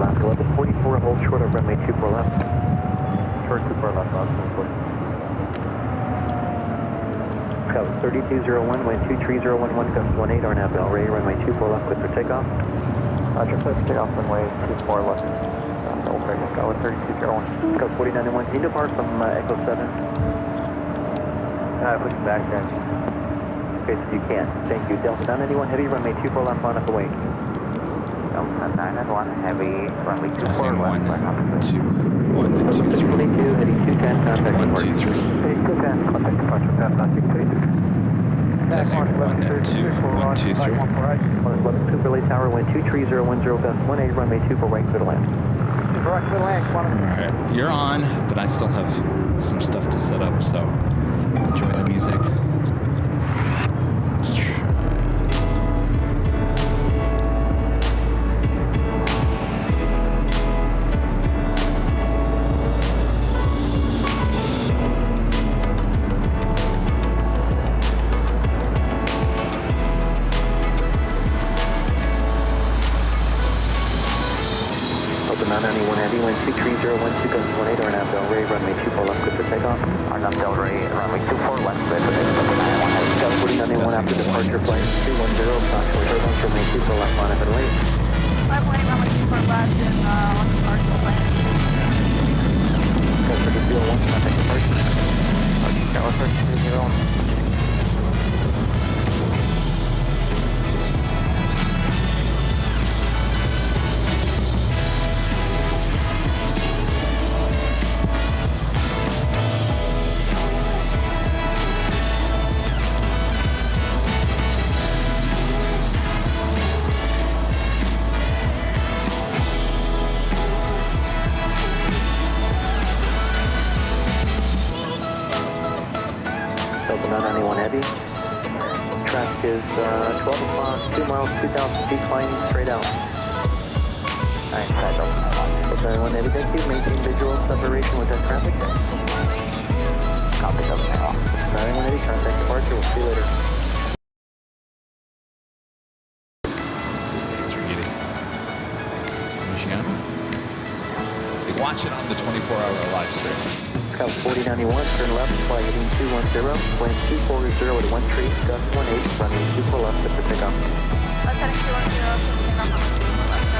aircraft. 1144, hold short of runway 24 left. Short 24 left, Austin. Cover 3201, wind 23011, gust 18, RNAV Bell ready, runway 24 left, clear for takeoff. Roger, clear for takeoff, runway 24 left. Double clear, go with 3201. Go 4991, can you depart from Echo 7? Push it back there. Okay, so you can. Thank you. Delta 991 heavy, runway 24 left, on up away. Delta 991 heavy, runway 24 left, on 2, 1, 2, 3. 22, heading 210, contact 1, 2, 3. Heading 210, contact departure, pass on 632. Testing 1, 2, 1, 2, 3. 11 Cooper Lake Tower, wind 23010, gust 18, runway 24 right, clear to land. Right, clear to land. Alright, you're on, but I still have some stuff to set up, so enjoy the music. Let's try. Delta 991 heavy, wind 23012, gust 18, RNAV Del Rey, runway 24 left, clear for takeoff. RNAV Del Rey, runway 24 left, clear for takeoff. Delta 4991 after departure, flight 210, approximately turbulence, runway 24 left, on up and late. 5 runway 24 left and on departure, flight. Gust 3201, contact departure. Tower 3201. Delta 991 heavy. Track is 12 o'clock, 2 miles, 2,000 feet, climbing straight out. Alright, Delta 991 heavy, thank you. Maintain visual separation with that traffic. Copy, Delta 991 heavy, contact departure, we'll see you later. This is A380. Michiana? Watch it on the 24-hour live stream. Cover 4091, turn left, fly heading 210, wind 240 at 1 tree, gust 18, running 24 left, clear for takeoff. Heading 210, taking off on 24 left, 749.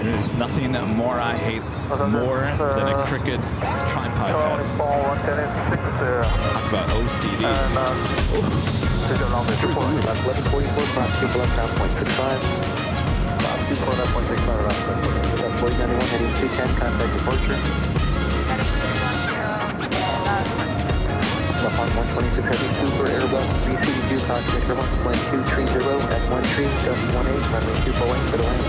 There's nothing more I hate more than a crooked tripod pad. Talk about OCD. 1144, cross 2 left, ground point 65. Cross 2 left, point 65, around 4091, heading 210, contact departure. Left on 126, heavy Super Airbus 3CD2, contact airborne, wind 230 at 1 tree, gust 18, runway 24 right, clear to land.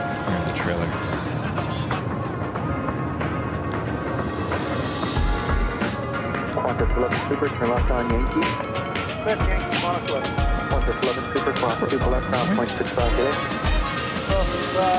We're in the trailer. Qantas 11 Super, turn left on Yankee. Left Yankee, Qantas left. Qantas 11 Super, cross 2 left, ground point 65 today. 6 left.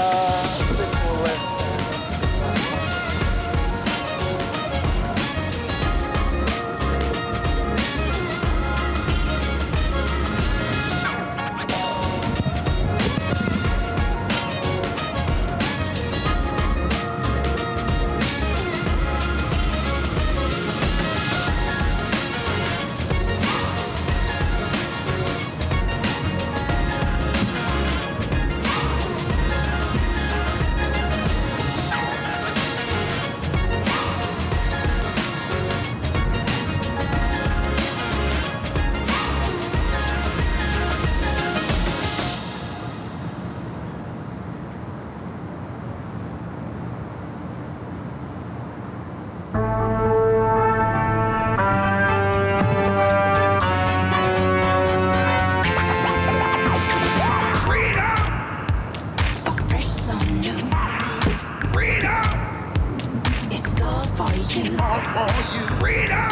you. All for you. Freedom.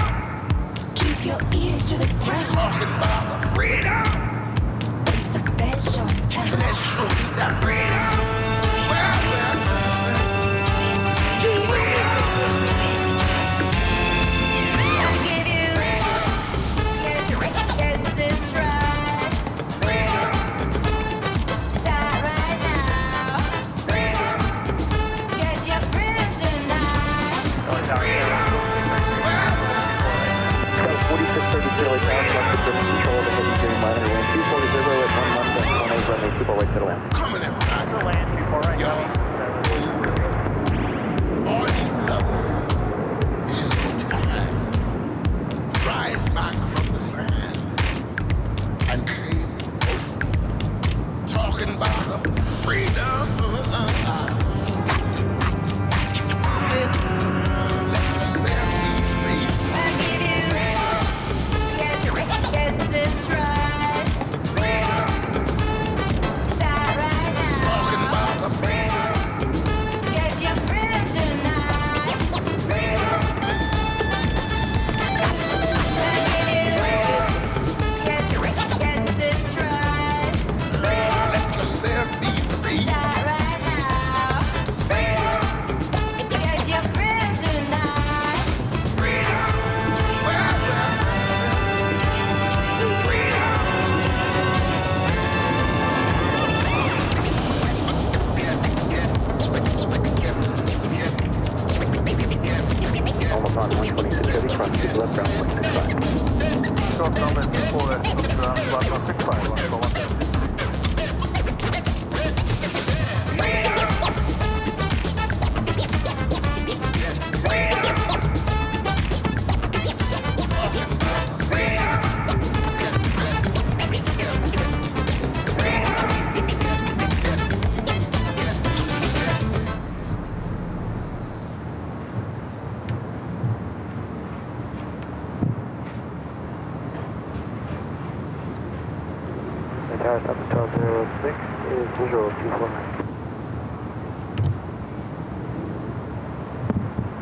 Keep your ears to the ground. Talking about freedom. It's the best show in town. Best show in town. Freedom. Coming in. To land before I go. All you love, this is what you have. Rise back from the sand and clean over. Talking about the freedom. Let yourself be free. I give you real. Yes, it's right. Tower 1206 is visual 249.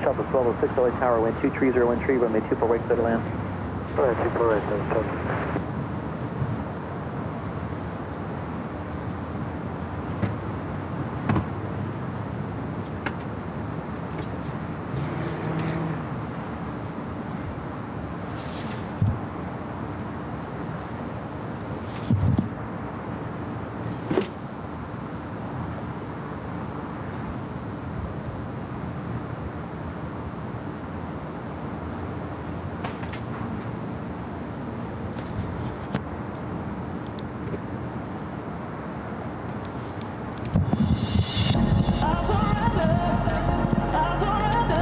Chopper 1206, LA Tower, wind 2301 tree, runway 24 right, clear to land. Alright, 24 right, 7.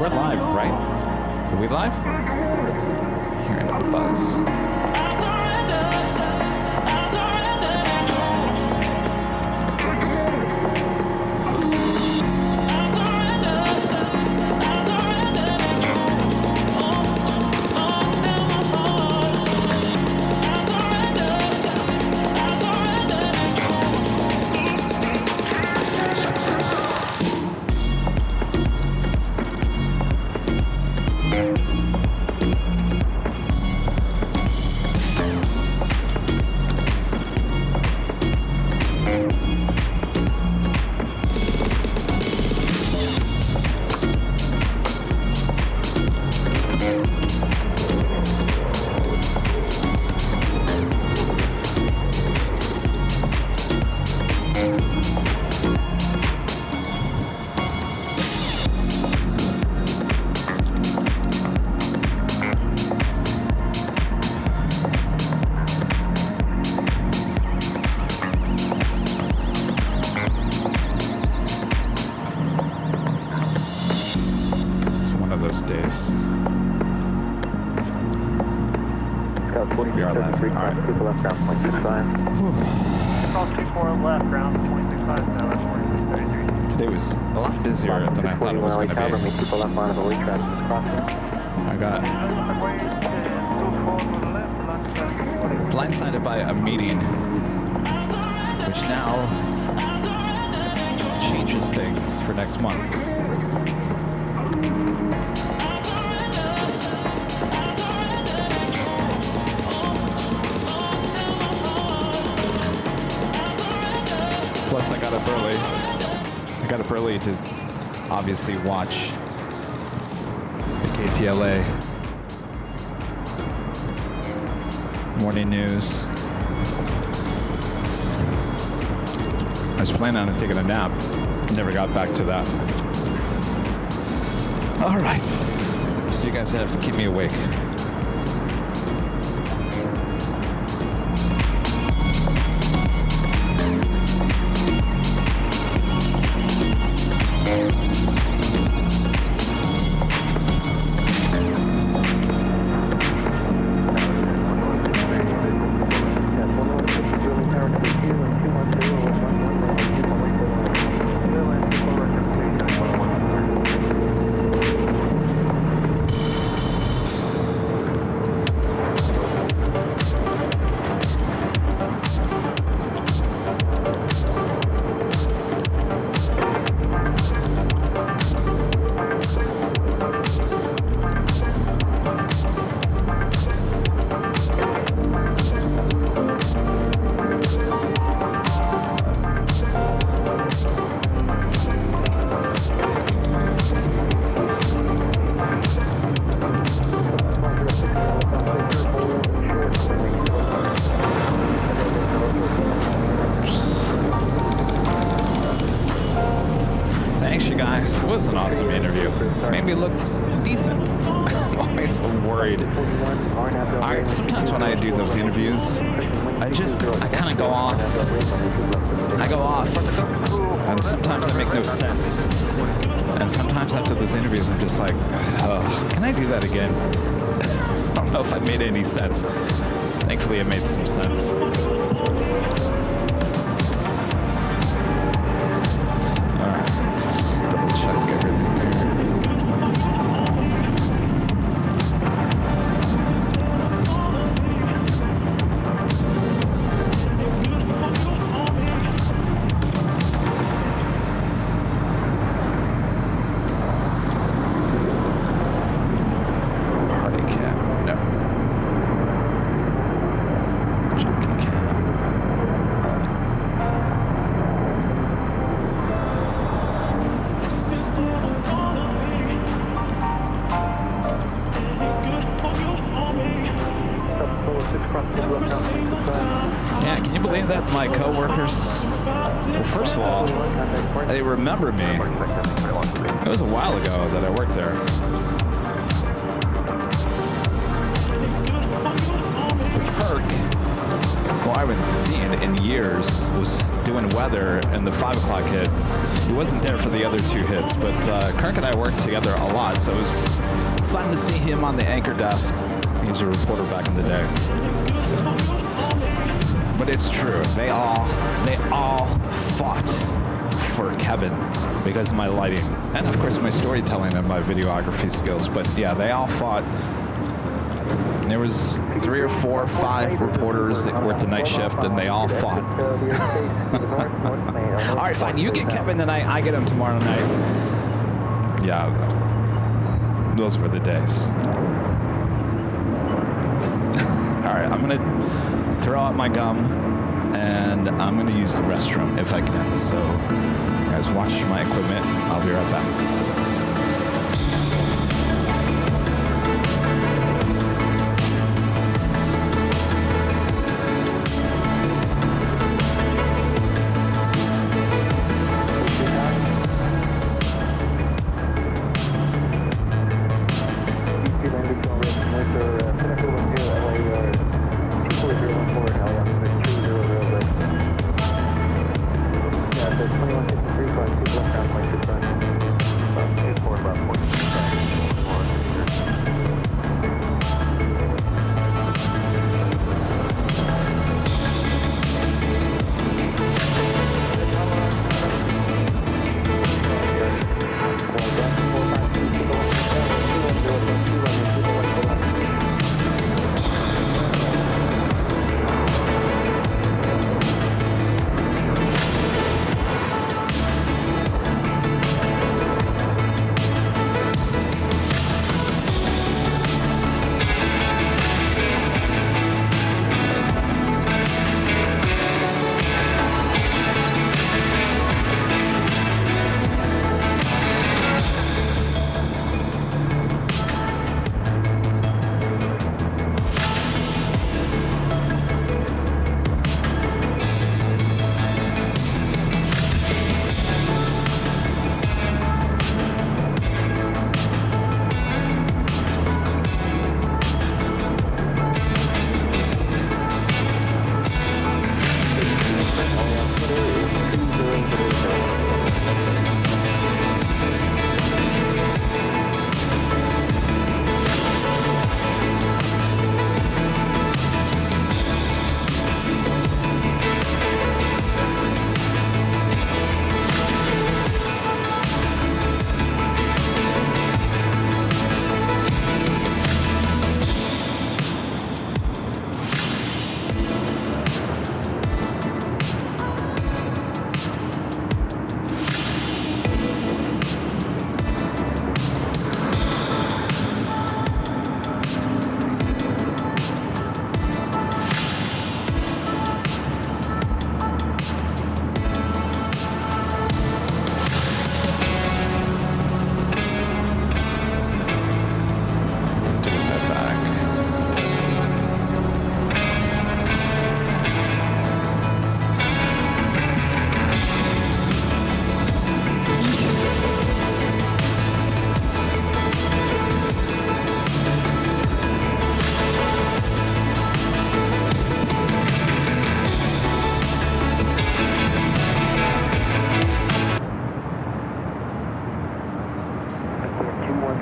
We're live, right? Are we live? Hearing a buzz. Days. We are live. All right. People left ground, 0.65. Call 24 left, ground 0.65, now that's 4633. Today was a lot busier than I thought it was going to be. People left line of the lead track crossing. I got blindsided by a meeting, which now changes things for next month. early. I got up early to obviously watch the KTLA morning news. I was planning on taking a nap. Never got back to that. All right. So you guys have to keep me awake. It was an awesome interview. Made me look decent. I'm always so worried. Sometimes when I do those interviews, I kind of go off. I go off. And sometimes I make no sense. And sometimes after those interviews, I'm just like, oh, can I do that again? I don't know if I made any sense. Thankfully, it made some sense. Yeah, can you believe that my coworkers, well, first of all, they remember me. It was a while ago that I worked there. Kirk, who I haven't seen in years, was doing weather and the 5 o'clock hit. He wasn't there for the other 2 hits, but Kirk and I worked together a lot, so it was fun to see him on the anchor desk. He was a reporter back in the day. But it's true. They all fought for Kevin because of my lighting. And of course my storytelling and my videography skills. But yeah, they all fought. There was 3 or 4 or 5 reporters that worked the night shift and they all fought. All right, fine. You get Kevin tonight. I get him tomorrow night. Yeah. Those were the days. All right, I'm going to throw out my gum, and I'm going to use the restroom if I can. So, you guys watch my equipment. I'll be right back.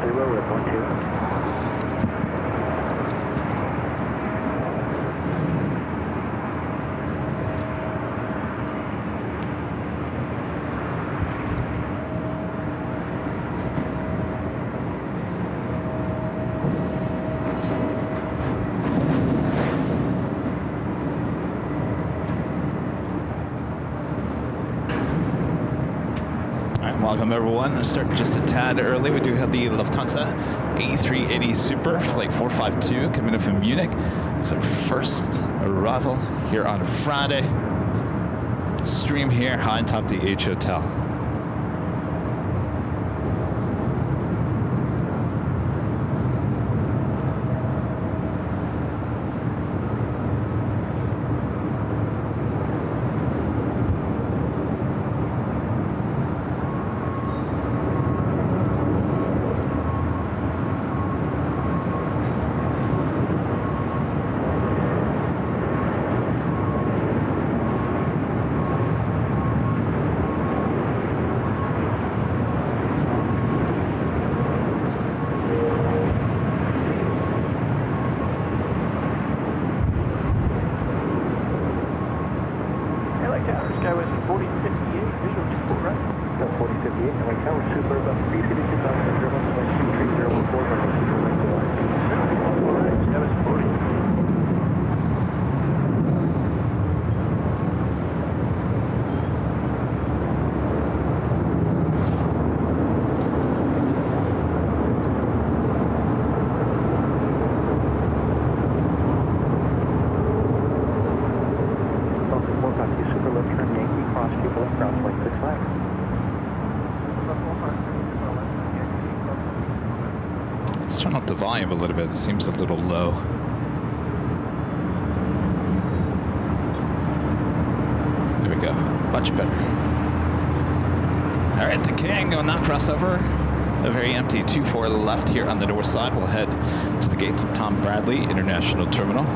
0 at 12. Welcome everyone. Starting just a tad early. We do have the Lufthansa A380 Super Flight 452 coming in from Munich. It's our first arrival here on a Friday. Stream here high on top the H Hotel. Let's turn up the volume a little bit. It seems a little low. There we go. Much better. All right, the King will not cross over. A very empty 24 left here on the north side. We'll head to the gates of Tom Bradley International Terminal.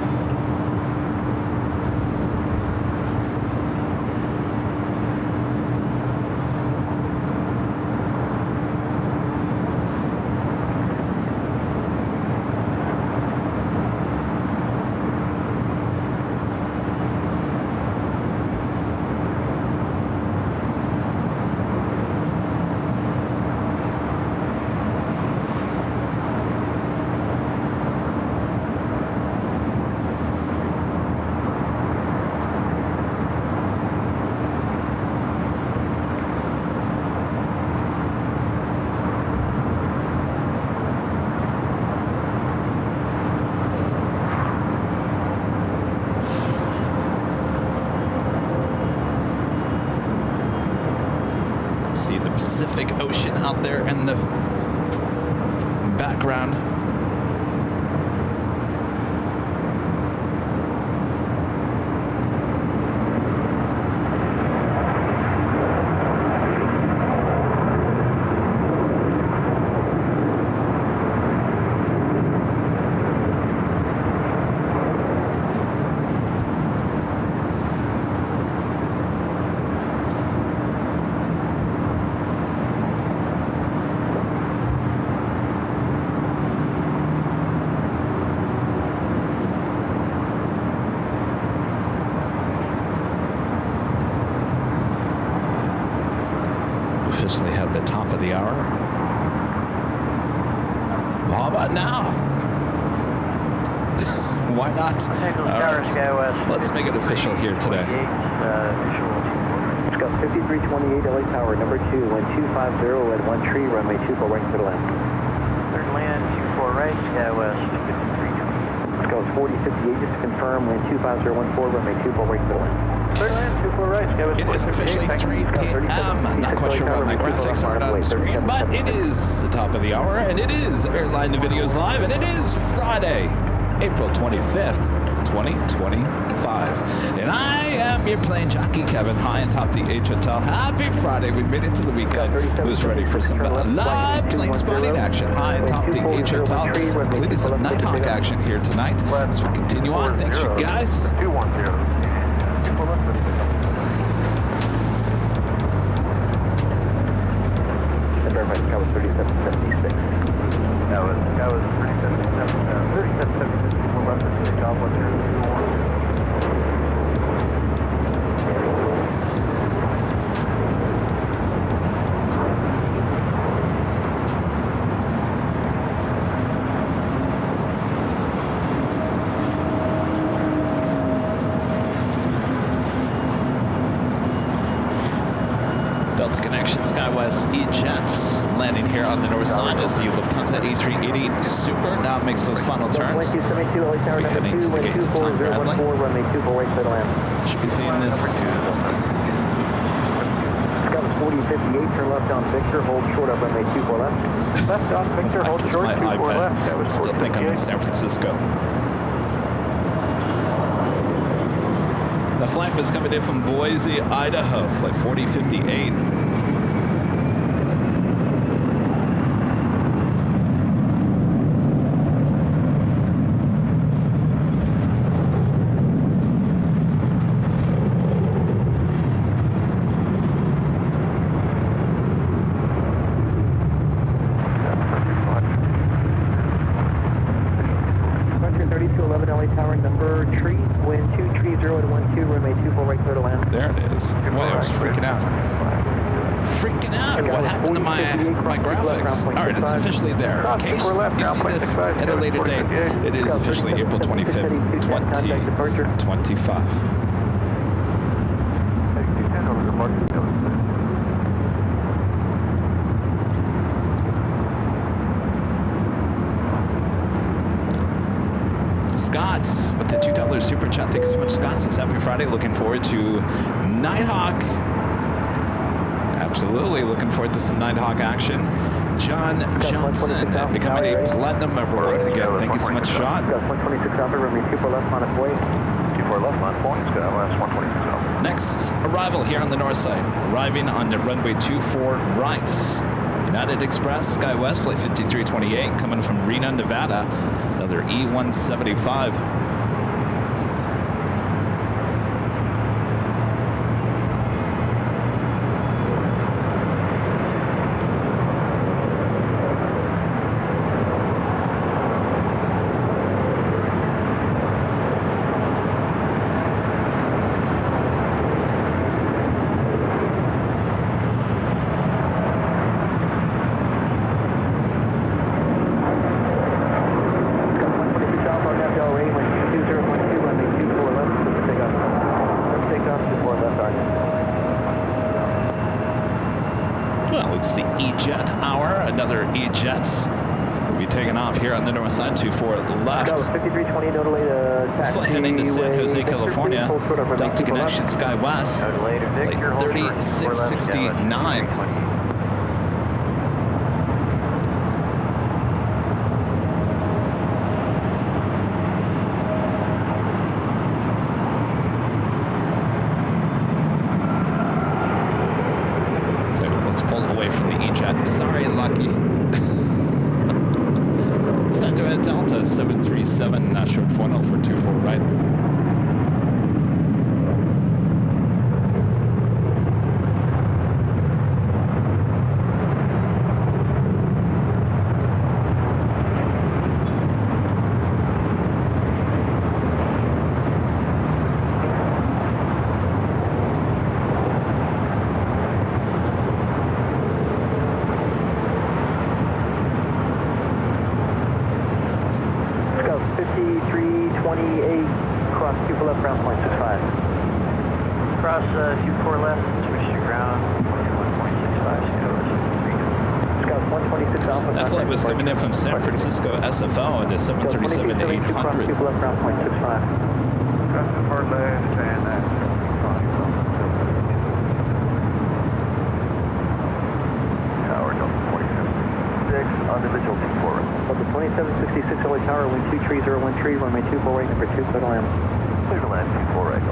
See the Pacific Ocean out there in the background. Officially had the top of the hour. Well, how about now? Why not? All right. Let's make it official here today. It's got 5328 LA Tower, number 2, wind 250 at 1 tree, runway 24 right to the left. Third land, 24 right, SkyWest, 5328. It's got 4058, just to confirm, wind 25014, runway 24 right to the left. Third land, 24 right, SkyWest. It is officially 3 p.m. I'm not quite sure why my graphics aren't on screen, but it is the top of the hour, and it is Airline Videos Live, and it is Friday, April 25th, 2025. And I am your plane jockey, Kevin, high on top the H Hotel. Happy Friday. We made it to the weekend. Who's ready for some live plane spotting action high on top the H Hotel, including some Nighthawk action here tonight. As we continue on, thanks you guys. 210. Verify Tower 3776. takeoff 1024. Delta Connection, SkyWest E-Jets, landing here on the north side as the Lufthansa A380 Super now makes those final turns. Be heading to the gates of Tom Bradley. Should be seeing this. Scott 4058, turn left on Victor, hold short up runway 24 left. Left on Victor, hold Just short, my 24 iPad. left. That was Still think I'm in 458. San Francisco. The flight was coming in from Boise, Idaho, flight 4058. There it is. Boy, I was freaking out. Freaking out. What happened to my graphics? All right, it's officially there. In case you see this at a later date, it is officially April 25th, 2025. Scott's with the $2 super chat. Thanks so much, Scott. Says happy Friday. Looking forward to Nighthawk. Absolutely looking forward to some Nighthawk action. John Johnson becoming a platinum member once again. Thank you so much, Sean. 126 Alpha, runway 24 left on its way. 24 left on point, SkyWest 126 Alpha. Next arrival here on the north side. Arriving on the runway 24 right. United Express, SkyWest, flight 5328, coming from Reno, Nevada. Another E175. Well, it's the E-Jet hour. Another E-Jets will be taking off here on the north side, 24 left. This flight heading to San Jose, California. Delta Connection, SkyWest, flight 3669. Sorry, Lucky. Let's head to a Delta 737, short 40 for 24 right. That flight was coming in from San Francisco SFO into 737-800. Individual T4. Of the 2766 LA Tower, wind 23013, runway 24 right, number 2, clear to land. Clear to land, 24 right,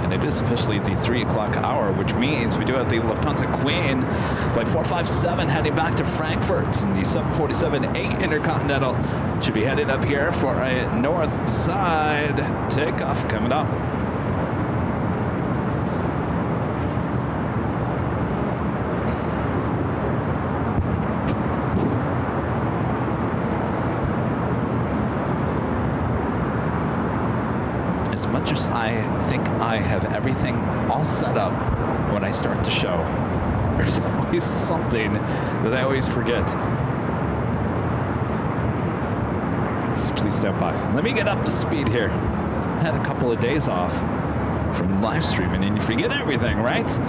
And it is officially the 3 o'clock hour, which means we do have the Lufthansa Queen, flight 457, heading back to Frankfurt. And the 747-8 Intercontinental should be headed up here for a north side takeoff coming up. Sometimes I think I have everything all set up when I start the show. There's always something that I always forget. So please stand by. Let me get up to speed here. Had a couple of days off from live streaming, and you forget everything, right?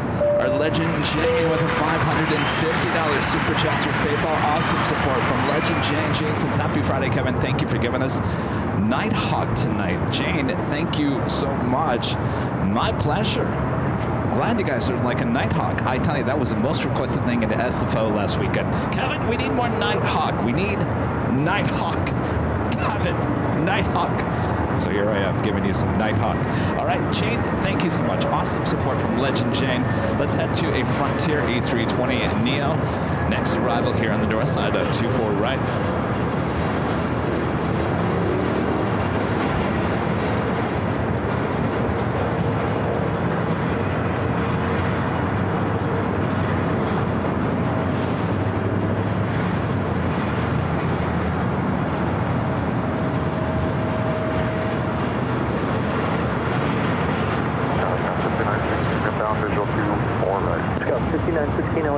Our legend Jane with a $550 super chat through PayPal. Awesome support from legend Jane. Jane says, happy Friday, Kevin. Thank you for giving us Nighthawk tonight. Jane, thank you so much. My pleasure. Glad you guys are like a Nighthawk. I tell you, that was the most requested thing in the SFO last weekend. Kevin, we need more Nighthawk. We need Nighthawk. Kevin, Nighthawk. So here I am giving you some Nighthawk. All right, Jane, thank you so much. Awesome support from Legend Jane. Let's head to a Frontier A320 Neo. Next arrival here on the north side at 24 right.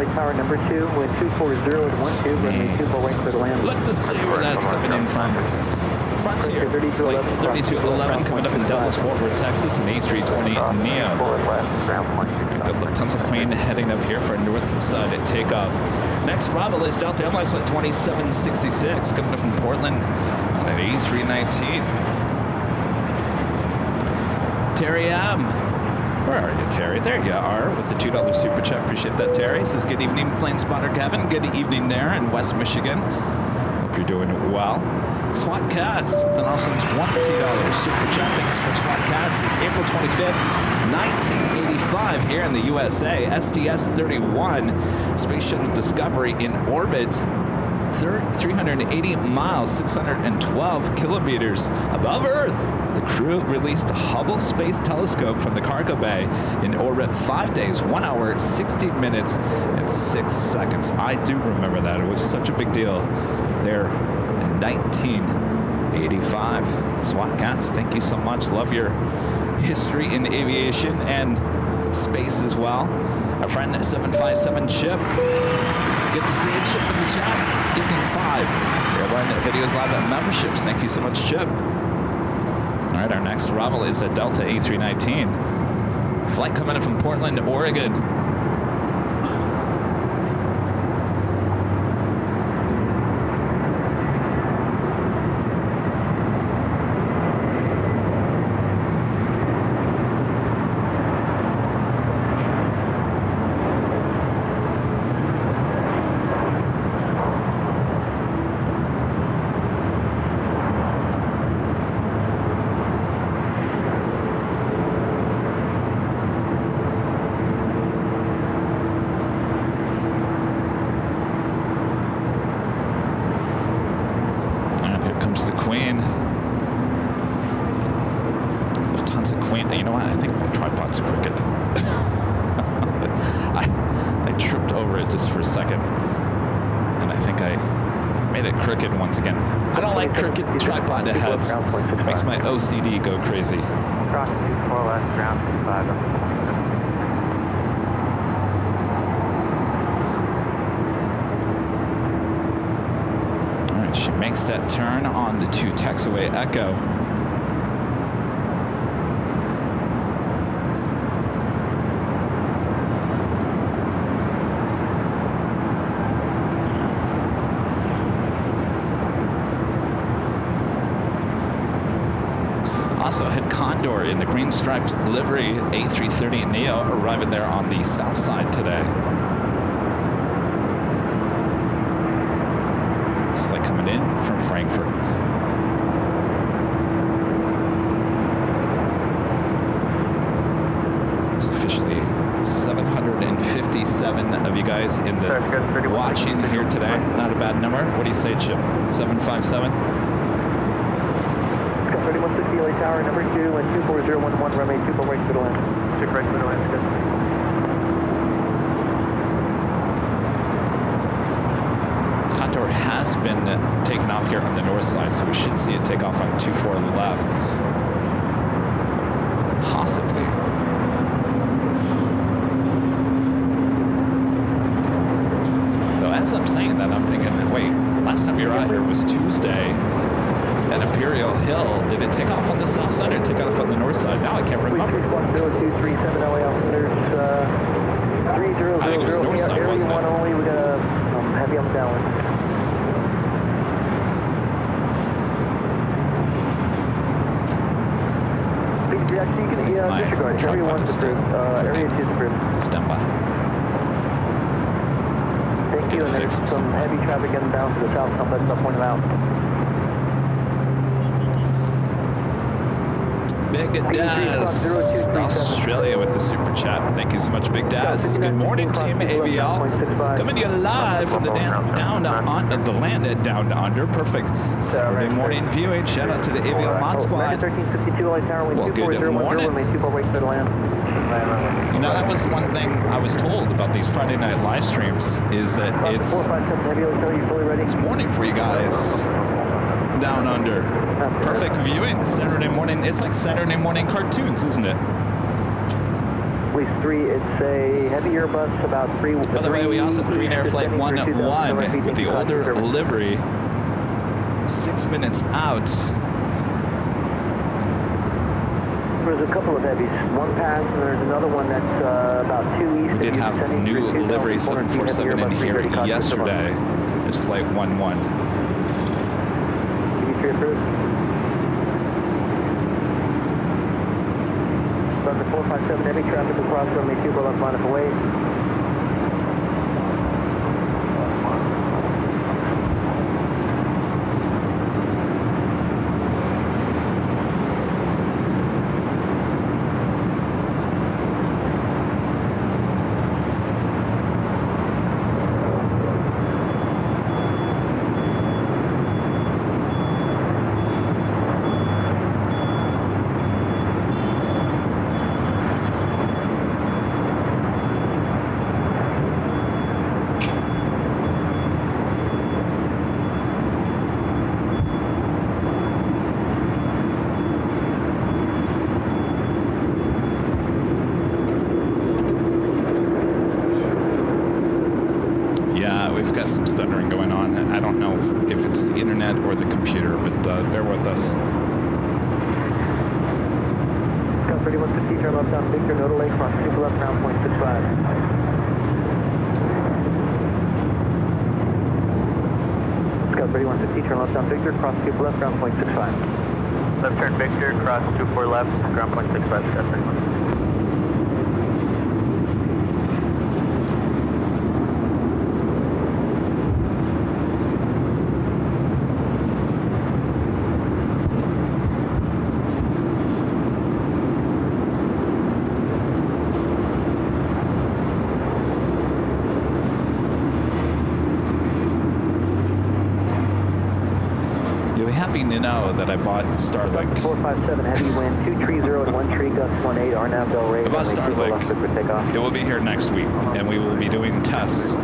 Tower number 2 with 240 and 12, runway 24 right for the land. Look to see where that's coming in from. Frontier, flight 3211 coming up in Dallas, Fort Worth, Texas, an A320 Neo. The Lufthansa Queen heading up here for a north side takeoff. Next arrival is Delta Airlines flight 2766 coming up from Portland on an A319. Terry M. Where are you, Terry? There you are with the $2 super chat. Appreciate that, Terry. Says, good evening, plane spotter Kevin. Good evening there in West Michigan. Hope you're doing well. SWAT Cats with an awesome $20 super chat. Thanks so much, SWAT Cats. It's April 25th, 1985 here in the USA. SDS-31, Space Shuttle Discovery in orbit. 380 miles, 612 kilometers above Earth. The crew released a Hubble Space Telescope from the cargo bay in orbit 5 days, 1 hour, 60 minutes, and 6 seconds. I do remember that. It was such a big deal there in 1985. SWAT Cats, thank you so much. Love your history in aviation and space as well. Our friend 757 Chip. Good to see you, Chip, in the chat. Gifting 5 Airline Videos Live at memberships. Thank you so much, Chip. All right, our next arrival is a Delta A319. Flight coming in from Portland, Oregon. Makes my OCD go crazy. Cross 24 left, ground 25. All right, she makes that turn on the 2 taxiway Echo. Also had Condor in the green striped livery, A330 Neo, arriving there on the south side today. This flight coming in from Frankfurt. It's officially 757 of you guys in the watching here today. Not a bad number. What do you say, Chip? 757? 3160 LA Tower, number 2, and 24011, runway 24 right to the land. Check right to the land, good. Condor has been taken off here on the north side, so we should see it take off on 24 left. Possibly. So as I'm saying that, I'm thinking, wait, last time you were out here was Tuesday at Imperial Hill. Did it take off on the south side or take off on the north side? Now I can't remember. 0237 LA officers, 3000. I think it was north side, wasn't it? Only, we got a heavy on the downwind. Actually, you can disregard. Area 1's approved. Area 2's approved. Stand by. Thank you, and there's some heavy traffic inbound to the south complex. I'll point them out. Big Daz, Australia with the super chat. Thank you so much, Big Daz. Good morning, Team AVL. Coming to you live from the down to the land at Down to Under. Perfect Saturday morning viewing. Shout out to the AVL Mod Squad. Well, good morning. You know, that was one thing I was told about these Friday night live streams is that it's morning for you guys. Down under. Perfect viewing Saturday morning. It's like Saturday morning cartoons, isn't it? Police 3, it's a heavy Airbus, about 3. By the way, we also have Green Air Flight 101 with the older livery. 6 minutes out. There's a couple of heavies. One pass, and there's another one that's about 2 east. We did have the new livery 747 in here yesterday. It's Flight 11. Approved. From the 457 heavy traffic across runway 2 left line of away. Victor, cross 2 left, ground point 65. Left turn Victor, cross 24 left, ground point 65, Scott 31. To know that I bought Starlink. 457 heavy wind, 230 and 1 tree, gust 18, RNAV Del Rey. I bought Starlink. It will be here next week, and we will be doing tests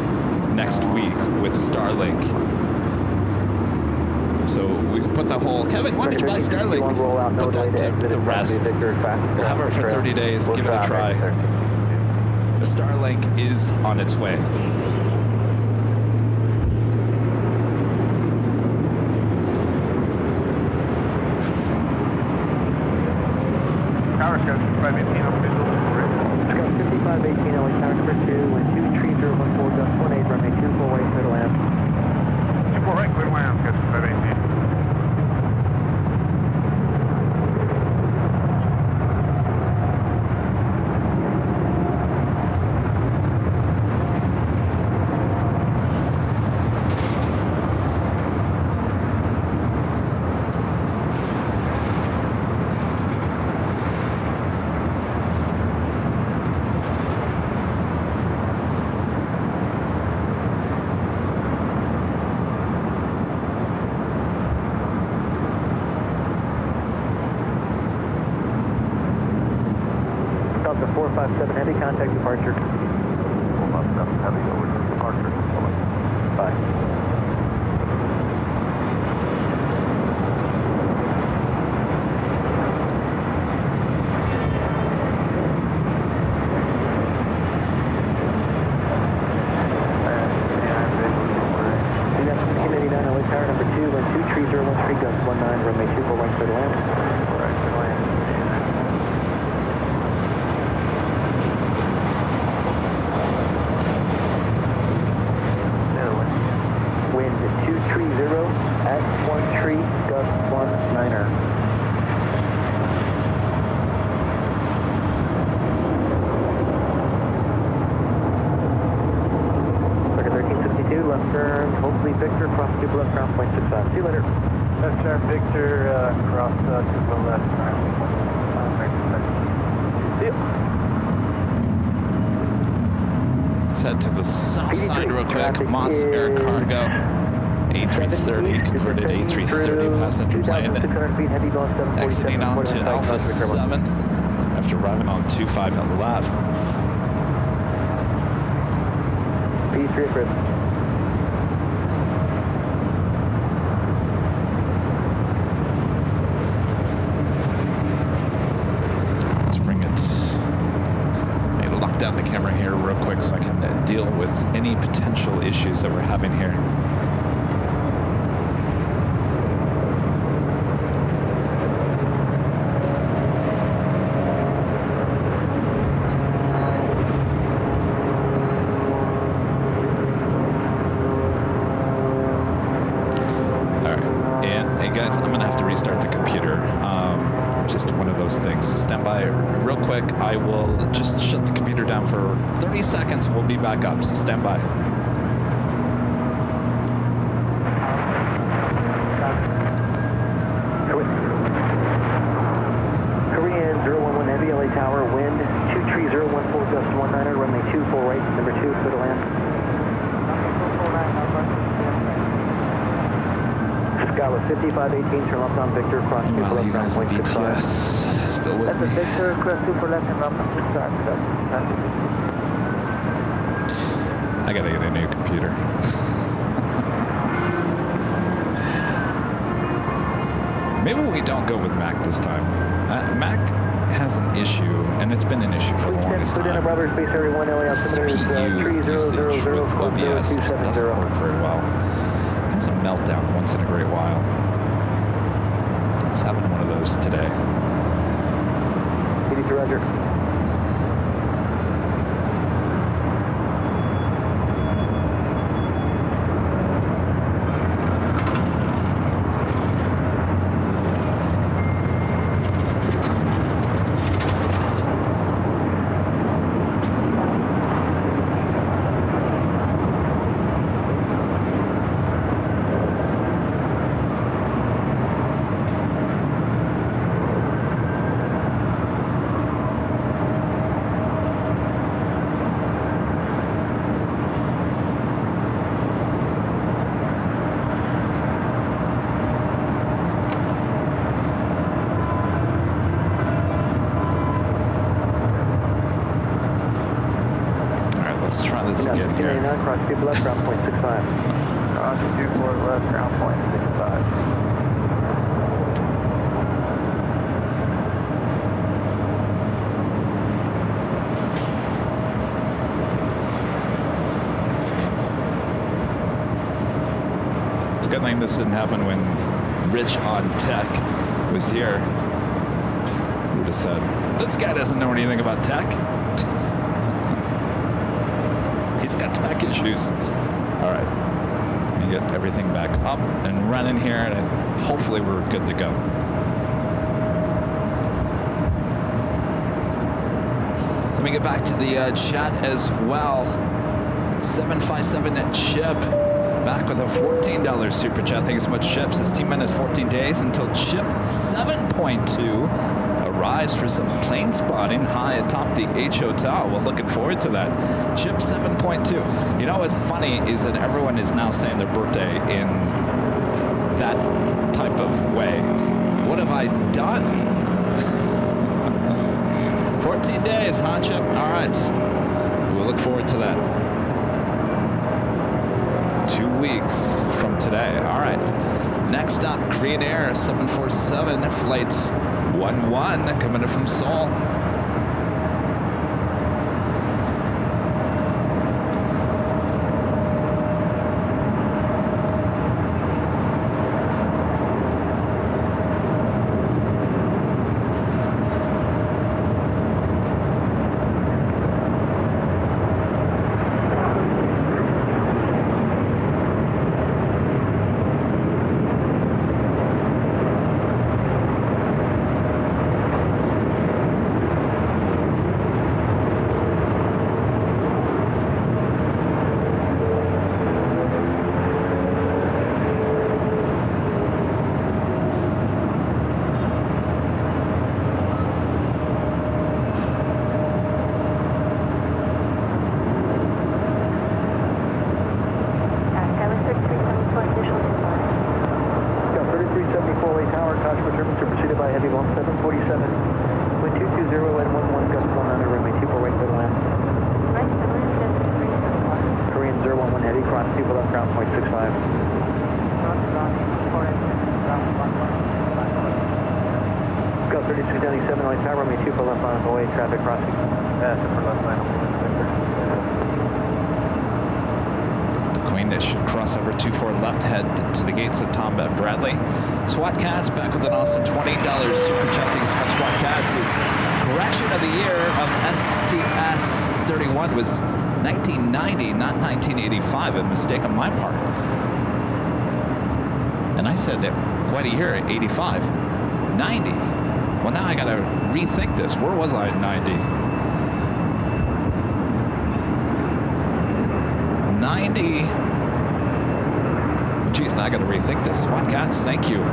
next week with Starlink. So we can put the whole, Kevin, why did you buy Starlink? Put that to the rest. We'll have it for 30 days, give it a try. The Starlink is on its way. Heavy contact departure. 457 heavy over to departure. Bye. 2301 gust 19, runway 24 right clear to land. Right, good land. Wind 230 at 13, gust 19er. Circuit 1362, left turn, hopefully Victor, cross 2 left, ground point 65. See you later. Left turn, Victor, cross 2 left, ground. See you. Let's head to the south side real quick. Moss Air Cargo. A330, converted A330 passenger plane. Exiting onto Alpha 7 after arriving on 25 on the left. P3 Chris. Let's bring it. Let me lock down the camera here real quick so I can deal with any potential issues that we're having here. Restart the computer. Just one of those things. So stand by real quick. I will just shut the computer down for 30 seconds and we'll be back up. So stand by. Korean 011 Heavy, LA Tower, wind 23014, gust 19er, runway 24 right, number 2, clear to land. Skylar 5518, turn left on Victor, cross 2 Well, left, you ground guys point at 65. BTS still with That's me. a Victor, cross 2 left and left on 65. I gotta get a new computer. Maybe we don't go with Mac this time. Mac has an issue, and it's been an issue for the longest Lieutenant time. Brother, Space Area 1, LA, The altimeter is CPU usage with OBS just 3000402770. doesn't work very well. It has a meltdown once in a great while. It's having one of those today. 82 Roger. Let's try this again here. Cross 2 left, ground point 65. Cross 2 left, ground point 65. It's a good thing this didn't happen when Rich on Tech was here. Who would have said, this guy doesn't know anything about tech. He's got tech issues. All right, let me get everything back up and running here, and hopefully we're good to go. Let me get back to the chat as well. 757 Chip, back with a $14 super chat. Thank you so much, Chip. Says T-minus 14 days until Chip 7.2 arrives for some plane spotting high atop the H Hotel. Well, looking forward to that. Chip 7.2. You know what's funny is that everyone is now saying their birthday in that type of way. What have I done? 14 days, huh, Chip? All right. We'll look forward to that. 2 weeks from today. All right. Next up, Korean Air 747 flight 11 coming in from Seoul. Heavy cross 2 for left ground, 0.65. Go 3277, light tower, runway 2 for left line away, traffic crossing. Yeah, for left line. Queen should cross over 24 left, head to the gates of Tom Bradley. SWAT Cats back with an awesome $20 super chat. Thanks so much, SWAT Cats. His correction of the year of STS 31 was 1990, not 1985. A mistake on my part. And I said that quite a year, 85. 90. Well, now I got to rethink this. Where was I in 90? 90. Geez, now I got to rethink this. SWAT Cats, thank you.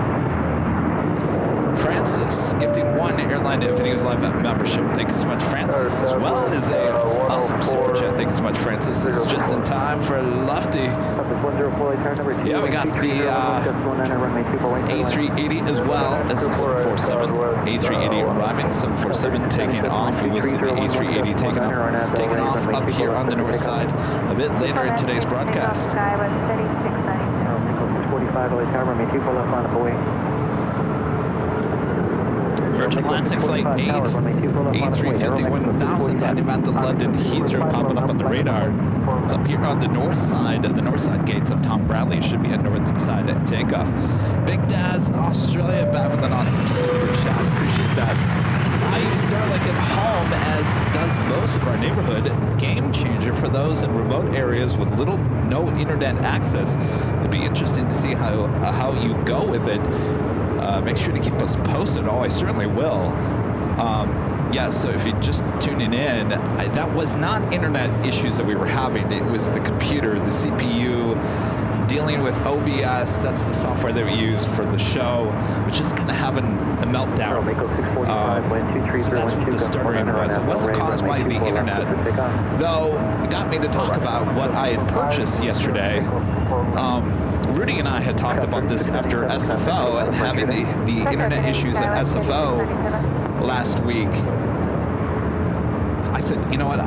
Francis, gifting 1 Airline Videos Live membership. Thank you so much, Francis, as well as a awesome super chat. Thank you so much, Francis. This is just in time for Lufty. Yeah, we got the A380 as well as the 747. A380 arriving, 747 taking off. We will see the A380 taking off up here on the north side a bit later in today's broadcast. 45 LA tower, runway 2 for left line away. Virgin Atlantic Flight 8, A350-1000 heading back to London Heathrow, popping up on the radar. It's up here on the north side gates of Tom Bradley. Should be a north side at takeoff. Big Daz, Australia, back with an awesome super chat. Appreciate that. Says, I use Starlink at home, as does most of our neighborhood. Game changer for those in remote areas with little, no internet access. It'd be interesting to see how you go with it. Make sure to keep us posted. Oh, I certainly will. Yeah, so if you're just tuning in, that was not internet issues that we were having. It was the computer, the CPU, dealing with OBS. That's the software that we use for the show, which is kind of having a meltdown. So that's what the stuttering was. It wasn't caused by the internet, though it got me to talk about what I had purchased yesterday. Rudy and I had talked about this after SFO and having the internet issues at SFO last week. I said, you know what,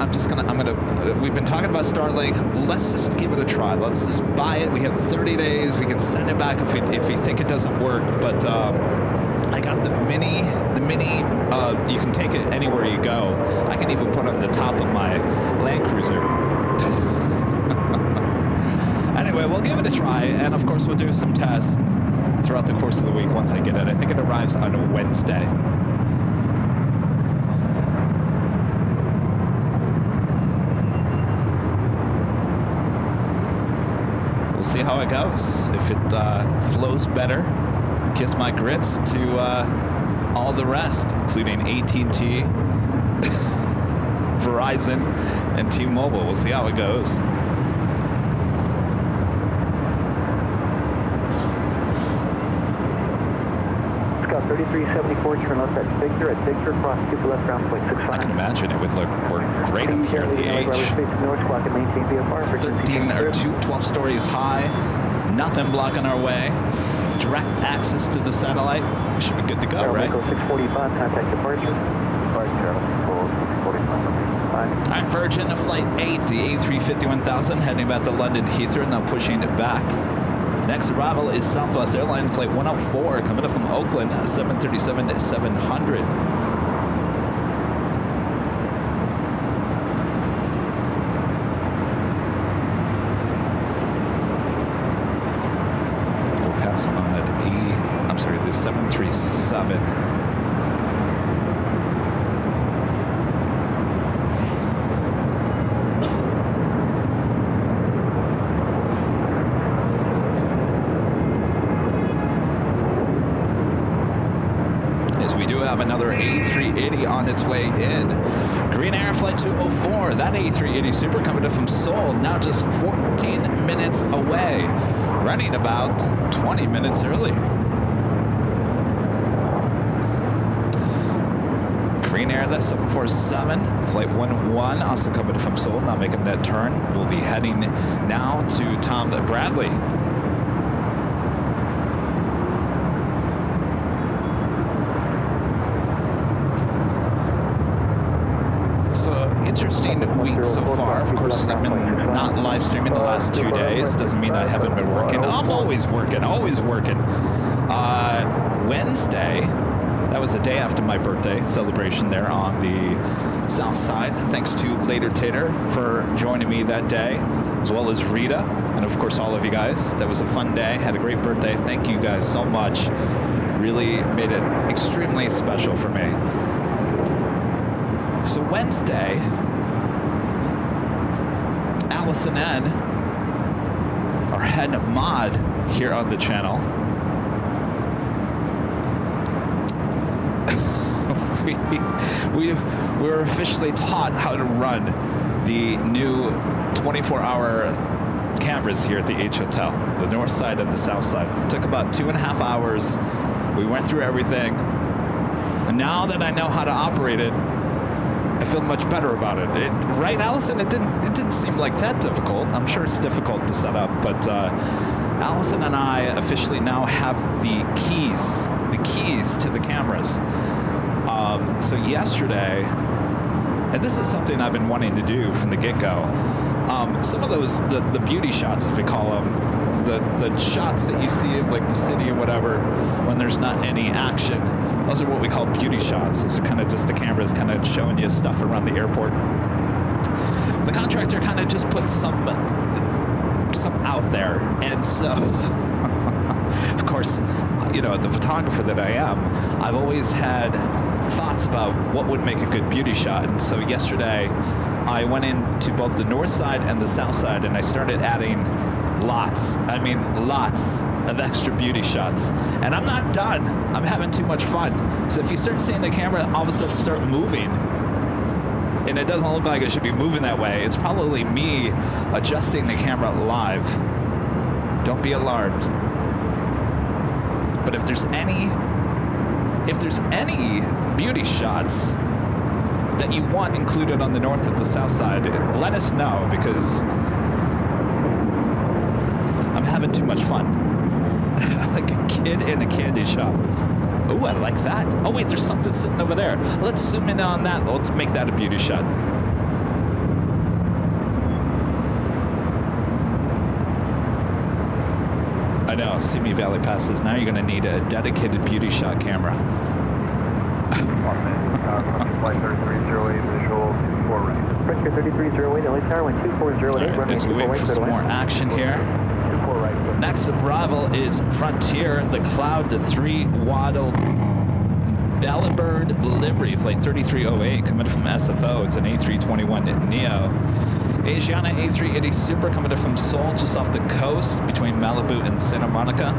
we've been talking about Starlink, let's just give it a try. Let's just buy it. We have 30 days. We can send it back if we think it doesn't work. But I got the mini, you can take it anywhere you go. I can even put it on the top of my Land Cruiser. Anyway, we'll give it a try, and of course we'll do some tests throughout the course of the week once I get it. I think it arrives on a Wednesday. We'll see how it goes. If it flows better, kiss my grits to all the rest, including AT&T, Verizon, and T-Mobile. We'll see how it goes. 3374, turn left at Victor, cross 2 for left ground, 0.65. I can imagine it would work great up here at the H. 12 stories high, nothing blocking our way. Direct access to the satellite. We should be good to go, right? 645, contact departure. I'm Virgin, Flight 8, the A350-1000, heading back to London Heathrow, now pushing it back. Next arrival is Southwest Airlines Flight 104, coming up from Oakland, 737-700. We'll pass on that the 737. Another A380 on its way in. Green Air Flight 204, that A380 Super coming in from Seoul, now just 14 minutes away, running about 20 minutes early. Green Air, that 747, Flight 101, also coming in from Seoul, now making that turn. We'll be heading now to Tom Bradley. Interesting week so far. Of course, I've been not live streaming the last 2 days. Doesn't mean I haven't been working. I'm always working, always working. Wednesday, that was the day after my birthday celebration there on the south side. Thanks to Later Tater for joining me that day, as well as Rita, and of course all of you guys. That was a fun day. Had a great birthday. Thank you guys so much. Really made it extremely special for me. So Wednesday, Allison N, our head mod here on the channel, we were officially taught how to run the new 24-hour cameras here at the H Hotel, the north side and the south side. It took about 2.5 hours. We went through everything. And now that I know how to operate it, I feel much better about it. Right, Allison? It didn't seem like that difficult. I'm sure it's difficult to set up, but Allison and I officially now have the keys to the cameras. So yesterday, and this is something I've been wanting to do from the get-go, some of those, the beauty shots, as we call them, the shots that you see of like the city or whatever, when there's not any action, those are what we call beauty shots. Those are kind of just the cameras kind of showing you stuff around the airport. The contractor kind of just put some out there, and so of course, you know, the photographer that I am, I've always had thoughts about what would make a good beauty shot. And so yesterday I went into both the north side and the south side, and I started adding lots of extra beauty shots. And I'm not done. I'm having too much fun. So if you start seeing the camera all of a sudden start moving, and it doesn't look like it should be moving that way, it's probably me adjusting the camera live. Don't be alarmed. But if there's any beauty shots that you want included on the north or the south side, let us know, because I'm having too much fun. Like a kid in a candy shop. Oh, I like that. Oh wait, there's something sitting over there. Let's zoom in on that. Let's make that a beauty shot. I know, Simi Valley Pass says now you're going to need a dedicated beauty shot camera. Flight 3308, visual 24 right. Frontier 3308, LA Tower, wind 2408. Right, as we wait for some more action here. 24 right. Next arrival is Frontier, the Cloud to 3 Waddle Bellabird livery, flight 3308, coming from SFO. It's an A321 Neo. Asiana A380 Super coming in from Seoul, just off the coast between Malibu and Santa Monica.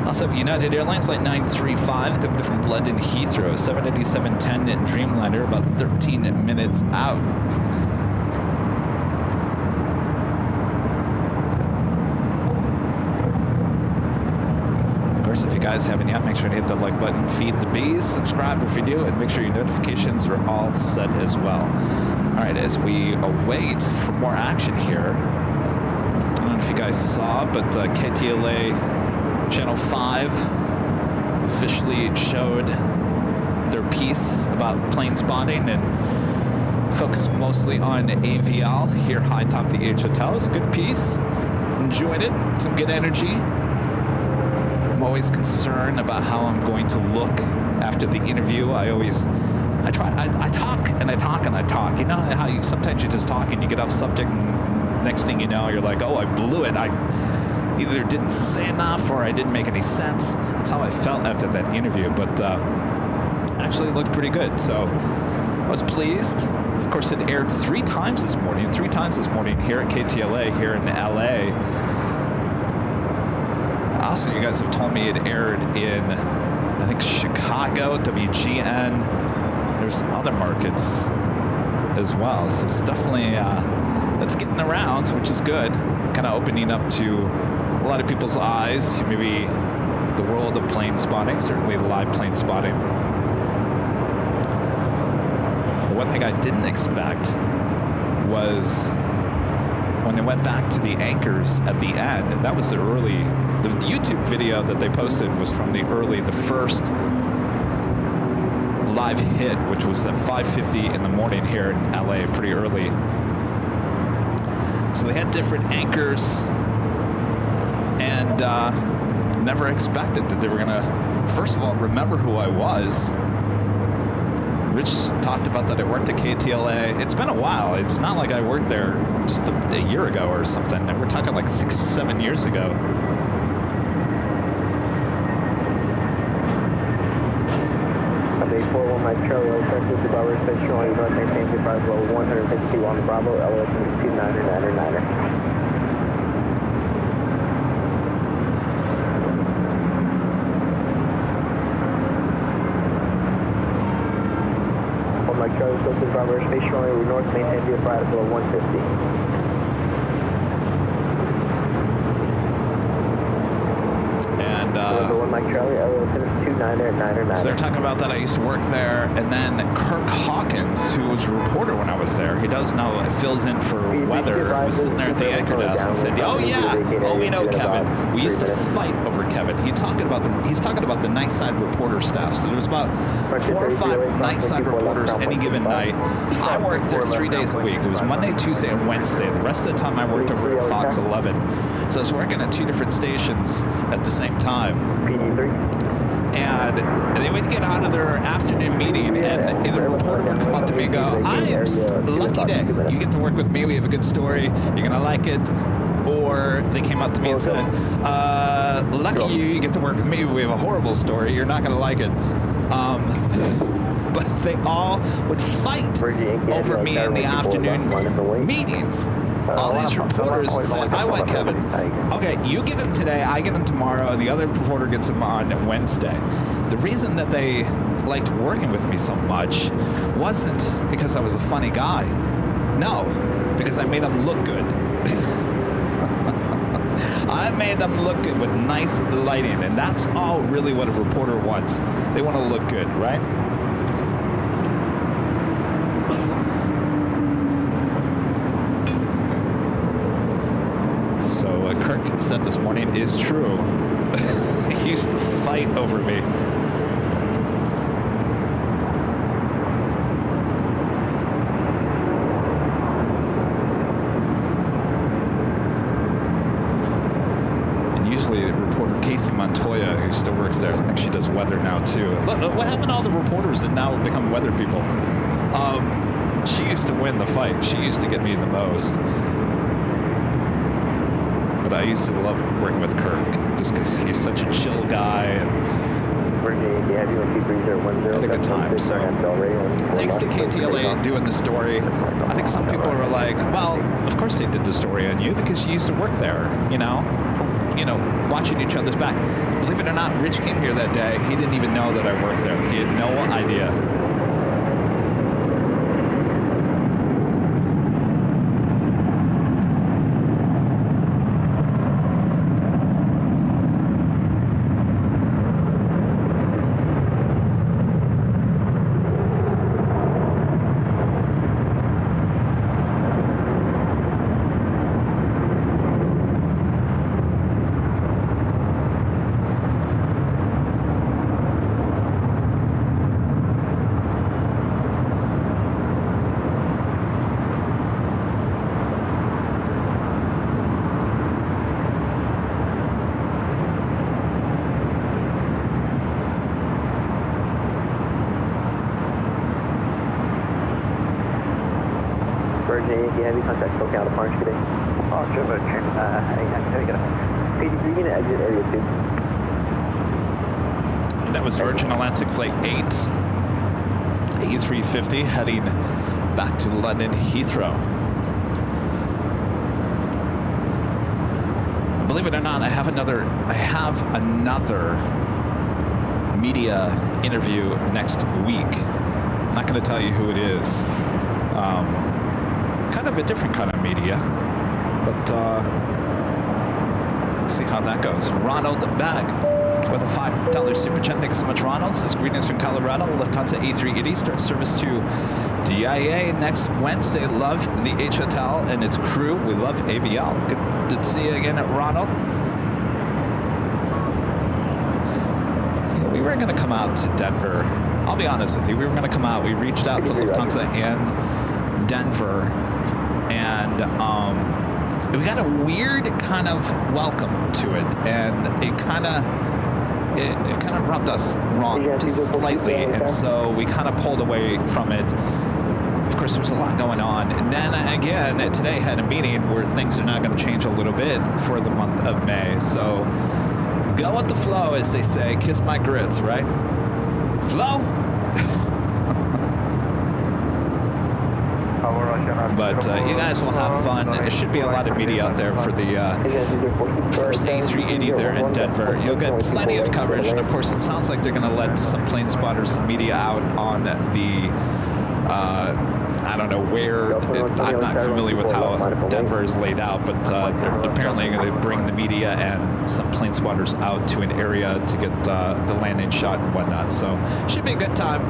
Also have United Airlines flight 935 coming in from London Heathrow, 787-10 in Dreamliner, about 13 minutes out. Of course, if you guys haven't yet, make sure to hit that like button, feed the bees, subscribe if you do, and make sure your notifications are all set as well. All right, as we await for more action here, I don't know if you guys saw, but KTLA Channel 5 officially showed their piece about plane spotting and focused mostly on AVL here high top the H Hotel. It's a good piece. Enjoyed it. Some good energy. I'm always concerned about how I'm going to look after the interview. I talk and I talk and I talk. You know how you sometimes you just talk and you get off subject, and next thing you know, you're like, oh, I blew it. I either didn't say enough or I didn't make any sense. That's how I felt after that interview, but actually it looked pretty good, so I was pleased. Of course, it aired 3 times this morning here at KTLA here in LA. Also, you guys have told me it aired in, I think, Chicago, WGN. There's some other markets as well, so it's definitely it's getting the rounds, which is good. Kind of opening up to a lot of people's eyes, maybe the world of plane spotting, certainly the live plane spotting. The one thing I didn't expect was when they went back to the anchors at the end. That was the YouTube video that they posted was from the first live hit, which was at 5:50 in the morning here in LA, pretty early. So they had different anchors, and never expected that they were gonna, first of all, remember who I was. Rich talked about that I worked at KTLA. It's been a while. It's not like I worked there just a year ago or something. And we're talking like 6-7 years ago. Mike Charlie, LAX to Bravo, Station North, maintain 152 on the Bravo, LAX 2999. Mike Charlie, to Bravo, Station North, maintain the apparatus below 150. And Mike Charlie, so they're talking about that I used to work there, and then Kirk Hawkins, who was a reporter when I was there, he does now fills in for weather, was sitting there at the anchor desk and said, "Oh yeah, oh we know Kevin. We used to fight over Kevin." He's talking about the night side reporter staff. So there was about 4 or 5 night side reporters any given night. I worked there 3 days a week. It was Monday, Tuesday, and Wednesday. The rest of the time I worked over at Fox 11. So I was working at 2 different stations at the same time. And they would get out of their afternoon meeting, and the reporter would come up to me and go, "I am lucky day. You get to work with me. We have a good story. You're gonna like it." Or they came up to me and said, "Lucky you. You get to work with me. We have a horrible story. You're not gonna like it." But they all would fight over me in the afternoon meetings. All these reporters said, "I want Kevin. Okay, you get him today, I get him tomorrow, and the other reporter gets him on Wednesday." The reason that they liked working with me so much wasn't because I was a funny guy. No, because I made them look good. I made them look good with nice lighting, and that's all really what a reporter wants. They want to look good, right? Kirk said this morning is true. He used to fight over me. And usually reporter Casey Montoya, who still works there, I think she does weather now too. Look, what happened to all the reporters that now become weather people? She used to win the fight. She used to get me the most. But I used to love working with Kirk just because he's such a chill guy and had a good time. So thanks to KTLA doing the story. I think some people are like, well, of course they did the story on you because you used to work there, you know, watching each other's back. Believe it or not, Rich came here that day. He didn't even know that I worked there. He had no idea. Heavy contact, spoke out of Orange today. Oh, sure, but there we go. PD3 unit, exit area 2. And that was Virgin Atlantic Flight 8, A350, heading back to London Heathrow. And believe it or not, I have another media interview next week. I'm not going to tell you who it is. Kind of a different kind of media, but see how that goes. Ronald Bag with a $5 super chat. Thank you so much, Ronald. Says greetings from Colorado. Lufthansa A380 starts service to DIA next Wednesday. Love the H Hotel and its crew. We love AVL. Good to see you again, Ronald. Yeah, we were going to come out to Denver I'll be honest with you. We were going to come out. We reached out to Lufthansa in Denver, and we got a weird kind of welcome to it, and it kind of rubbed us wrong just slightly, and so we kind of pulled away from it. Of course, there's a lot going on, and then again today had a meeting where things are not going to change a little bit for the month of May. So go with the flow, as they say. Kiss my grits, right? Flow. But you guys will have fun. There should be a lot of media out there for the first A380 there in Denver. You'll get plenty of coverage. And of course, it sounds like they're going to let some plane spotters, some media out on the, I don't know where, I'm not familiar with how Denver is laid out, but they're apparently going to bring the media and some plane spotters out to an area to get the landing shot and whatnot. So should be a good time.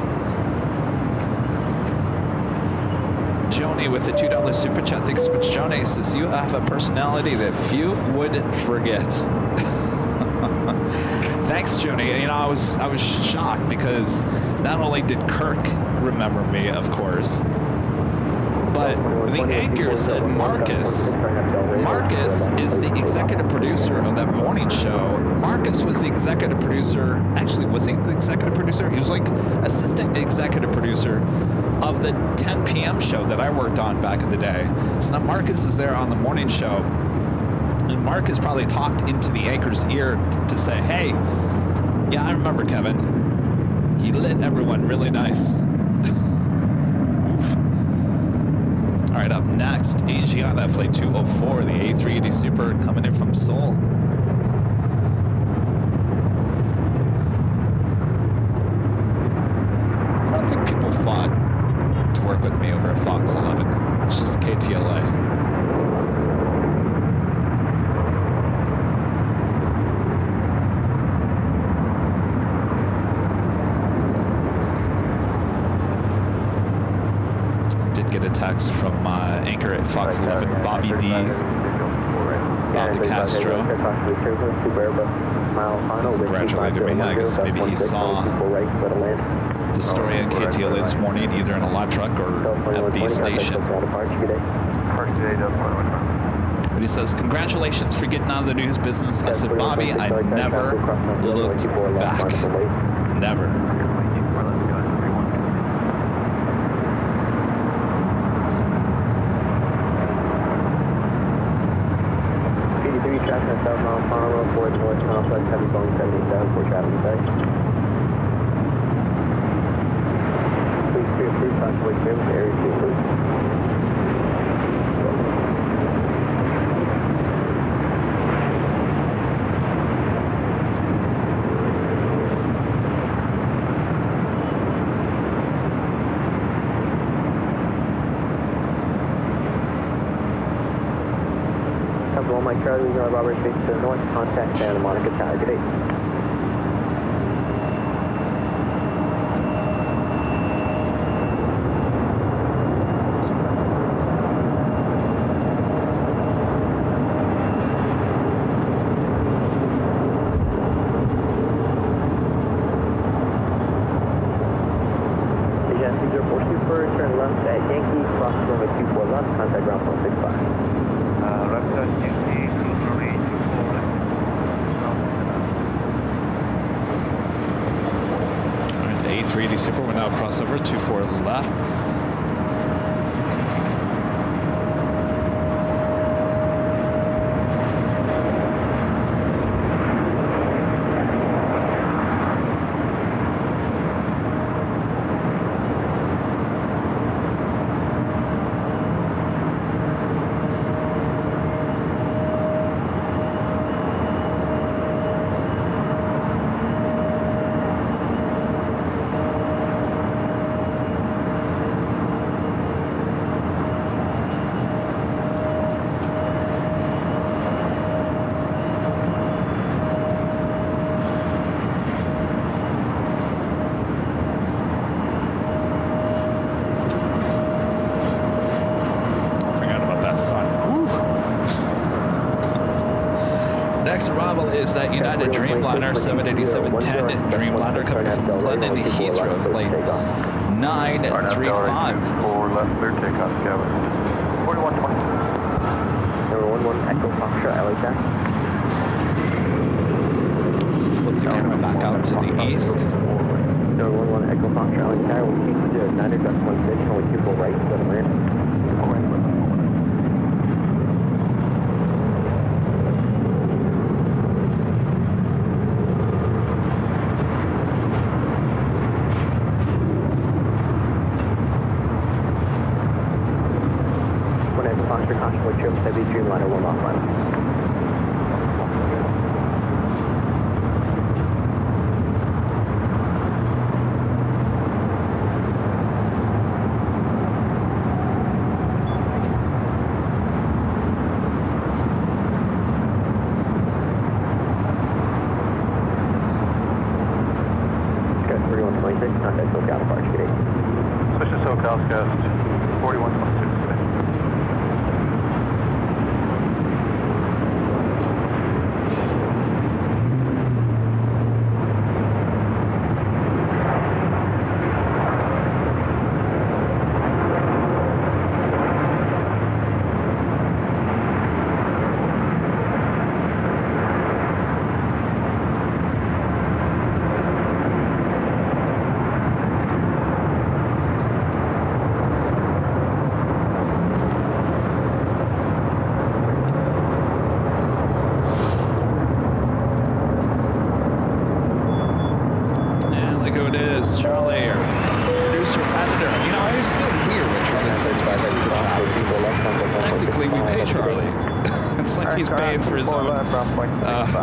Joni with the $2 super chat. Thanks so much, Joni. Says you have a personality that few would forget. Thanks, Joni. You know, I was shocked because not only did Kirk remember me, of course, but the anchor said Marcus. Marcus is the executive producer of that morning show. Marcus was the executive producer. Actually, was he the executive producer? He was like assistant executive producer of the 10 p.m. show that I worked on back in the day. So now Marcus is there on the morning show. And Marcus probably talked into the anchor's ear to say, hey, yeah, I remember Kevin. He lit everyone really nice. All right, up next, Asiana Flight 204, the A380 Super coming in from Seoul. I don't think people fought to work with me over at Fox 11. It's just KTLA. Get a text from anchor at Fox 11, Bobby D. Bob DeCastro. Congratulated me. I guess maybe he saw the story on KTLA this morning, either in a lot truck or at the station. But he says, congratulations for getting out of the news business. I said, Bobby, I never looked back. Never. Complex, heavy Boeing 77 for traveling today. Please clear through possibly clear with area 2, please. Mike Charlie, Robert 6 to the north, contact Santa Monica Tower. Good day. Agency 04 Super, turn left at Yankee, cross runway 24 left, contact ground 165. Left at Yankee, cruise runway 24 left. All right, the A380 Super will now cross over 24 left. Next arrival is that United Dreamliner 787-10 Dreamliner coming from London Heathrow, flight 935. For left clear takeoff, Gavin. 4120. Number 11 Echo Foxtrot, LAX. Flip the camera back out to the east. Number 11 Echo Foxtrot, LAX. We'll keep 09, address 26, only 2 full right, 7 land. Heavy Dreamliner 1 offline. Sky 4126, contact SoCal departure, good day. Switch to SoCal, Sky 4126 today.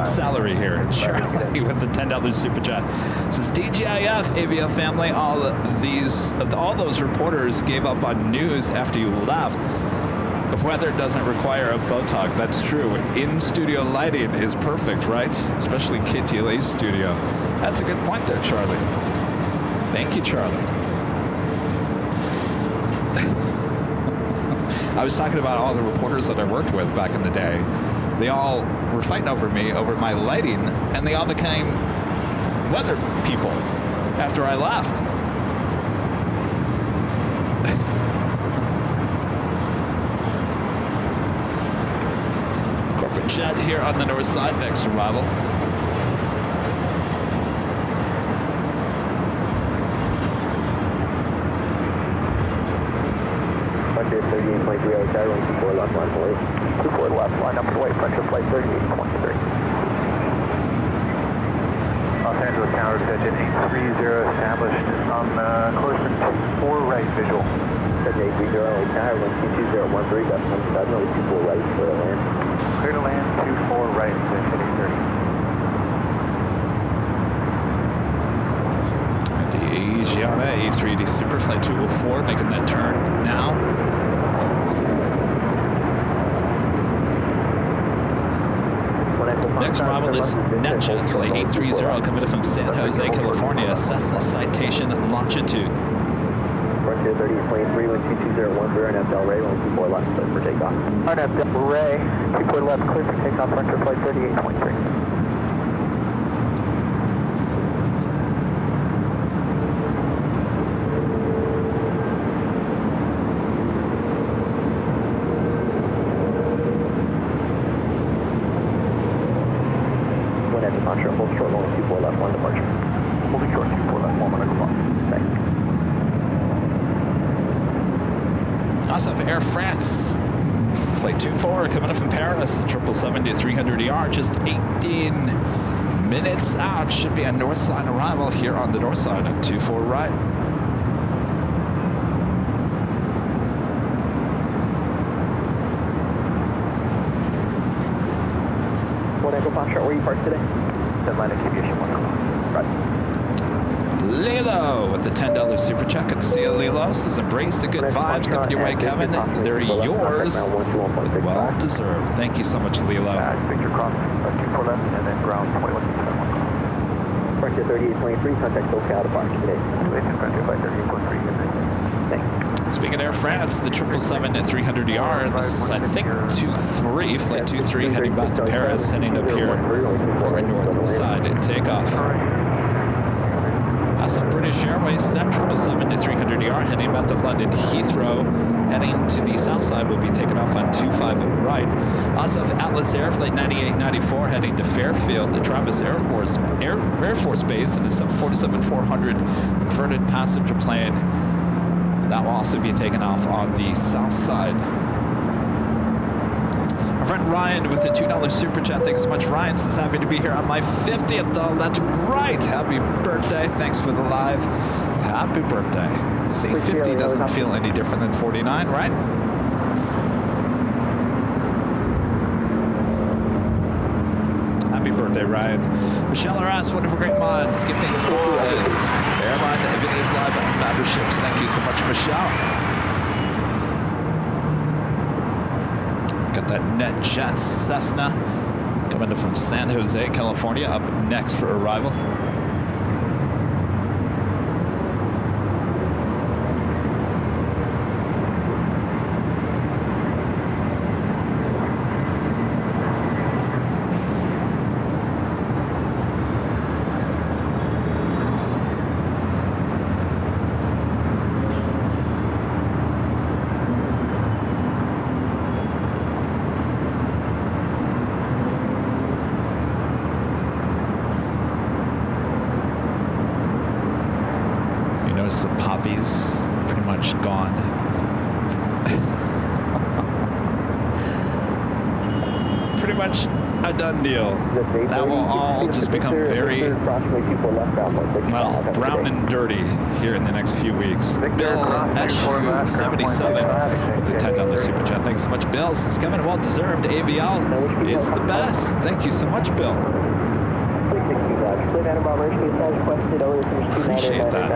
Salary here, Charlie, with the $10 super chat. This is DGIF, AVL family. All those reporters gave up on news after you left. Weather doesn't require a photog. That's true. In-studio lighting is perfect, right? Especially KTLA studio. That's a good point there, Charlie. Thank you, Charlie. I was talking about all the reporters that I worked with back in the day. They all were fighting over me, over my lighting, and they all became weather people after I left. Corporate jet here on the north side, next arrival. Frontier 38.3 outside, 124 left line, boys. 24 left line, up to white, Frontier flight 38.3. Los Angeles Tower, attention 830 established on course 4 right visual. 7830 tower, 122.013, that's 17, only 24 right, clear to land. Clear to land, 24 right, attention 830. The Asiana A380 Superflight 204 making that turn now. Next arrival is NetJets Flight 830 coming in from San Jose, California. Cessna Citation Longitude. Frontier 38.3, 122.010, NFL Ray, 124 left, clear for takeoff. NFL Ray, 24 left, clear for takeoff, Frontier flight 38.3. Hold short, long 24 left, 1 departure. Holding short, 24 left, 1 o'clock. Thanks. Awesome. Air France. Flight 24 coming up from Paris, 777-300ER, just 18 minutes out. Should be a north side arrival here on the north side at 24 right. What Echo Foxtrot, where you parked today? Atlantic Aviation 1 o'clock. Right. Lilo with the $10 super check and see you, Lilo. Says embrace the good vibes coming your way, Kevin. They're yours. Well deserved. Thank you so much, Lilo. Victor cross, 24 left, and then ground 2171. Frontier 38.3, contact SoCal departure today. Frontier flight 38.3, good night. Thanks. Speaking of Air France, the 777-300ER, this is, I think, 23, flight 23, heading back to Paris, heading up here for a north side takeoff. Also, British Airways, that 777-300ER heading back to London Heathrow, heading to the south side, will be taken off on 25 right. Also, Atlas Air Flight 9894 heading to Fairfield, the Travis Air Force Base, and the 747-400 converted passenger plane. That will also be taken off on the south side. Our friend Ryan with the $2 super chat. Thanks so much, Ryan. Says happy to be here on my 50th, though. That's right. Happy birthday. Thanks for the live. Happy birthday. See, 50 doesn't feel any different than 49, right? Happy birthday, Ryan. Michelle Arras, wonderful great mods, gifting 5 Airline Videos Live on memberships. Thank you so much, Michelle. Got that NetJet Cessna coming in from San Jose, California, up next for arrival. Some poppies pretty much gone. Pretty much a done deal. That will all just become very, well, brown and dirty here in the next few weeks. Bill SU77 with a $10 super chat. Thanks so much, Bill. This is Kevin, well deserved. AVL is the best. Thank you so much, Bill. Appreciate that.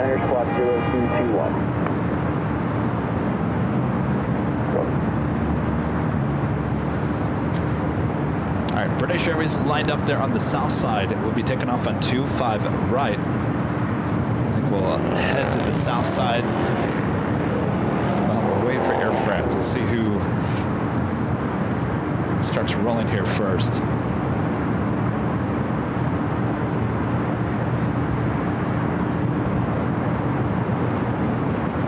All right, British Airways lined up there on the south side. We'll be taking off on 25 right. I think we'll head to the south side. Well, we're waiting for Air France. Let's see who starts rolling here first.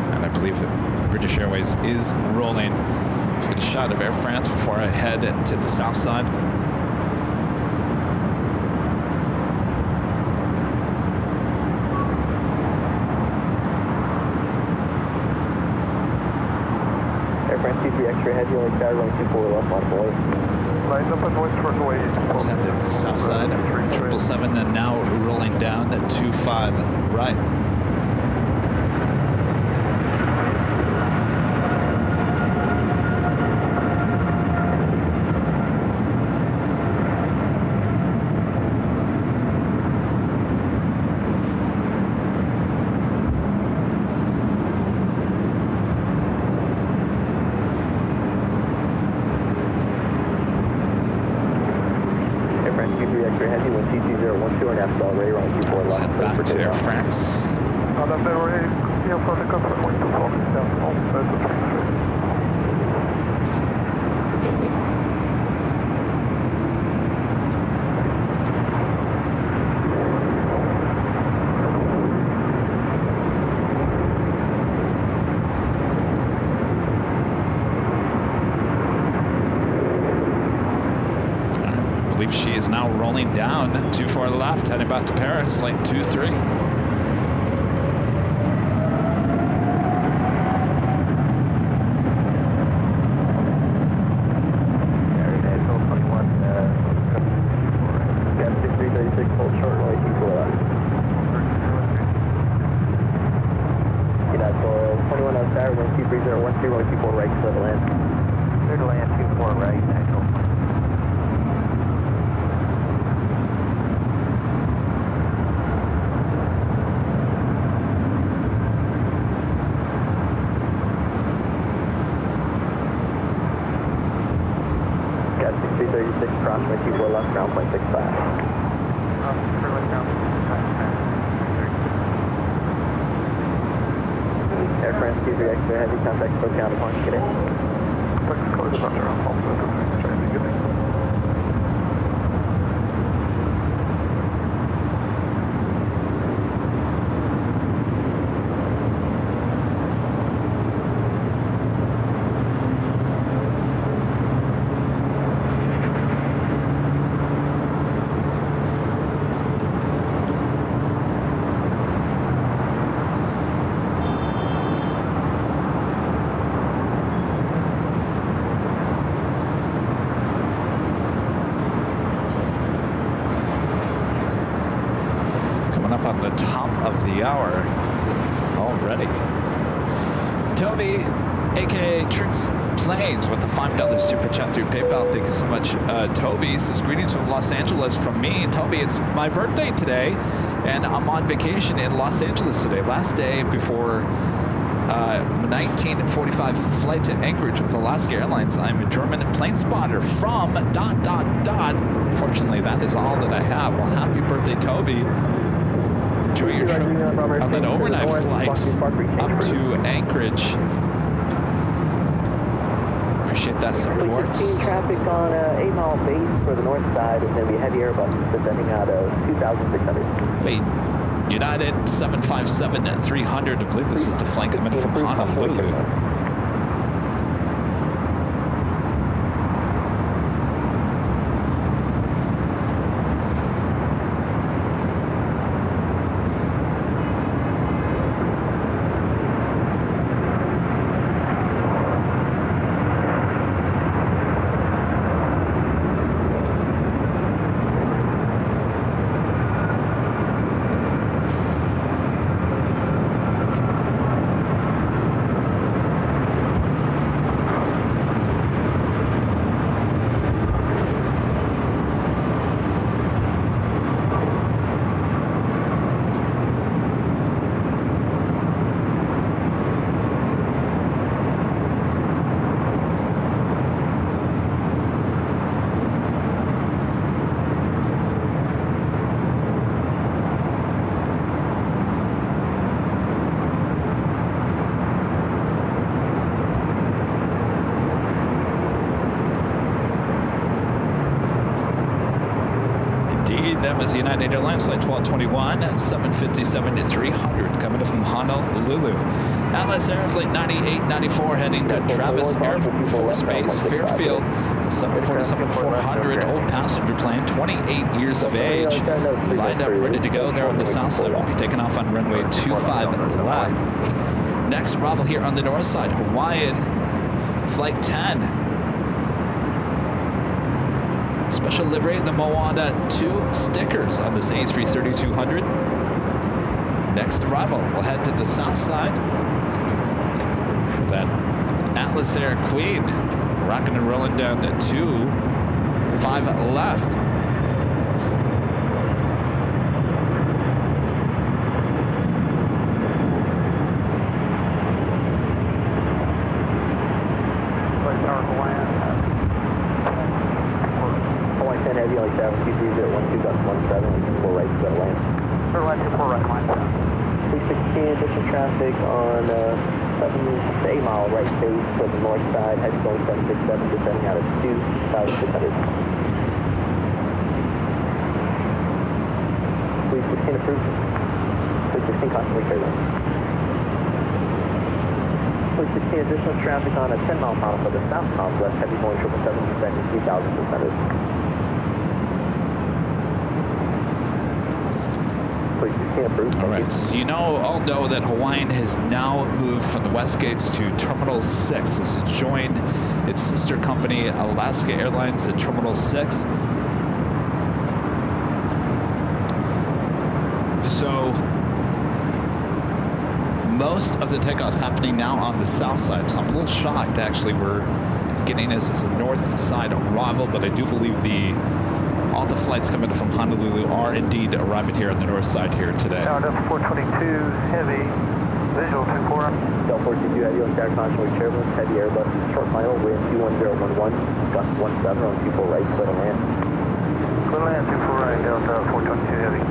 I believe British Airways is rolling. Let's get a shot of Air France before I head to the south side. Air France C3 extra head, you only started running 24 left on board. Lines up on West Runway. Let's head to the south side. 777 and now rolling down at 25 right. Let's head back to Air France. She is now rolling down 24 left, heading back to Paris, flight 23. Air France Rescue 3 X-ray heavy, contact for counterpoint, get in. Looks close about around home, so it's trying to be good. On the top of the hour already. Toby, aka Tricks Planes, with the $5 super chat through PayPal. Thank you so much, Toby. Says greetings from Los Angeles from me. Toby, it's my birthday today, and I'm on vacation in Los Angeles today. Last day before 1945 flight to Anchorage with Alaska Airlines. I'm a German plane spotter from ... Fortunately, that is all that I have. Well, happy birthday, Toby. Enjoy your trip on that overnight flight up to Anchorage. Appreciate that support. 16 traffic on 8 Mile base for the north side. It's going to be a heavy Airbus descending out of 2,600. Wait, United 757-300. I believe this is the flight coming from Honolulu. That was United Airlines Flight 1221, 757-300, coming in from Honolulu. Atlas Air Flight 9894 heading to Travis Air Force Base, Fairfield, 747-400, old passenger plane, 28 years of age, lined up, ready to go there on the south side. We'll be taking off on runway 25 left. Next arrival here on the north side, Hawaiian Flight 10. Special livery, the Moana 2 stickers on this A330-200. Next arrival, we'll head to the south side for that Atlas Air Queen, rocking and rolling down to 25 left. Heavy like 723-012.17, full right to go to land. Airline 24 right line. 316 additional traffic on 8 Mile right base for the north side, heading going 767, descending out of 2,600. 316 approved. 316 constantly clear. 316 additional traffic on a 10 mile tunnel for the south complex, heavy going 777, descending 3,600. All right, so all know that Hawaiian has now moved from the West Gates to Terminal 6. This has joined its sister company, Alaska Airlines, at Terminal 6. So most of the takeoffs happening now on the south side. So I'm a little shocked, actually, we're getting this as a north side arrival, but I do believe all the flights coming from Honolulu are indeed arriving here on the north side here today. Delta 422 heavy, visual 24. Delta 422 heavy on Star Constantly turbulence, heavy Airbus, short final, wind 21011, gust 17 on 24 right, clear to land. Clear to land, 24 right, Delta 422 heavy.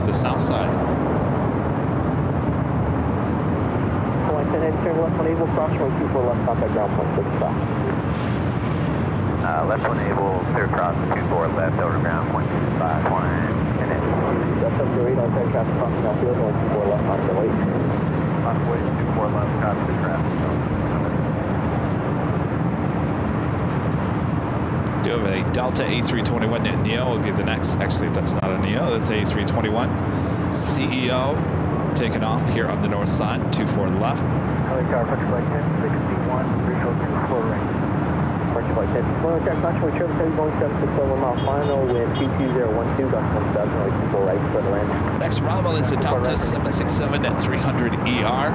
the south side. Flight 10 head turn left 1 able, cross runway 24 left, contact ground point 65. Left 1 able, clear cross 24 left over ground, point 65, 1 and then. Left up to 8, I'll take traffic crossing outfield, 24 left, contact wait. Convoy 24 left, copy the traffic. Do have a Delta A321 Neo will be the next. Actually, that's not a Neo. That's A321 CEO taking off here on the north side. 24 left. LA Tower, French Flight 1061, visual 24 range. French Flight 10, well, check French Flight 730, going 761 miles final, wind 22012, got 27, only 24 right, clear to land. Next arrival is the Delta 767 at 300 ER.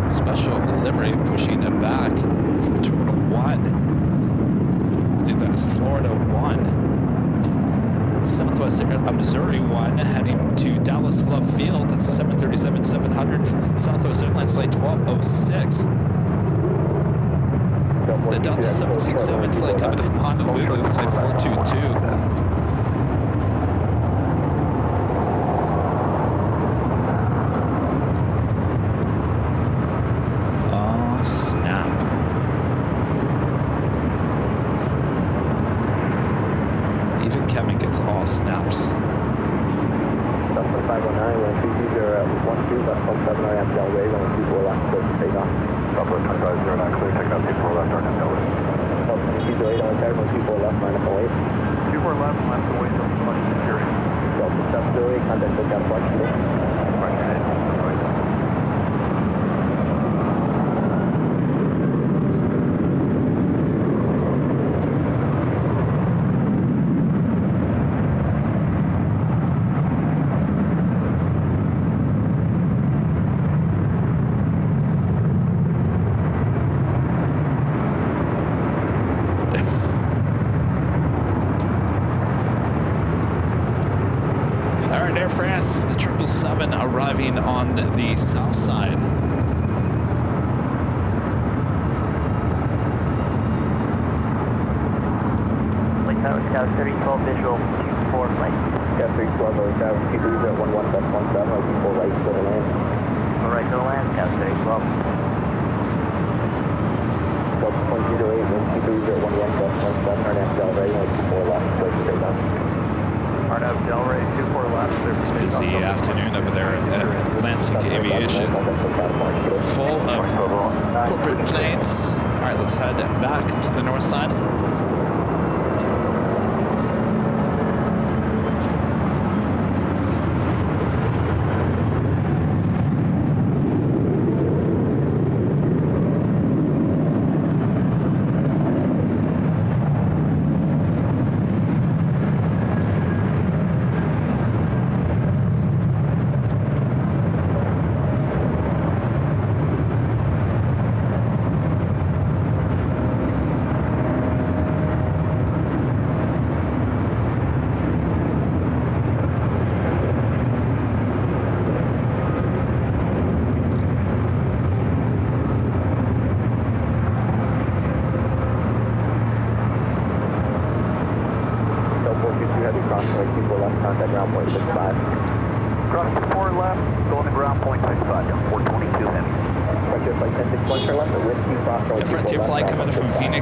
Special livery pushing it back from Terminal 1. I think that is Florida 1. Southwest Missouri 1 heading to Dallas Love Field. It's a 737-700 Southwest Airlines flight 1206. The Delta 767 flight coming from Honolulu, flight 422. Arriving on the south side. Lake Tower, Scout 3012 visual 24 flight. Scout 312, Lake Tower, keep cruise at 11, bus 17, like people right to the land. Go right to the land, Scout 3012. Scout 0.08, wind keep cruise at 11, bus 17, RNAV Delray, like people left, place to take off. RNAV Delray, 24 left. It's a busy afternoon over there at Atlantic Aviation. Full of corporate planes. All right, let's head back to the north side.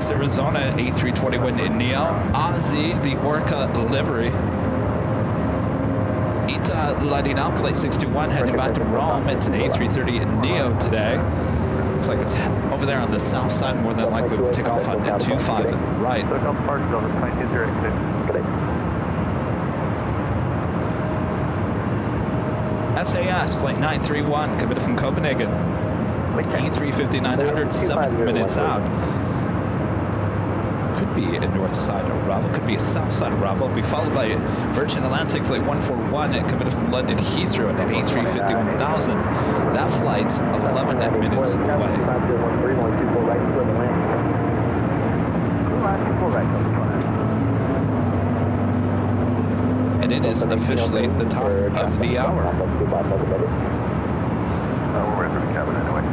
Arizona A321 Neo, Aussie, the Orca livery. ITA lighting up, flight 621 heading back to Rome. It's an A330 Neo today. Looks like it's over there on the south side, more than likely we'll take off on 25 at the right. SAS Flight 931 coming from Copenhagen. E350 900, 7 minutes out. Could be a north side arrival, could be a south side arrival. Be followed by Virgin Atlantic Flight 141 and coming from London Heathrow at an A350 1000. That flight's 11 minutes away. And it is officially the top of the hour. We're ready for the cabin anyway.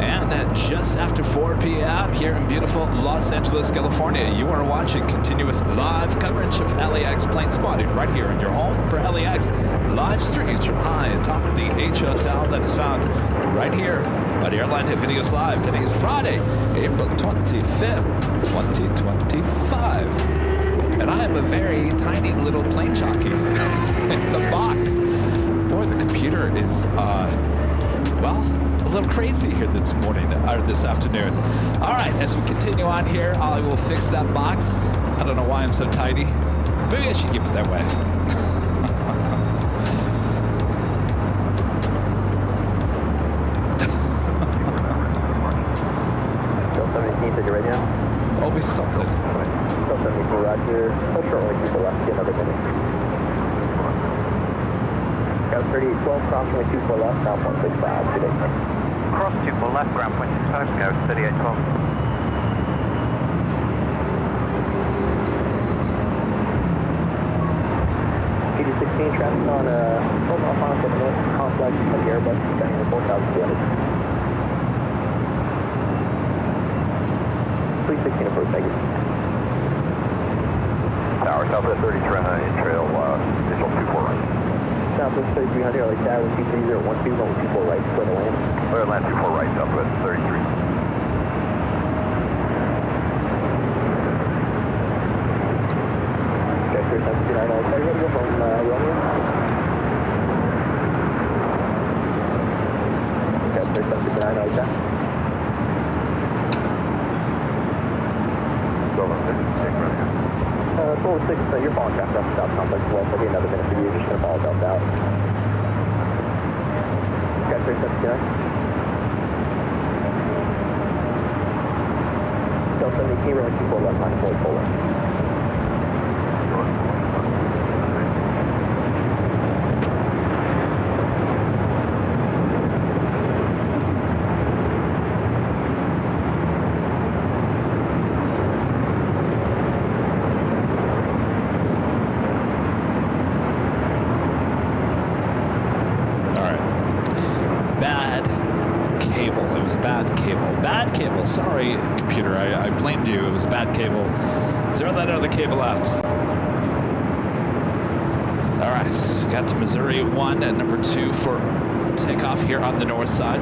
And just after 4 p.m. here in beautiful Los Angeles, California, you are watching continuous live coverage of LAX plane spotting right here in your home for LAX live streams from high atop the H Hotel that is found right here at Airline Videos Live. Today's Friday, April 25th, 2025. And I am a very tiny little plane jockey in the box. Boy, the computer is, well, a little crazy here this morning, or this afternoon. All right, as we continue on here, I will fix that box. I don't know why I'm so tiny. Maybe I should keep it that way. Always something. Roger. Push shortly to the left, get another minute. Got 3812, cross runway 24 left, now 165, today. Cross 24 left, ground point 65, go 3812. PD16, traffic on full off on the north complex of the Airbus, setting the 4,200. 316 approach, thank you. Tower, Southwest 33 trail, visual 24 right. Southwest 3300, like that, 23012, going 24 right, clear to land. Clear to land 24 right, Southwest 33. Okay, clear 729, like that, you're going to go from Romeo. Okay, clear 729, like that. Go on, take right here. 406, you're following traffic off the south complex as well, so it'll be another minute for you, just going to follow Delta out. Okay, 3729. Delta 17, runway 24 left, line fully forward. Sorry, computer, I blamed you. It was a bad cable. Throw that other cable out. All right, got to Missouri 1 and number 2 for takeoff here on the north side.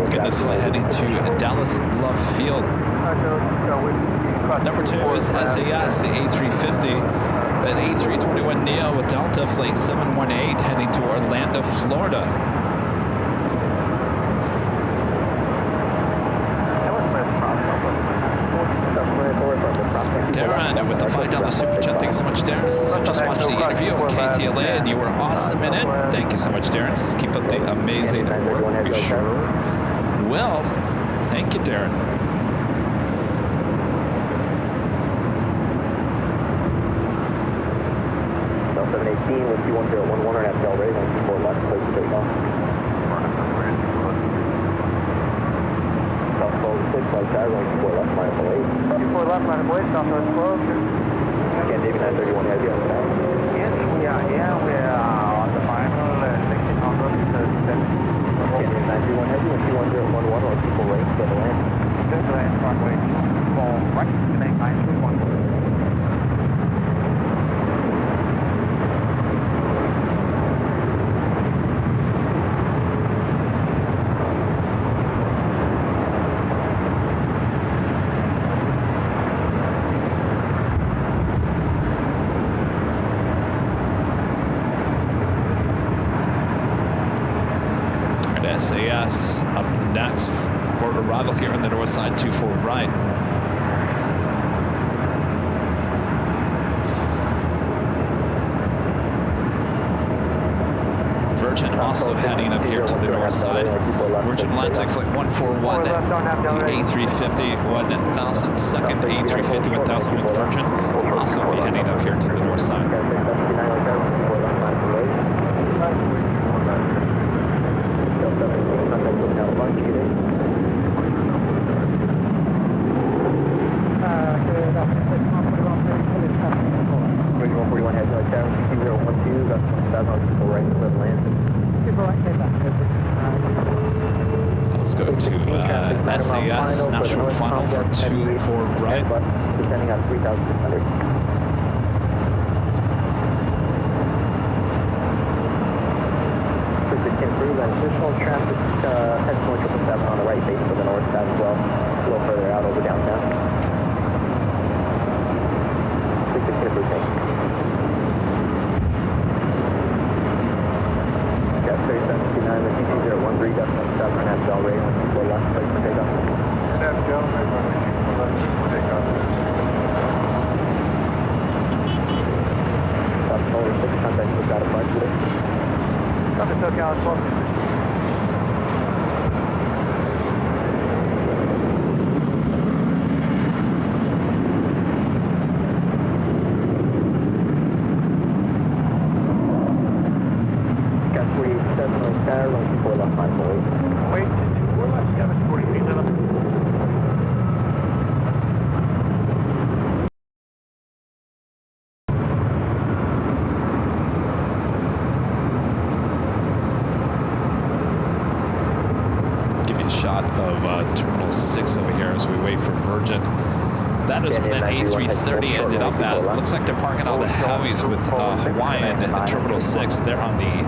Getting this flight heading to Dallas Love Field. Number 2 is SAS, the A350. Then A321neo with Delta Flight 718 heading to Orlando, Florida. Darren with the $5 super chat. Thank you so much, Darren. Since I just watched the interview on KTLA and you were awesome in it. Thank you so much, Darren. Let's keep up the amazing work. We sure will. Thank you, Darren. Now 718 with 21011 on FL ready, 94 left, place to take off. South Pole 6 like that, 94 left, minus 8. 24 left, minus 8, Southwest closed. Again, David 931 heavy on the side. Yes, we are here. We are on the final 1600 Again, David 931 heavy with 21011 on people range, clear to land. Clear to land, runway 24 right, connect 931. arrival here on the north side, 24 right. Virgin also heading up here to the north side. Virgin Atlantic flight 141, the A350 1000, second A350 1000 with Virgin, also be heading up here to the north side. Let's go to SAS, natural final for 24 right. Descending on 3,600. Improve that additional traffic, heading 777 on the right base for the north side as well. A little further out over downtown. 616 improve, thanks. Got 3729 with TT013, decimal 7 on Abdel Ray, 124 left, place for takeoff. Abdel Ray, 124 left, for takeoff. South Polar 6, contact with out of flight today. Copy, SoCal, 12. Got 47 on Sky, 124 left, 548. Wait, 24 left, Kevin, 43.7. Shot of Terminal 6 over here as we wait for Virgin. That is where that A330 ended up at. Looks like they're parking all the heavies with Hawaiian at Terminal 6. They're on the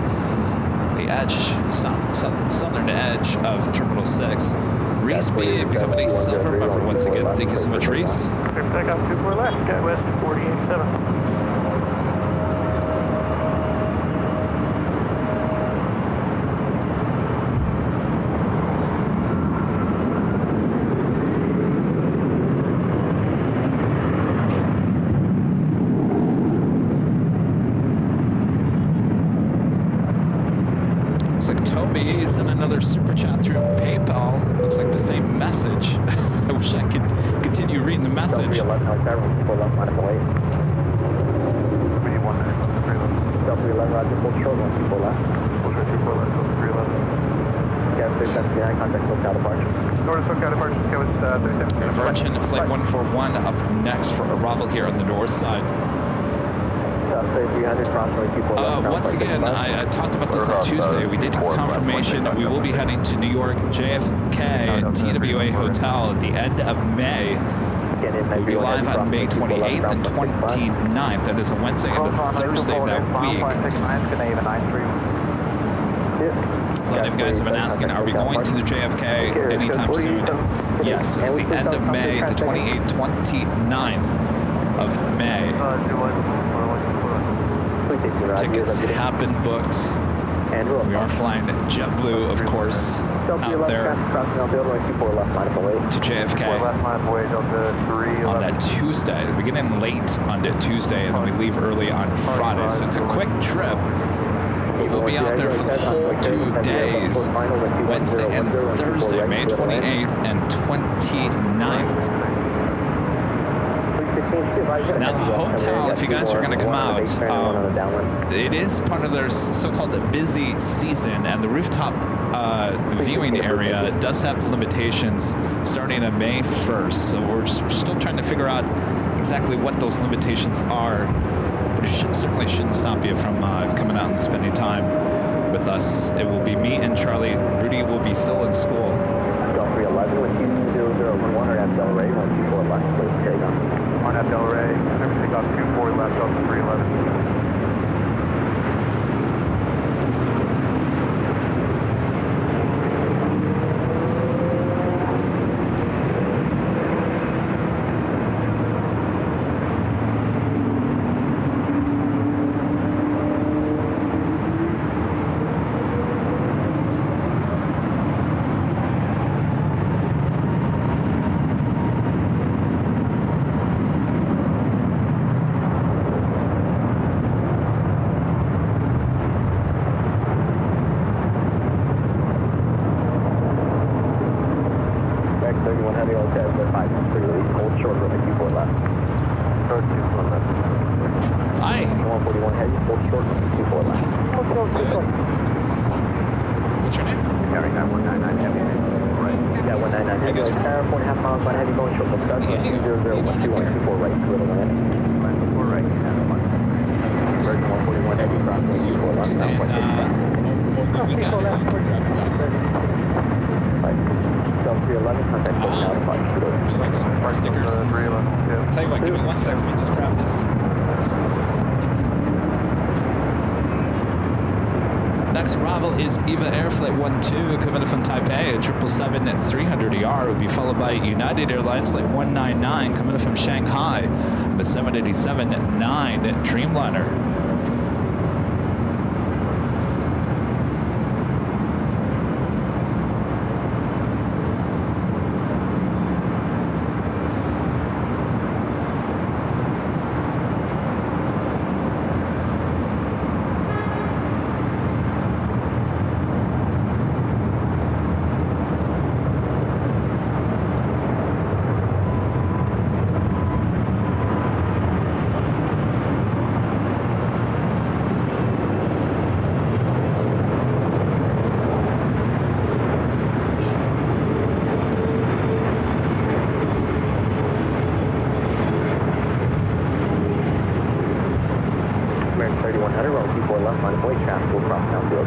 edge, southern edge of Terminal 6. Reese B becoming a silver member once again. Thank you so much, Reese. Takeoff 24 left, SkyWest 48.7. Toby sent another super chat through PayPal. Looks like the same message. I wish I could continue reading the message. 311 on Sky, 124 left, line of 08. We need 1 minute, 311. Delta 11, roger, full short, 124 left. Full short, 24 left, 311. Gas 379, contact SoCal departure. North SoCal departure, SkyWest 37. Virgin flight 141 up next for arrival here on the north side. Once again, I talked about this on Tuesday. We did get confirmation that we will be heading to New York JFK TWA Hotel at the end of May. We'll be live on May 28th and 29th. That is a Wednesday and a Thursday that week. A lot of you guys have been asking, are we going to the JFK anytime soon? Yes, it's the end of May, the 28th, 29th of May. Tickets have been booked. We are flying JetBlue, of course, out there to JFK on that Tuesday. We get in late on that Tuesday, and then we leave early on Friday. So it's a quick trip, but we'll be out there for the whole 2 days, Wednesday and Thursday, May 28th and 29th. Now the hotel, if you guys are going to come out, it is part of their so-called busy season, and the rooftop viewing area does have limitations starting on May 1st. So we're still trying to figure out exactly what those limitations are, but it certainly shouldn't stop you from coming out and spending time with us. It will be me and Charlie. Rudy will be still in school. 311 with Q0011 or Abdel Ray, 124 left, please take off. On Abdel Ray, take off 24 left off the 311. Hi. 141 heavy, full short, 24 left. What's your name? Carry that 199 heavy. Right. Yeah, 199 heavy, guys. tower, 4.5 miles on heavy, going short, start, Yeah, yeah. 200, 121, 24 right, clear to land. 4 right. Virgin 141 heavy, cross, So 24 you're left, staying now, over the weekend. You're driving back. Delta 311, contact code now, 5 Would you like some stickers? And some... Tell you what, give me 1 second. Let me just grab this. Next arrival is EVA Air Flight 12 coming in from Taipei at 777 at 300ER. Will be followed by United Airlines Flight 199 coming in from Shanghai at 787 at 9 at Dreamliner. American 3100, roll 24 left, line of way, traffic will cross downfield.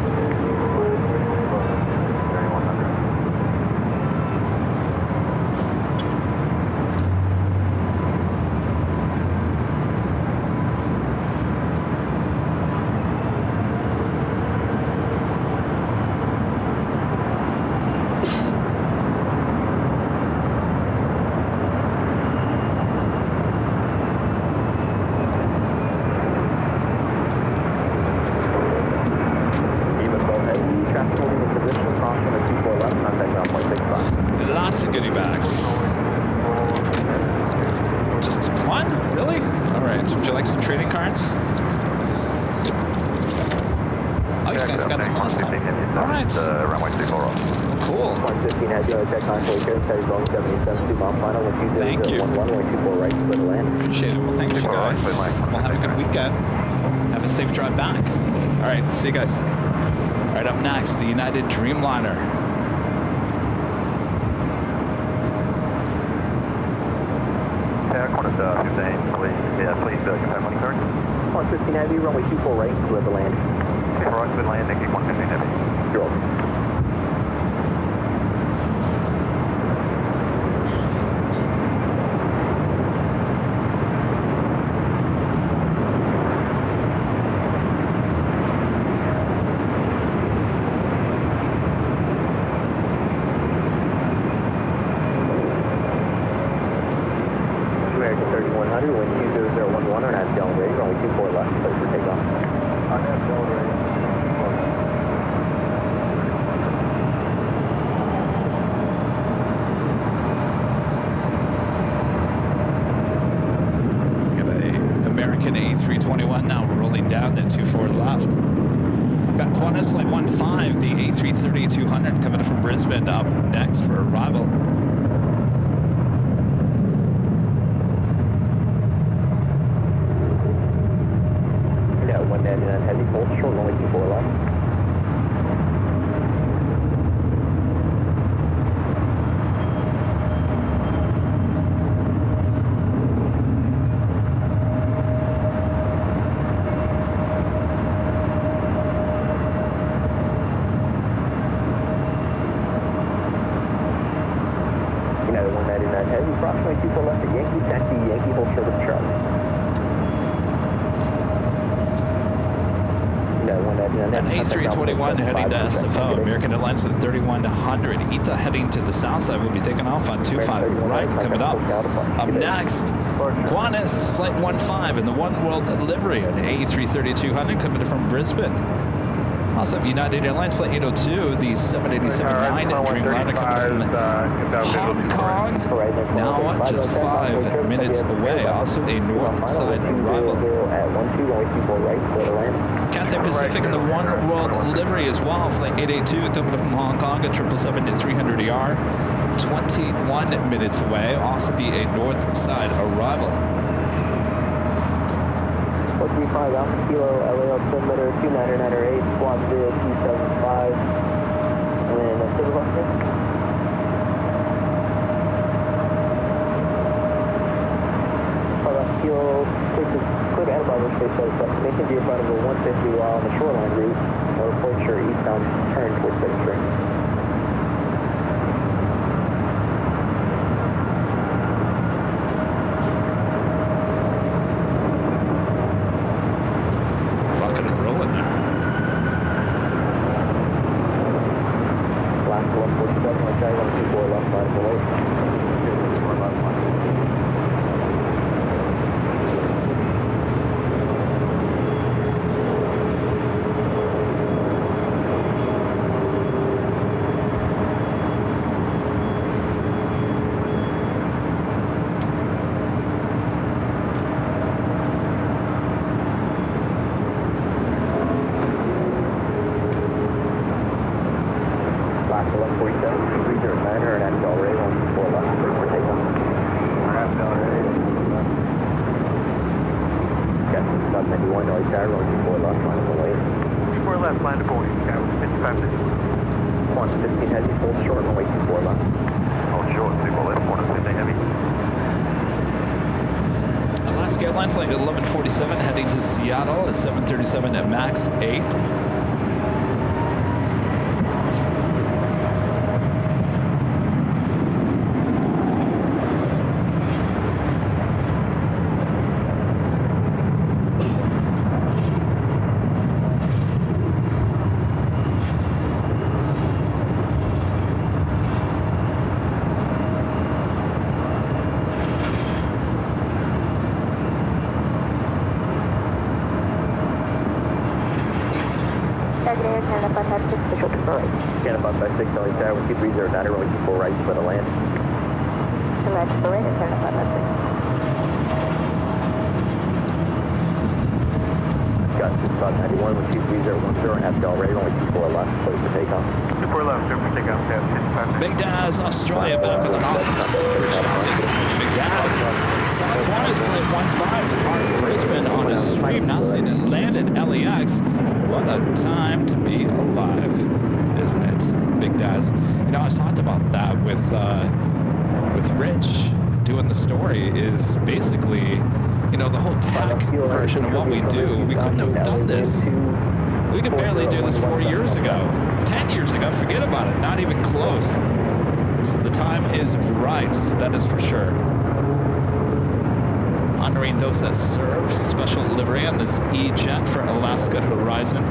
3100. Even both heavy, traffic holding in position, cross on the 24 left, contact ground point 65. Lots of goodie bags. Just one? Really? All right. Would you like some trading cards? Oh, you guys got some last time. All right. Runway 24 off. Cool. 115 head, you check contact here, steady going 77, 2 mile final, 120, Thank you. 11, 24 right, clear to land. Appreciate it. Well, thank you guys. Well, have a good weekend. Have a safe drive back. All right. See you guys. All right. Up next, the United Dreamliner. Attack 115, please confirm money card. 115 heavy, runway 24 right, clear to land. Right, good landing, 115 heavy. Sure. American 3100, wind 20011, on that down ready, runway 24 left, clear for takeoff. On that down ready. Got a American A321 now rolling down at 24 left. Got Qantas Flight 15, the A330-200 coming from Brisbane up next for arrival. Yeah, 199 heavy, full short, runway 24 left. United 199 heavy, approximately 24 left at Yankee, taxi Yankee, hold short of Charlie. United 199 An heavy, A321 heading to SFO. American Airlines with 3100. ITA heading to the south side will be taking off on 25 right coming up. Up next, Qantas Flight 15 in the One World livery. An A330-200 coming from Brisbane. Also, United Airlines Flight 802, the 787-9 Dreamliner coming from Hong Kong. Now just 5 minutes away. Also a north side arrival. Cathay Pacific in the One World livery as well. Flight 882 coming from Hong Kong at 777 to 300ER. 21 minutes away. Also be a north side arrival. 135 Alpha Kilo, LAL altimeter 29908, squad 0275, and then civil officer. Kilo, clear to Anababa space flight, but maintain the front of a 150 while on the shoreline route, or report your eastbound turn towards Big Spring. Rocking and rolling there. Last 147, I'll try 124 left line of the way. 124 left line. Airline flight 1147 heading to Seattle at 737 at max 8. Canada by 6, only tower, we'll keep reserve 9, really keep 4 right, but a land. Select the right, Canada by 6. Got 591, we'll keep reserve 10 and have to already, only keep 4 left, close for takeoff. 4 left, clear for takeoff, tab 55. Big Daz, Australia, back with an awesome super chat. Thanks so much, Big Daz. Sonic Quantas flight 15 depart Brisbane on a stream. Now seen it land at LAX. What a time to be alive, isn't it, Big Daz? You know, I was talked about that with Rich doing the story. Is basically, you know, the whole tech version of what we do. We couldn't have done this. We could barely do this 4 years ago, 10 years ago. Forget about it. Not even close. So the time is right. That is for sure. Honoring those that serve, special livery on this E-Jet for Alaska Horizon.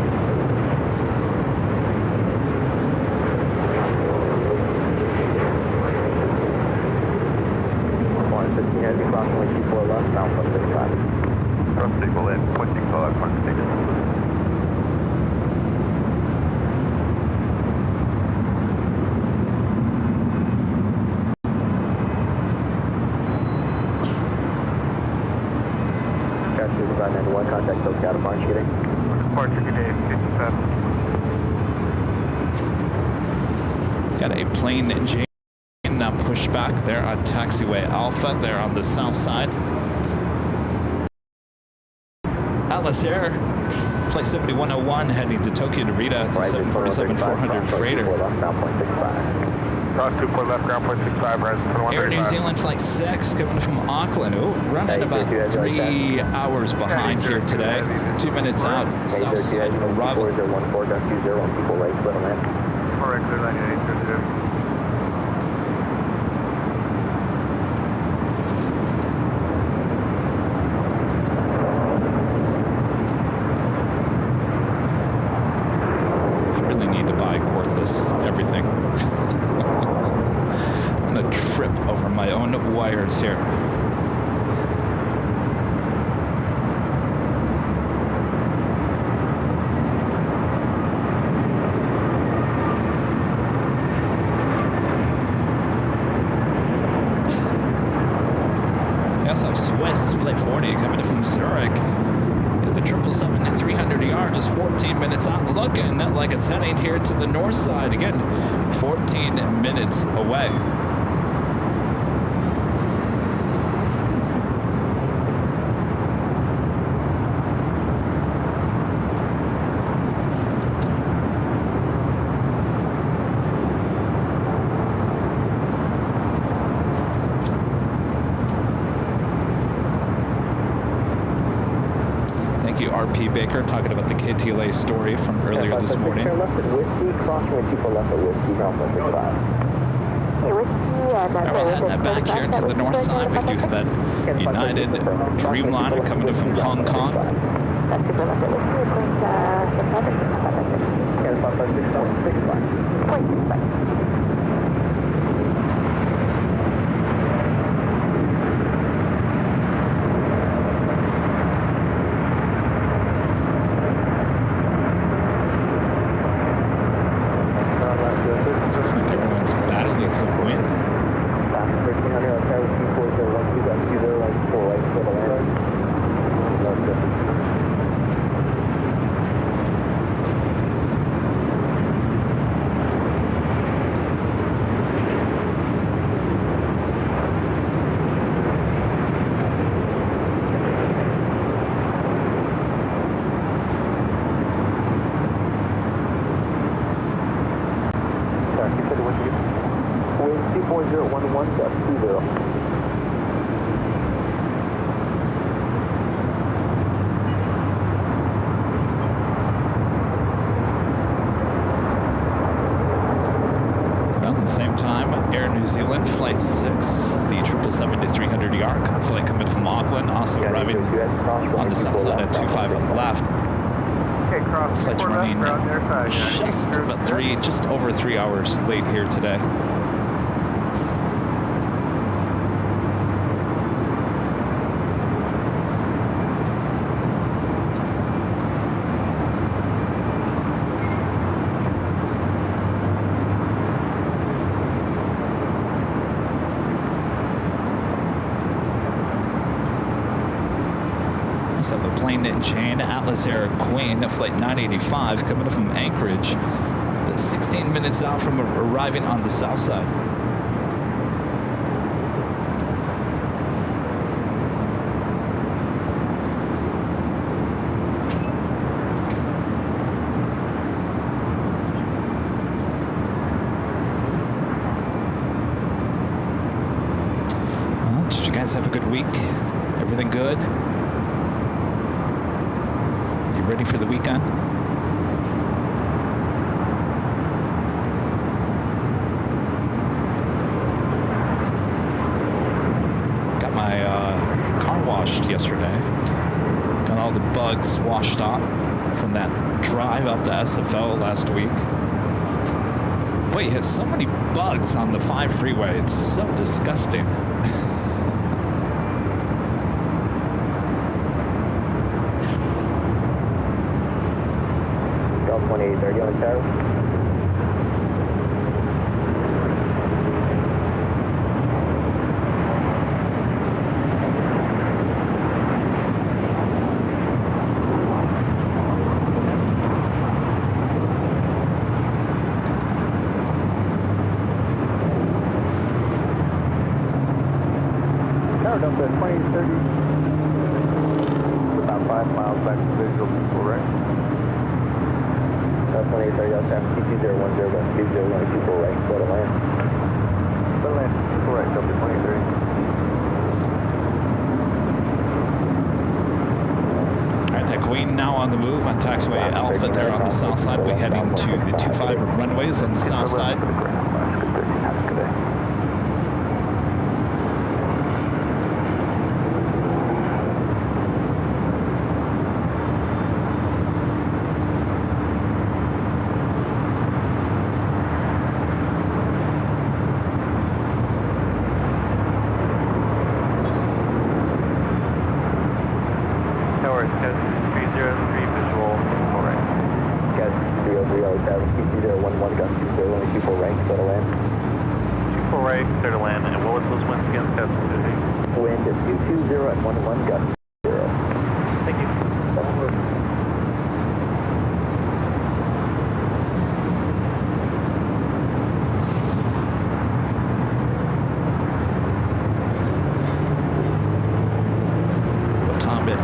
Contact SoCal departure today. Departure today, 57. Got a plain Jane pushback there on taxiway Alpha, there on the south side. Atlas Air, flight 7101 heading to Tokyo Narita. It's a 747-400 freighter. Cross 24 left, ground point 65, rise 2135. Air New Zealand flight 6 coming from Auckland. Oh, running about 3 hours behind here today. 2 minutes out, south side arrival. 414.20 people right, split on land. 4 right, clear 98, I really need to buy cordless everything. I'm gonna trip over my own wires here. Yes, I'm Swiss flight 40 coming in from Zurich. At the 777-300ER, just 14 minutes out, looking like it's heading here to the north side. Again, 14 minutes away. Thank you, RP Baker, talking about the KTLA story from earlier this morning. Turn left at Whiskey, crossing with people left at Whiskey, ground 165. Hey, Whiskey, All right, we're heading back here to the north side. We do have that United Dreamliner coming in from Hong Kong. That's super left at Whiskey, point 0.65. Looks like everyone's battling some wind. 1300 on Tower 2401, 2.20, like 4 right, for the land. Wind 24011, gust 20. About the same time, Air New Zealand, Flight 6, the 777-300ER flight coming from Auckland, also arriving on the south side at 25 left. Okay, cross. Flight's running around their side. just over 3 hours late here today. Let's have a plane in chain, Atlas Air Queen, flight 985, coming up from Anchorage. 16 minutes out from arriving on the south side. Well, did you guys have a good week? Everything good? You ready for the weekend? Got my car washed yesterday. Got all the bugs washed off from that drive up to SFO last week. Boy, you hit so many bugs on the 5 freeway. It's so disgusting. Delta 2830 on the tower. Tower Delta 2030. About 5 miles back to visual people, right? 2830 on San Francisco 2010, got 20 people right, go to land. Go to land, people right, Delta 2030. All right, that Queen now on the move on taxiway Alpha there on the south side. We're heading to the 25 runways on the south side. Tower, test 303 visual, all right. Got 303 on the tower, 2011, got 20 people right, go to land. 24 right, clear to land. And what was those winds again? Test 50. Wind at 220 at 11, got 0. Thank you.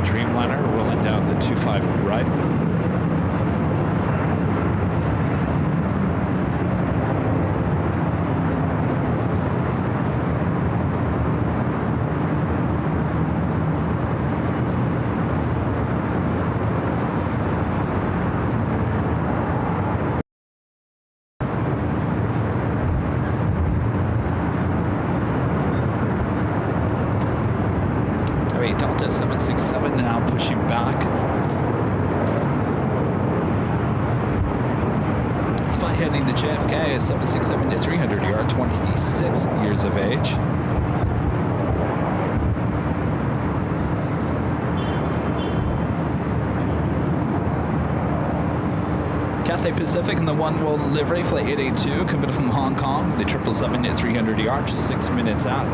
Dreamliner rolling down the 25 right. now pushing back. This flight heading to JFK is 767 to 300 yard, 26 years of age. Cathay Pacific in the One World livery, flight 882, coming from Hong Kong, the 777 at 300 yards, just 6 minutes out.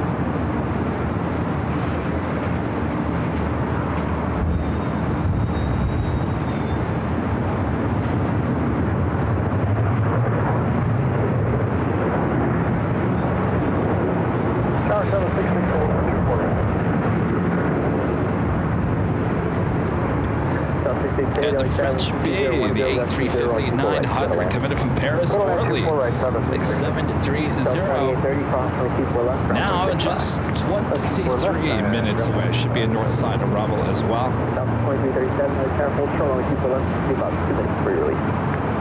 And the French Bay, the A350-900 coming in from Paris, Orly, flight 730. Now just 23 minutes away. Should be a north side arrival as well.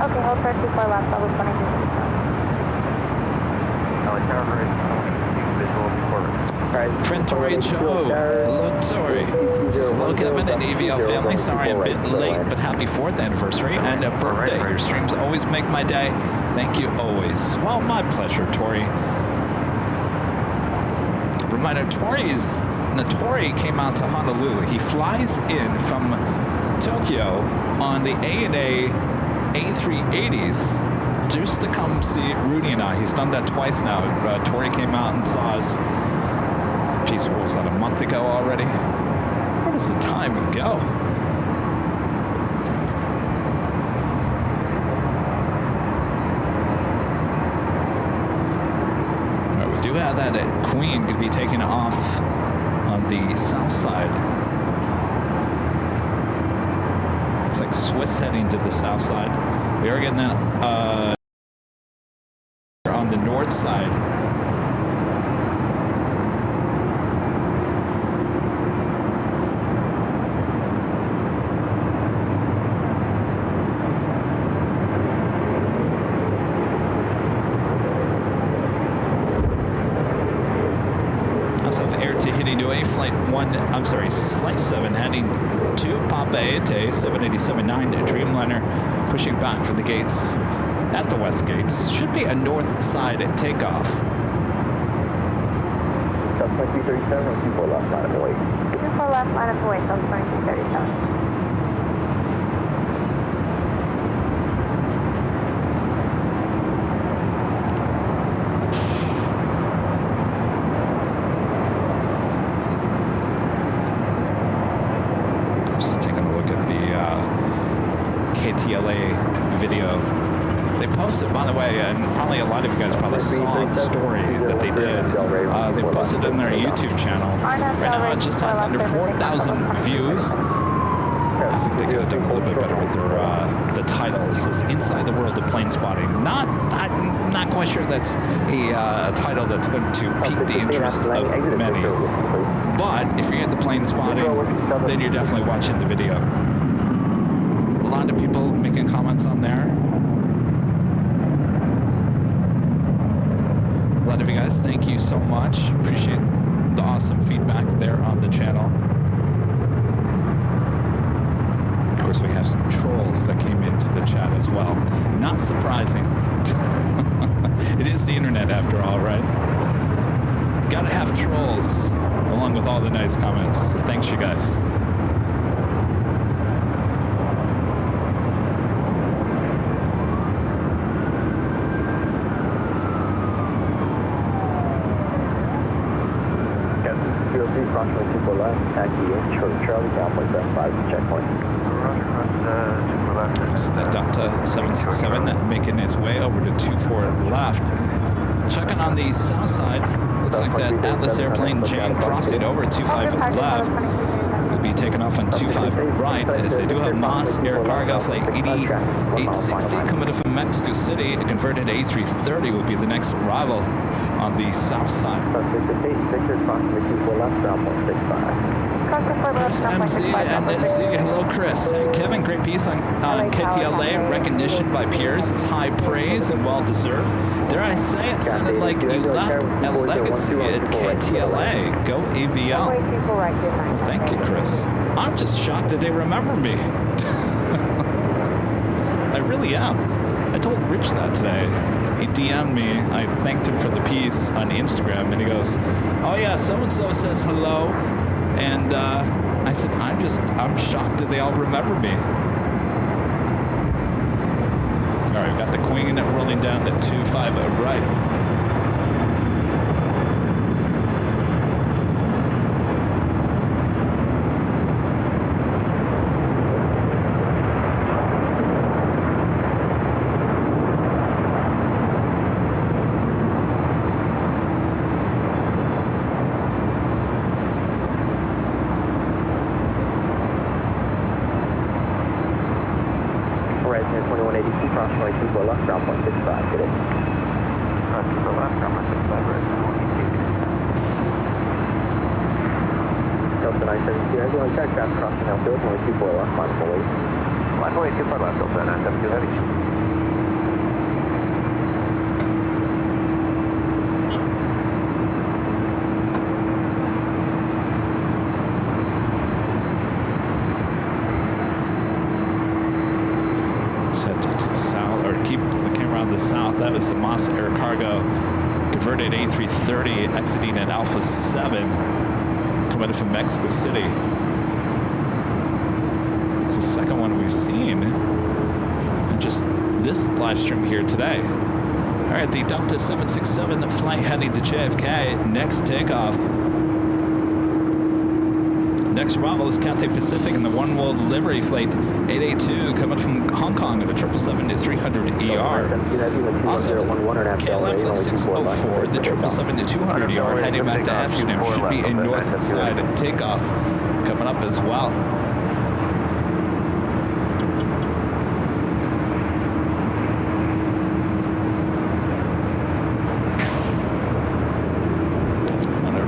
Okay, hold for 24 left, level 23. Friend Tori Joe, hello Tori. Hello Kevin and AVL family. Sorry I'm a bit late, but happy 4th anniversary and a birthday. Your streams always make my day. Thank you always. Well, my pleasure, Tori. Reminder, Tori came out to Honolulu. He flies in from Tokyo on the ANA A380s just to come see Rudy and I. He's done that twice now. Tori came out and saw us. Geez, what was that, a month ago already? Where does the time go? All right, we do have that at Queen, going to be taking off on the south side. Looks like Swiss heading to the south side. We are getting that on the north side. Flight 7 heading to Papeete, 787-9 Dreamliner, pushing back for the gates at the west gates. Should be a north side takeoff. 2337, 24 left line of Hawaii. 24 left line of Hawaii, 2337. By the way, and probably a lot of you guys probably saw the story that they did. They posted it on their YouTube channel. Right now it just has under 4,000 views. I think they could have done a little bit better with their the title. It says Inside the World of Planespotting. I'm not quite sure that's a title that's going to pique the interest of many. But if you're into planespotting, then you're definitely watching the video. A lot of people making comments on there. A lot of you guys, thank you so much. Appreciate the awesome feedback there on the channel. Of course, we have some trolls that came into the chat as well. Not surprising. It is the internet after all, right? Gotta have trolls along with all the nice comments. So thanks, you guys. Approximately 24 left, taxi in, Charlie, Cowboy 75, checkpoint. So that Delta 767 making its way over to 24 left. Checking on the south side, looks like that Atlas airplane Jane crossing over 25 left. Will be taken off on 25 right, as they do have Moss Air Cargo flight 8860 coming in from Mexico City. A converted A330 will be the next arrival on the south side. Chris MC and Z. Hello, Chris. Hey, Kevin, great piece on KTLA. Recognition by peers is high praise and well deserved. Dare I say it sounded like you left a legacy at KTLA. Go AVL. Well, thank you, Chris. I'm just shocked that they remember me. I really am. I told Rich that today. He DM'd me. I thanked him for the piece on Instagram, and he goes, "Oh yeah, so-and-so says hello." And I said, I'm shocked that they all remember me. All right, we've got the Queen rolling down the 250 right. That was the Moss Air Cargo converted A330 exiting at Alpha 7 coming from Mexico City. It's the second one we've seen in just this live stream here today. All right, the Delta 767, the flight heading to JFK, next takeoff. Next arrival is Cathay Pacific in the One World Livery Flight 882 coming from Hong Kong at a 777-300ER. Also, KLM Flight 604, the 777-200ER heading back to Amsterdam should be a north side takeoff coming up as well.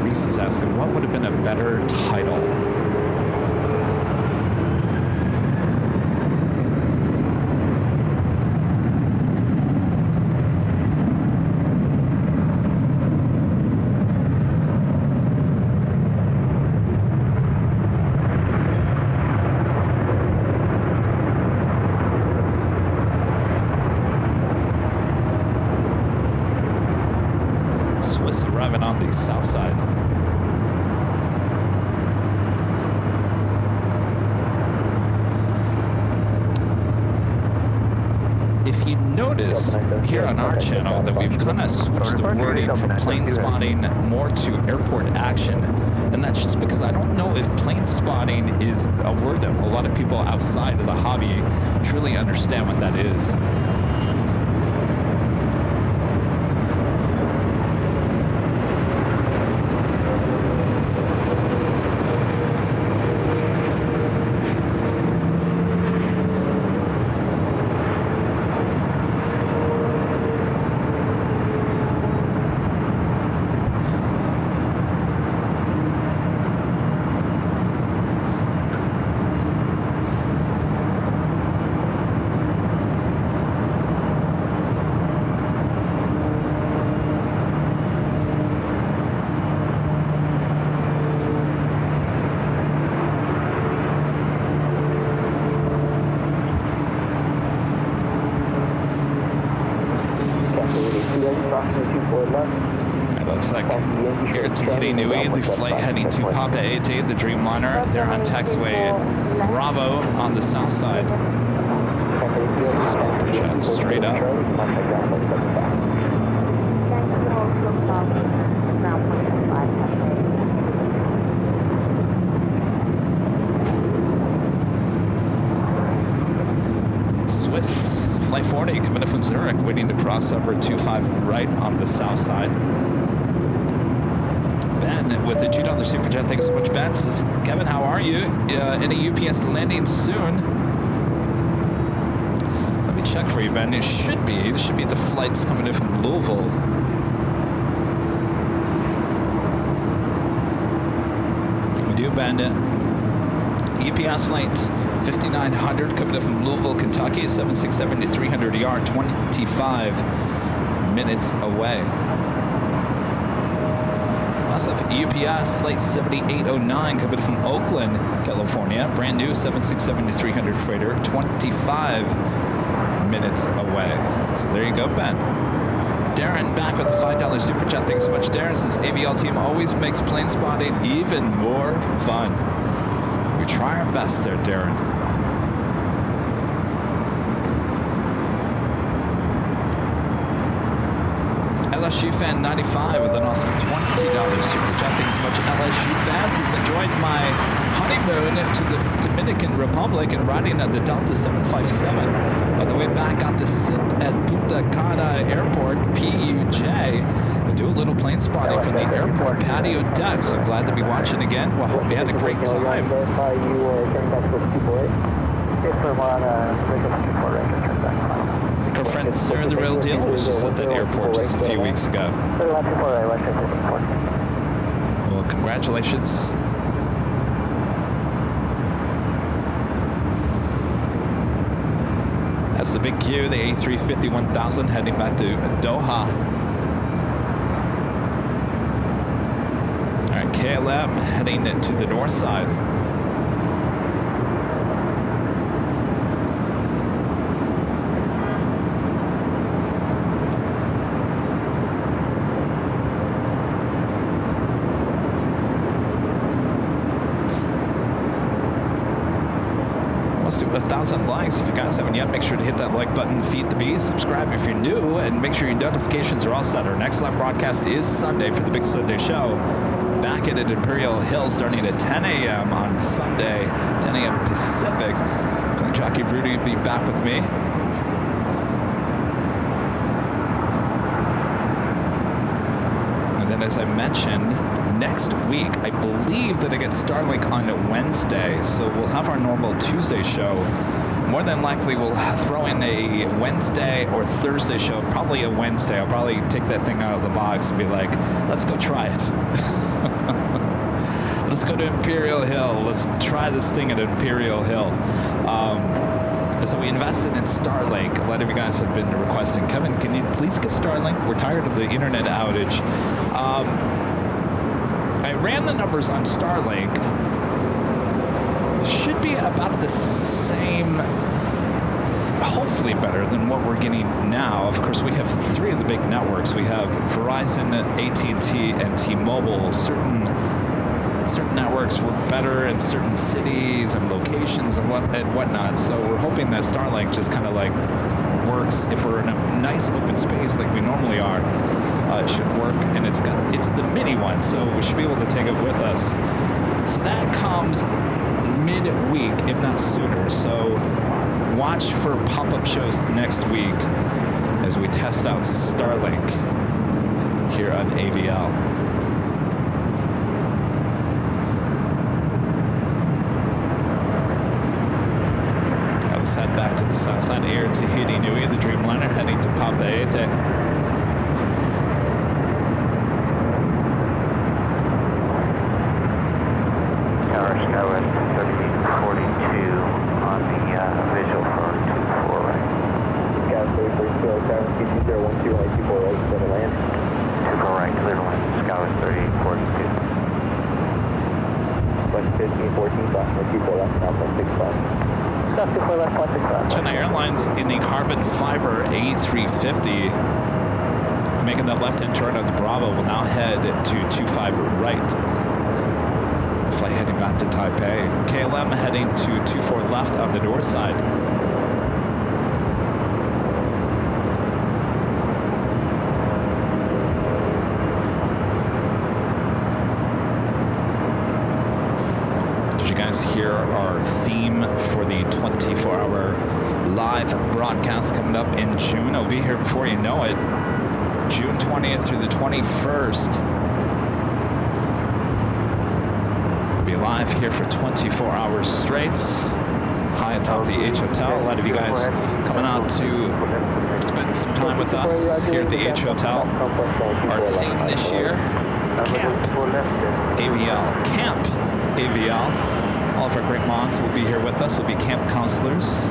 Reese is asking, what would have been a better title? Swiss arriving on the south side. If you notice here on our channel that we've kind of switched the wording from plane spotting more to airport action, and that's just because I don't know if plane spotting is a word that a lot of people outside of the hobby truly understand what that is. It looks like Air Tahiti Nui, the flight heading to Papa 88, the Dreamliner. They're on taxiway Bravo on the south side. This corporate jet straight up. Swiss Flight 40 coming up from Zurich, waiting to cross over 25 right on the south side. Ben with the $2 super jet. Thanks so much, Ben. Says, Kevin, how are you? Any UPS landing soon? Let me check for you, Ben. It should be. There should be the flights coming in from Louisville. We do, Bandit. UPS flight 5900 coming up from Louisville, Kentucky, 767 to 300 ER, 25 minutes away. Also UPS flight 7809 coming from Oakland, California, brand new 767 to 300 freighter, 25 minutes away. So there you go, Ben. Darren back with the $5 super chat. Thanks so much, Darren. Says AVL team always makes plane spotting even more fun. We try our best there, Darren. LSU fan 95 with an awesome $20 super chat. Thanks so much, LSU fans. Has enjoyed my honeymoon to the Dominican Republic and riding at the Delta 757. On the way back, got to sit at Punta Cana Airport, PUJ, and do a little plane spotting from the airport patio deck. So glad to be watching again. Well, I hope you had a great time. I think our friend Sarah the Real Deal was just at that airport just a few weeks ago. Well, congratulations. That's the big Q, the A350-1000 heading back to Doha. All right, KLM heading to the north side. Do 1,000 likes. If you guys haven't yet, make sure to hit that like button, feed the beast, subscribe if you're new, and make sure your notifications are all set. Our next live broadcast is Sunday for the Big Sunday Show. Back at Imperial Hill starting at 10 a.m. on Sunday, 10 a.m. Pacific. Plane jockey Rudy will be back with me. And then, as I mentioned, next week, I believe that I get Starlink on Wednesday, so we'll have our normal Tuesday show. More than likely, we'll throw in a Wednesday or Thursday show, probably a Wednesday. I'll probably take that thing out of the box and be like, let's go try it. Let's go to Imperial Hill. Let's try this thing at Imperial Hill. So we invested in Starlink. A lot of you guys have been requesting, Kevin, can you please get Starlink? We're tired of the internet outage. I ran the numbers on Starlink. Should be about the same, hopefully better than what we're getting now. Of course, we have three of the big networks. We have Verizon, AT&T, and T-Mobile. Certain networks work better in certain cities and locations and whatnot. So we're hoping that Starlink just kind of like works if we're in a nice open space like we normally are. It should work, and it's the mini one, so we should be able to take it with us. So that comes mid-week, if not sooner. So watch for pop-up shows next week as we test out Starlink here on AVL. Now let's head back to the Southside Air Tahiti Nui, the Dreamliner heading to Papeete. China Airlines in the carbon fiber A350, making that left-hand turn on the Bravo, will now head to 25 right. Flight heading back to Taipei. KLM heading to 24 left on the north side. Hear our theme for the 24-hour live broadcast coming up in June. I'll be here before you know it. June 20th through the 21st. We'll be live here for 24 hours straight. High atop the H Hotel. A lot of you guys coming out to spend some time with us here at the H Hotel. Our theme this year, Camp AVL. Camp AVL. All of our great mods will be here with us. Will be camp counselors.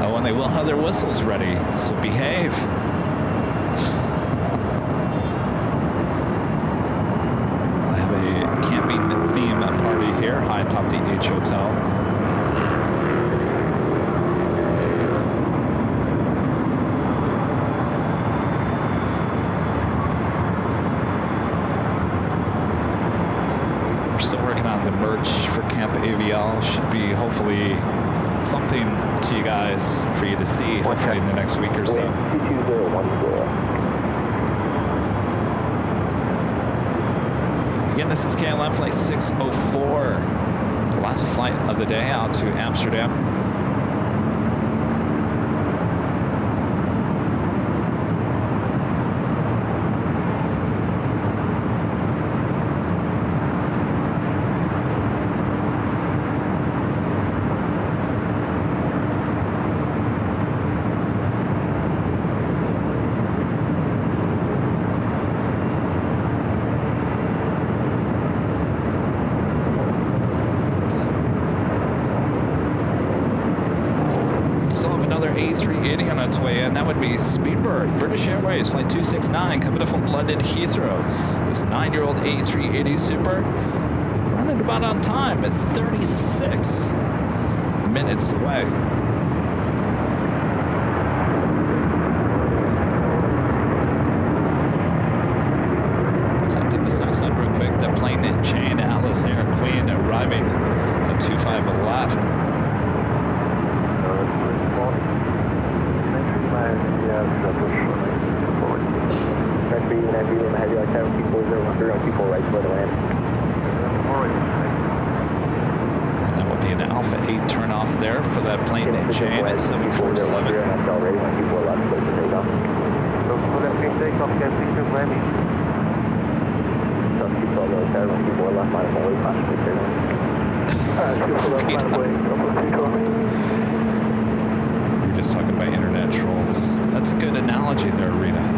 Oh, and they will have their whistles ready, so behave. I have a camping theme party here high atop the H Hotel. The merch for Camp AVL should be hopefully something to you guys for you to see hopefully in the next week or so. 22010. Again, this is KLM flight 604, the last flight of the day out to Amsterdam. A380 on its way in. That would be Speedbird, British Airways, flight 269, coming up from London Heathrow. This 9-year-old A380 Super running about on time at 36 minutes away. Let's head to the south side real quick. That plane in chain, Alice Air Queen arriving at 25 left. And that would be an Alpha 8 turnoff there for that plane in chain at 747. We were just talking about internet trolls. That's a good analogy there, Rita.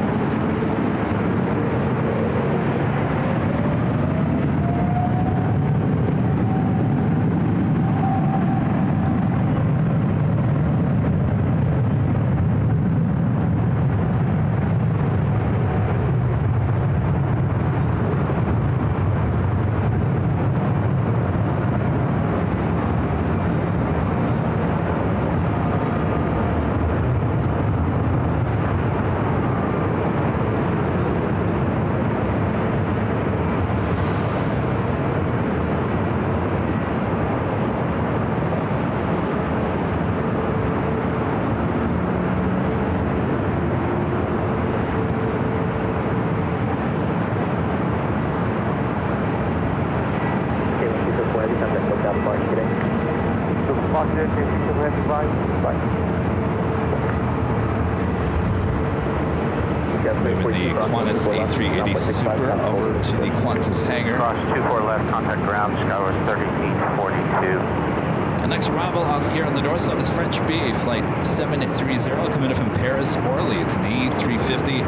Moving the Qantas A380 Super over to the Qantas hangar. Cross 24 left, contact ground, Skyward 1342. The next arrival here on the door side is French B, flight 730, coming in from Paris, Orly. It's an A350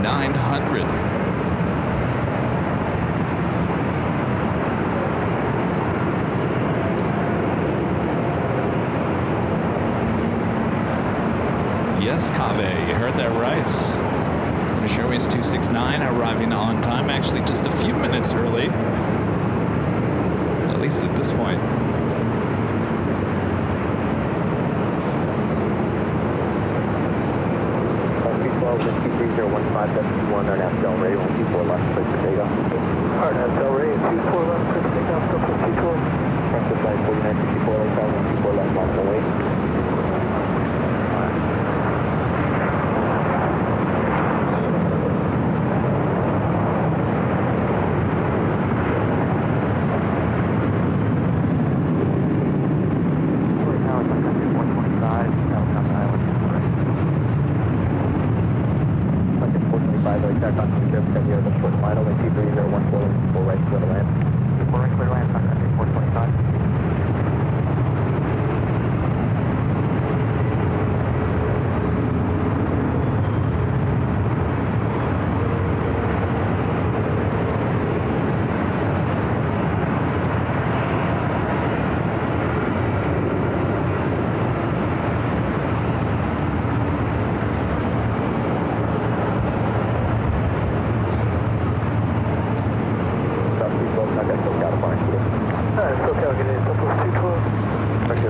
900. Yes, Kave, you heard that right. British Airways 269 arriving on time, actually just a few minutes early, at least at this point.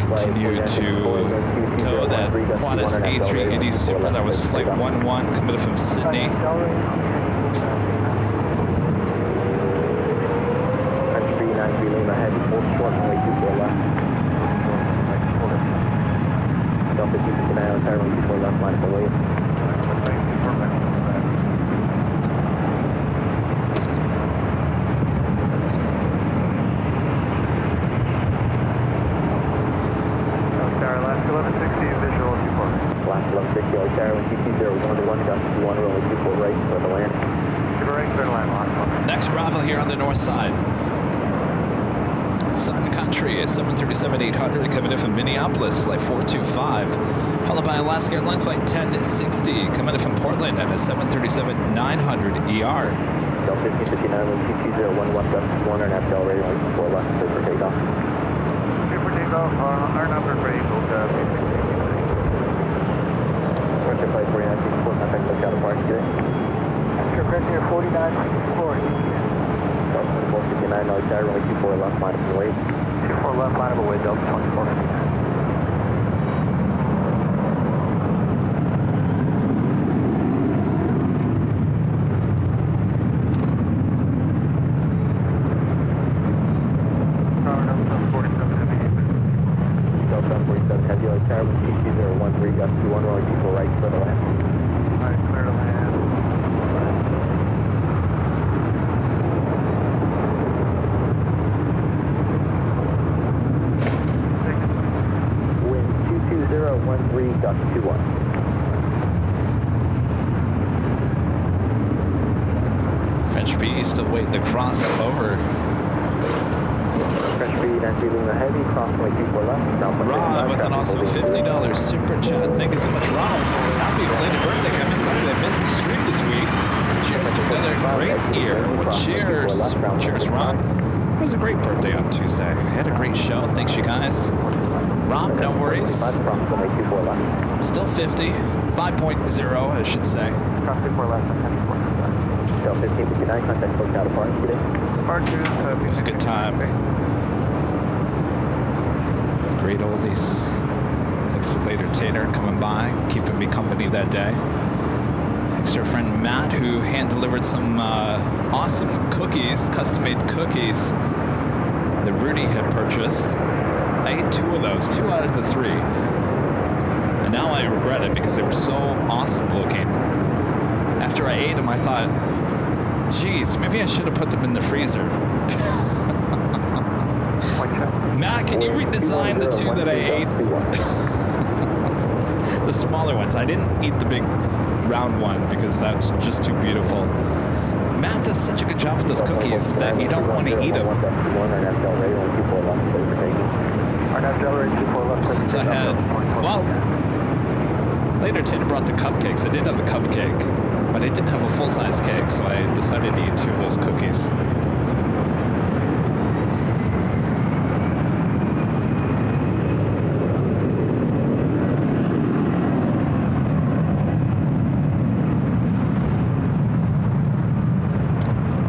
continue to tow that Qantas A380 Super. That was flight 11 coming from Sydney. Lima head, full short, runway 24 left. Delta 259, runway 24 left, line of wait. Last 1160, visual 24. Last 1160, Tower 2201, gust 21, runway 24 right, clear to land. Super right, clear to land, last one. Next arrival here on the north side. Sun Country is 737-800 coming in from Minneapolis, flight 425, followed by Alaska Airlines flight 1060 coming in from Portland at a 737-900 ER. Delta 1559, 22011, gust 1, and FL radio, 4 left, clear for takeoff. Clear for takeoff, our number for Eagle, Question flight 4964, contact lookout of Park today. Extra pressure 4964. 459, Tower, runway 24 left, line of wait. 24 left, line of away, Delta 24. Delta 47 Heavy, Tower, 22013, gust 21, runway 24 right, clear to land. Alright, clear to land. Wind 22013, gust 21. French PE still waiting to cross over. French speed, entry Lima heavy, cross runway 24 left. Rob with an also $50 super chat. Thank you so much, Rob. Says happy belated birthday coming. Sorry that I missed the stream this week. Cheers to another great year. Well, cheers. Cheers, Rob. It was a great birthday on Tuesday. I had a great show. Thanks, you guys. Rob, no worries. Still 50. 5.0, I should say. Cross 24 left, 10 Delta 1559, contact lookout of Park today. Park 2, It was a good time. Great oldies. Thanks to Later Tater coming by, keeping me company that day. Thanks to our friend Matt, who hand-delivered some awesome cookies, custom-made cookies that Rudy had purchased. I ate 2 of those, 2 out of the 3. And now I regret it because they were so awesome looking. After I ate them, I thought, geez, maybe I should have put them in the freezer. Matt, can you redesign the 2 that I ate? The smaller ones. I didn't eat the big round one because that's just too beautiful. Matt does such a good job with those cookies that you don't want to eat them. Since I had, well, later Tater brought the cupcakes. I did have a cupcake, but I didn't have a full-size cake, so I decided to eat 2 of those cookies.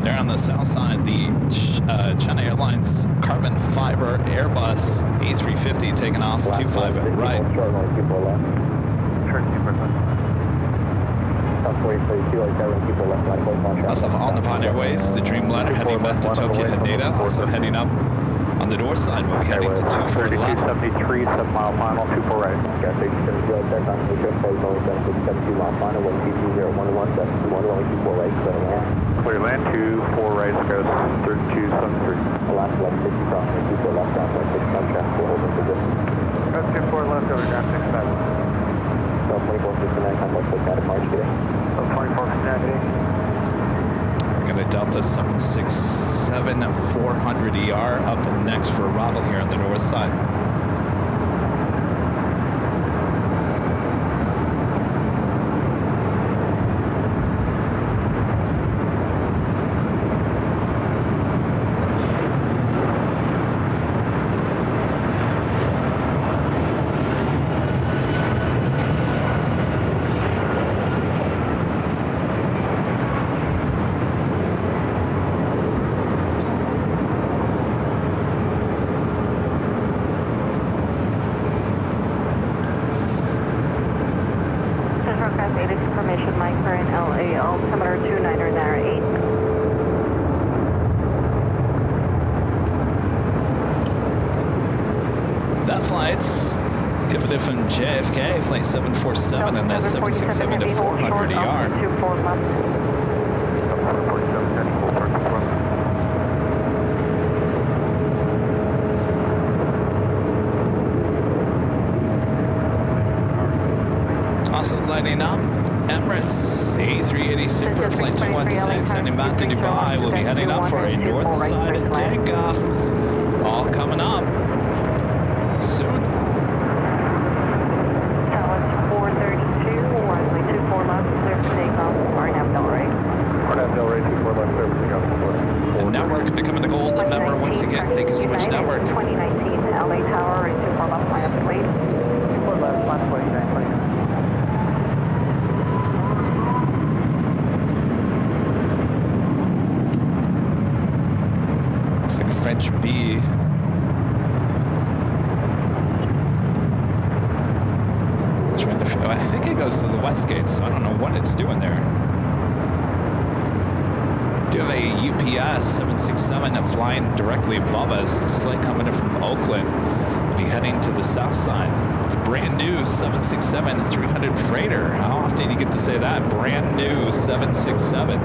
There on the south side, the China Airlines carbon fiber Airbus A350 taking off 25 right. Also on the Pioneer Airways, the Dreamliner heading back to Tokyo Haneda, also heading up on the north side. We'll be heading to 24 left. 7273, 7 mile final, 24 right. Gas station 70, check on the trip, phase only 72 mile final, 12011, 721, only 24 right, clear to land. Clear land, 24 right, goes 3273. Last 1150, cross 24 left, down 6 traffic, we'll hold in position. Cross 24 left, over ground 67. So 2459, contact lookout of March today. So 2459 today. We're going to Delta 767 400 ER up next for arrival here on the north side. Native information, Mike, current LA, altimeter 2998. That flight's coming in from JFK, flight 747, and that's 767 to 400 ER. 24 left. 747, heading full park control. Also lighting up, Emirates A380 Super Flight 216 heading back to Dubai. We'll be heading up for a north side takeoff. All coming up soon. Tower 432, runway 24 left, clear for takeoff, RNAV Delray. RNAV Delray 24 left, clear for takeoff. The network becoming a gold member once again. Thank you so much, network. 2019 LA Tower, 24 left, line up and wait. 24 left, line 29, 29. Looks like French B. Trying to, I think it goes to the west gate, so I don't know what it's doing there. Do have a UPS 767 flying directly above us. This flight coming in from Oakland. We'll be heading to the south side. It's a brand new 767 300 freighter. How often do you get to say that? Brand new 767.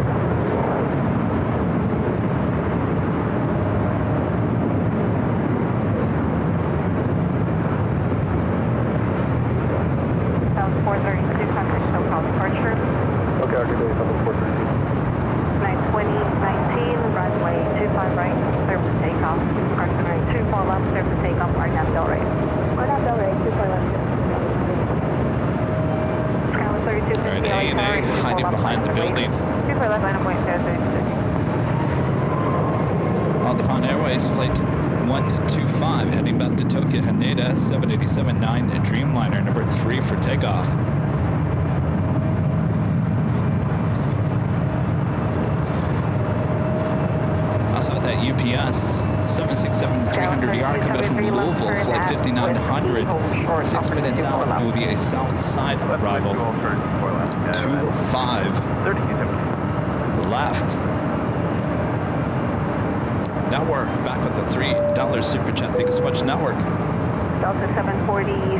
Tower 432, contact SoCal departure. Okay, I'll give you a couple 432. 92019, runway 25 right, clear for takeoff. Runway 24 left, clear for takeoff, RNAV Delray. RNAV Delray, 24 left. Skyline 32, All right, A&A hiding behind the building. 24 left, line of point 036. All Nippon Airways Flight 125 heading back to Tokyo Haneda 787-9 Dreamliner number 3 for takeoff. Also with that UPS 767-300ER coming in from Louisville, flight 5900. 6 minutes out, it will be a south side arrival. 25 left. Network back with the $3 super chat. Thank you so much, network. Delta 747,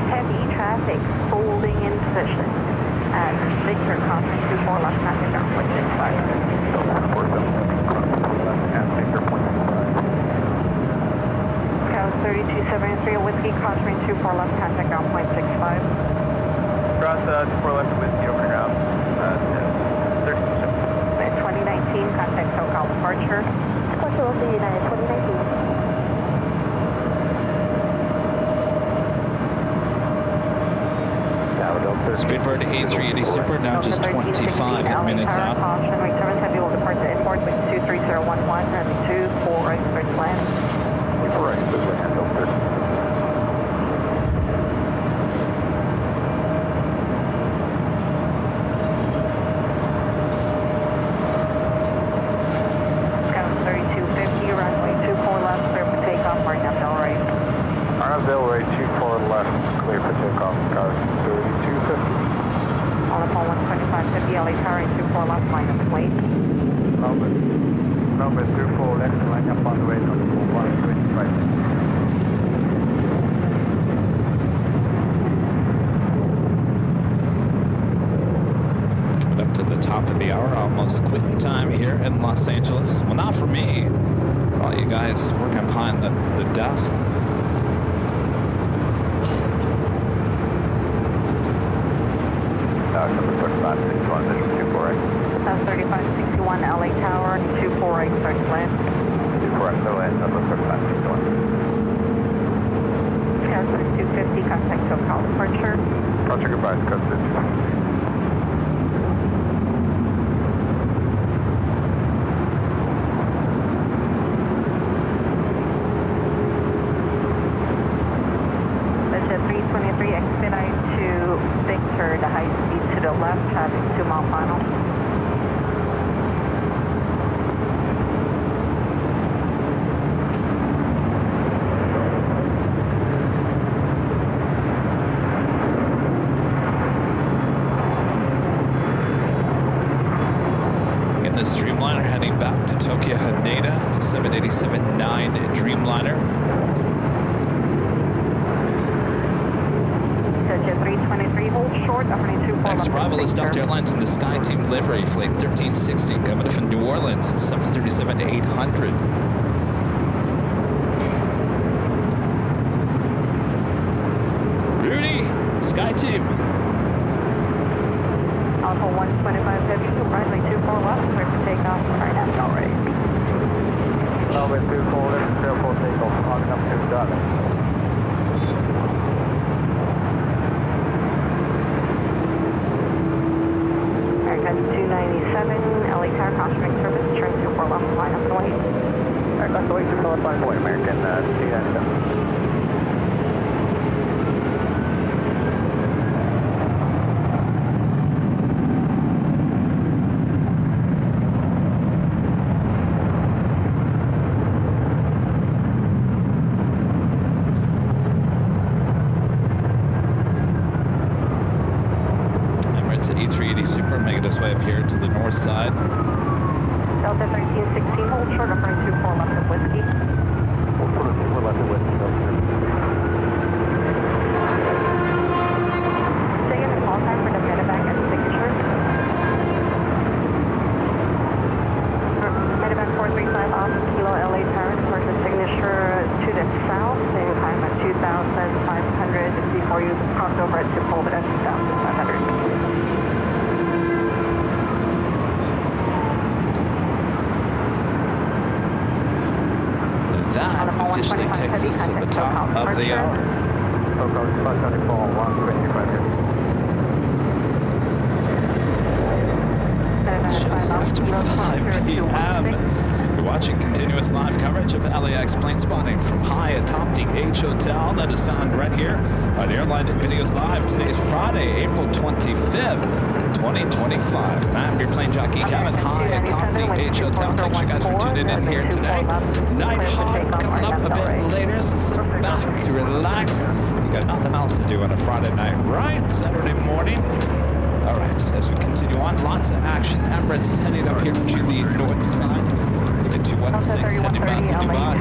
heavy traffic holding in position at Victor Crossing 24 left, traffic down point 65. Delta 447, left and Victor point 65. Scout 3273, Whiskey Crossing 24 left, contact ground point 65. Cross 24 left with the open ground. 2019, contact SoCal departure. Delta United 2019. Speedbird A380 Super now just 25 minutes out. Caution, return heavy will depart to airport with 23011, runway 24 right, clear to land. 24 right, clear to land, Delta 30. Scout 3250, runway 24 left, clear for takeoff, RNAV Delray. RNAV Delray 24 left, clear for takeoff. Scout 3250. On the phone 12550, LA Tower, 24 left, line up and wait. Number 24 left, line up on the way, 125. Up to the top of the hour, almost quitting time here in Los Angeles. Well, not for me. For all you guys working behind the desk. Number 3561, visual 24 right. 3561, LA Tower, 24 right, start to land. 24 right, clear land, number 3561. Scout 250, contact SoCal departure. Roger, goodbye, Scout 250. That's a 323 expedite to Victor, the high speed to the left, traffic 2 mile final. Grenada. It's a 787-9 Dreamliner. Jet 323, hold short, operating 24 Next left arrival is Victor. Delta Airlines in the SkyTeam livery, flight 1360, coming from New Orleans, 737-800. Rudy, SkyTeam. Alpha 125 heavy, runway 24 left, clear for takeoff, RNAV already. Runway 24 left, clear for takeoff, RNAV 2 Dallas. Aircraft 297, LA Tower, cautionary service, turn 24 left, line up the way. Aircraft away 24 left, line point, American 297. Super making its way up here to the north side. Delta 1316, hold short, operating 24 left of Whiskey. Hold short, 24 left of Whiskey, Stay in the call time for the medevac and signature. Medevac 435 off Kilo LA Tower, for the signature to the south, same time at 2,500 before you cross over at Sepulveda, 2,500. That officially takes us to the top of the hour. Just after 5 p.m. You're watching continuous live coverage of LAX plane spotting from high atop the H Hotel. That is found right here on Airline Videos Live. Today is Friday, April 25th, 2025. I'm your plane jockey, Kevin, high atop the H Hotel. Thanks you guys for tuning in here today. Nighthawk coming up a bit later, so sit back, relax. You got nothing else to do on a Friday night, right? Saturday morning. All right, as we continue on, lots of action. Emirates heading up here to the north side. Flight 216 heading back to Dubai.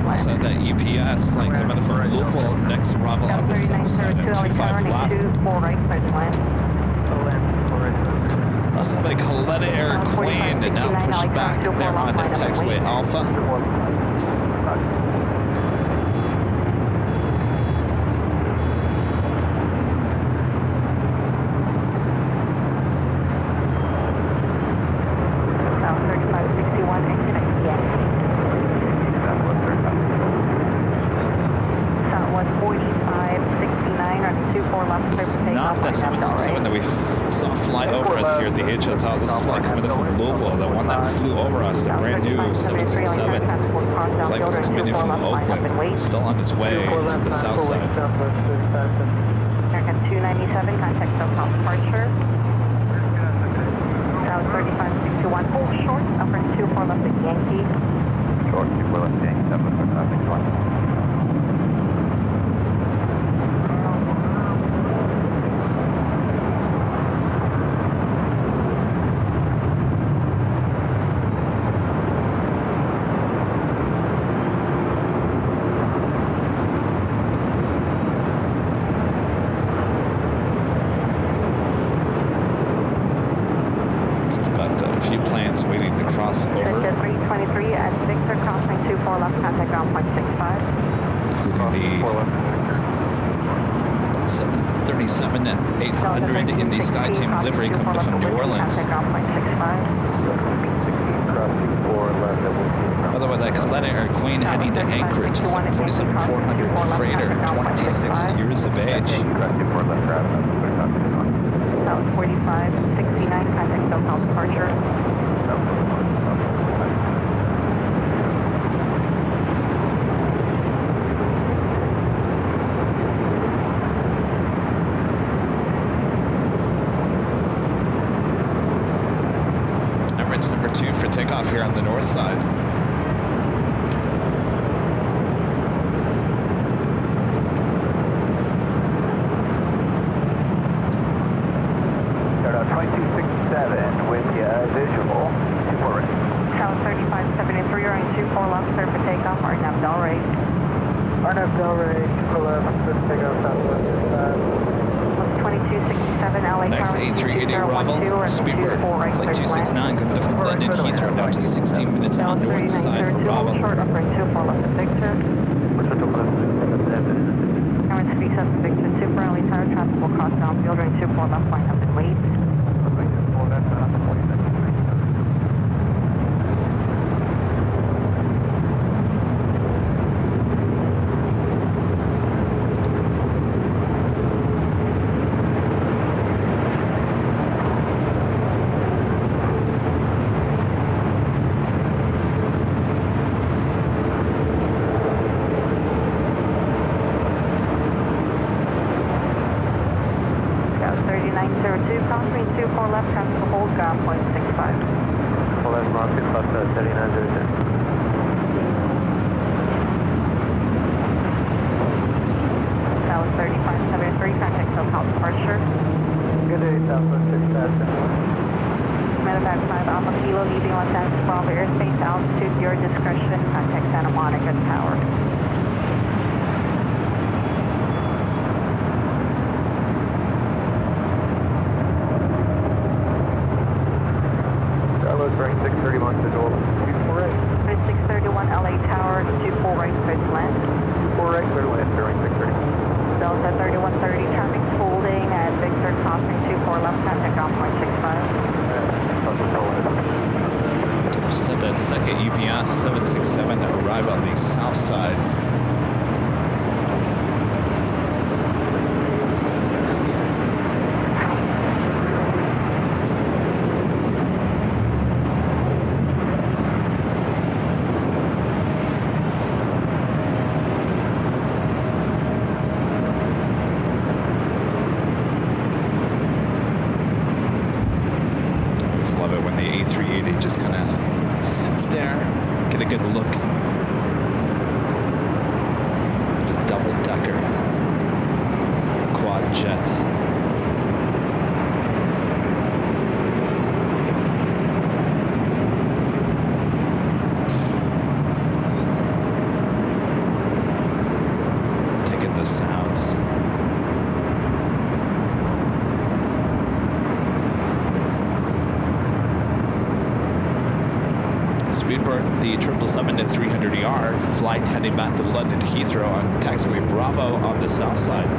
Also had that UPS flight coming from Louisville. Next arrival on the south side at 25 left. Also by Coletta Air Queen and now pushed back there on the taxiway Alpha. This is not that 767 that we saw fly over us here at the H Hotel. This is flight coming in from Louisville, the one that flew over us, the brand new 767. The flight was coming in from Oakland, still on its way to the south side. American 297, contact South departure. South 3561, hold short, upper 24 left at Yankee. Short, 24 left Yankee, 76561. Waiting to cross over. 323 at Victor, crossing 24 left, contact ground point 65. Including the 737-800 in the SkyTeam livery coming from New Orleans. By the way, that Coletta Air Queen heading to Anchorage, a 747-400 freighter, 26 years of age. South 4569, contact SoCal departure. Emirates number 2 for takeoff here on the north side. RNAV Delray, super left, good takeoff southwest. 2267 LA Next Tower, A380 arrival, 2012, Speedbird, right, flight clear to land. 269, coming from London Heathrow, now to 16 minutes on north side of Bravo. Short upright 24 left of Victor. Current speed 7 Victor, super LA Tower, traffic will cross downfield, running 24 left, line up and wait. Just had the second UPS 767 arrive on the south side. Speedbird, the 777-300ER flight heading back to London Heathrow on taxiway Bravo on the south side.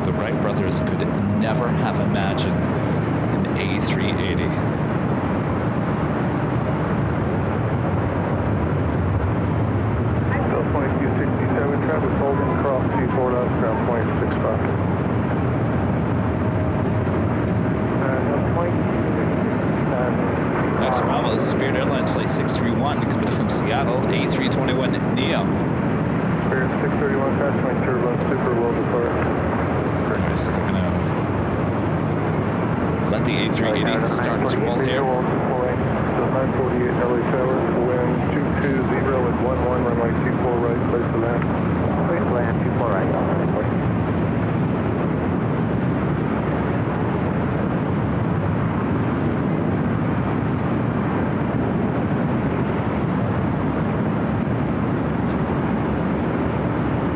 The Wright brothers could never have imagined an A380. So 2267, traffic holding, cross 24 left, ground point 65. Next arrival is Spirit Airlines Flight 631 coming from Seattle, A321neo. Spirit 631, fast point turbulence, super low depart. Still gonna let the A380 start its roll here. 948 LA Tower, wind 220 at 11, runway 24 right, place to land. Place to land, 24 right.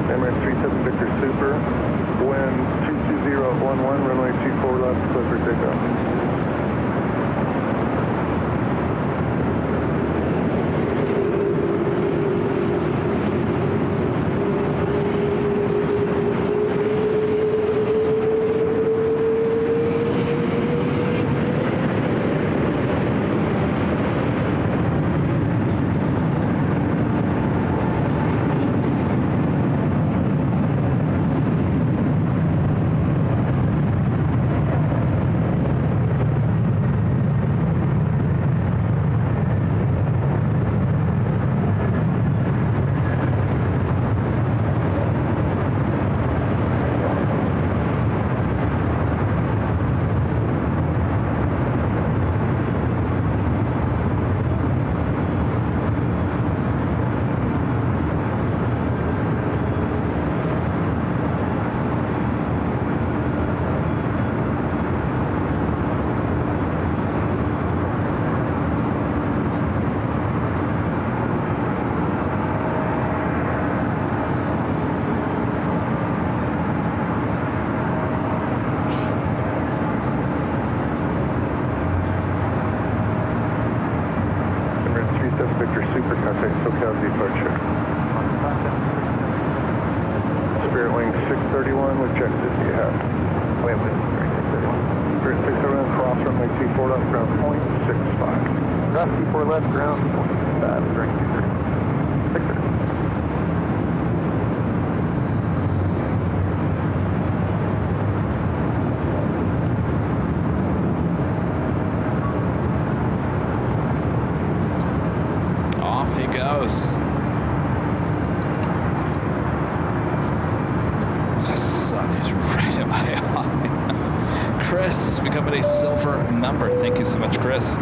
Emirates 37 Victor Super, wind 220 at 11, runway 24 left, clear for takeoff. contact SoCal departure. Spirit Wing 631 with check this you have. Wait, Spirit 631 cross runway 24 left ground point 65. Cross T4 left, ground 0.5, during 230. 630. Off he goes. The sun is right in my eye. Chris is becoming a silver member. Thank you so much, Chris.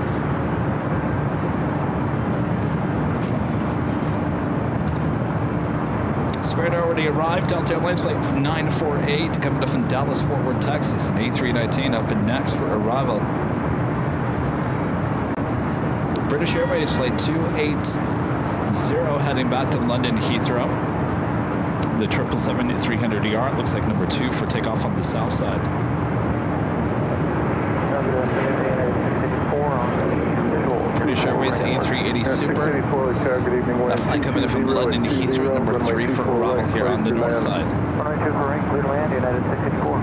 Spirit already arrived. Delta Airlines flight 948 coming up from Dallas, Fort Worth, Texas. And A319 up and next for arrival. British Airways flight 280 heading back to London Heathrow. The 777 at 300ER looks like number 2 for takeoff on the south side. British Airways A380 Super. That flight coming in from London to Heathrow, number 3 for arrival here on the north side. 192 for rank, clear to land, United 684.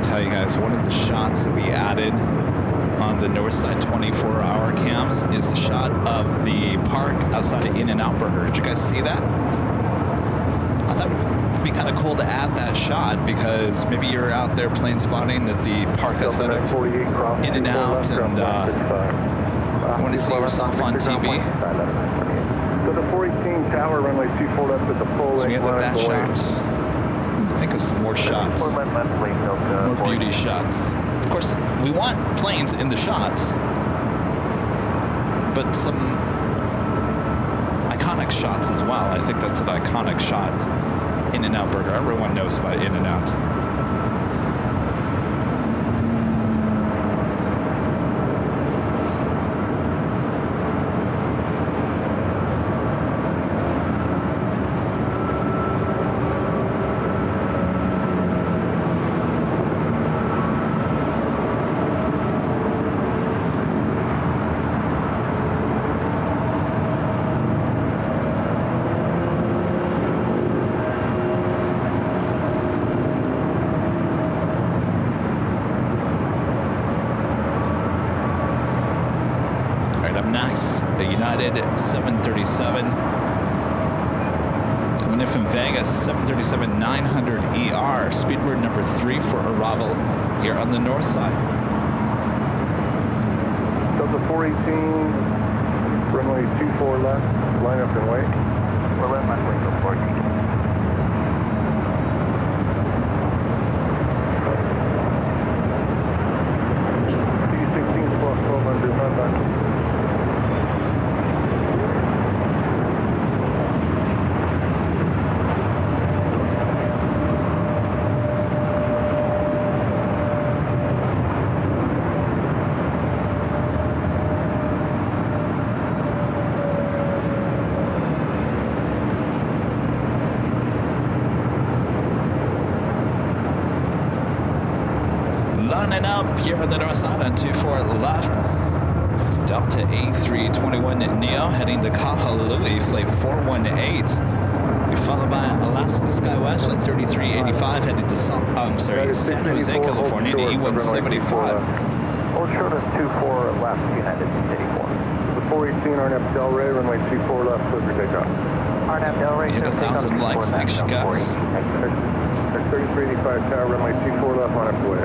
Tell you guys, one of the shots that we added on the north side 24-hour cams is the shot of the park outside of In-N-Out Burger. Did you guys see that? I thought it would be kind of cool to add that shot because maybe you're out there plane spotting at the park outside of In-N-Out and you want to see yourself on TV. So the 418 tower runway 24 left at the full So we have that shot. Think of some more shots, more beauty shots. Of course, we want planes in the shots, but some iconic shots as well. I think that's an iconic shot. In-N-Out Burger. Everyone knows about In-N-Out. Next, the United 737. Coming in from Vegas, 737-900ER, speedbird number 3 for arrival here on the north side. Delta 418, runway 24 left, line up and wait. We're left on wing till 14. C16 plus 1200, not back. Lining up here on the north side on 24 left. It's Delta A321 Neo heading to Kahului, flight 418. We followed by Alaska SkyWest flight 3385 heading to San Jose, California to E175. Hold short of 24 left, United 84. The 418 RNAP Del Rey, runway 24 left, clear for takeoff. RNAP Del Rey, Hit 1,000 likes, thanks you guys. There's 3385 tower, runway 24 left, line up to way.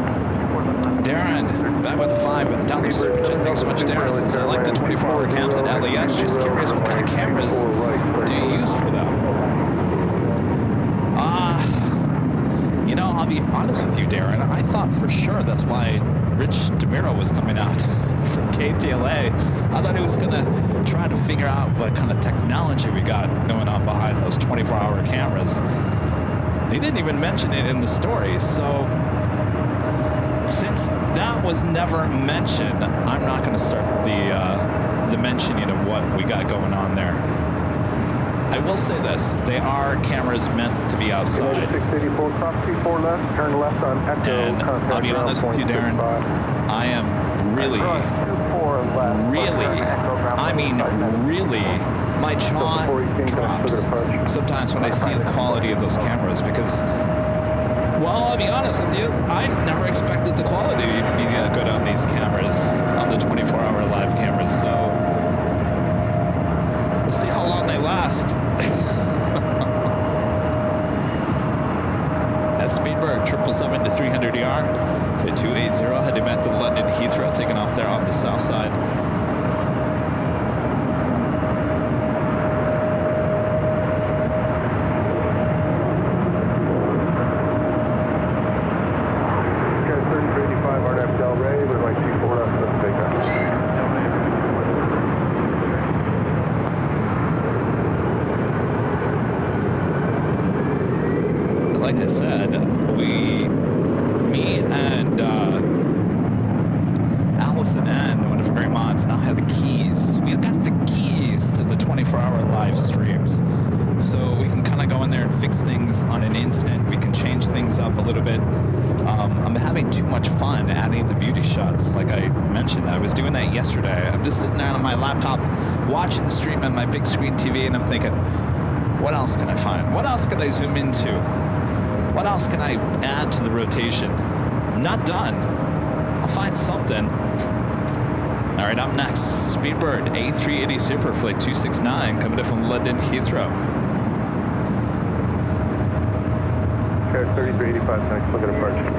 Darren, back with the $5 super chat. Thanks so much, Darren. Says I like the 24-hour cams at LAX. Just curious, what kind of cameras do you use for them? You know, I'll be honest with you, Darren. I thought for sure that's why Rich DeMiro was coming out from KTLA. I thought he was going to try to figure out what kind of technology we got going on behind those 24-hour cameras. He didn't even mention it in the story, so since that was never mentioned, I'm not going to start the mentioning of what we got going on there. I will say this, they are cameras meant to be outside. 684, cross 24 left, turn left on Echo. And I'll be honest with you, Darren, I am really, my jaw drops sometimes when I see the quality of those cameras because, well, I'll be honest with you, I never expected the quality to be good on these cameras, on the 24-hour live cameras, so we'll see how long they last. At Speedbird, 777 to 300ER, to 280, heading back to London Heathrow, taking off there on the south side. Like I said, me and Allison and one of her great mods now have the keys. We've got the keys to the 24-hour live streams. So we can kind of go in there and fix things on an instant. We can change things up a little bit. I'm having too much fun adding the beauty shots, like I mentioned. I was doing that yesterday. I'm just sitting there on my laptop watching the stream on my big screen TV, and I'm thinking, what else can I find? What else can I zoom into? What else can I add to the rotation? I'm not done. I'll find something. All right, up next, Speedbird A380 Super Flight 269 coming in from London Heathrow. Okay, 3385, next, look at departure.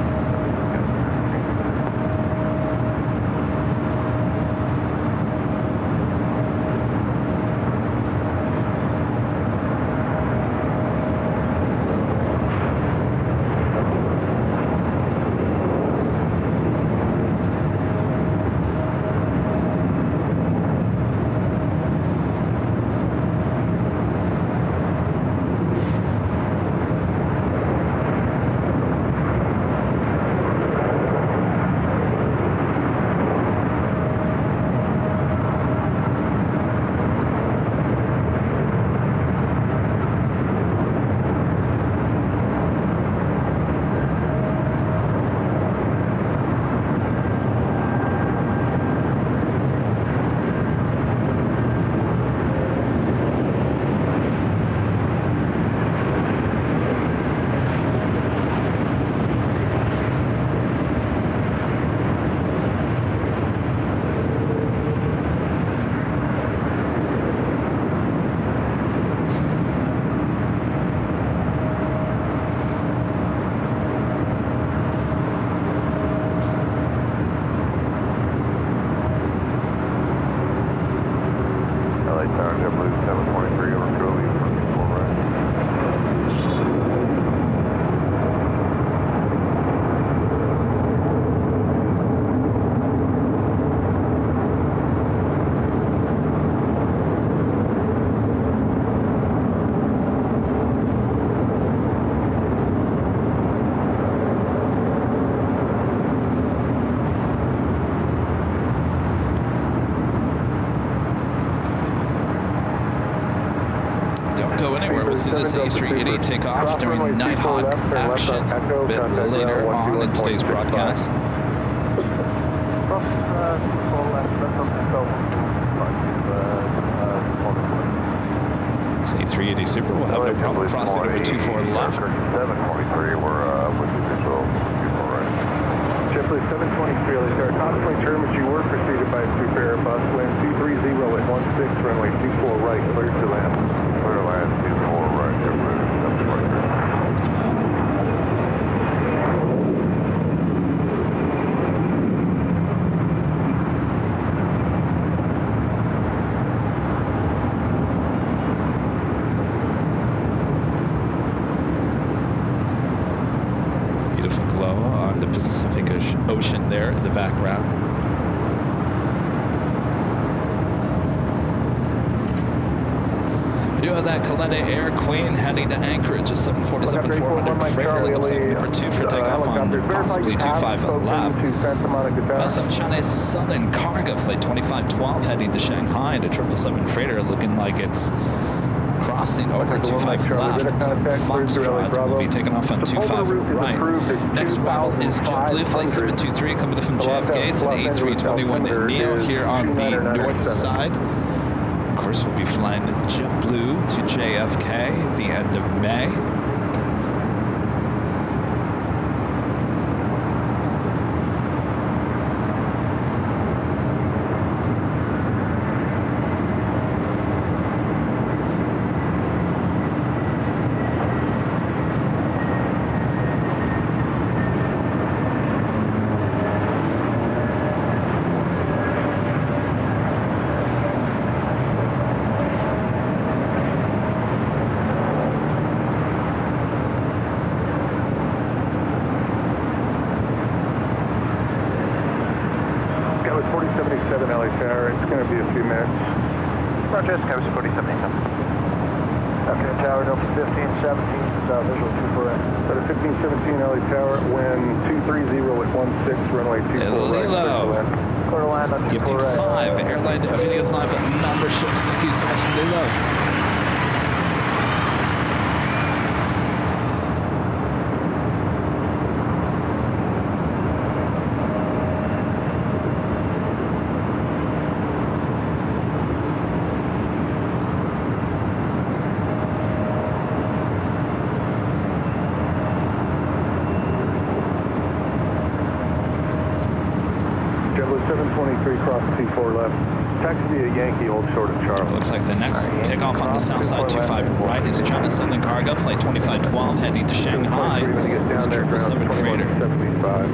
See this A380 take off during Nighthawk action a bit later on in today's broadcast. This A380 Super will have no problem crossing over 24 left. 723, we're with the control 24 right. JetBlue 723, let's start constantly terms you were preceded by a Super Airbus, wind 230 at 16, runway 24 right, clear to land. Clear to land, 24 right, JetBlue 723. there in the background. We do have that Coletta Air Queen heading to Anchorage, a 747 400 freighter. Looks like number 2 for takeoff on possibly 25 left. We also have China's Southern Cargo Flight 2512 heading to Shanghai, and a 777 freighter looking like it's crossing over 25 left. Looks like Foxtrot will be taking off on 25 right. Next arrival is JetBlue Flight 723 coming from JFK. It's an A321neo here on the north side. Of course, we'll be flying JetBlue to JFK at the end of May. It's going to be a few minutes. Roger, Scout 47. Okay, tower, no 1517, visual 24 in. At a 1517 LA Tower, wind 230 at 16, runway 24 right. Quarter line, Gifting 5, Airline Videos Live memberships. Thank you so much, Lilo. JetBlue 723 cross T4 left. Taxi via Yankee, hold short of Charlie. Looks like the next takeoff on the south side, 25 right, is China Southern Cargo Flight 2512 heading to Shanghai. It's a 777 freighter. 75.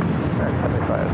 75.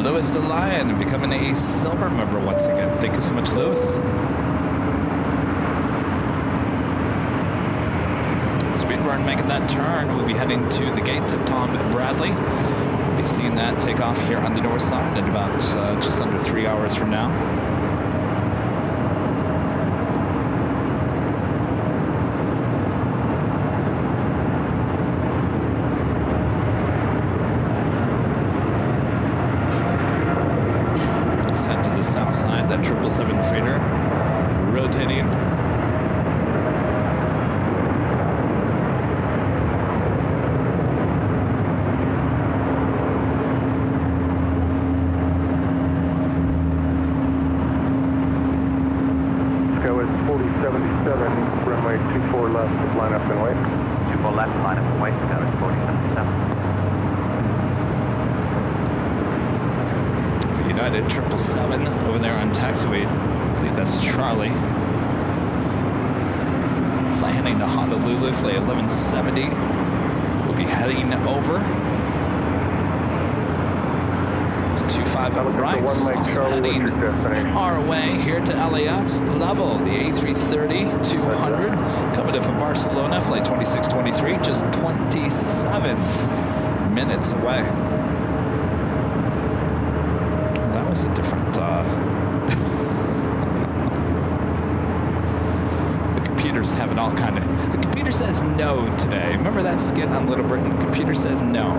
Lewis the Lion becoming a silver member once again. Thank you so much, Lewis. Speedburn making that turn. We'll be heading to the gates of Tom Bradley. We'll be seeing that take off here on the north side in about just under 3 hours from now. South side, that 777 freighter rotating. Let's go at 4077, runway 24 left, line up and wait. 24 left, line up and wait, Scout 4077. United 777 over there on taxiway. I believe that's Charlie. Fly heading to Honolulu, flight 1170. We'll be heading over to 25 right. Also heading our way here to LAX level, the A330-200 coming in from Barcelona, flight 2623, just 27 minutes away. Was a different the computer's having all kind of the computer says no today. Remember that skit on Little Britain? Computer says no.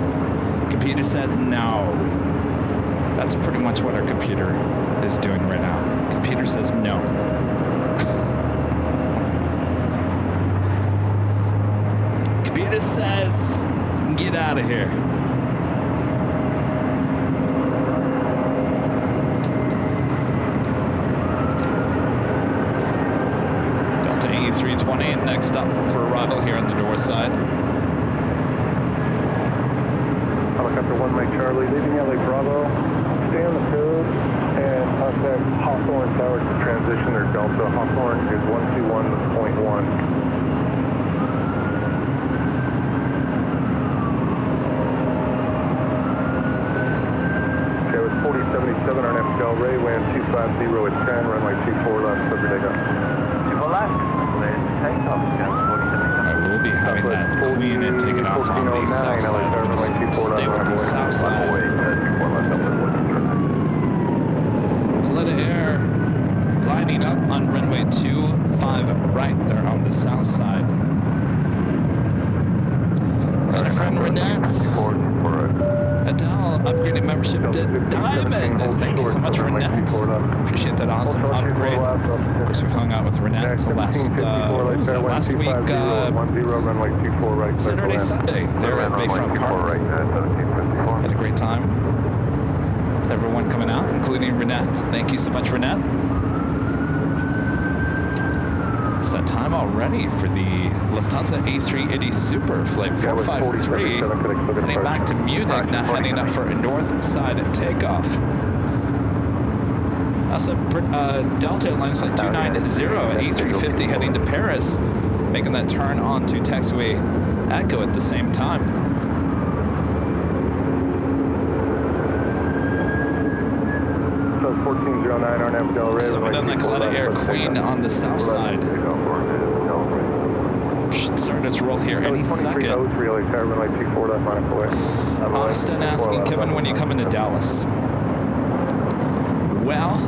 Computer says no. That's pretty much what our computer is doing right now. Computer says no. Computer says get out of here. A320 next up for arrival here on the north side. Helicopter 1 Mike Charlie, leaving LA Bravo. Stay on the code and contact Hawthorne Tower to transition their Delta. Hawthorne is 121.1. Okay, with 4077 on Del Rey, wind 250 at 10, runway 24 left, clear for takeoff. 24 left, clear to takeoff, Scout 4077. I will be having that Queen and take it off on the south side. I'm going to stay with the south side. Florida Air lining up on runway 25 right there on the south side. And our friend Renette Adele upgraded membership to Diamond. Thank you so much, Renette. Appreciate that awesome upgrade. Of course, we hung out with Renette last week, Saturday, Sunday, there at Bayfront Park. Had a great time. Everyone coming out, including Renette. Thank you so much, Renette. It's that time already for the Lufthansa A380 Super Flight 453, heading back to Munich, now heading up for a north side takeoff. Also, Delta Airlines Flight 290 at A350 heading to Paris, making that turn onto taxiway Echo at the same time. So we're done the Kaleta Air Queen on the south side. Should start its roll here any second. Austin asking Kevin, when you coming to Dallas? Well,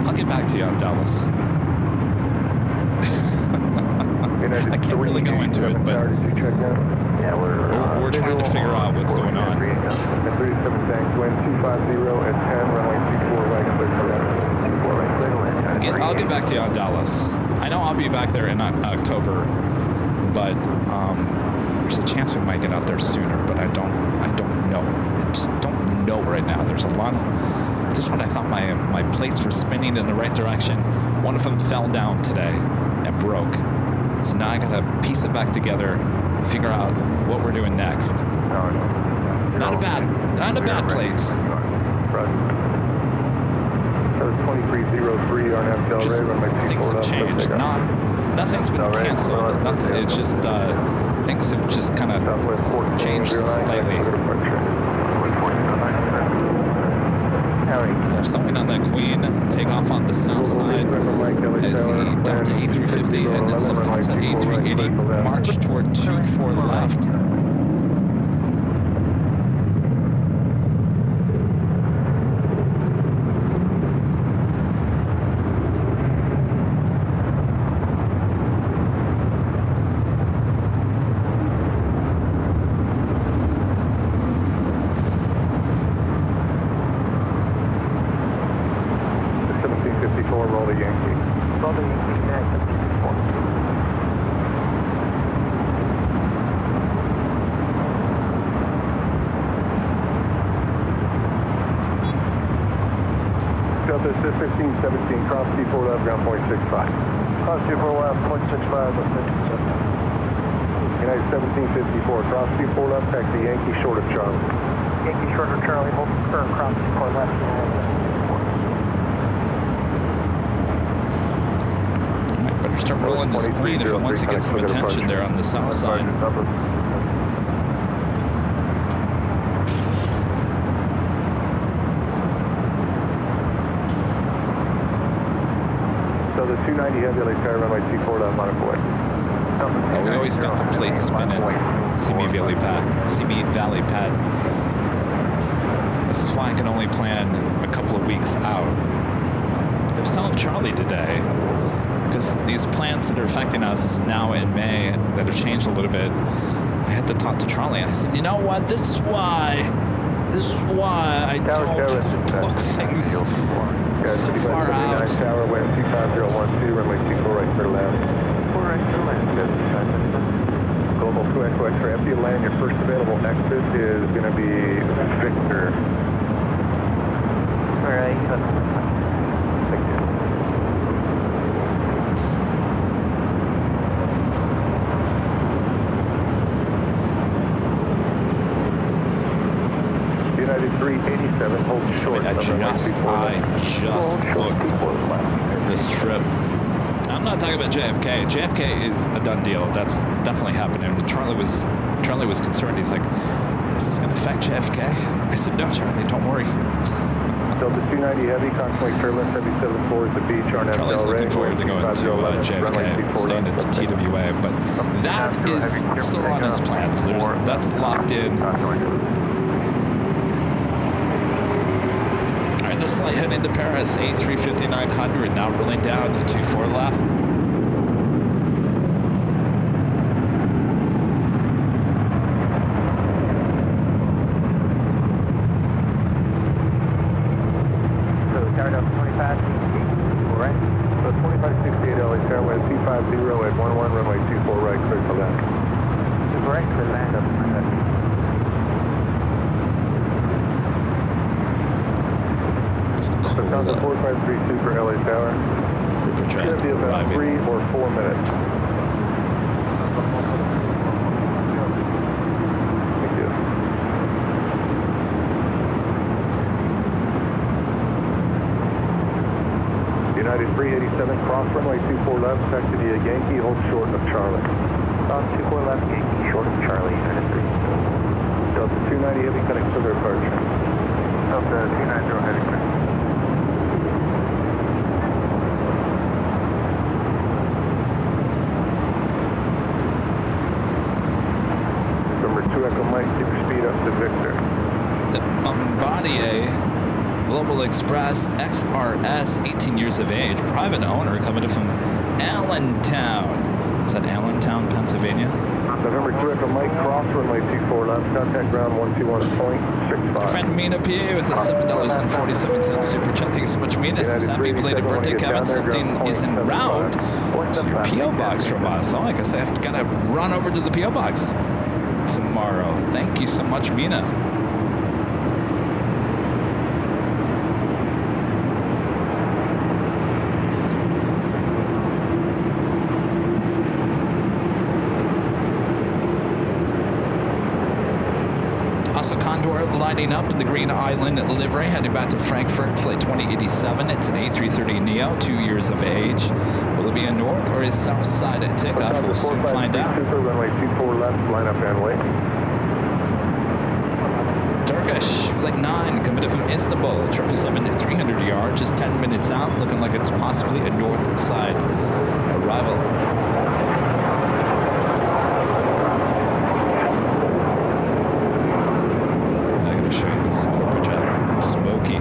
I'll get back to you on Dallas. I can't really go into it, but Yeah, we're trying to figure out what's going on. 37 tanks, wind 250 at 10, runway 24 right, clear for that. I'll get back to you on Dallas. I know I'll be back there in October, but there's a chance we might get out there sooner, but I don't know. I just don't know right now. There's a lot of, just when I thought my plates were spinning in the right direction, one of them fell down today and broke. So now I gotta piece it back together, figure out what we're doing next. Not a bad plate. Just things have changed. Nothing's been canceled. Nothing. It's just things have just kind of changed slightly. Something on that Queen, take off on the south side as the Delta A350 and the Lufthansa A380 march toward 24 left. Delta 1517, cross T4 left, ground point 65. Cross T4 left, point 65, United 1754, cross T4 left, taxi Yankee short of Charlie. Yankee short of Charlie, hold firm, cross T4 left. Alright, better start rolling this Queen if it wants to get some attention there on the south side. So the 290 heavy LA Sky runway 24 left, monitor away. Oh, we always got the plate spinning. Simi Valley Pad. This is why I can only plan a couple of weeks out. I was telling Charlie today, because these plans that are affecting us now in May that have changed a little bit, I had to talk to Charlie. I said, you know what? This is why I don't book things so far out. Tower, wind 25012, runway 24 right, clear land. 4 right, clear land. Global 2 Echo X-ray, empty land. Your first available exit is going to be Victor. All right. Thank you. just booked this trip. I'm not talking about JFK. JFK is a done deal. That's definitely happening. When Charlie was concerned. He's like, is this going to affect JFK? I said, no, Charlie, don't worry. Delta 290 heavy, constantly turbulence, heavy 74 is the beach, RNF Charlie's looking forward to going to JFK, staying at the TWA, but that is still on his plans. That's locked in. All right, this flight heading to Paris, A350-900, now rolling down to 24 left. United 387, cross runway 24 left, taxi via Yankee, hold short of Charlie. 24 left, Yankee, short of Charlie, United 3. Delta 290 heavy, connect for their departure. Delta 290 heavy, connect. Number 2 Echo Mike, keep your speed up to Victor. The Bombardier Global Express XRS, 18 years of age, private owner, coming from Allentown. Is that Allentown, Pennsylvania? November 2 Echo Mike, cross runway 24 left, contact ground 121.65. Friend Mina P with a $7.47 super chat. Thank you so much, Mina. Says happy belated birthday, Kevin. Something is en route to your P.O. box from us. Oh, I guess I have to run over to the P.O. box tomorrow. Thank you so much, Mina. Lining up in the Green Island livery, heading back to Frankfurt, flight 2087. It's an A330neo, 2 years of age. Will it be a north or a south side at takeoff? We'll soon find out. Runway 24 left, line up and wait. Turkish, flight 9, committed from Istanbul, 777-300 just 10 minutes out, looking like it's possibly a north side arrival. Show you this corporate jet, smoky.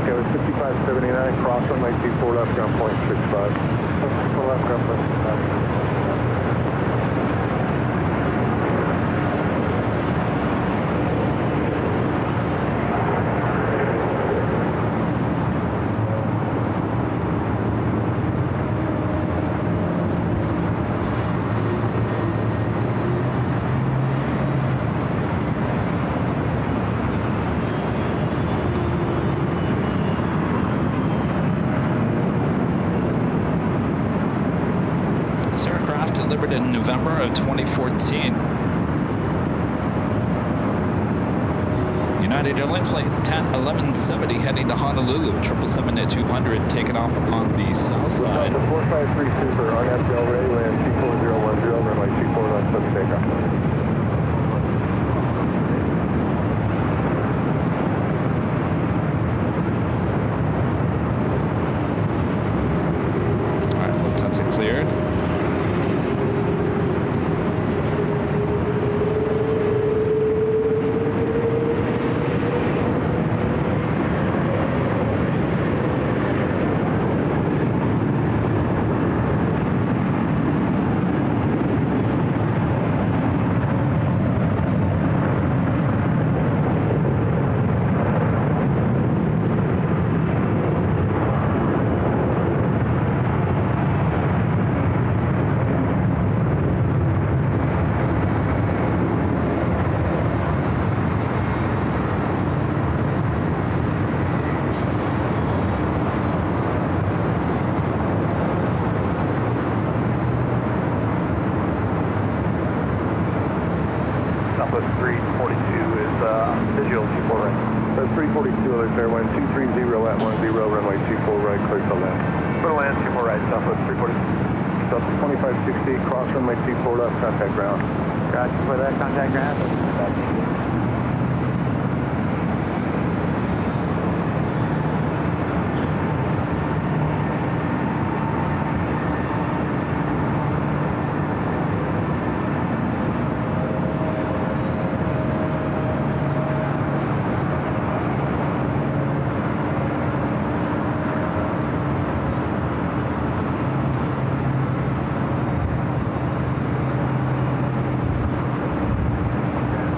Okay, with 5579, cross runway 24 left, ground point 65. 24 left, ground point 65. Delivered in November of 2014. United Airlines flight 101170 heading to Honolulu, 777-200 taking off on the south side. The 453 Super, RNF Del Rey, land 24010, runway 24 left, let's take off. Cleared. Southwest 342 is visual 24 right. That's 342, LA Airline 230 at 10, runway 24 right, clear to land. Clear to land, 24 right, Southwest 340. Delta 2560, cross runway 24 left, contact ground. Gotcha, for that contact ground.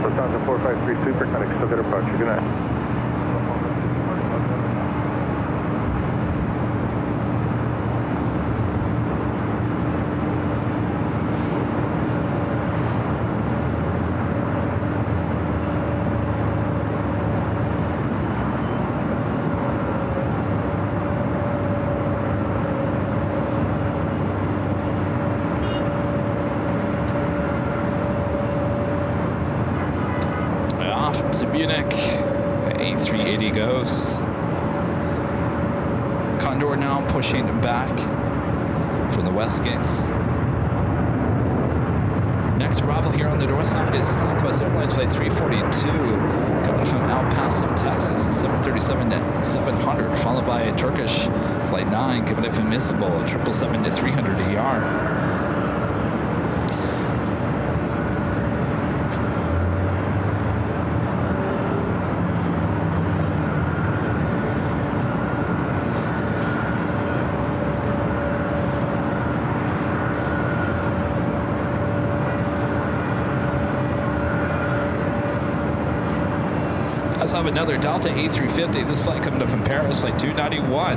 Lufthansa 453 Super, connect, still good approach. Good night. To Munich, A380 goes. Condor now pushing back from the west gates. Next arrival here on the north side is Southwest Airlines flight 342, coming from El Paso, Texas, 737-700, followed by a Turkish flight 9, coming in from Istanbul, 777-300 ER. Let's have another Delta A350. This flight coming up from Paris, flight 291.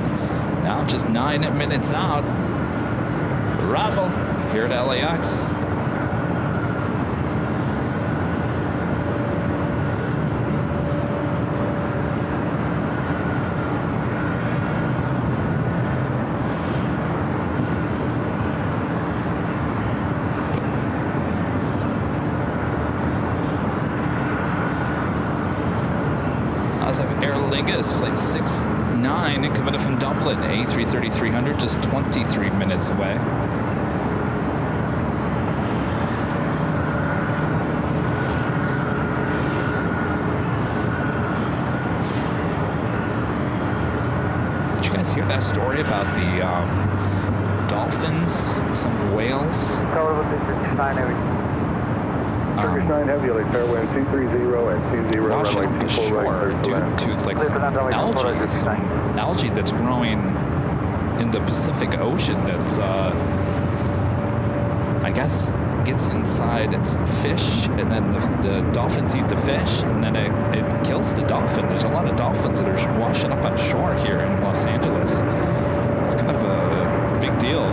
Now just 9 minutes out. Arrival here at LAX. AirLinevideos, flight 69, coming up from Dublin, A330-300, just 23 minutes away. Did you guys hear that story about the dolphins, some whales? Turkish 9 Heavy, LA Fairwind 230 and 20, washing runway up the 24 shore right, due to like some algae that's growing in the Pacific Ocean that's I guess gets inside some fish, and then the dolphins eat the fish, and then it kills the dolphin. There's a lot of dolphins that are washing up on shore here in Los Angeles. It's kind of a big deal.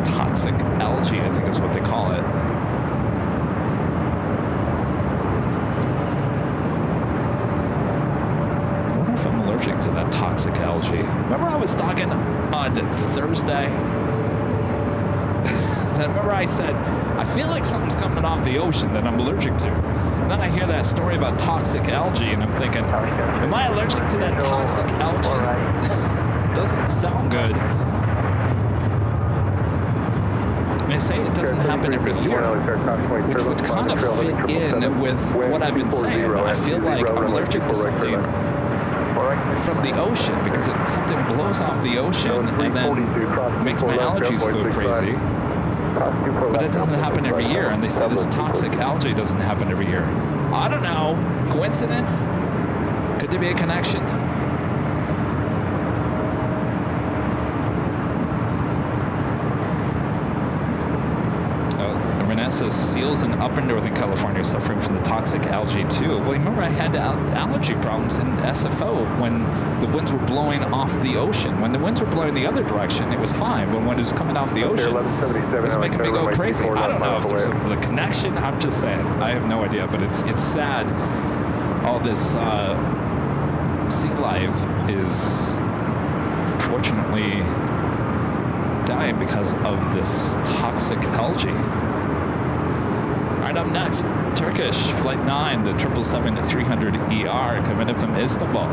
Toxic algae, I think is what they call it. I wonder if I'm allergic to that toxic algae. Remember I was talking on Thursday? Remember I said, I feel like something's coming off the ocean that I'm allergic to. And then I hear that story about toxic algae, and I'm thinking, am I allergic to that toxic algae? Doesn't sound good. They say it doesn't happen every year, which would kind of fit in with what I've been saying. I feel like I'm allergic to something from the ocean because something blows off the ocean and then makes my allergies go crazy. But it doesn't happen every year, and they say this toxic algae doesn't happen every year. I don't know. Coincidence? Could there be a connection? Says seals in upper northern California suffering from the toxic algae too. Well, remember I had allergy problems in SFO when the winds were blowing off the ocean. When the winds were blowing the other direction, it was fine. But when it was coming off the ocean, it was making me go crazy. I don't know if there's the connection. I'm just saying. I have no idea. But it's sad. All this sea life is fortunately dying because of this toxic algae. All right, up next, Turkish Flight 9, the 777-300ER coming in from Istanbul.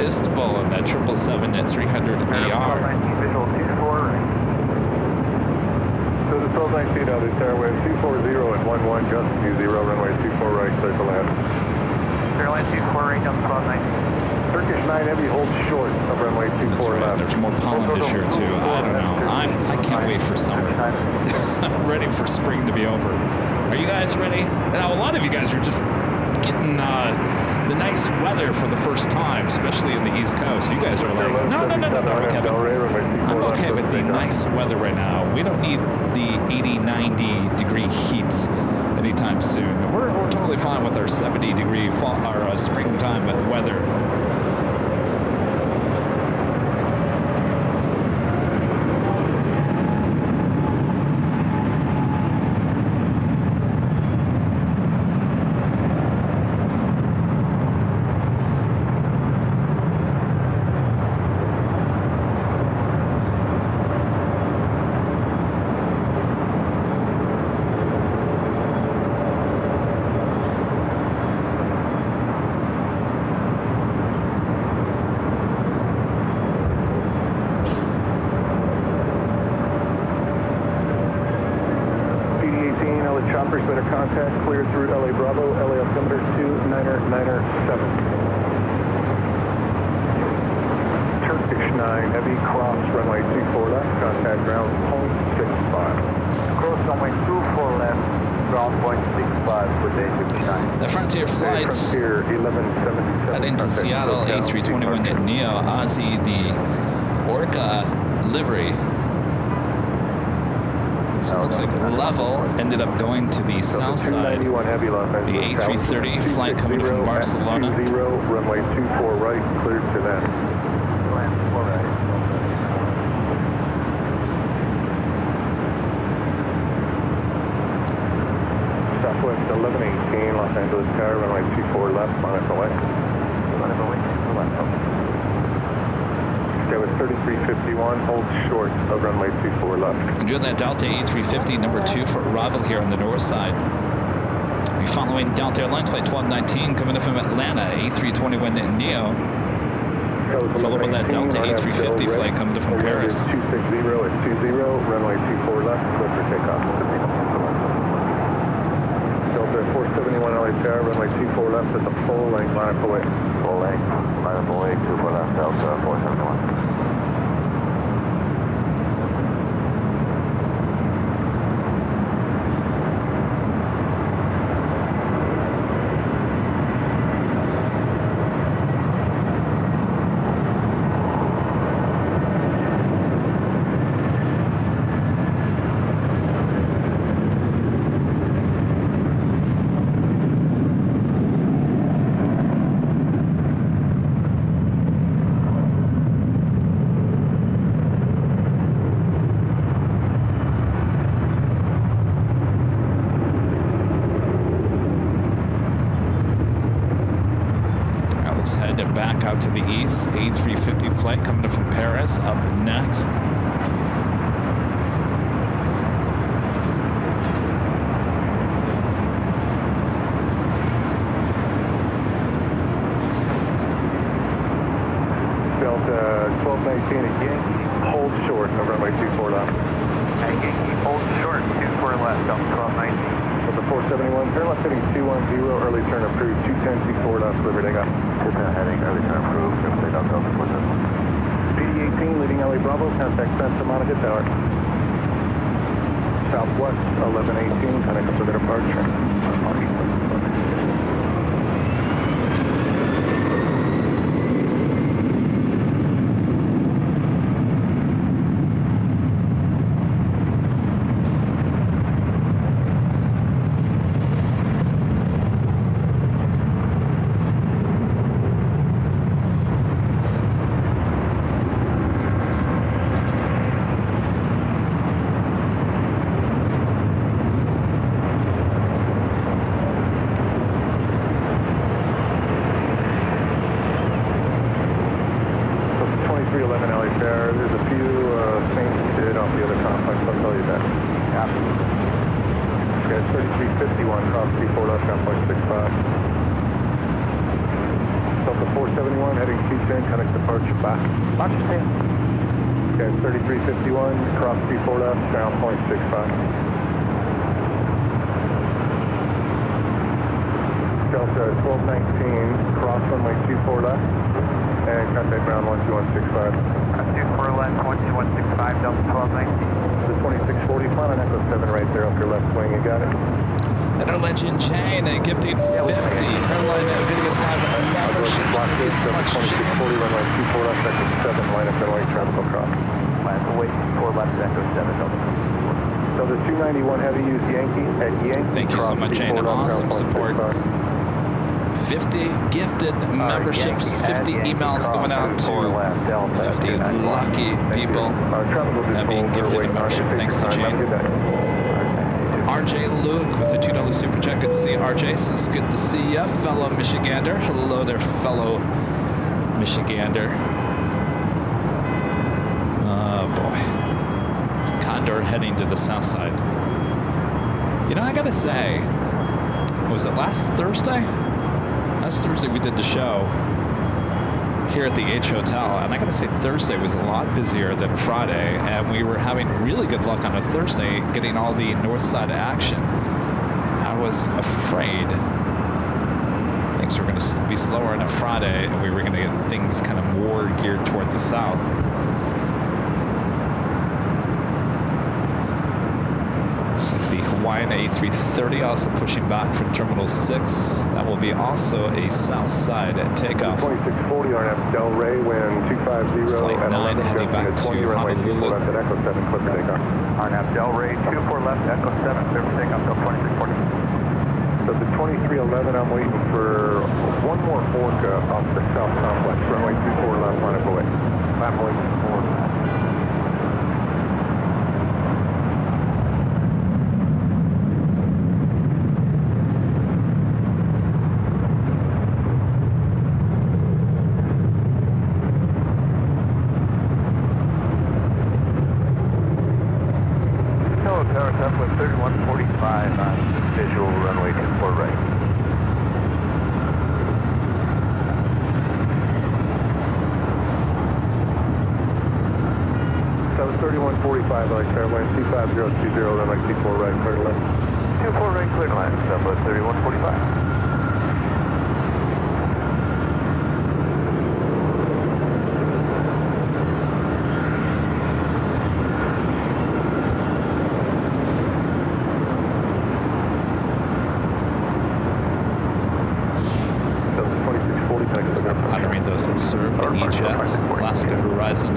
Istanbul on that 777-300ER. Visual 24 right. So the 1219 out of Airway 240 and 11, just 20, runway 24 right, clear to land. Airline 24 right down 1219. Turkish 9 Heavy holds short of runway 24 That's right. left. There's more pollen this year too. I don't know. I can't wait for summer. I'm ready for spring to be over. Are you guys ready? Now a lot of you guys are just getting the nice weather for the first time, especially in the East Coast. You guys are like, no, Kevin. I'm okay with the nice weather right now. We don't need the 80, 90 degree heat anytime soon. We're totally fine with our 70 degree fall, our springtime weather. Contact cleared through LA Bravo, LA altimeter 2997. Turkish 9 Heavy cross runway 24 left, contact ground 0.65. Cross runway 24 left, ground 0.65 for day 59. The Frontier flight Frontier 1177. heading to Seattle, A321neo, Aussie, the Orca livery. So it looks like level ended up going to the south side. The A330 flight coming from Barcelona. 20, runway 24 right, cleared to that. Southwest 1118, Los Angeles Tower, runway 24 left, minus away. That was 3351, hold short of runway 24 left. And doing that Delta A350, number 2 for arrival here on the north side. We're following Delta Airlines flight 1219 coming in from Atlanta, A321neo. Followed by that Delta A350 flight coming in from Paris. 260 at 20, runway 24 left, clear for takeoff. Delta 471 LA Tower, runway 24 left at the full length, line up away. Full length, line up away, 24 left, Delta 471. out to the east. A350 flight coming in from Paris up next. Delta 1219 at Yankee, hold short of runway 24 left. At Yankee, hold short, 24 left, Delta 1219. Delta 471, turn left heading 210, early turn approved, 210, 24 left, delivery takeoff. 210 heading, early turn approved, delivery takeoff, Delta 471. PD-18, leading LA Bravo, contact Santa Monica Tower. Southwest, 1118, connect up to the departure. Okay, 3351, cross T4 left, ground point 65. Delta 1219, cross runway 24 left, and contact ground 12165. 24 left, 12165, Delta 1219. The 2640, plan on Echo 7 right there off your left wing, you got it? And our legend Jane gifting 50 Airline Videos Live memberships. Thank you so much, Jane. 40, runway 24 left, Echo 7, line up and white, traffic cross. Line up away, 4 left, Echo 7, Delta. So the 291 heavy use Yankee at Yankee. Thank you so much, Jane. Awesome support. 50 gifted memberships, 50 emails going out to 50 lucky people that being gifted a membership. Thanks to Jane. RJ Luke with a $2 super chat. Good to see you, RJ. Says good to see you, fellow Michigander. Hello there, fellow Michigander. Oh boy. Condor heading to the south side. You know, I gotta say, was it last Thursday? Last Thursday we did the show here at the H Hotel, and I gotta say Thursday was a lot busier than Friday, and we were having really good luck on a Thursday getting all the north side action. I was afraid things were gonna be slower on a Friday, and we were gonna get things kind of more geared toward the south. Looks like the Hawaiian A330 also pushing back from Terminal 6. That will be also a south side at takeoff. 2640 RF Del Rey, wind 250 Flight at 9 11, heading back to 20, runway 24 left at Echo 7, clear for takeoff. RNAV Del Rey, 24 left, Echo 7, clear for takeoff, Delta 2640. So the 2311, I'm waiting for one more orca off the south complex, runway 24 left, line up away. Lap away 4. Honoring those that served the E-Jet, Alaska Horizon.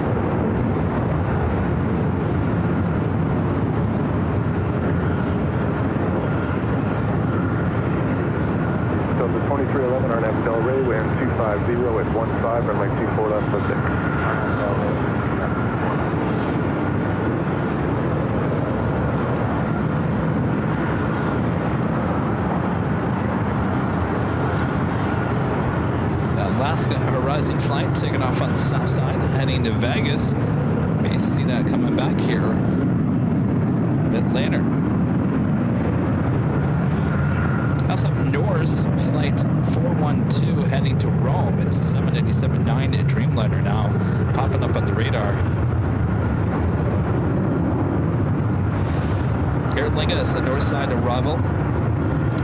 So the 2311 RNAV Del Rey, wind 250 at 15, runway 24 left, for 6. stabilizing flight, taking off on the south side, heading to Vegas. May see that coming back here a bit later. Also up north, flight 412 heading to Rome. It's a 787-9 Dreamliner now, popping up on the radar. Aer Lingus, the north side arrival.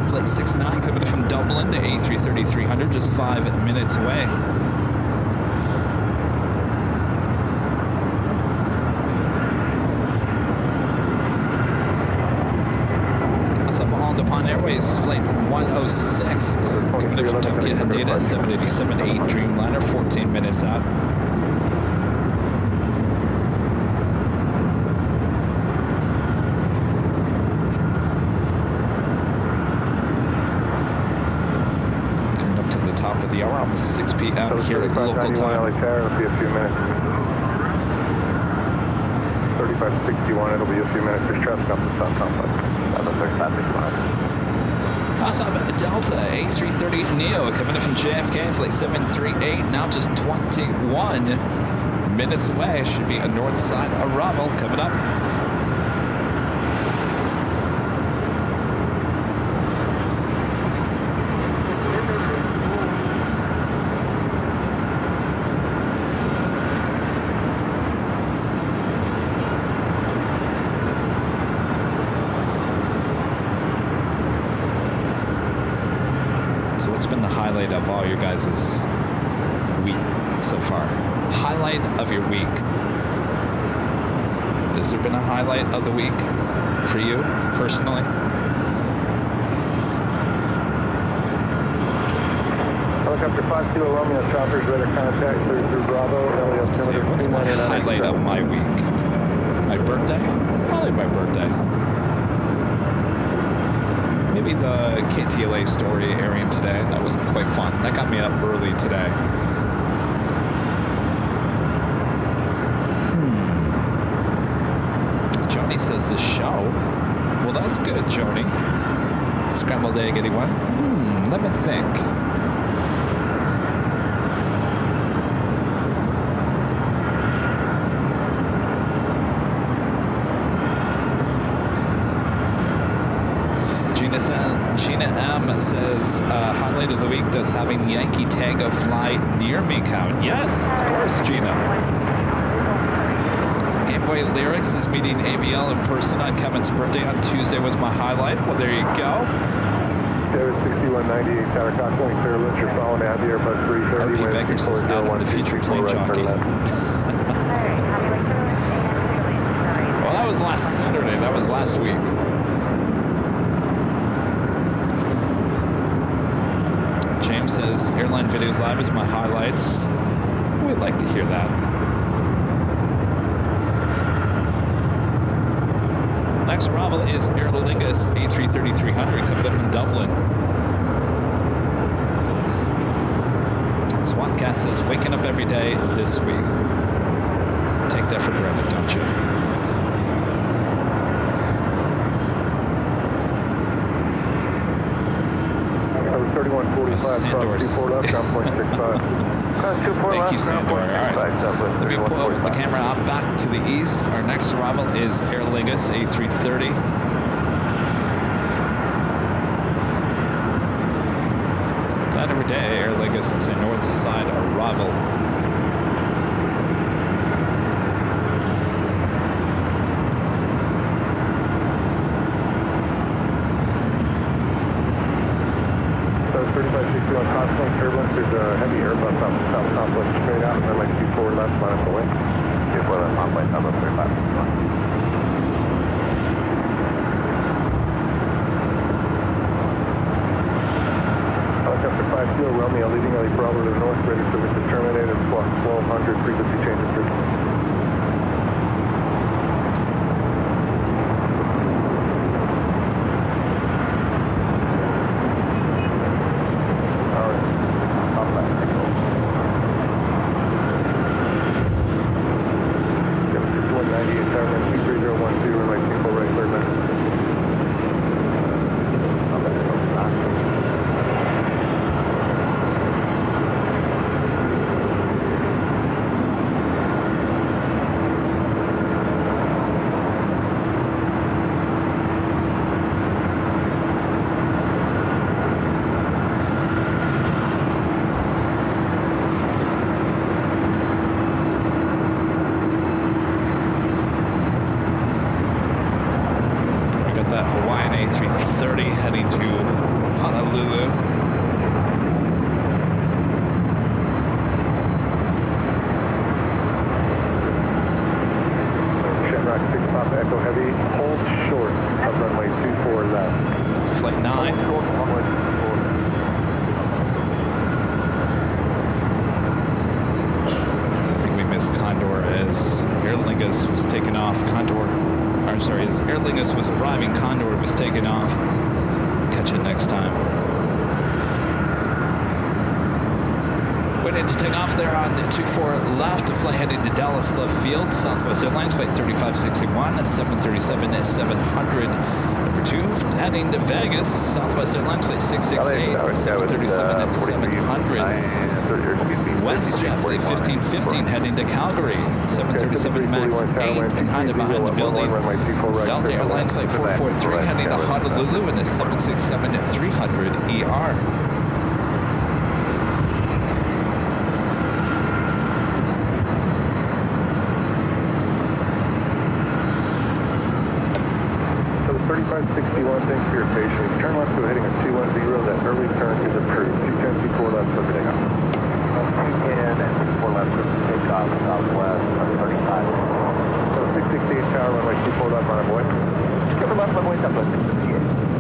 Flight 69 coming from Dublin, the A330-300, just 5 minutes away. Upon Airways, flight 106, coming in from Tokyo Haneda, 787-8 Dreamliner, 14 minutes out. Coming up to the top of the hour, almost 6 p.m. here at local time. It'll be a few minutes. 3561, it'll be a few minutes. There's traffic up the south complex. Also, Delta A330 Neo coming in from JFK, flight 738, now just 21 minutes away. Should be a north side arrival coming up. So what's been the highlight of all your guys' week so far? Highlight of your week. Has there been a highlight of the week for you, personally? Helicopter 5 Kilo Romeo, choppers radar contact through Bravo. Let's see, what's my highlight of my week? My birthday? Probably my birthday. Maybe the KTLA story airing today. That was quite fun. That got me up early today. Joni says the show. Well, that's good, Joni. Scrambled egg, anyone? Let me think. Gina M says, highlight of the week, does having Yankee Tango fly near me count? Yes, of course, Gina. Game Boy Lyrics is meeting ABL in person on Kevin's birthday on Tuesday was my highlight. Well, there you go. David 6198, Tower Cox, going clear, let your phone at the Airbus 330. RP Becker says, Adam, the future plane jockey. Well, that was last Saturday. That was last week. James says, Airline Videos Live is my highlights. We'd like to hear that. Next arrival is Aer Lingus A330-300 coming up from Dublin. Swatcast says, waking up every day this week. Take that for granted, don't you? 3145, Sandor. cross 24 left, down 0.65. Thank you, Sandor. All right. Let me pull the camera out back to the east. Our next arrival is Aer Lingus A330. Glad every day Aer Lingus is a north side arrival. Turbulence, there's a heavy Airbus off the south complex straight out, and then like 24 left, line up the way. 24 left, complex, number 35. Helicopter 5 Kilo Romeo, leading LA Bravo to the north, ready for the terminated, squawk 1200, frequency change of 3. A330 heading to Honolulu. Shamrock 6 Papa Echo Heavy, hold short of runway 24 left. Flight 9. Hold short, runway 24. I think we missed Condor as Aer Lingus was taking off. As Aer Lingus was arriving, Condor was taking off. Catch it next time. Waiting to take off there on 24 left, a flight heading to Dallas Love Field, Southwest Airlines, flight 3561, 737-700. Number 2, heading to Vegas, Southwest Airlines, flight 668, 737-700. WestJet, flight 1515, heading to Calgary, 737 MAX 8, and hiding behind the building is Delta Airlines, flight 443, heading to Honolulu in the 767-300ER. So 3561, thanks for your patience. Turn left to heading at 210, that early turn is approved. 210, 24 left for the takeoff. 210 and 64 left for the takeoff, southwest, 35. So 668 tower, runway 24 left, on our boy. Cover left, runway southwest, 668.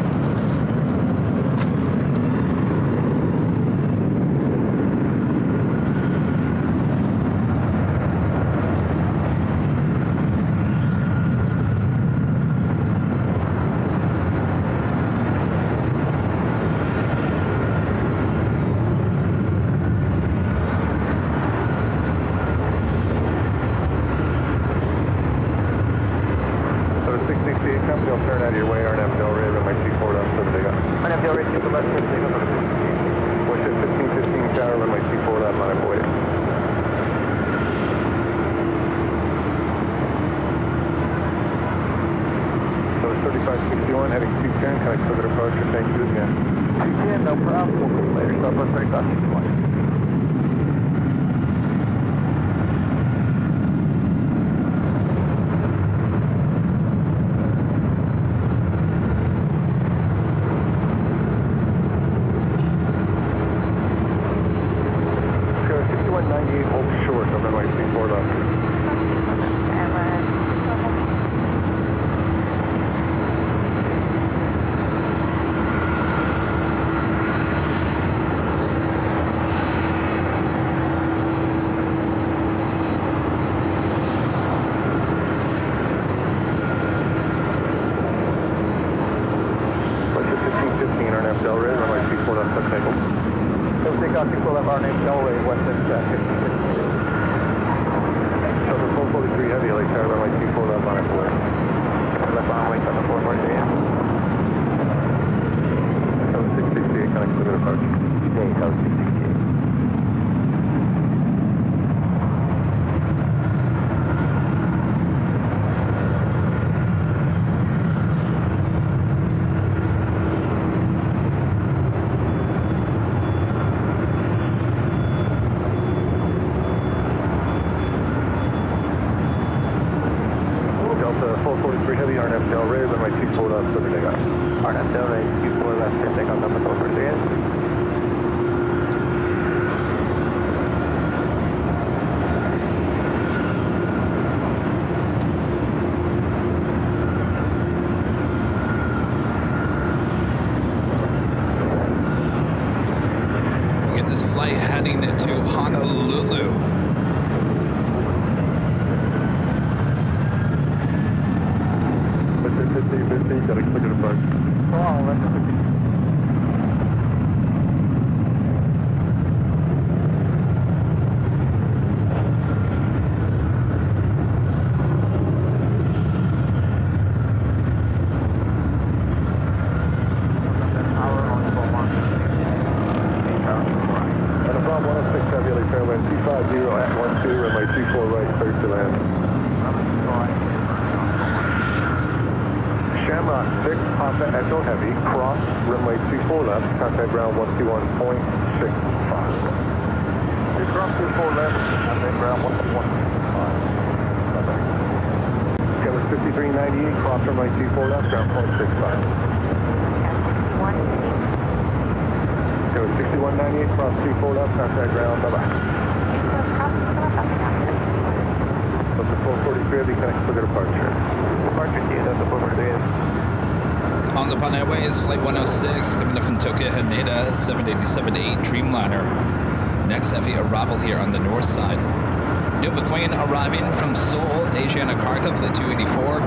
Heading to Honolulu. Got to click it apart. Echo Heavy, cross runway 24 left, contact ground 121.65. You cross 24 left, contact ground 121.65. Kevin 5398, cross runway 24 left, ground 0.65. 6198, cross 24 left, contact ground, bye-bye. Delta 443, I'll be connected for departure. Departure to Delta 443. On the Japan Airways, Flight 106, coming in from Tokyo Haneda, 787-8 Dreamliner. Next heavy arrival here on the north side. Nova Queen arriving from Seoul, Asiana Cargo, Flight 284.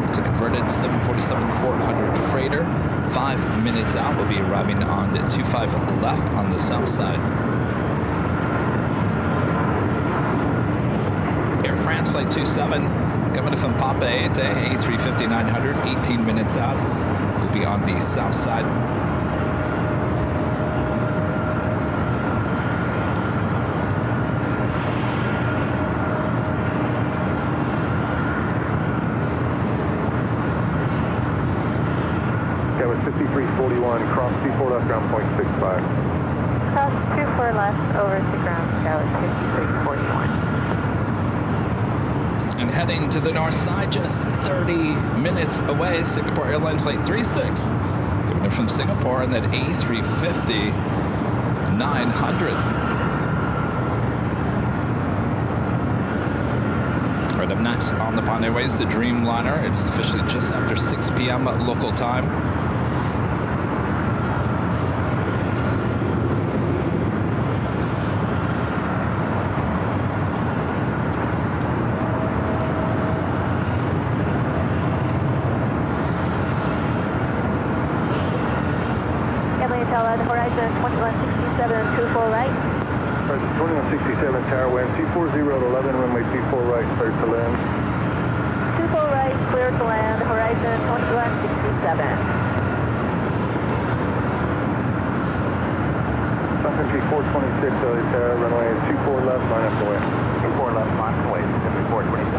It's a converted 747-400 freighter. 5 minutes out, we'll be arriving on 25 left on the south side. Air France Flight 27, coming from Papa 8 to A350-900, 18 minutes out. We'll be on the south side. That was 5341, cross 24 left, ground point 65. Cross 24 left over to ground, Scout 5341. And heading to the north side, just 30 minutes away, Singapore Airlines Flight 36. Giving it from Singapore on that A350-900. Right up next on the Japan Airways, the Dreamliner. It's officially just after 6 p.m. local time. Horizon 2167, 24 right. Horizon 2167, tower wind, 240 to 11, runway 24 right, clear to land. 24 right, clear to land, Horizon 2167. South Country 426, LA tower, runway 24 left, line up the way. 24 left, line up the way, 427.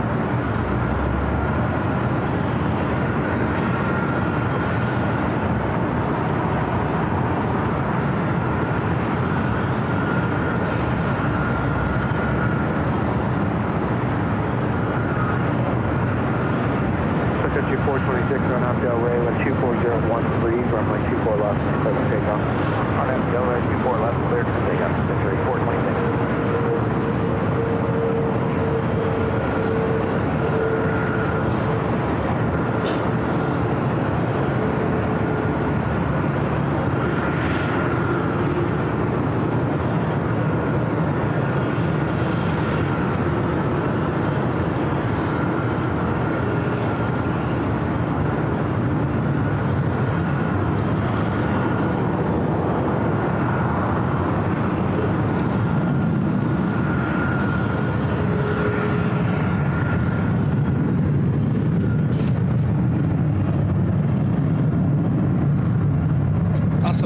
Country 426 on Updale Ray with 24013, runway 24 left, clear to take off. On Updale Ray 24 left, clear to take off, Century 426.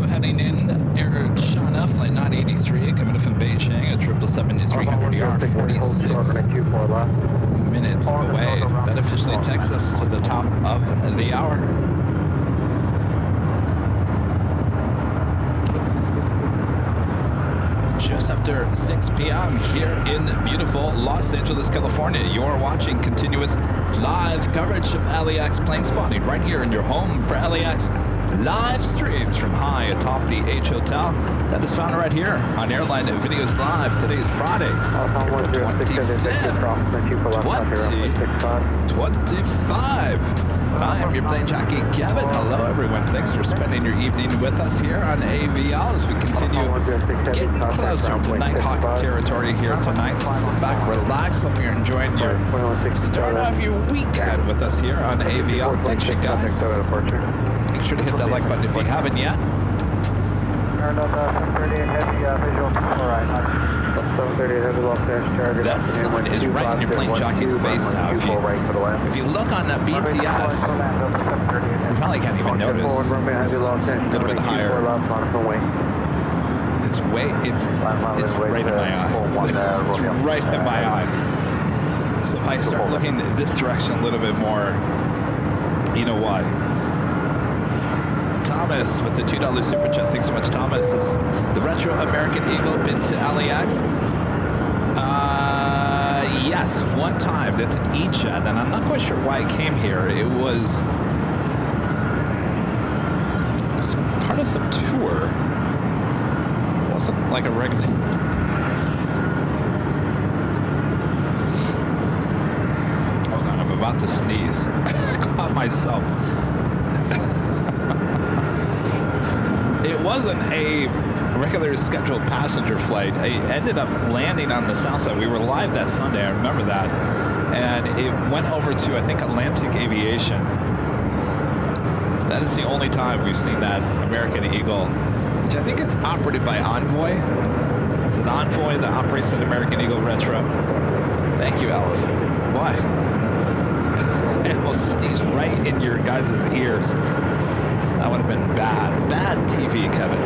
Heading in, Air China, Flight 983, coming in from Beijing at 777-300ER, 46 minutes away. That officially takes us to the top of the hour. Just after 6 p.m. here in beautiful Los Angeles, California. You're watching continuous live coverage of LAX plane spotting right here in your home for LAX. Live streams from high atop the H Hotel. That is found right here on Airline Videos Live. Today is Friday, April 25th, 2025. And I am your plane jockey, Kevin. Hello, everyone. Thanks for spending your evening with us here on AVL as we continue getting closer to Nighthawk territory here tonight. So sit back, relax. Hope you're enjoying your start of your weekend with us here on AVL. Thanks, you guys. Make sure to hit that like button if you haven't yet. That sun is right in your plane jockey's face now. If you look on that BTS, you probably can't even notice. The sun's a little bit higher. It's right in my eye. It's right in my eye. So if I start looking this direction a little bit more, you know why? Thomas with the $2 super chat. Thanks so much, Thomas. Is the Retro American Eagle been to LAX? Yes, one time. That's an E-Jet, and I'm not quite sure why I came here. It was part of some tour. wasn't like a regular. Hold on, I'm about to sneeze. I caught myself. It wasn't a regular scheduled passenger flight. I ended up landing on the south side. We were live that Sunday, I remember that. And it went over to, I think, Atlantic Aviation. That is the only time we've seen that American Eagle, which I think is operated by Envoy. Is it Envoy that operates an American Eagle Retro? Thank you, Allison. Why? I almost sneezed right in your guys' ears. That would have been bad. Bad TV, Kevin.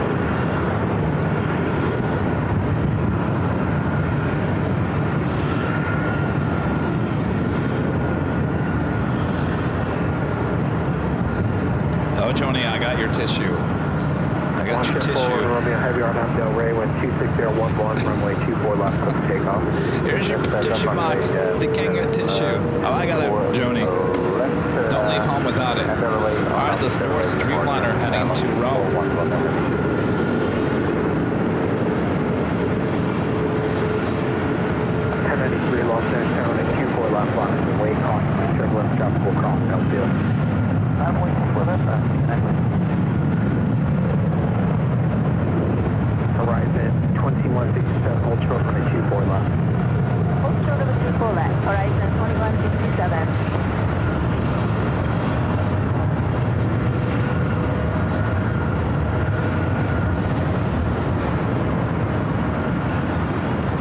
Oh, Joni, I got your tissue. I got your tissue. Romeo Heavy RNAV Del Rey, wind 26011, runway 24 left, close takeoff. Here's your tissue box, the king of tissue. Oh, I got it, Joni. Don't leave home without it. All right, this North Streamliner heading to Rome. 1093 Los Angeles, and Q4 left line, way caution, turbulence, tropical cross, outfield. I'm waiting for that. Horizon 2167, hold short from the Q4 left. Hold short of the 24 left, Horizon 2167.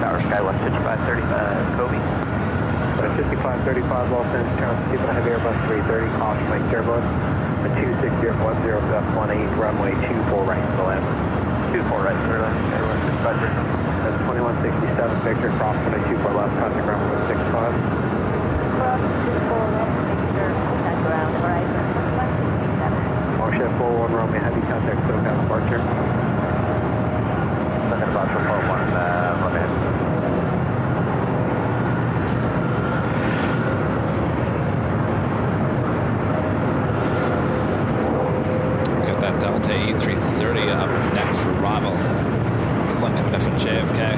Tower Sky 15535, Kobe. 5535 Los Angeles, keep a heavy Airbus 330, caution, lake turbulence. The 26010, gust 18, runway 24 right to the left. 24 right, clear left, Airline 65. That's 2167, Victor, cross from the 24 left, contact ground with 65. Cross 24 left, Victor, contact ground, Horizon 2167. Motion 41 Romeo, heavy contact, SoCal departure. Second about 41, Romeo. Delta E330 up next for Bravo. It's flight coming in from JFK.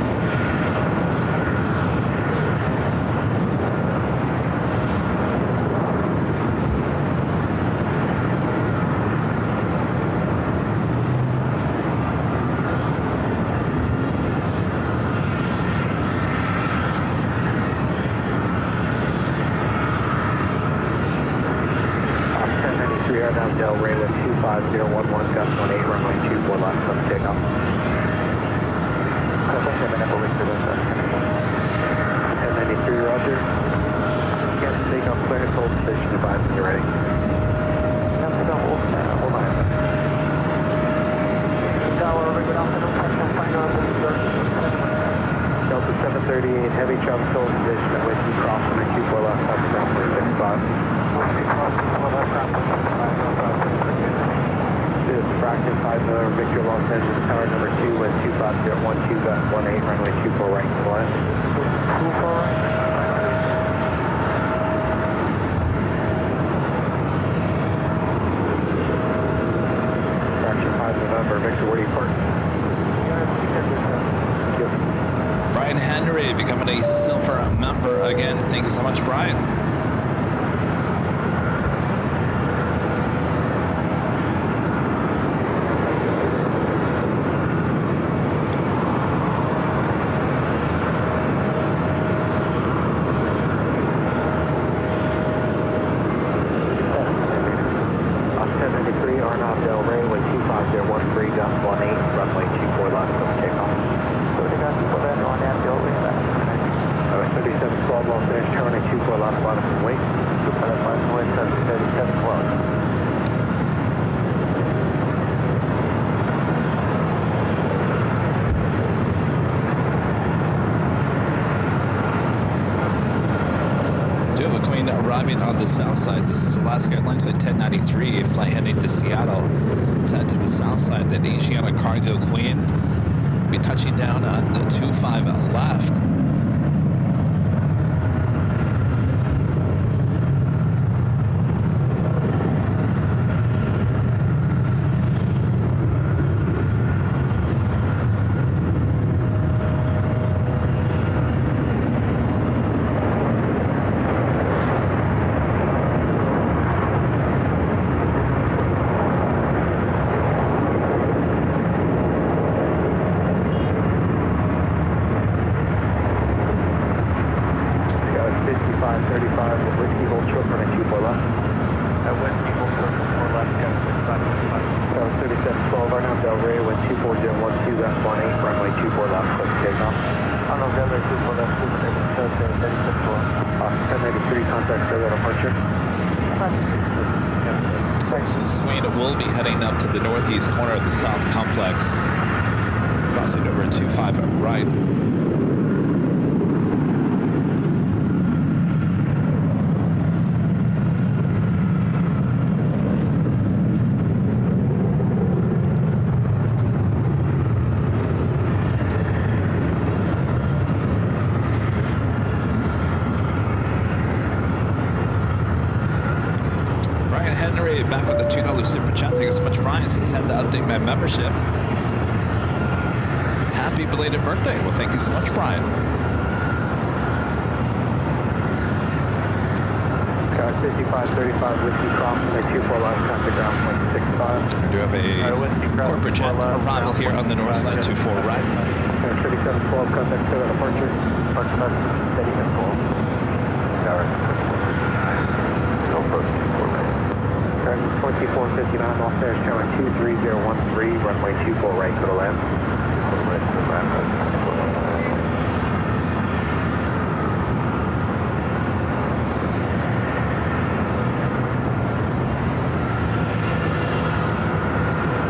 Del Rey with 25011, gust 18, runway 24 left, let's take off. 1093, roger. Yes, take off clearance, hold position, advise when you're ready. Hold on. Delta 738, heavy jump, hold position, at whiskey cross on the 24 left, up ground for 65. This is practice 5 Victor Los Angeles Tower number 2 with 25012 gust 18 runway 24 right to the left. 24 right. Fraction 5 November, Victor, where do you park? Brian Henry becoming a silver member again. Thank you so much, Brian. Arriving on the south side. This is Alaska Airlines flight 1093, flight heading to Seattle. It's head to the south side. That Asiana Cargo Queen will be touching down on the 25 left. 5535, Whiskey hold short for 24 left. Whiskey hold short for 4 left, got 3712, RNAV Del Rey, wind 24012, got 18, runway 24 left, close to takeoff. On November 24 left, 1083, contact further departure. This is Wayne. It will be heading up to the northeast corner of the South Complex. Crossing over 25 right. Back with a $2 super chat. Thank you so much, Brian. Says had to update my membership. Happy belated birthday. Well, thank you so much, Brian. Got 5535 Whiskey crossing the 24 left, contact ground point 65. We do have a corporate jet arrival here on the north side, 24 right. 3712, contact further departure. Park message, steady control. Tower. No approach, 24 right. 2459, off there, showing 23013, runway 24 right, go to land. Right to the land,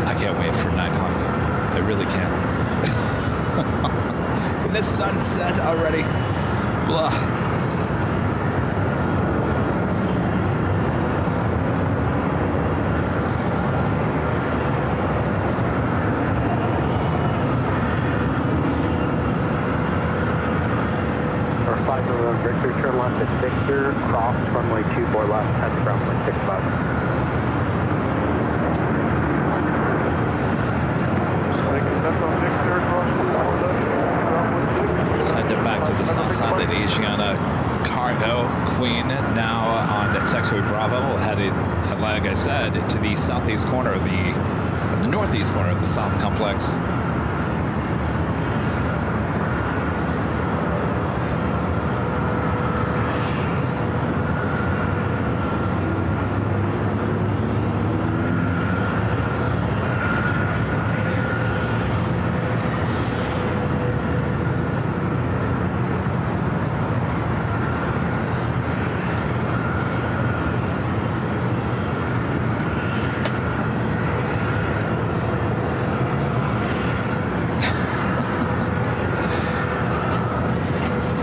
I can't wait for Nighthawk. I really can't. Can this sun set already? Blah. Victor, turn left at Victor, cross runway 24 left, head to ground point 65. Let's head back to the south side of the Asiana Cargo Queen, now on taxiway Bravo. We'll head in, like I said, to the southeast corner of the northeast corner of the South Complex.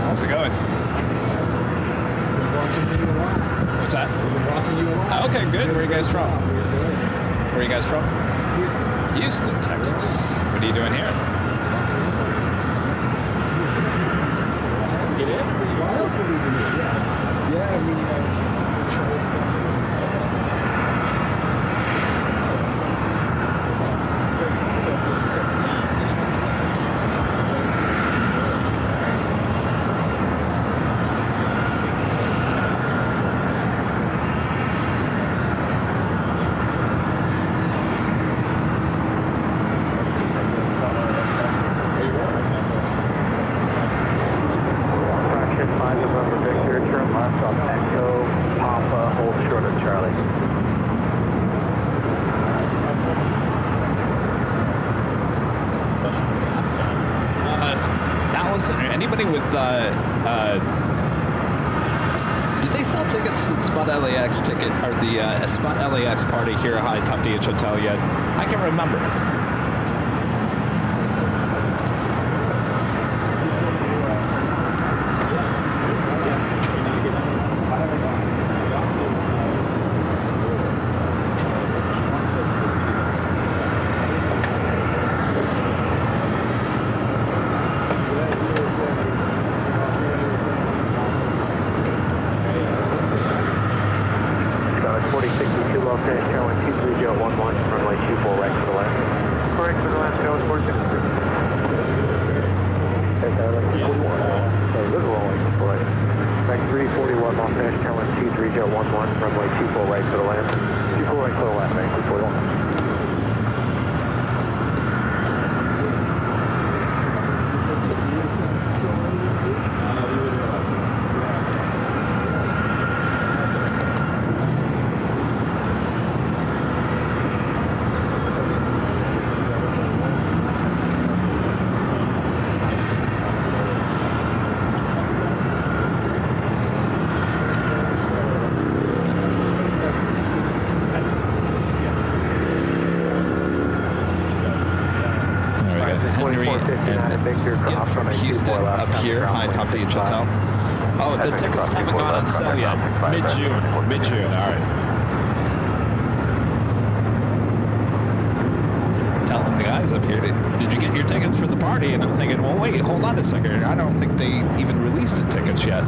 How's it going? What's that? Okay, good. Where are you guys from? Where are you guys from? Houston, Texas. What are you doing here? Get in? Anybody with, did they sell tickets to the Spot LAX ticket, or the Spot LAX party here at High Top DH Hotel yet? I can't remember. skip from Houston up here. Hi, Top D Hotel. Oh, the tickets haven't gone on sale yet. Mid-June. Mid-June, all right. Telling the guys up here, did you get your tickets for the party? And I'm thinking, well, wait, hold on a second. I don't think they even released the tickets yet.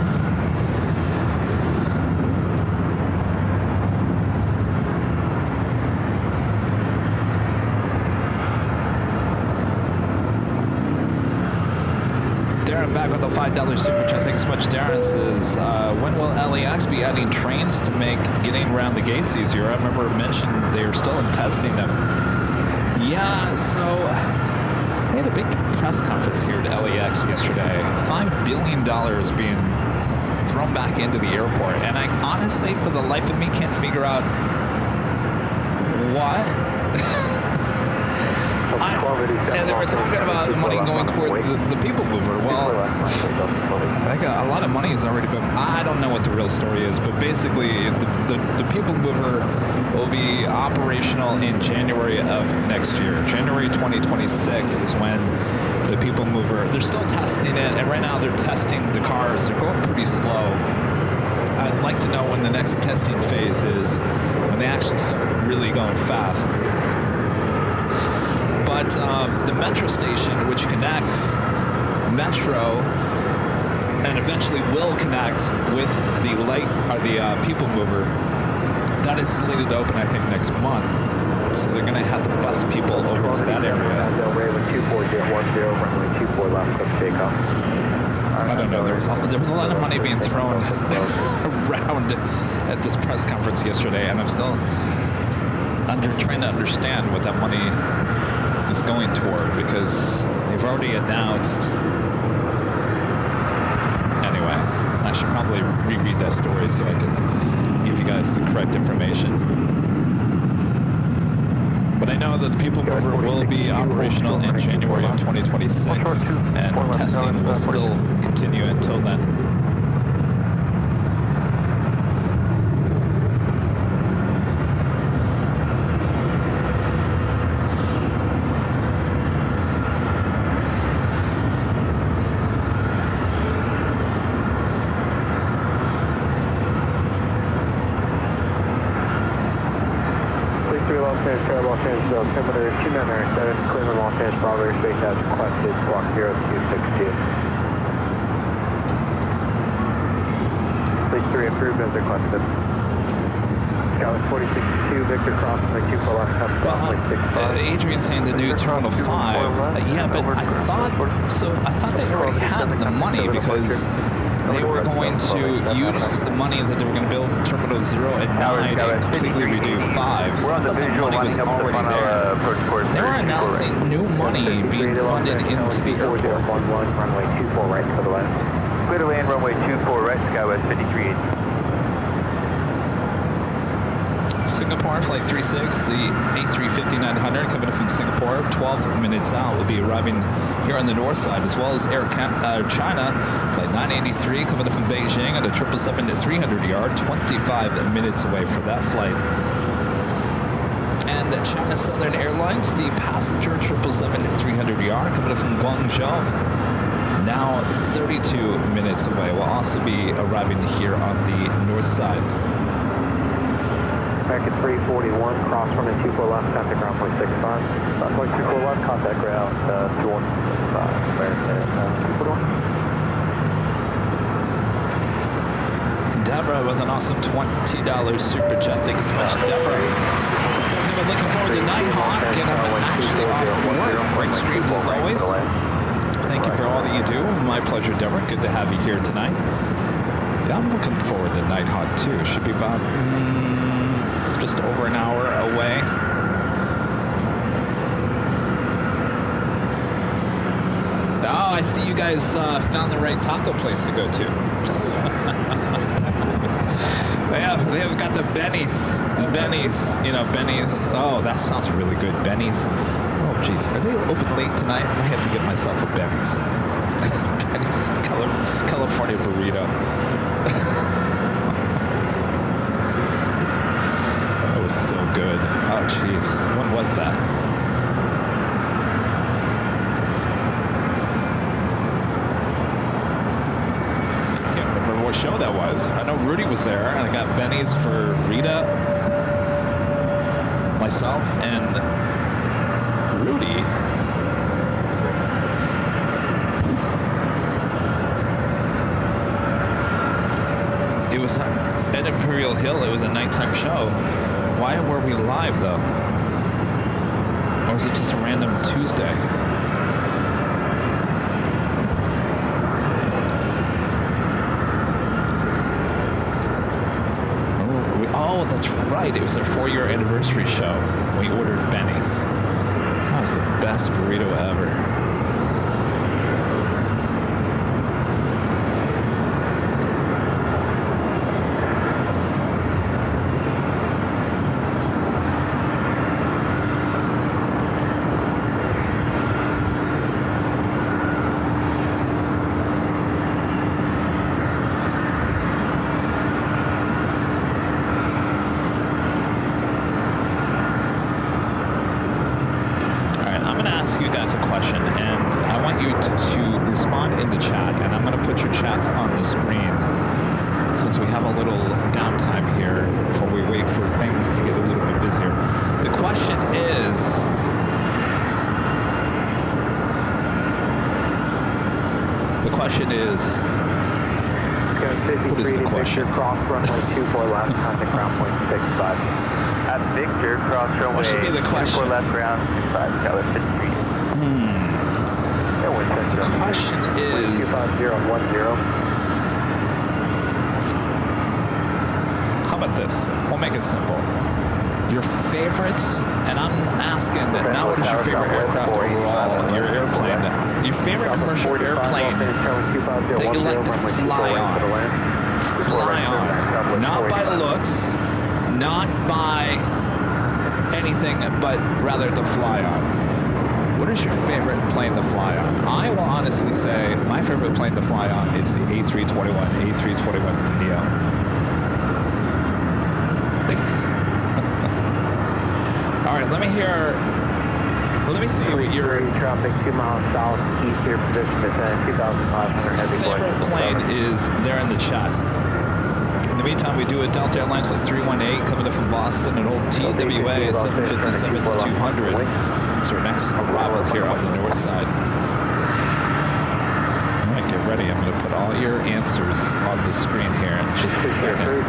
Darren back with a $5 super chat. Thanks so much, Darren. Says, when will LAX be adding trains to make getting around the gates easier? I remember mentioned they are still in testing them. Yeah, so they had a big press conference here at LAX yesterday. $5 billion being thrown back into the airport. And I honestly, for the life of me, can't figure out what. And they were talking about the money going toward the people mover. Well, I think a lot of money has already been. I don't know what the real story is, but basically, the people mover will be operational in January of next year. January 2026 is when the people mover. They're still testing it, and right now they're testing the cars. They're going pretty slow. I'd like to know when the next testing phase is, when they actually start really going fast. But the metro station, which connects Metro and eventually will connect with the light or the people mover, that is slated to open, I think, next month. So they're going to have to bus people over to that area. I don't know. There was a lot of money being thrown around at this press conference yesterday, and I'm still trying to understand what that money is going toward, because they've already announced. Anyway, I should probably reread that story so I can give you guys the correct information. But I know that the people mover will be operational in January of 2026, and testing will still continue until then. Altimeter 2997, Cleveland, Los Angeles, Bravo, space as requested, squawk 0262. Please 3 approved as requested. Skyline 4662, Victor crossing the Q4 left half, Adrian saying the new Terminal 5. Yeah, but I thought they already had the money, because they were going to use the money that they were going to build Terminal 0 and 9 and completely redo 5. So I thought the money was already there. They were announcing new money being funded into the airport. Runway 24 right for the left. Clear to land, runway 24 right, Skywest 5380. Singapore, flight 36, the A350-900 coming in from Singapore, 12 minutes out, will be arriving here on the north side, as well as China, flight 983 coming in from Beijing at a 777-300 25 minutes away for that flight. And China Southern Airlines, the passenger 777-300 coming in from Guangzhou, now 32 minutes away, will also be arriving here on the north side. American 341, cross runway 24 left, contact ground point 65. Runway 24 left, contact ground 2165. American 241. Deborah with an awesome $20 super chat. Thanks so much, Deborah. So I've been looking forward to Nighthawk, and I'm actually off work. Great streams as always. Thank you for all that you do. My pleasure, Deborah. Good to have you here tonight. Yeah, I'm looking forward to Nighthawk too. Should be about just over an hour away. Oh, I see you guys found the right taco place to go to. They've got the Benny's. The Benny's, Benny's. Oh, that sounds really good. Benny's. Oh, geez. Are they open late tonight? I might have to get myself a Benny's. Benny's California burrito. That was so good. Oh, jeez. When was that? show that was. I know Rudy was there, and I got Benny's for Rita, myself, and Rudy. It was at Imperial Hill. It was a nighttime show. Why were we live, though? Or was it just a random Tuesday? Oh, that's right. It was our 4-year anniversary show. We ordered Benny's. That was the best burrito ever. Favorite plane is there in the chat. In the meantime, we do a Delta Airlines flight 318 coming up from Boston, an old TWA 757-200. It's our next arrival here on the north side. All right, get ready. I'm going to put all your answers on the screen here in just a second.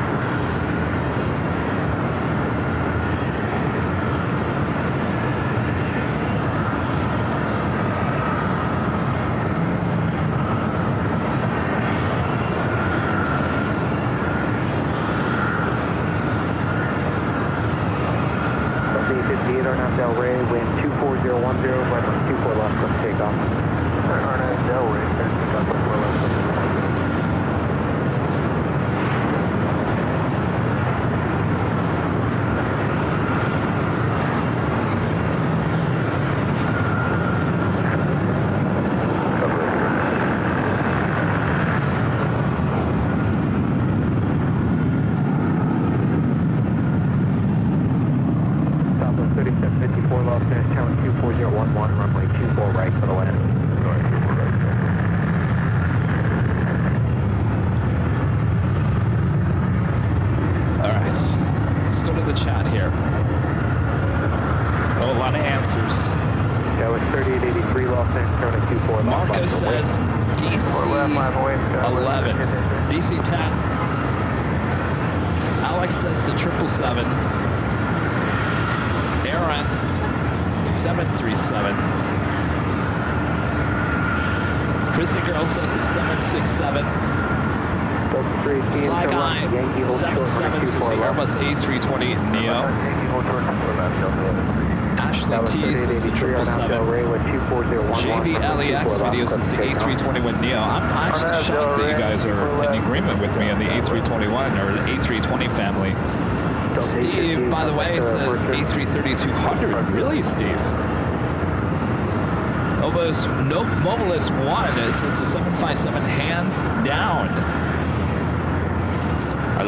Airbus A320 Neo. Ashley T says the 777. JV LAX video says the A321 Neo. I'm actually shocked that you guys are in agreement with me on the A321 or the A320 family. Steve, by the way, says A330-200. Really, Steve? Mobilis 1 says the 757 hands down.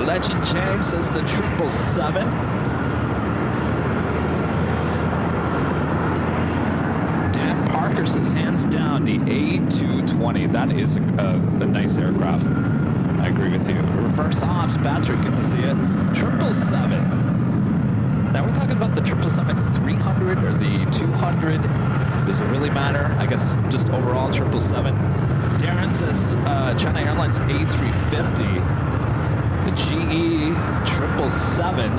Legend Jane says the 777. Dan Parker says hands down the A220. That is a nice aircraft. I I agree with you. Reverse ops, Patrick, good to see you. 777. Now, we're talking about the 777-300 or the 200. Does it really matter? I guess just overall 777. Darren says China Airlines A350. The GE 777.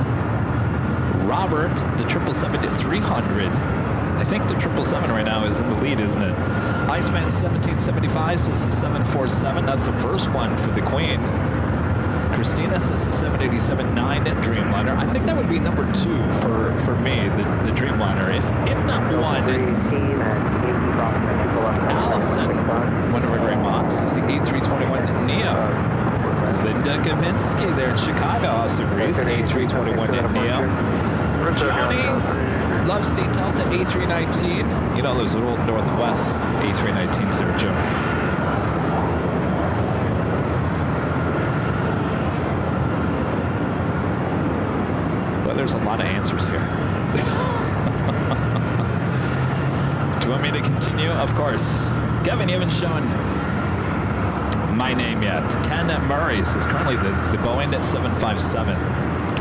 Robert, the 777-300. I think the 777 right now is in the lead, isn't it? Iceman 1775 says the 747. That's the first one for the Queen. Christina says the 787-9 Dreamliner. I think that would be number 2 for me, the Dreamliner. If not one. Allison, one of our great mods, is the A321neo. Linda Gavinsky there in Chicago also agrees. A321neo. Johnny loves the Delta A319. You know those old Northwest A319s there, Johnny. But there's a lot of answers here. Do you want me to continue? Of course. Kevin, you haven't shown my name yet. Ken Murray is currently the Boeing 757.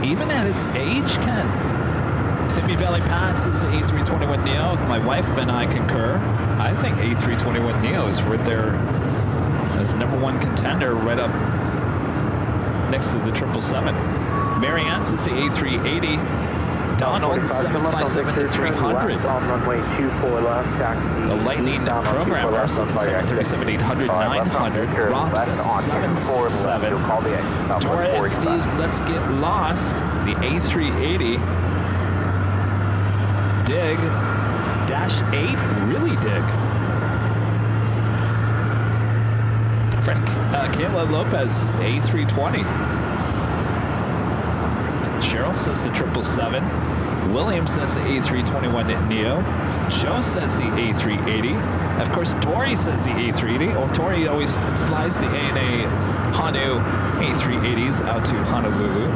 Even at its age, Ken. Simi Valley Pass is the A321neo. My wife and I concur. I think A321neo is right there as number 1 contender, right up next to the 777. Mary Ann says the A380. Donald, 757-300. The Lightning Programmer says the 737-800-900. Rob says the 767. Dora and Steve's Let's Get Lost. The A380. Dig. Dash 8. Really dig. Our friend Kayla Lopez, A320. Cheryl says the 777. William says the A321neo. Joe says the A380. Of course, Tori says the A380. Oh, Tori always flies the ANA Hanu A380s out to Honolulu.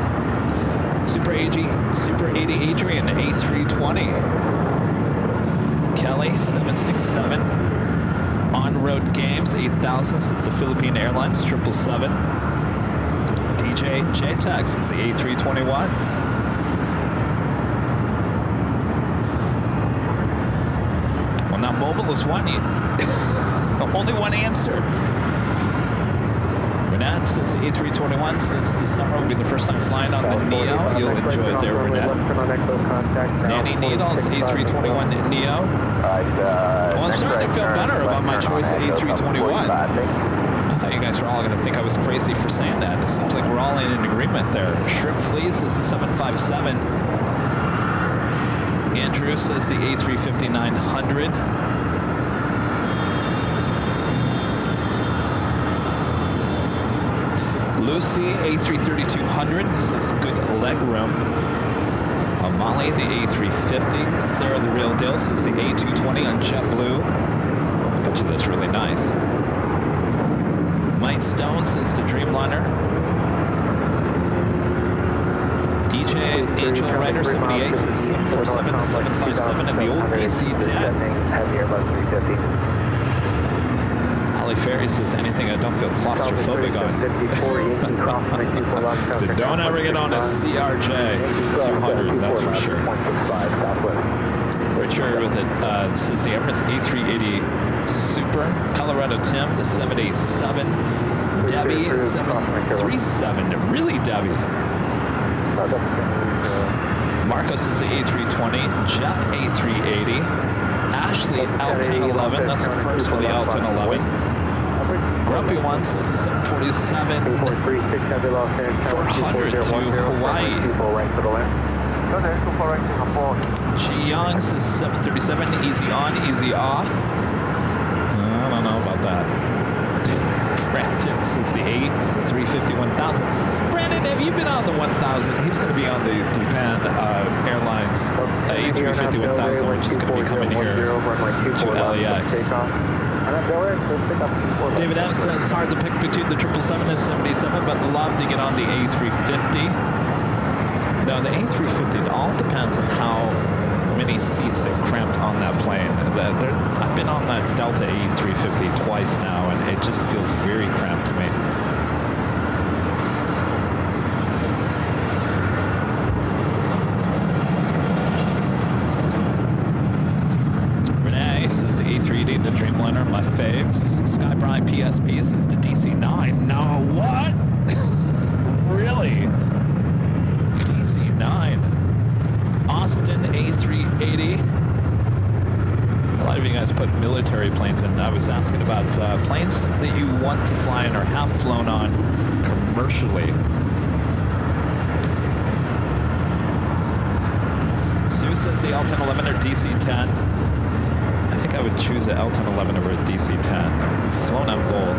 Super 80 Adrian, A320. Kelly, 767. On-road games, 8000 says the Philippine Airlines, 777. DJ JTAX is the A321. Well, now mobile is one. Only one answer. Renat says the A321. Since the summer will be the first time flying on the Neo, you'll enjoy it there, Renat. Nanny Needles, A321 Neo. Well, I'm starting to feel better about my choice of A321. I thought you guys were all going to think I was crazy for saying that. It seems like we're all in agreement there. Shrimp Fleece is the 757. Andrew says the A350-900. Lucy, A330-200. This is good leg room. Molly, the A350. Sarah, the real deal, says the A220 on JetBlue. I bet you that's really nice. Mike Stone says the Dreamliner. DJ Angel Rider 78 says 747 to 757 and the old DC-10. Holly Ferry says anything I don't feel claustrophobic on. So don't ever get on a CRJ 200, that's for sure. Richard with it says the Emirates A380 Super. Colorado Tim, the 787. Debbie, 737. Really, Debbie? Marcos is the A320. Jeff, A380. Ashley, L1011. That's the first for the L1011. Grumpy One says the 747. 400 to Hawaii. Chi Young says 737. Easy on, easy off. I don't know about that. Brandon says the A350-1000. Brandon, have you been on the 1000? He's going to be on the Japan Airlines A350-1000, which is going to be coming here to LAX. David Adams says hard to pick between the 777 and 77, but love to get on the A350. Now, the A350, it all depends on how many seats they've cramped on that plane. I've been on that Delta A350 twice now, and it just feels very cramped to me. 80. A lot of you guys put military planes in. I was asking about planes that you want to fly in or have flown on commercially. Sue says the L1011 or DC-10. I think I would choose the L1011 over a DC-10. I've flown on both.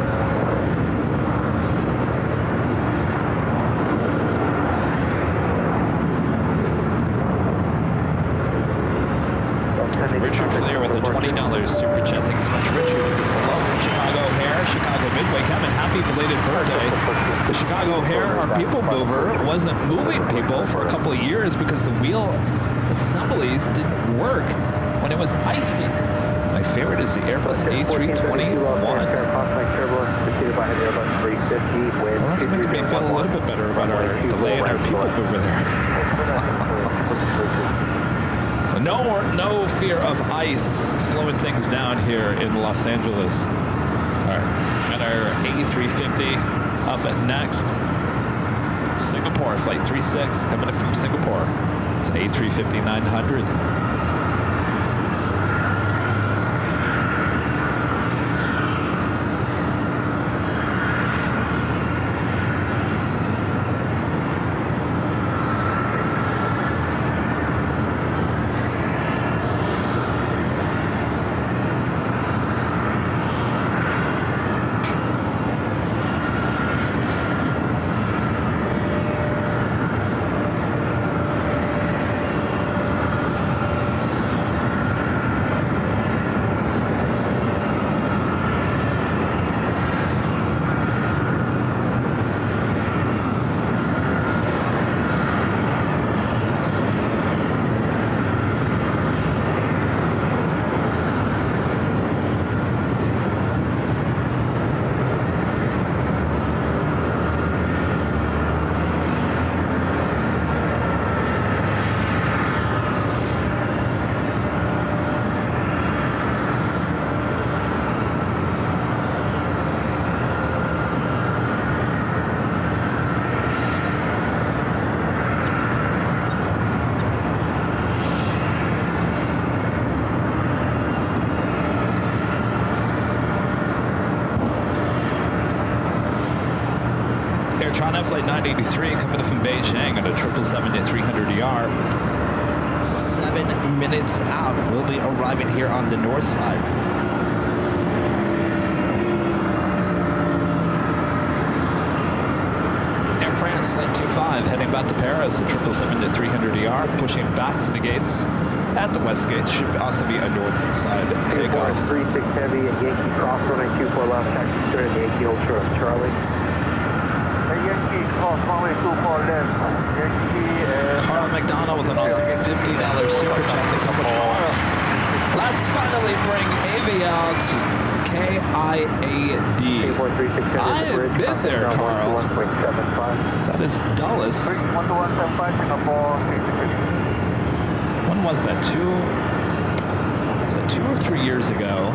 Richard Flair with a $20 super chat. Thanks so much, Richard. Says hello from Chicago O'Hare, Chicago Midway. Kevin, happy belated birthday. The Chicago O'Hare, our people mover, wasn't moving people for a couple of years because the wheel assemblies didn't work when it was icy. My favorite is the Airbus A321. Well, that's making me feel a little bit better about our delay and our people mover there. No fear of ice slowing things down here in Los Angeles. All right, got our A350 up at next. Singapore, flight 36, coming in from Singapore. It's an A350-900. Flight 983 coming from Beijing on a 777-300ER. 7 minutes out. We'll be arriving here on the north side. Air France Flight 25 heading back to Paris, a 777-300ER, pushing back for the gates at the west gate. Should also be a north side takeoff. 36 Heavy and Yankee Cross 1924 left, taxi straight at Yankee Ultra, Charlie. Yankee Cross 1824 left, Yankee. Carl McDonald with an awesome $50 super chat. Thanks so much, Carl. Let's finally bring Avial to KIAD. I have been there, Carl. That is Dulles. When was that? Was that 2 or 3 years ago?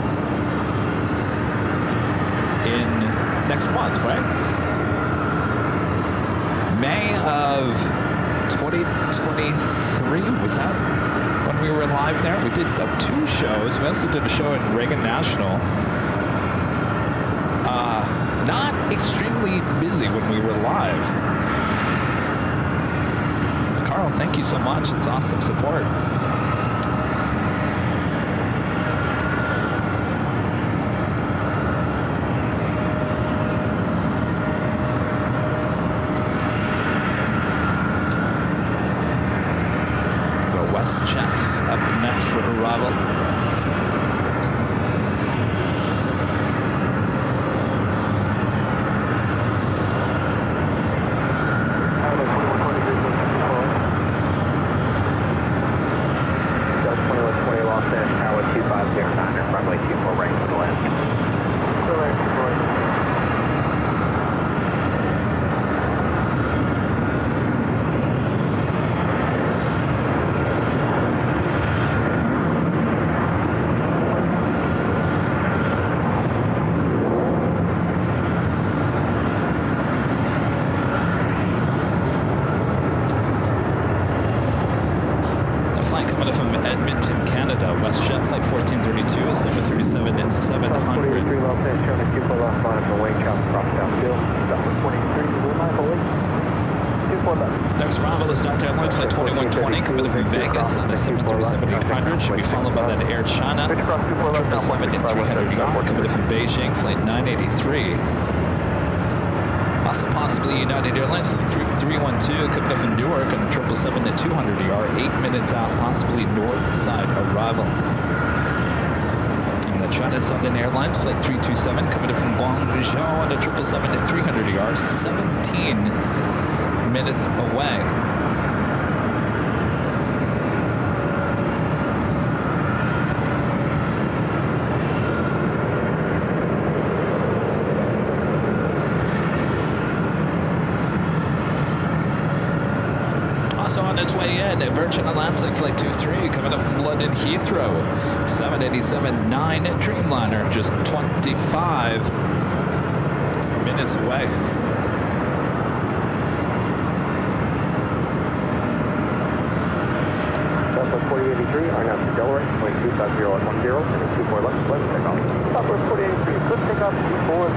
In next month, right? May of 2023, was that when we were live there? We did 2 shows. We also did a show in Reagan National. Not extremely busy when we were live. Carl, thank you so much. It's awesome support. Checks up next for arrival. Los Angeles, Tower 2509, runway 24 right to the left. Edmonton, Canada. WestJet Flight 1432, 737 at 700. 43 well past showing a 24 left line from Wayne Chop, drop down field. Southwest 43, we're not holding. 24 left. Next arrival is Delta Airlines Flight 2120 coming in from Vegas on a 737-800. Should be followed by that Air China 777 at 300ER coming in from Beijing Flight 983. Also possibly United Airlines Flight 312 coming in from Newark on a 777 at 200ER, 8 minutes out, possibly north side arrival. And the China Southern Airlines Flight 327 coming in from Guangzhou on a 777 at 300ER, 17 minutes away. Also on its way in, Virgin Atlantic Flight 23 coming up from London Heathrow, 787-9 Dreamliner, just 25 minutes away. Southwest 4083, are now to Delaware, point 250 at 10, and a 24 left, let's take off. Southwest 4083, let's take off 24.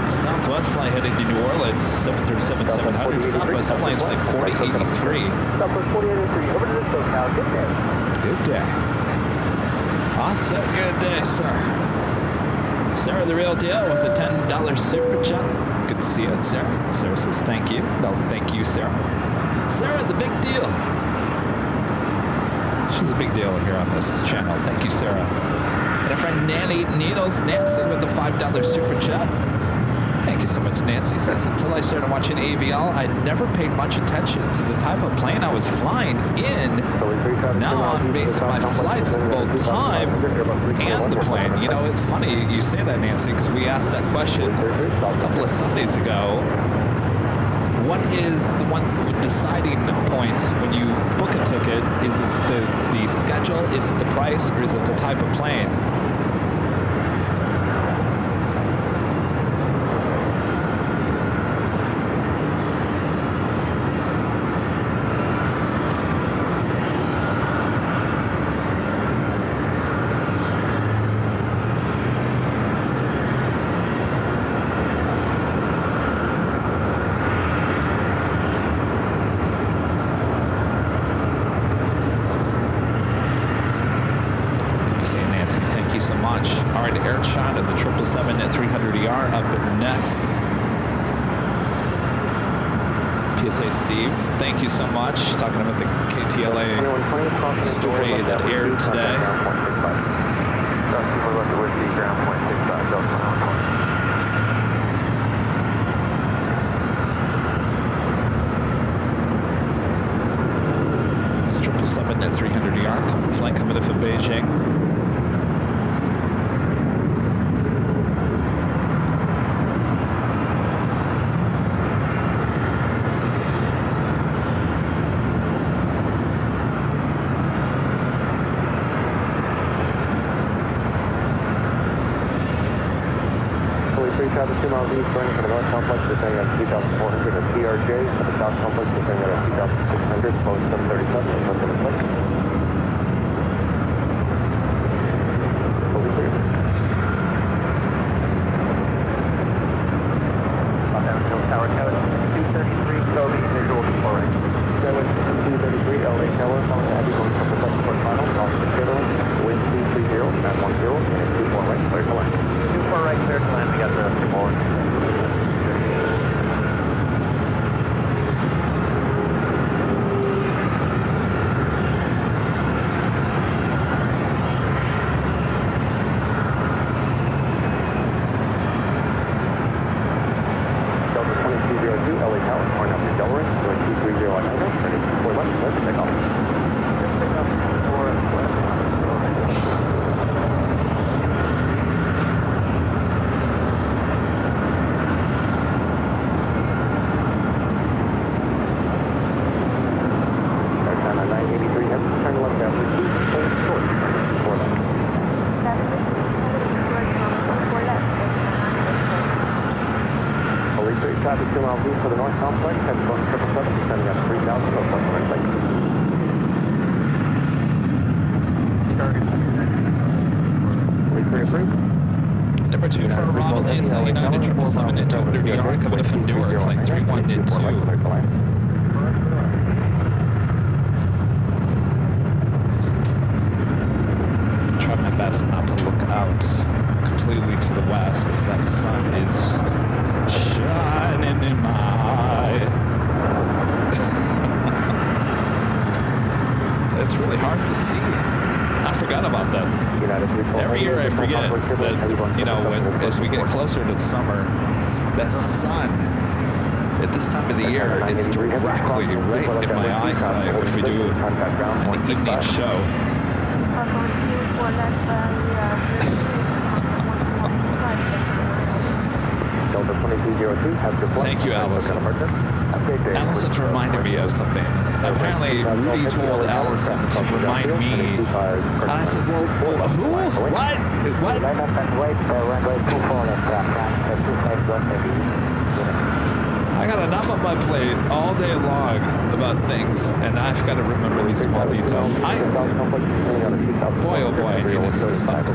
Southwest flight heading to New Orleans, 737-700. Southwest Airlines Flight 4083. Southwest 4083, over to the SoCal. Good day. Good day. Awesome. Good day, sir. Sarah, the real deal with the $10 super chat. Good to see you, Sarah. Sarah says thank you. No, thank you, Sarah. Sarah, the big deal. She's a big deal here on this channel. Thank you, Sarah. And our friend Nancy Needles, Nancy with the $5 super chat. Thank you so much, Nancy. Says, until I started watching AVL, I never paid much attention to the type of plane I was flying in. Now I'm basing my flights on both time and the plane. You know, it's funny you say that, Nancy, because we asked that question a couple of Sundays ago. What is the one deciding point when you book a ticket? Is it the schedule, is it the price, or is it the type of plane? Air China, the 777 at 300ER up next. PSA Steve, thank you so much. Talking about the KTLA story that aired today. It's 777 at 300ER, flight coming in from Beijing. Traffic 2 miles east, running from the north complex, descending at 2,400 at TRJ, from the south complex, descending at 2,600, post 737, and left in the place. Fully clear. Los Angeles Tower, Kevin, 233, Kobe, visual before right. Skyway 233, LA Tower, following Abbey, going from the 745. miles east of the north complex, heading on 777, descending at 3,000, no flight on site. Number 2 for Bravo Lanes, United 777 at 200 ER, coming up from Newark, flight 3182. Try my best not to look out completely to the west as that sun is shining in my eye. It's really hard to see. I forgot about that. Every year I forget that, you know, as we get closer to summer, that sun at this time of the year is directly right in my eyesight if we do an evening show. Thank you, Allison. Allison's reminded me of something. Apparently, Rudy told Allison to remind me. And I said, well who? What? What? I got enough on my plate all day long about things, and I've got to remember these small details. Boy, oh boy, I need an assistant.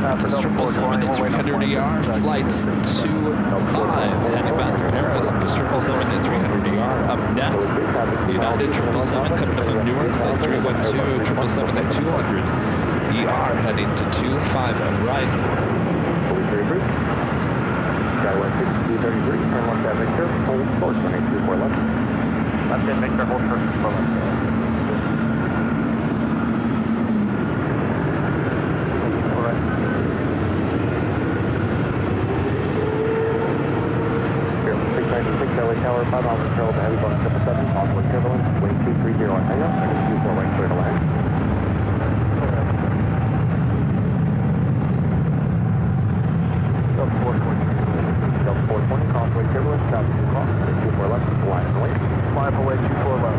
That's a 777 at 300 ER, flight 25, heading back to Paris. The 777 at 300 ER. Up next, the United 777 coming from Newark, flight 312, 777 at 200 ER, heading to 25 and right. Skyway 6233, turn left at Victor, hold course, 182 left. Left at Victor, hold course, 4 left. Tower 5 miles control to heavy Boeing 777, possible turbulence, wind 230 on hangar, and 24 right clear to land. Delta 420, crossway turbulence, south 2 cross, and 24 left, line and wait. 5 away, 24 left.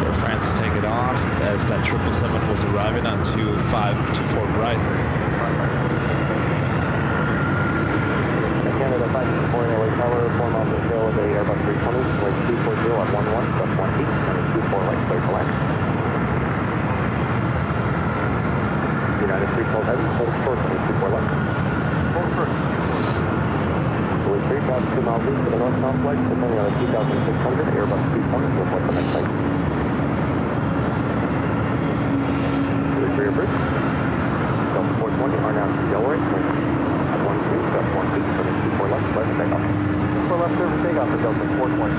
Air France take it off as that 777 was arriving on 2524 right. Canada 564 LA Tower, 4 miles of tail of the Airbus 320, flight 240 at 11, plus 1 feet, and 24 right, clear to land. United 312 heavy, hold short, 24 left. Hold short. Louis 3, pass 2 miles east to the north complex, depending on a 2600 Airbus 320, will report the next site. Louis 3 bridge. Delta 420 are now to Delaware, at 12, that's 1 feet, 24 left, clear to take off. 4 left, service takeoff for Delta 420.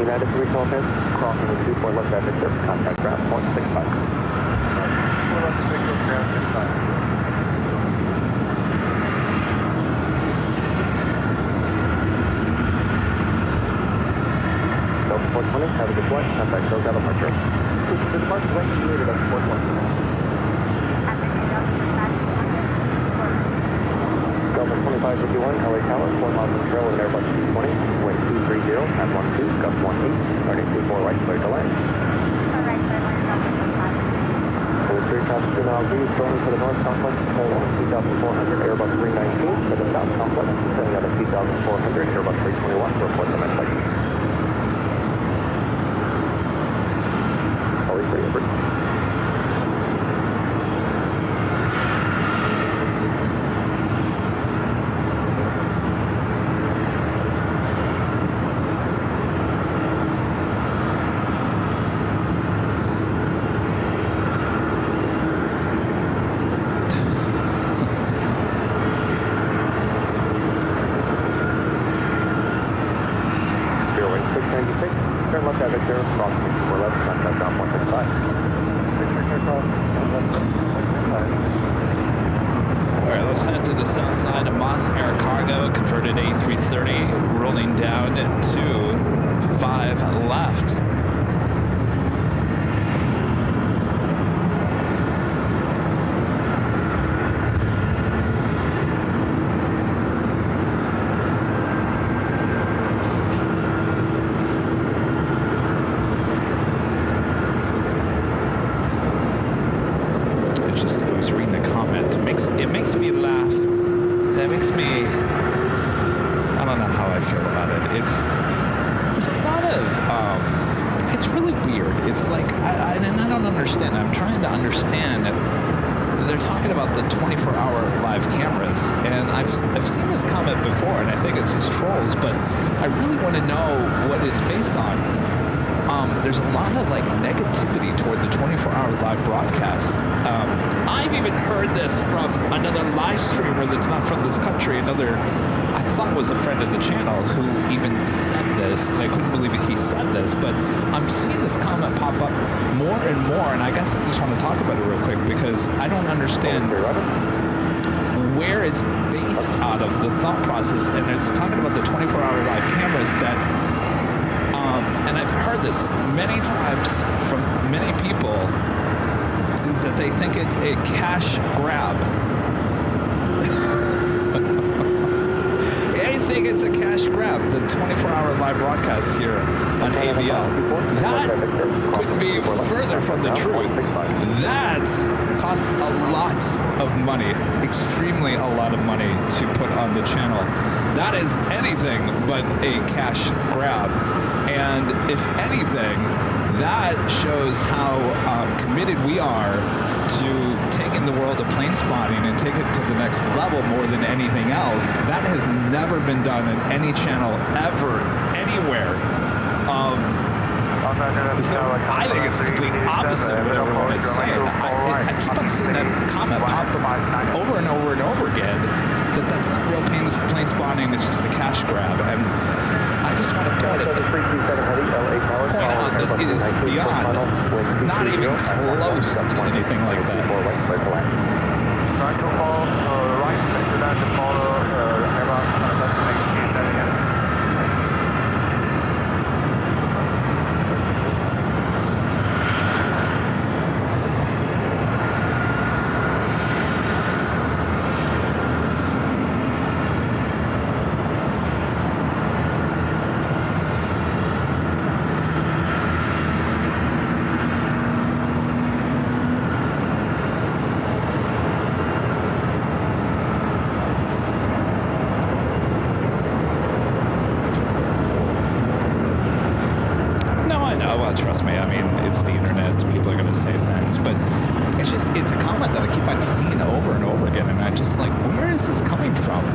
United 312 head, crossing the 24 left at Victor, contact ground 165. 4 left Victor, ground 65. Delta 420, have a good flight, contact Delta departure. The departure when you needed at 420. Delta 2551, LA Tower, 4 miles from trail with an Airbus 220, wind 230 at 12, gust 18, starting 24 right, clear to land. For the 3 traffic 2 miles east, going to the north complex, hold on 2400, Airbus 319, to the south complex, sending out a 2400, Airbus 321 to report the next flight. Always free, over. Turn left at Victor, crossing 4 left, contact ground 165. Victor, cross 165. All right, let's head to the south side of Moss Air Cargo, converted A330, rolling down to 5 left. It makes me laugh. It makes me, I don't know how I feel about it. There's a lot of, it's really weird. It's like, I don't understand. I'm trying to understand. They're talking about the 24-hour live cameras, and I've seen this comment before, and I think it's just trolls, but I really want to know what it's based on. There's a lot of like negativity toward the 24-hour live broadcasts. I've even heard this from another live streamer that's not from this country, another, I thought was a friend of the channel, who even said this, and I couldn't believe it, he said this, but I'm seeing this comment pop up more and more, and I guess I just want to talk about it real quick because I don't understand where it's based out of, the thought process, and it's talking about the 24-hour live cameras that and I've heard this many times from many people, is that they think it's a cash grab. I think it's a cash grab, the 24-hour live broadcast here on AVL. That couldn't be further from the truth. That costs a lot of money, extremely a lot of money to put on the channel. That is anything but a cash grab. And if anything, that shows how committed we are to taking the world of plane spotting and take it to the next level more than anything else. That has never been done in any channel ever, anywhere. So I think it's the complete opposite of what everyone is saying. I keep on seeing that comment pop up over and over and over again, that that's not real plane spotting, it's just a cash grab. And I just want to point out that it is beyond, not even close to anything like that. Trying to follow right, to that to follow Airbus Trust me, I mean, it's the internet. People are going to say things, but it's a comment that I keep on seeing over and over again, and I just like, where is this coming from?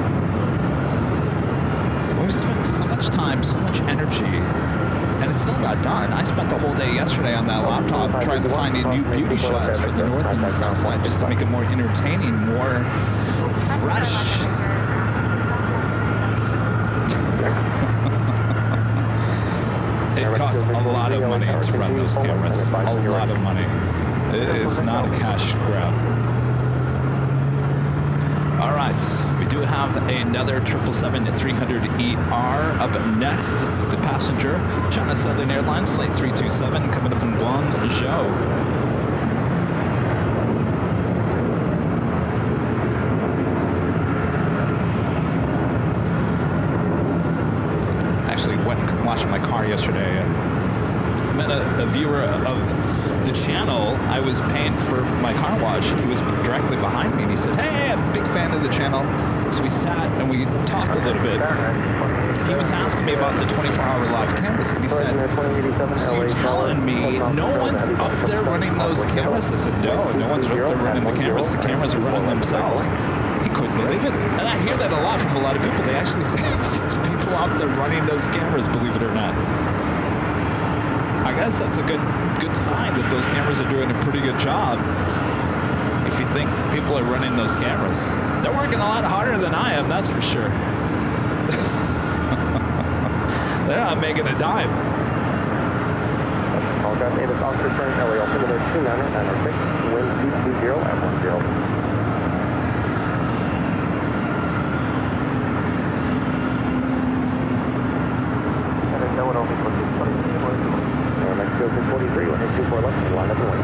We've spent so much time, so much energy, and it's still not done. I spent the whole day yesterday on that laptop trying to find new beauty shots for the north and the south side just to make it more entertaining, more fresh. costs a lot of money to run those cameras. A lot of money. It's not a cash grab. All right, we do have another 777-300ER up next. This is the passenger, China Southern Airlines, Flight 327, coming from Guangzhou. Actually went and washed my car yesterday and met a viewer of the channel. I was paying for my car wash. He was directly behind me and he said, "Hey, I'm a big fan of the channel." So we sat and we talked a little bit. He was asking me about the 24-hour live cameras and he said, "So you're telling me no one's up there running those cameras?" I said, no one's up there running the cameras. The cameras are running themselves. He couldn't believe it. And I hear that a lot from a lot of people. They actually think there's people out there running those cameras, believe it or not. I guess that's a good sign that those cameras are doing a pretty good job. If you think people are running those cameras, they're working a lot harder than I am, that's for sure. They're not making a dime. All got Davis Officer Turn LA altimeter 29906, wind 220 at 10. Mexico 643, 124 left, line up the wing.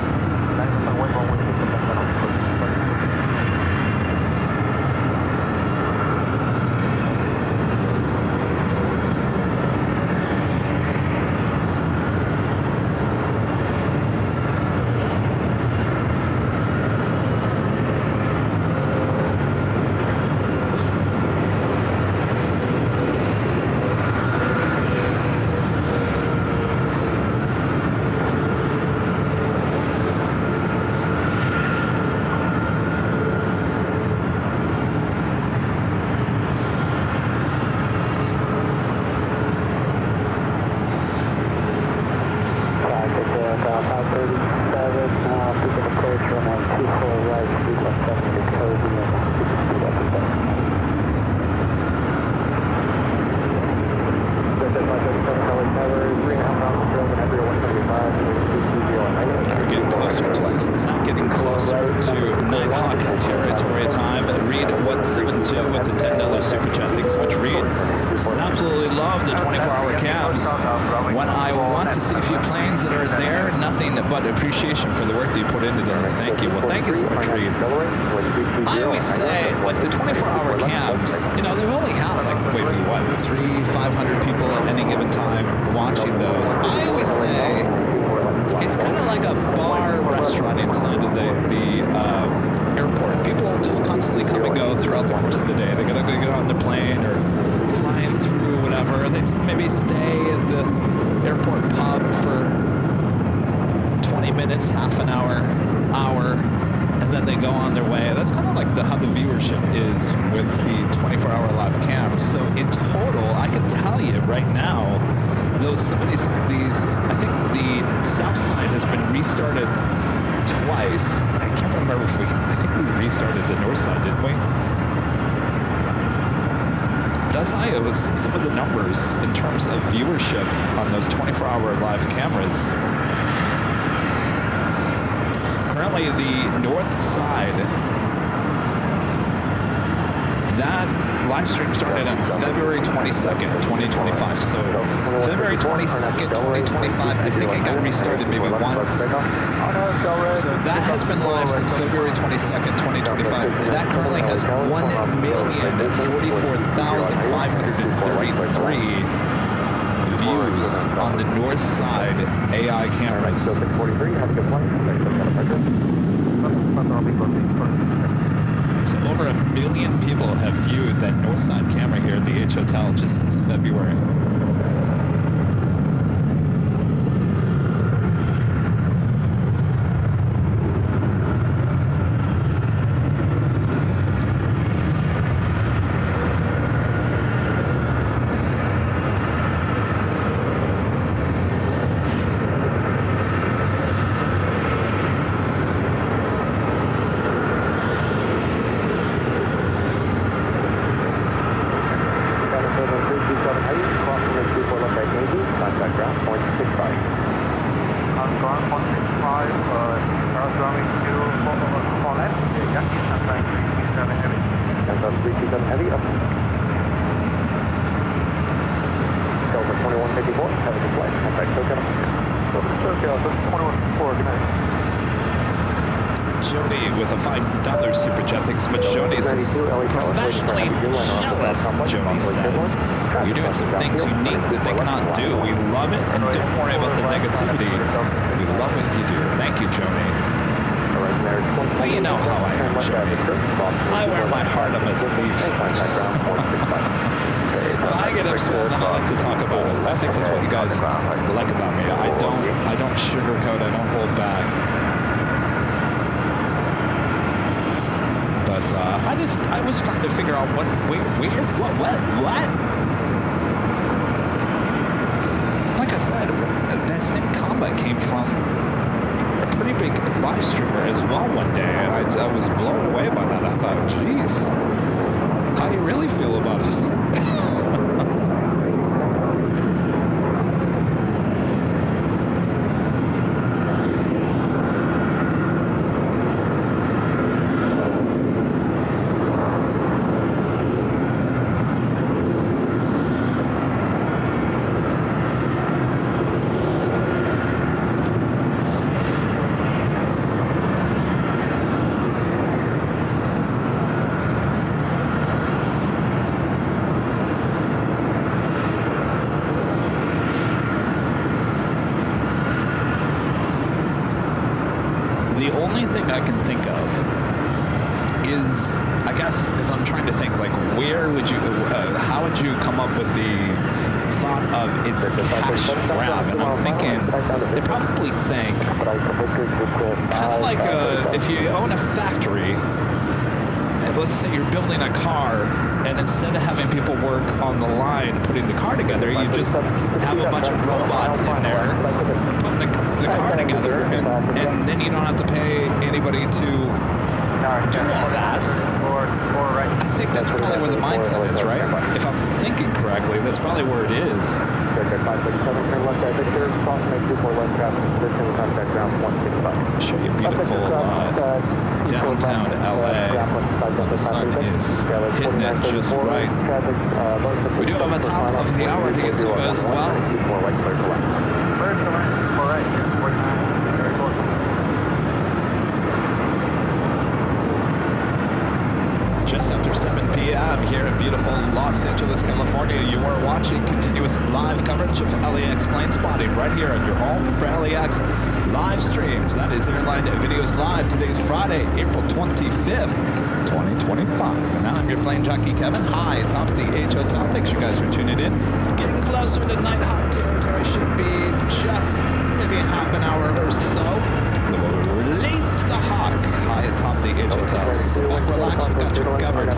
We're getting closer to sunset, getting closer to Nighthawk territory time. Reed 172 with the $10 super chat. Thanks so much, Reed. Absolutely love the 24-hour cams. When I want to see a few planes that are there, nothing but appreciation for the work that you put into them. Thank you. Well, thank you so much, Reed. I always say, like the 24-hour cams, you know, they only have like maybe what, 300-500 people at any given time watching those. I always say it's kind of like a bar restaurant inside of the airport. People just constantly come and go throughout the course of the day. They gotta get on the plane or flying through whatever. They maybe stay at the airport pub for 20 minutes, half an hour, and then they go on their way. That's kind of like how the viewership is with the 24-hour live cams. So in total, I can tell you right now, though some of these, I think the south side has been restarted twice. I can't remember if I think we restarted the north side, didn't we? But I'll tell you, with some of the numbers in terms of viewership on those 24-hour live cameras, currently the north side, that live stream started on February 22nd, 2025. So February 22nd, 2025, I think it got restarted maybe once. So that has been live since February 22nd, 2025. That currently has 1,044,533 views on the north side AI cameras. So over 1 million people have viewed that north side camera here at the H Hotel just since February. 7 Heavy up. Delta 2154, have a good flight. Contact SoCal. SoCal, 2154, good night. Jody with a $5 super chat. Thanks so much, Jody. Says, professionally jealous, Jody says. You're doing some things unique that they cannot do. We love it, and don't worry about the negativity. We love what you do. Thank you, Jody. Well, you know how I am, Jody. I wear my heart on my sleeve. If I get upset, then I like to talk about it. I think that's what you guys like about me. I don't sugarcoat. I don't hold back. But I was trying to figure out what. Like I said, that same comment came from a pretty big live streamer as well one day, and I was blown away by that. I thought, geez, how do you really feel about us? The only thing I can think of is, I guess, as I'm trying to think, like, where would you, how would you come up with the thought of it's a cash grab? And I'm thinking, they probably think, kind of like if you own a factory, and let's say you're building a car, and instead of having people work on the line putting the car together, you just have a bunch of robots in there putting the car together, and then you don't have to pay anybody to do all that. I think that's probably where the mindset is, right? If I'm thinking correctly, that's probably where it is. Show you beautiful downtown LA. Well, the sun is hitting it just right. We do have a top of the hour to get to as well. Just after 7 p.m. here in beautiful Los Angeles, California, you are watching continuous live coverage of LAX plane spotting right here on your home for LAX live streams. That is Airline Videos Live. Today's Friday, April 25th, 2025. And now I'm your plane jockey, Kevin. Hi, atop the H Hotel. Thanks you guys for tuning in. Getting closer to Nighthawk territory. Should be just maybe half an hour or so. We'll release the Hawk high atop the H Hotel. So sit back, relax. We got you covered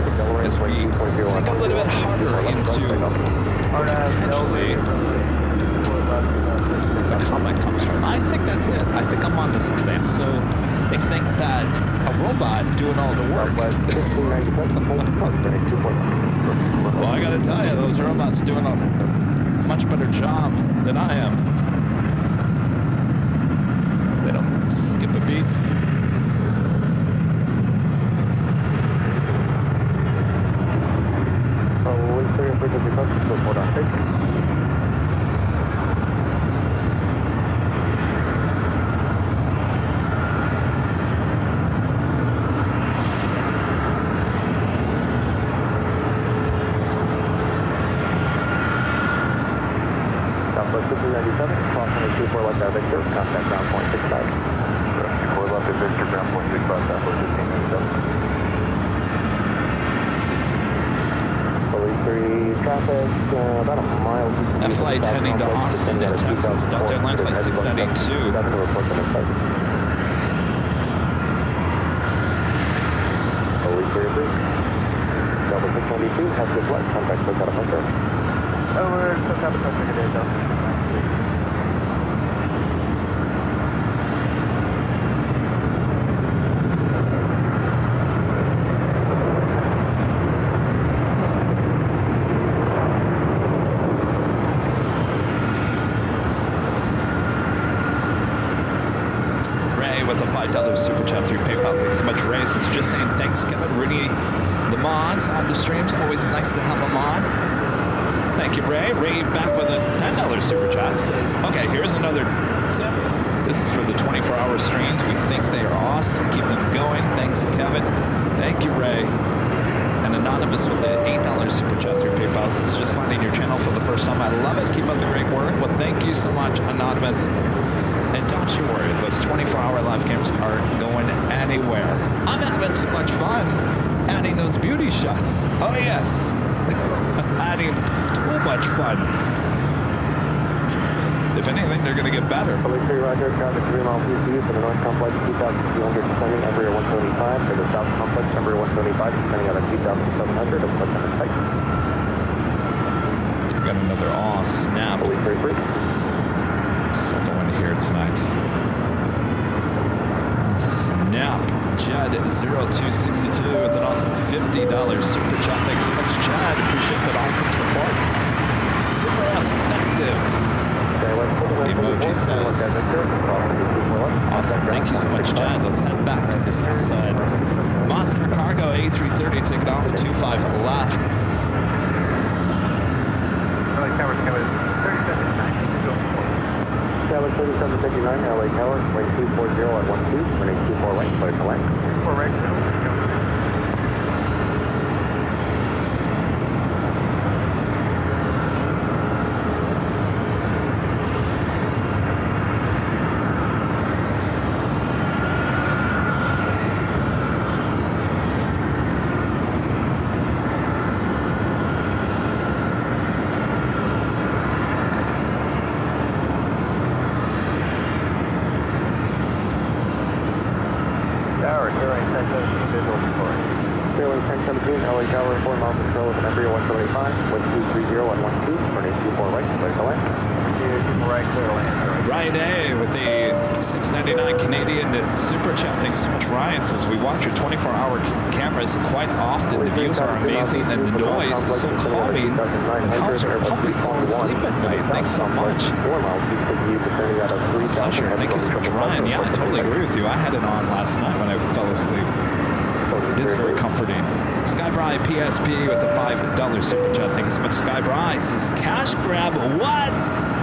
as we think a little bit harder into potentially the comment comes from. I think that's it. I think I'm onto something. So they think that a robot doing all the work. Well, I gotta tell you, those robots doing a much better job than I am. They don't skip a beat. A flight heading to Austin in Texas. Delta Airline flight 692. Delta 692, have good flight. Contact SoCal Hunter. Over SoCal Hunter today, Delta. With a $5 super chat through PayPal. Thanks so much, Ray. Is just saying thanks, Kevin. Rudy the mods on the streams. Always nice to have them on. Thank you, Ray. Ray back with a $10 super chat says, okay, here's another tip. This is for the 24-hour streams. We think they are awesome. Keep them going. Thanks, Kevin. Thank you, Ray. And Anonymous with an $8 super chat through PayPal says, just finding your channel for the first time. I love it. Keep up the great work. Well, thank you so much, Anonymous. And don't you worry, those 24-hour live cams aren't going anywhere. I'm having too much fun adding those beauty shots. Oh, yes. Adding too much fun. If anything, they're going to get better. Police 3 Roger, traffic 3 miles east for the north complex, 2,200 descending, Embraer 175. For the south complex, Embraer 175, descending out of 2,700, approach on the site. Got another aw snap. Police 33. Second one here tonight. Snap. Chad 0262 with an awesome $50 super chat. Thanks so much, Chad. Appreciate that awesome support. Super effective. The emoji says. Awesome. Thank you so much, Chad. Let's head back to the south side. Monster Cargo A330 taking off 25 left. Tower 3759, LA Tower, range 240 at 12, running 24 right, clear to land. 24 right, super chat. Thanks so much, Ryan. Says we watch your 24-hour cameras quite often. The views are amazing and the noise is so calming. It helps our puppy fall asleep at night. Thanks so much. Pleasure. Thank you so much, Ryan. Yeah, I totally agree with you. I had it on last night when I fell asleep. It is very comforting. Skybry PSP with a $5 super chat. Thank you so much, Skybry. Says cash grab. What?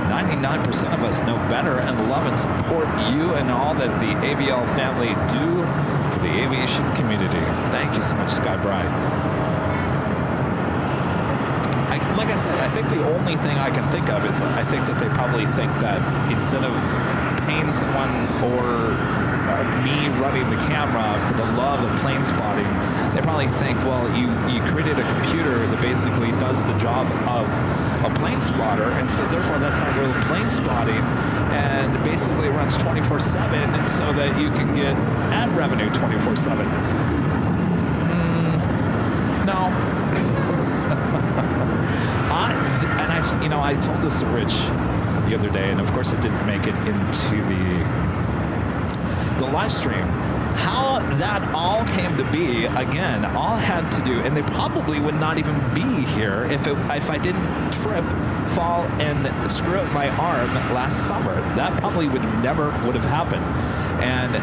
99% of us know better and love and support you and all that the AVL family do for the aviation community. Thank you so much, Skybry. Like I said, I think the only thing I can think of is that I think that they probably think that instead of paying someone or me running the camera for the love of plane spotting, they probably think, well, you created a computer that basically does the job of a plane spotter, and so therefore that's not real plane spotting, and basically runs 24/7 so that you can get ad revenue 24/7. No. I told this to Rich the other day, and of course it didn't make it into the live stream. How that all came to be, again, all had to do, and they probably would not even be here if I didn't trip, fall, and screw up my arm last summer. That probably would have happened. And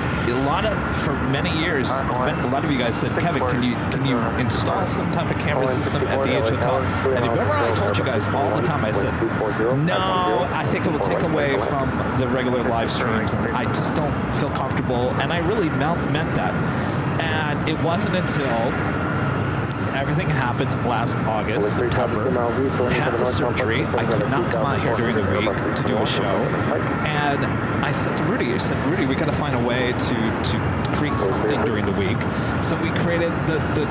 for many years, a lot of you guys said, Kevin, can you install some type of camera system at the H Hotel? And remember I told you guys all the time, I said, no, I think it will take away from the regular live streams, and I just don't feel comfortable, and I really meant that. And it wasn't until everything happened last August, September. I had the surgery. I could not come out here during the week to do a show. And I said to Rudy, we got to find a way to create something during the week. So we created the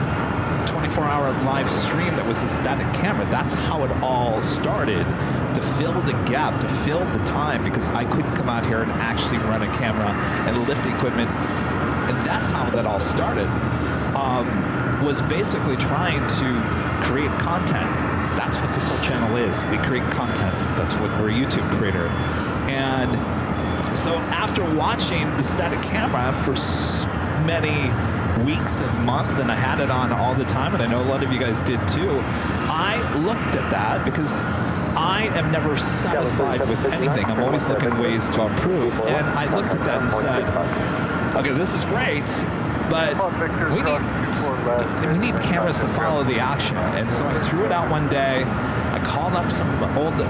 24-hour live stream that was a static camera. That's how it all started, to fill the gap, to fill the time, because I couldn't come out here and actually run a camera and lift equipment. And that's how that all started. Was basically trying to create content. That's what this whole channel is. We create content. That's what we're a YouTube creator. And so after watching the static camera for many weeks and months, and I had it on all the time, and I know a lot of you guys did too, I looked at that because I am never satisfied with anything. I'm always looking ways to improve. And I looked at that and said, okay, this is great, but we need cameras to follow the action. And so I threw it out one day. I called up some old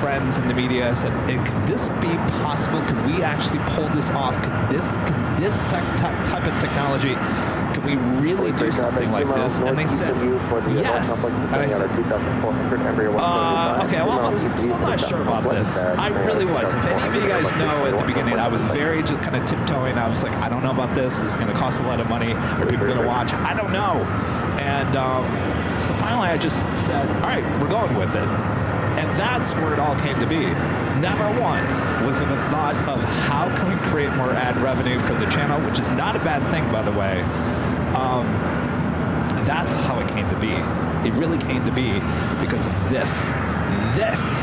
friends in the media. I said, could this be possible? Could we actually pull this off? Could this type of technology, could we really do something like this? And they said, yes. And I said, okay, well, I'm still not sure about this. I really was. If any of you guys know at the beginning, I was very just kind of tiptoeing. I was like, I don't know about this. This is going to cost a lot of money. Are people going to watch? I don't know. And so finally I just said, all right, we're going with it. And that's where it all came to be. Never once was it a thought of how can we create more ad revenue for the channel, which is not a bad thing, by the way. That's how it came to be. It really came to be because of this. This.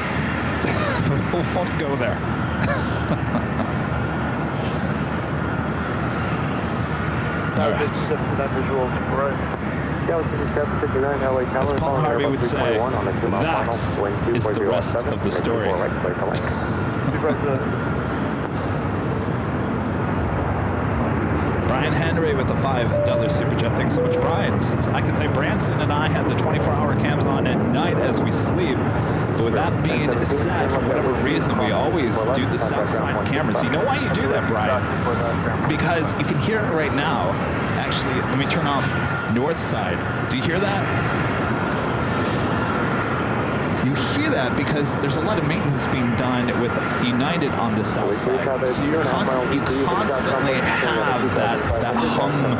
But we won't go there. All right. As Paul Harvey would say, that is the rest of the story. Brian Henry with the $5 super chat. Thanks so much, Brian. This is, I can say Branson and I have the 24-hour cams on at night as we sleep. But with that being said, for whatever reason, we always do the south side cameras. You know why you do that, Brian? Because you can hear it right now. Actually, let me turn off north side. Do you hear that? You hear that because there's a lot of maintenance being done with United on the south side. So you constantly have that hum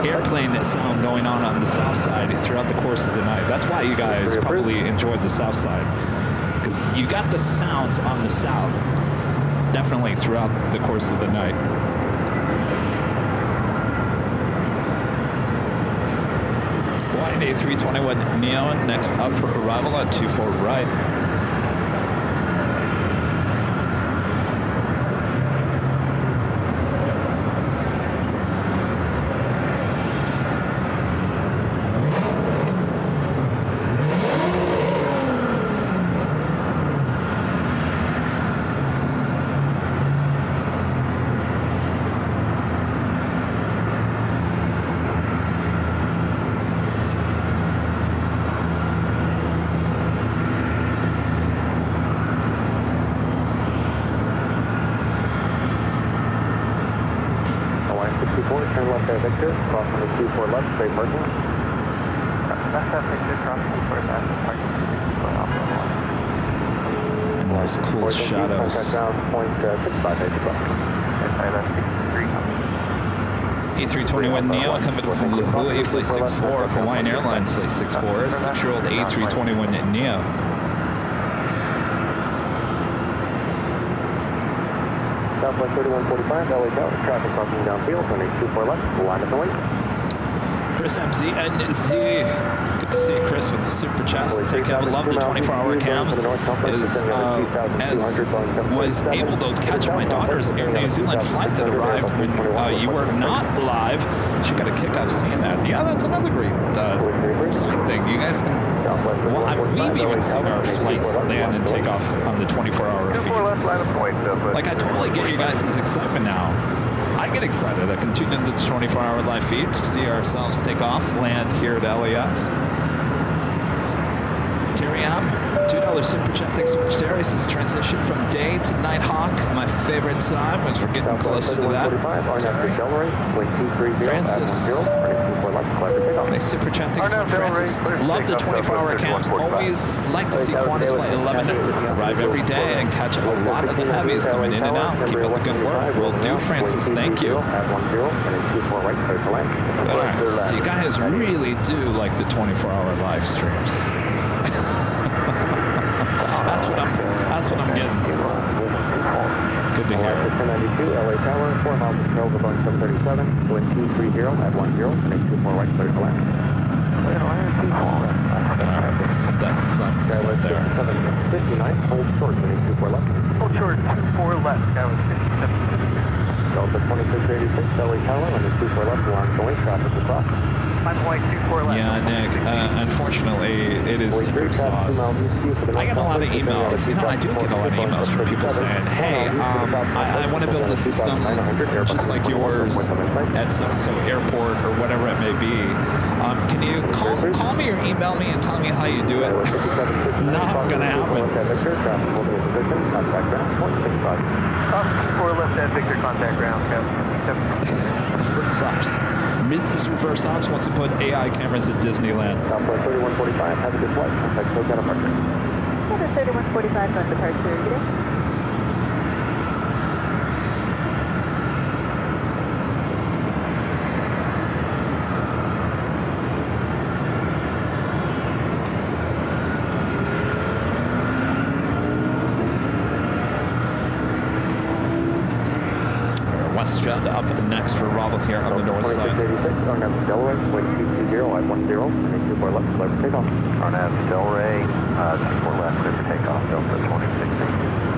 airplane sound going on the south side throughout the course of the night. That's why you guys probably enjoyed the south side, because you got the sounds on the south definitely throughout the course of the night. A321 Neo next up for arrival at 24 right. Turn left there, Victor. Cross on the 24 left, straight parking. Left there, Victor. Cross 24 left, parking. And those cool shadows. A321 Neo coming from Lihue, flight 64. Hawaiian Airlines, flight 64. 6-year-old A321 Neo. Southwest 3145, LA Tower, traffic crossing downfield, running 24 left, line of the way. Chris MZNZ. Good to see Chris with the super chat. Say Kevin loved the 24-hour cams. Was able to catch my daughter's Air New Zealand flight that arrived when you were not live. She got a kick out of seeing that. Yeah, that's another great side thing. You guys can. Well, we've even seen our flights land and take off on the 24-hour feed. Like, I totally get you guys' excitement now. I get excited. I can tune into the 24-hour live feed to see ourselves take off, land here at LAX. Terry M, $2 super chat. Thanks so much, Terry. This is transition from day to Nighthawk. My favorite time once we're getting closer to that. Terry. Francis. Nice super chat. Thanks so much, Francis. Love the 24-hour cams. Always like to see Qantas Flight 11 arrive every day and catch a lot of the heavies coming in and out. Keep up the good work. Will do, Francis. Thank you. Alright, so you guys really do like the 24-hour live streams. That's what I'm getting. Good to hear. 1092, LA Tower, 4 miles of trail to Boeing 737, wind 230 at 10, running 24 right, clear to land. Alright, that's that sunset there. 759, hold short, running 24 left. Hold short, 24 left, that was 57. Delta 2686, LA Tower, running 24 left, along the way, traffic across. 5.24 left. Yeah, Nick, unfortunately, it is super sauce. I get a lot of emails. You know, I do get a lot of emails from people saying, hey, I want to build a system just like yours at so-and-so airport or whatever it may be. Can you call me or email me and tell me how you do it? Not going to happen. Four left at Victor, contact ground. Reverse ops. Mrs. Reverse Ops wants to put AI cameras at Disneyland. Southwest 3145, have a good flight. Contact SoCal departure. Southwest 3145 on departure. Good day. WestJet up next for Robble here on the north side. RNAV Delray, wind 220 at 10, and 24 left, clear for takeoff. RNAV Delray, 24 left, clear for takeoff, Delta 2680.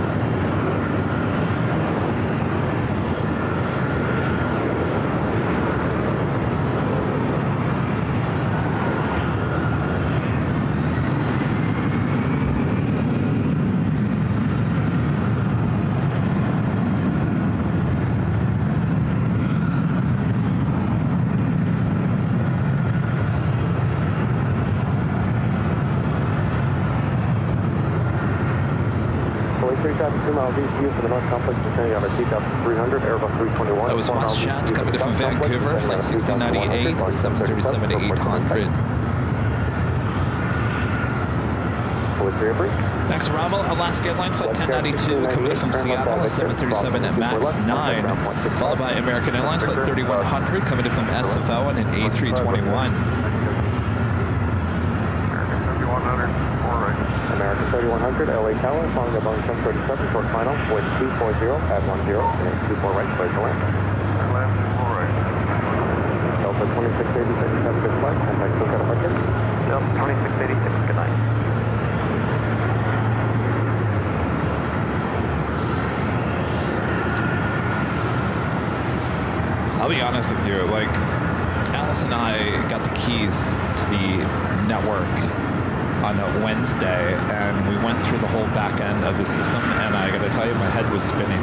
That was WestJet coming in from Vancouver, flight 1698, 737-800. Next arrival, Alaska Airlines flight 1092 coming in from Seattle, 737 at MAX 9, followed by American Airlines flight 3100 coming in from SFO and an A321. American 3100, LA Tower, following the Boeing 737, short final, wind 240 at 10, and 24 right, clear to land. Land 24 right. Delta 2686, have a good flight, contact SoCal departure. Delta 2686, good night. I'll be honest with you, like, Alice and I got the keys to the network on a Wednesday, and we went through the whole back end of the system, and I gotta tell you, my head was spinning.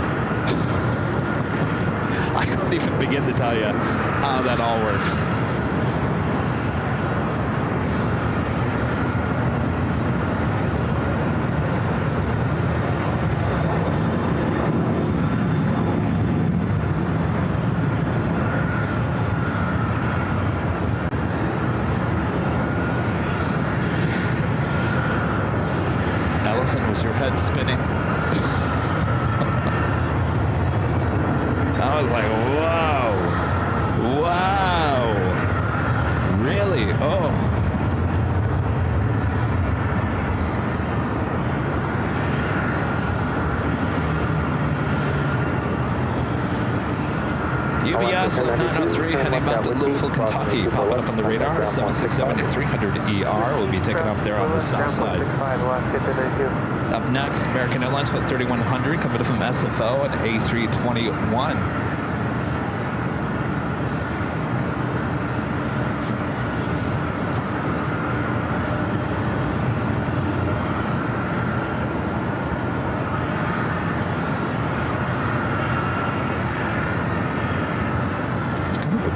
I couldn't even begin to tell you how that all works. Was your head spinning? I was like, whoa, wow, really? Oh. UBS flight 903 heading back to Louisville, Kentucky. Popping up on the radar, 767-300ER. We'll be taking off there on the south side. Up next, American Airlines flight 3100 coming in from SFO and A321.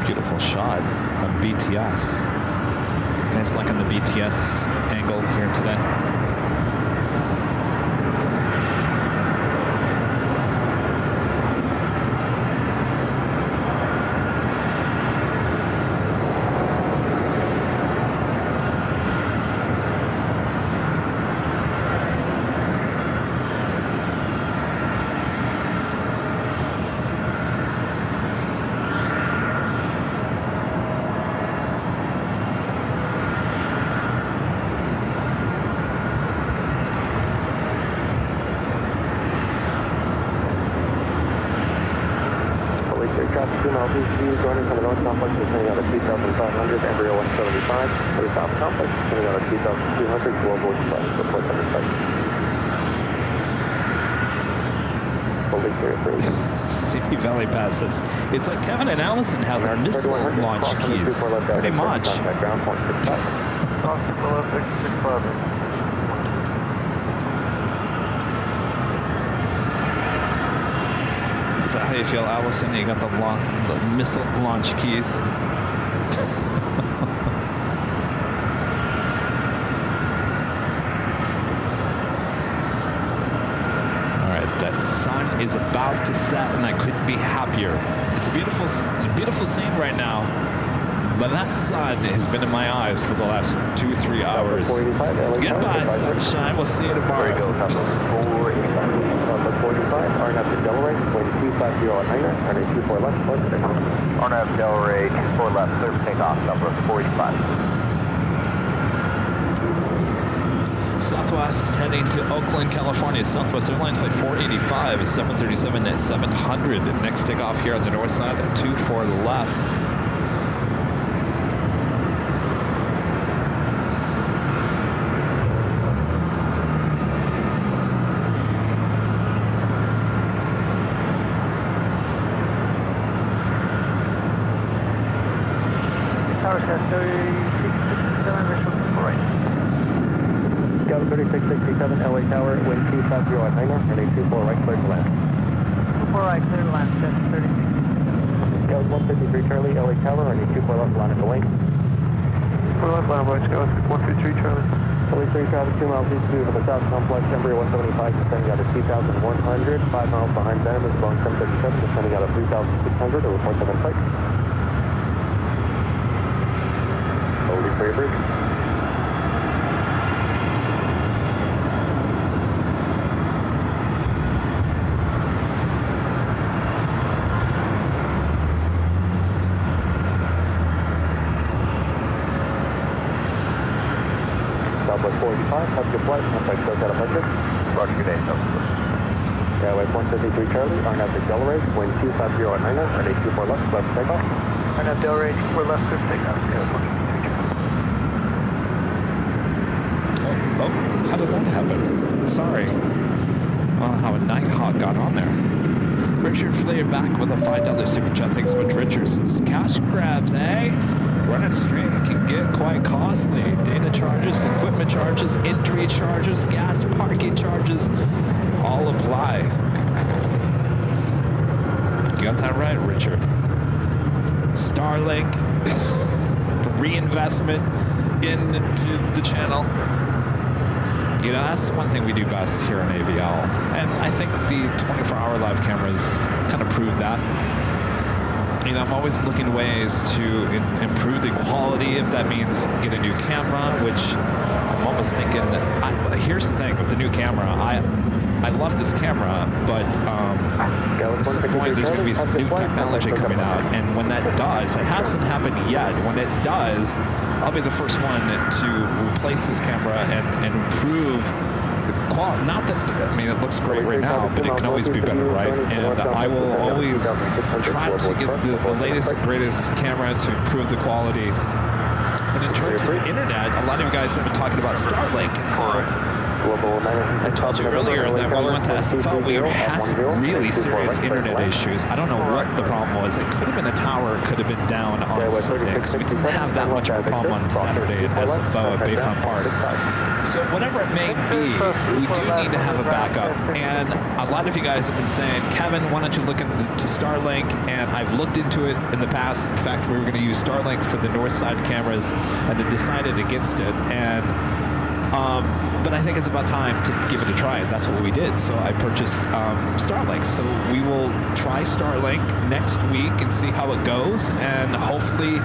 Beautiful shot on BTS. You guys liking the BTS angle here today? Joining from the North Complex, descending out of 2500, embryo 175, for the South Complex, descending out of 2200, Global Express, report on the site. CP Valley passes. It's like Kevin and Allison have the missile launch keys. Pretty much. Contact ground point 65. Below 66 club. Is that how you feel, Allison? You got the missile launch keys. All right, the sun is about to set, and I couldn't be happier. It's a beautiful scene right now. But that sun has been in my eyes for the last 2-3 hours. Goodbye, sunshine. We'll see you tomorrow. 45, RNAV to Delray, wind 250 at Niner, runway 24 left, clear for takeoff. RNAV Delray, 24 left, clear for takeoff, Southwest 45. Southwest heading to Oakland, California. Southwest Airlines flight 485 is 737 at 700. Next takeoff here on the north side at 24 left. Tower Sky 3667, visual to right. Scout 3667, LA Tower, wind 250 at Niner, runway 24 right, clear to land. 24 right, clear to land, 36. Scout 153 Charlie, LA Tower, runway 24 left, line at the wing. 24 left, line right, Scout 153 Charlie. LA 3 traffic 2 miles east of the South Complex, Embraer 175, descending out of 2,100, 5 miles behind them is Boeing 737, descending out of 3,600, to report them in flight. Slowly for your bridge. Southwest 45, have a good flight. Contact SoCal departure. Roger, good day, Southwest. Airline 153 Charlie, RNAV to Delray, wind 250 at Niner, runway 24 left, left takeoff. RNAV Delray, 24 left, clear for takeoff, Scout 153 Charlie. Oh, how did that happen? Sorry. I don't know how a Nighthawk got on there. Richard Flair back with a $5 super chat. Thanks so much, Richard. Says, cash grabs, eh? Running a stream can get quite costly. Data charges, equipment charges, entry charges, gas parking charges, all apply. You got that right, Richard. Starlink, reinvestment into the channel. You know, that's one thing we do best here on AVL. And I think the 24-hour live cameras kind of prove that. You know, I'm always looking ways to improve the quality, if that means get a new camera, which I'm almost thinking, here's the thing with the new camera, I love this camera, but at some point there's going to be some new technology coming out, and when that does, it hasn't happened yet, when it does, I'll be the first one to replace this camera and improve the quality. Not that, I mean, it looks great right now, but it can always be better, right? And I will always try to get the latest and greatest camera to improve the quality. And in terms of internet, a lot of you guys have been talking about Starlink, and so I told you earlier that when we went to SFO, we had some really serious internet issues. I don't know what the problem was. It could have been a tower, could have been down on Sunday, because we didn't have that much of a problem on Saturday at SFO at Bayfront Park. So whatever it may be, we do need to have a backup. And a lot of you guys have been saying, Kevin, why don't you look into Starlink? And I've looked into it in the past. In fact, we were going to use Starlink for the north side cameras, and I decided against it. And but I think it's about time to give it a try, and that's what we did. So I purchased Starlink. So we will try Starlink next week and see how it goes, and hopefully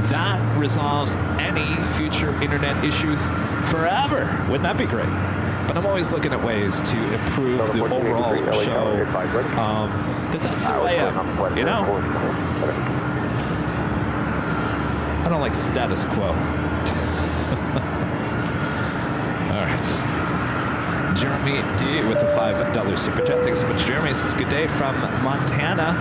that resolves any future internet issues forever. Wouldn't that be great? But I'm always looking at ways to improve the overall show, because that's who I am, you know? I don't like status quo. All right. Jeremy D with a $5 super chat. Thanks so much, Jeremy. Says, good day from Montana.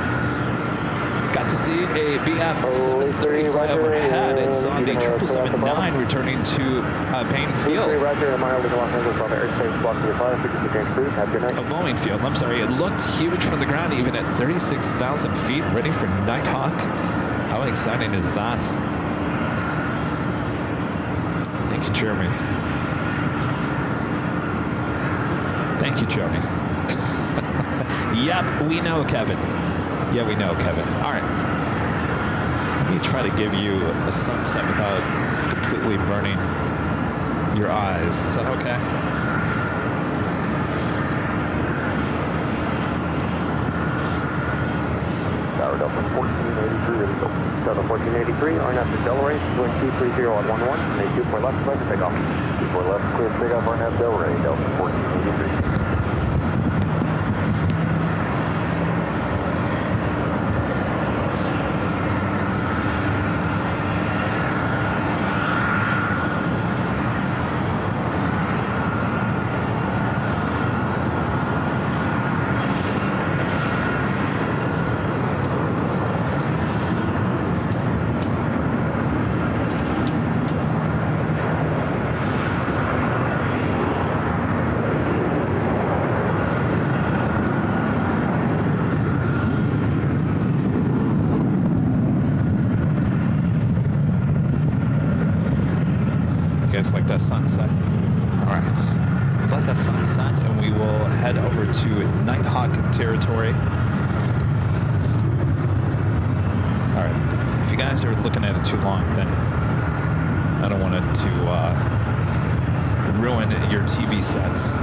Got to see a BF 730 fly overhead. It's on the 7779 returning to Payne Field. Roger, a mile to Los Angeles on the airspace block to the 5, frequency change cruise, have a good night. A Boeing Field, I'm sorry. It looked huge from the ground, even at 36,000 feet, ready for Nighthawk. How exciting is that? Thank you, Jeremy. Thank you, Joni. Yep, we know, Kevin. Yeah, we know, Kevin. All right. Let me try to give you a sunset without completely burning your eyes. Is that okay? Tower Delta 1483, ready to go. Delta 1483, RNAV to Delray, wind 230 on 11, and 24 left, clear for takeoff. 24 left, clear for takeoff, RNAV Delray, Delta 1483. Like that sunset. All right, we'll let that sunset and we will head over to Nighthawk territory. All right, if you guys are looking at it too long, then I don't want it to ruin your TV sets.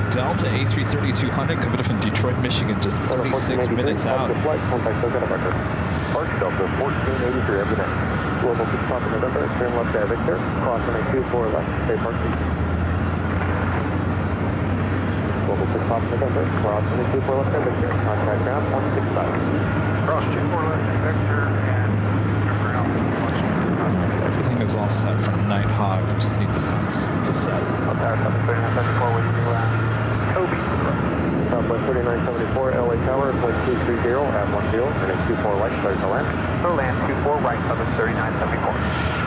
Delta A330-200 coming up from Detroit, Michigan, just 36 minutes out. Arch Delta 1483, every night. Global 6 Papa November, turn left at Victor, cross runway 24 left, stay parked. Global 6 Papa November, cross runway 24 left at Victor, contact ground 165. Cross 24 left at Victor, and ground 165. Alright, everything is all set for Nighthawk. We just need the sun to set. I'll pass up 3974 with you, Toby. Southwest 3974, LA Tower, point 230 at 10, and 24 right, clear to land. So land 24 right, Southwest 3974.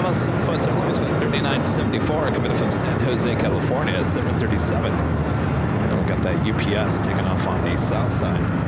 Southwest Airlines flight 3974 coming from San Jose, California, 737. And we got that UPS taking off on the south side.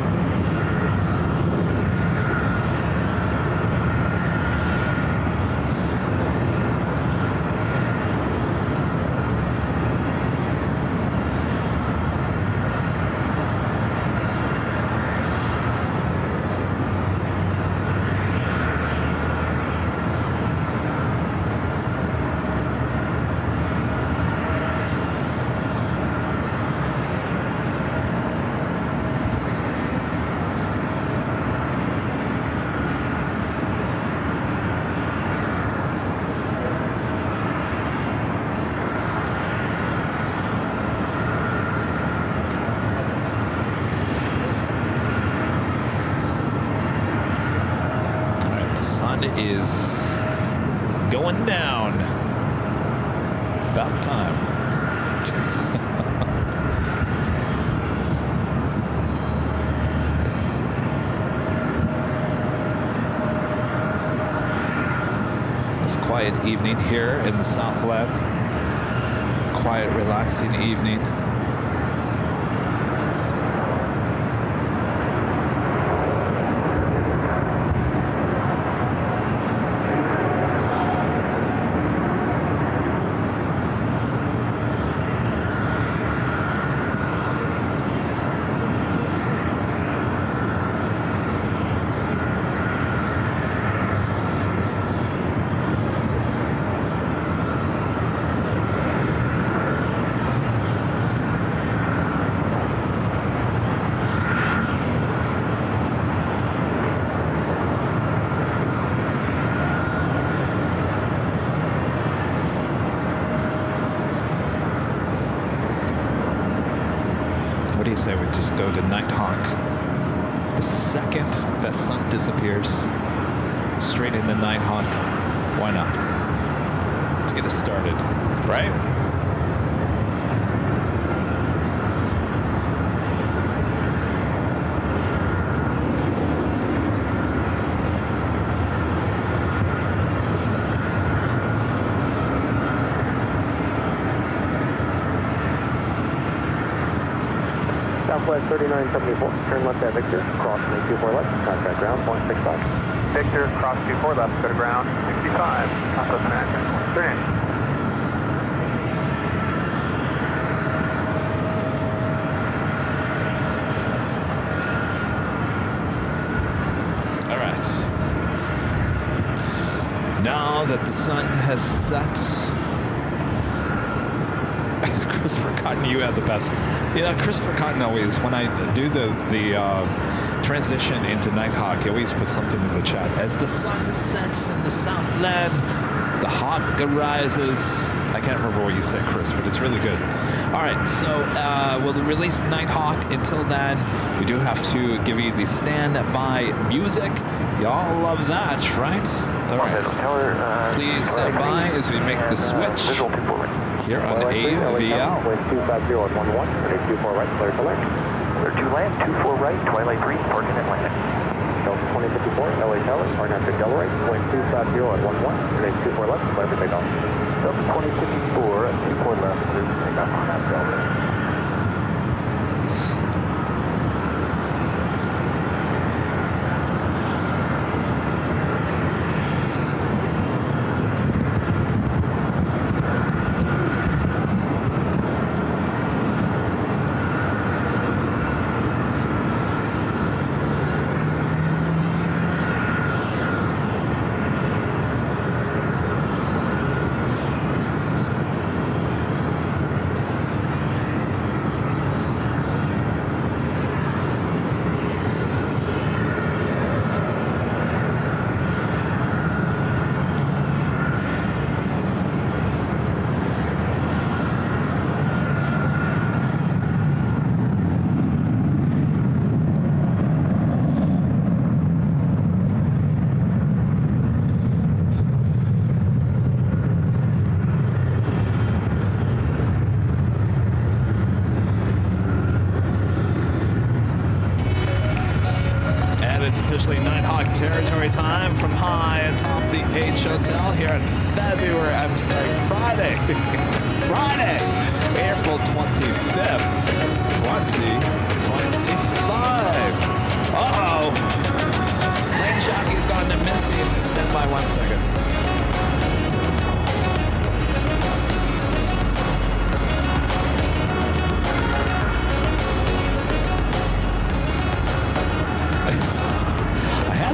Is going down. About time. This quiet evening here in the Southland. Quiet, relaxing evening. do you say we just go to Nighthawk? The second the sun disappears, straight into Nighthawk. Why not? Let's get it started, right? Southwest 3974, turn left at Victor, cross 24 left, contact ground, 0.65. Victor, cross 24 left, go to ground, 65, Southwest American, turn in. All right. Now that the sun has set, Christopher Cotton, you had the best. Yeah, Christopher Cotton always, when I do the transition into Nighthawk, he always puts something in the chat. As the sun sets in the Southland, the hawk arises. I can't remember what you said, Chris, but it's really good. All right, so we'll release Nighthawk. Until then, we do have to give you the standby music. Y'all love that, right? All right. Please stand by as we make the switch here on AVL. Wind 250 on 11, 24 right, clear to land. Clear to land, 24 right, Twilight Green, parking and landing. Delta 2054, LA Tower, Arnett Delray, wind 250 on 11, 24 left, clear for takeoff. Delta 2054, 24 left, clear for takeoff, Arnett Delray. Officially Nighthawk territory time from high atop the H Hotel here on Friday, April 25th, 2025. Uh-oh. Plane Jockey's gone to missing. Stand by 1 second.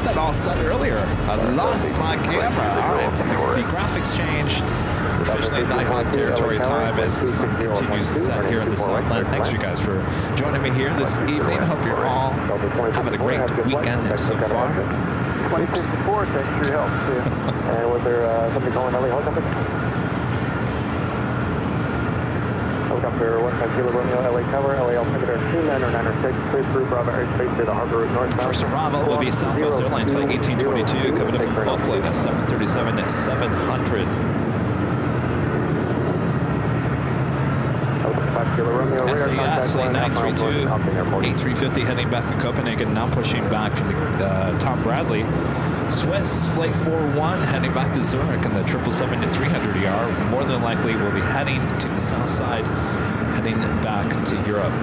That all set earlier. I lost my camera. All right, the graphics changed. We're officially in Nighthawk territory time as the sun continues to set here in the Southland. Thanks you guys for joining me here this evening. Hope you're all having a great weekend so far. Oops. 2054, thanks for your help. And was there something going on LA helicopter? Helicopter 15 Kilo Romeo, LA Tower, LA altimeter 29096, clear through Bravo airspace to the harbor route northbound. First arrival will be Southwest Airlines flight 1822 coming in from Oakland at 737 at 700. SAS flight 932, A350 heading back to Copenhagen, now pushing back from the Tom Bradley. Swiss flight 41 heading back to Zurich on the 777-300ER. More than likely will be heading to the south side, heading back to Europe.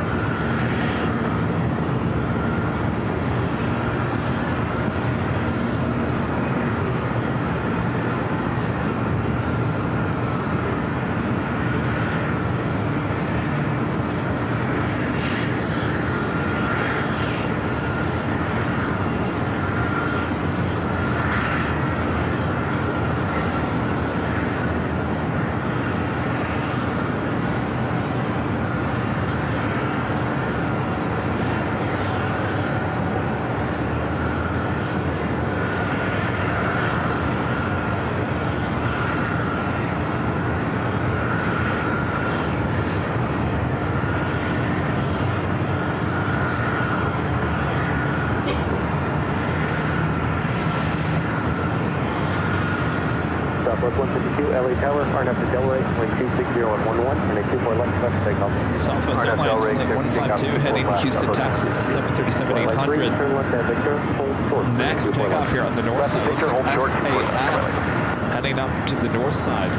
Southwest 152, LA Tower, RNAV to Delray, wind 260 at 11, and a 24 left left takeoff. Southwest Airlines, flight 152, heading to Houston, Texas, 737-800. Turn left at Victor, hold short. Next takeoff here on the north side. Looks like SAS heading up to the north side.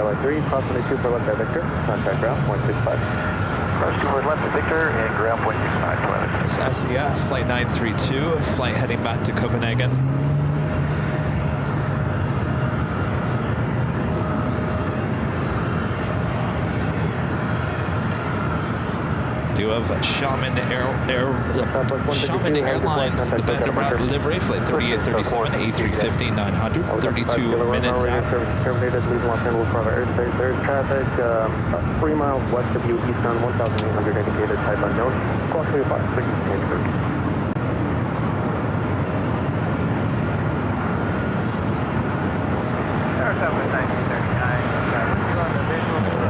Flight 3, cross 22 for left at Victor, contact ground 165. Cross 2 for left at Victor and ground 165. It's SES, flight 932, flight heading back to Copenhagen. Do have Shaman Airlines, the bend around delivery, flight 3837, A350, 900, 32 minutes out. Terminated, leaving Los Angeles Bravo airspace. There's traffic 3 miles west of you, eastbound 1,800, indicated type unknown. Approximately 56 Pittsburgh.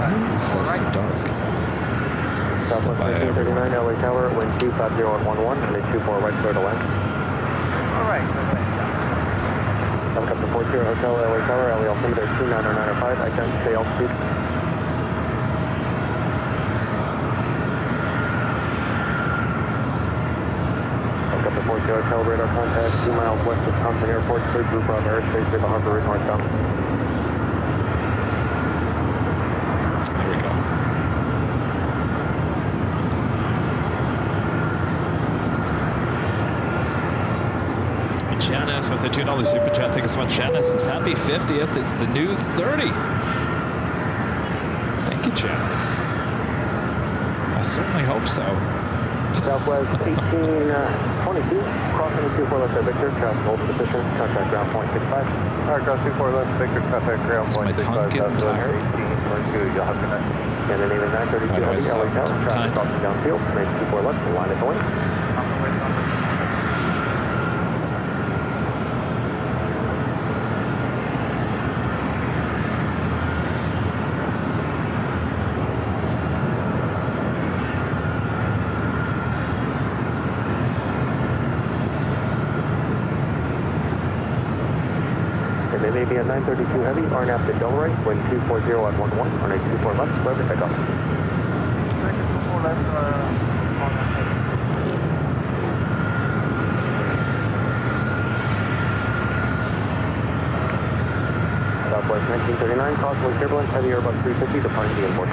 Why is that so dark? Southwest 1939, LA Tower, wind 250 at 11, and a 24 right clear to land. Alright, Helicopter 40 Hotel, LA Tower, LA altimeter 29095, identify altitude. Helicopter 40 Hotel, radar contact 2 miles west of Compton Airport, clear Blue Bravo airspace, River Harbor Route northbound. There we go. Janice with a $2 super chat. Thank you so much, Janice. It's happy 50th. It's the new 30. Thank you, Janice. I certainly hope so. Southwest 1822, crossing 24 left at Victor, traffic hold position, contact ground 0.65. Alright, cross 24 left, Victor, contact ground Is my tongue 0.65. getting tired? 18, you'll have to connect. And then even 932 How do I heavy, sound LA Tower, tongue-tied? traffic crossing downfield, make 24 left, and line at the wing. And then maybe a 932 heavy, RNAV to Delray, wind 240 at 11, on a 24 left, clear to take off. 24 left, Southwest 1939, causeway turbulence, heavy Airbus 350, departing the airport.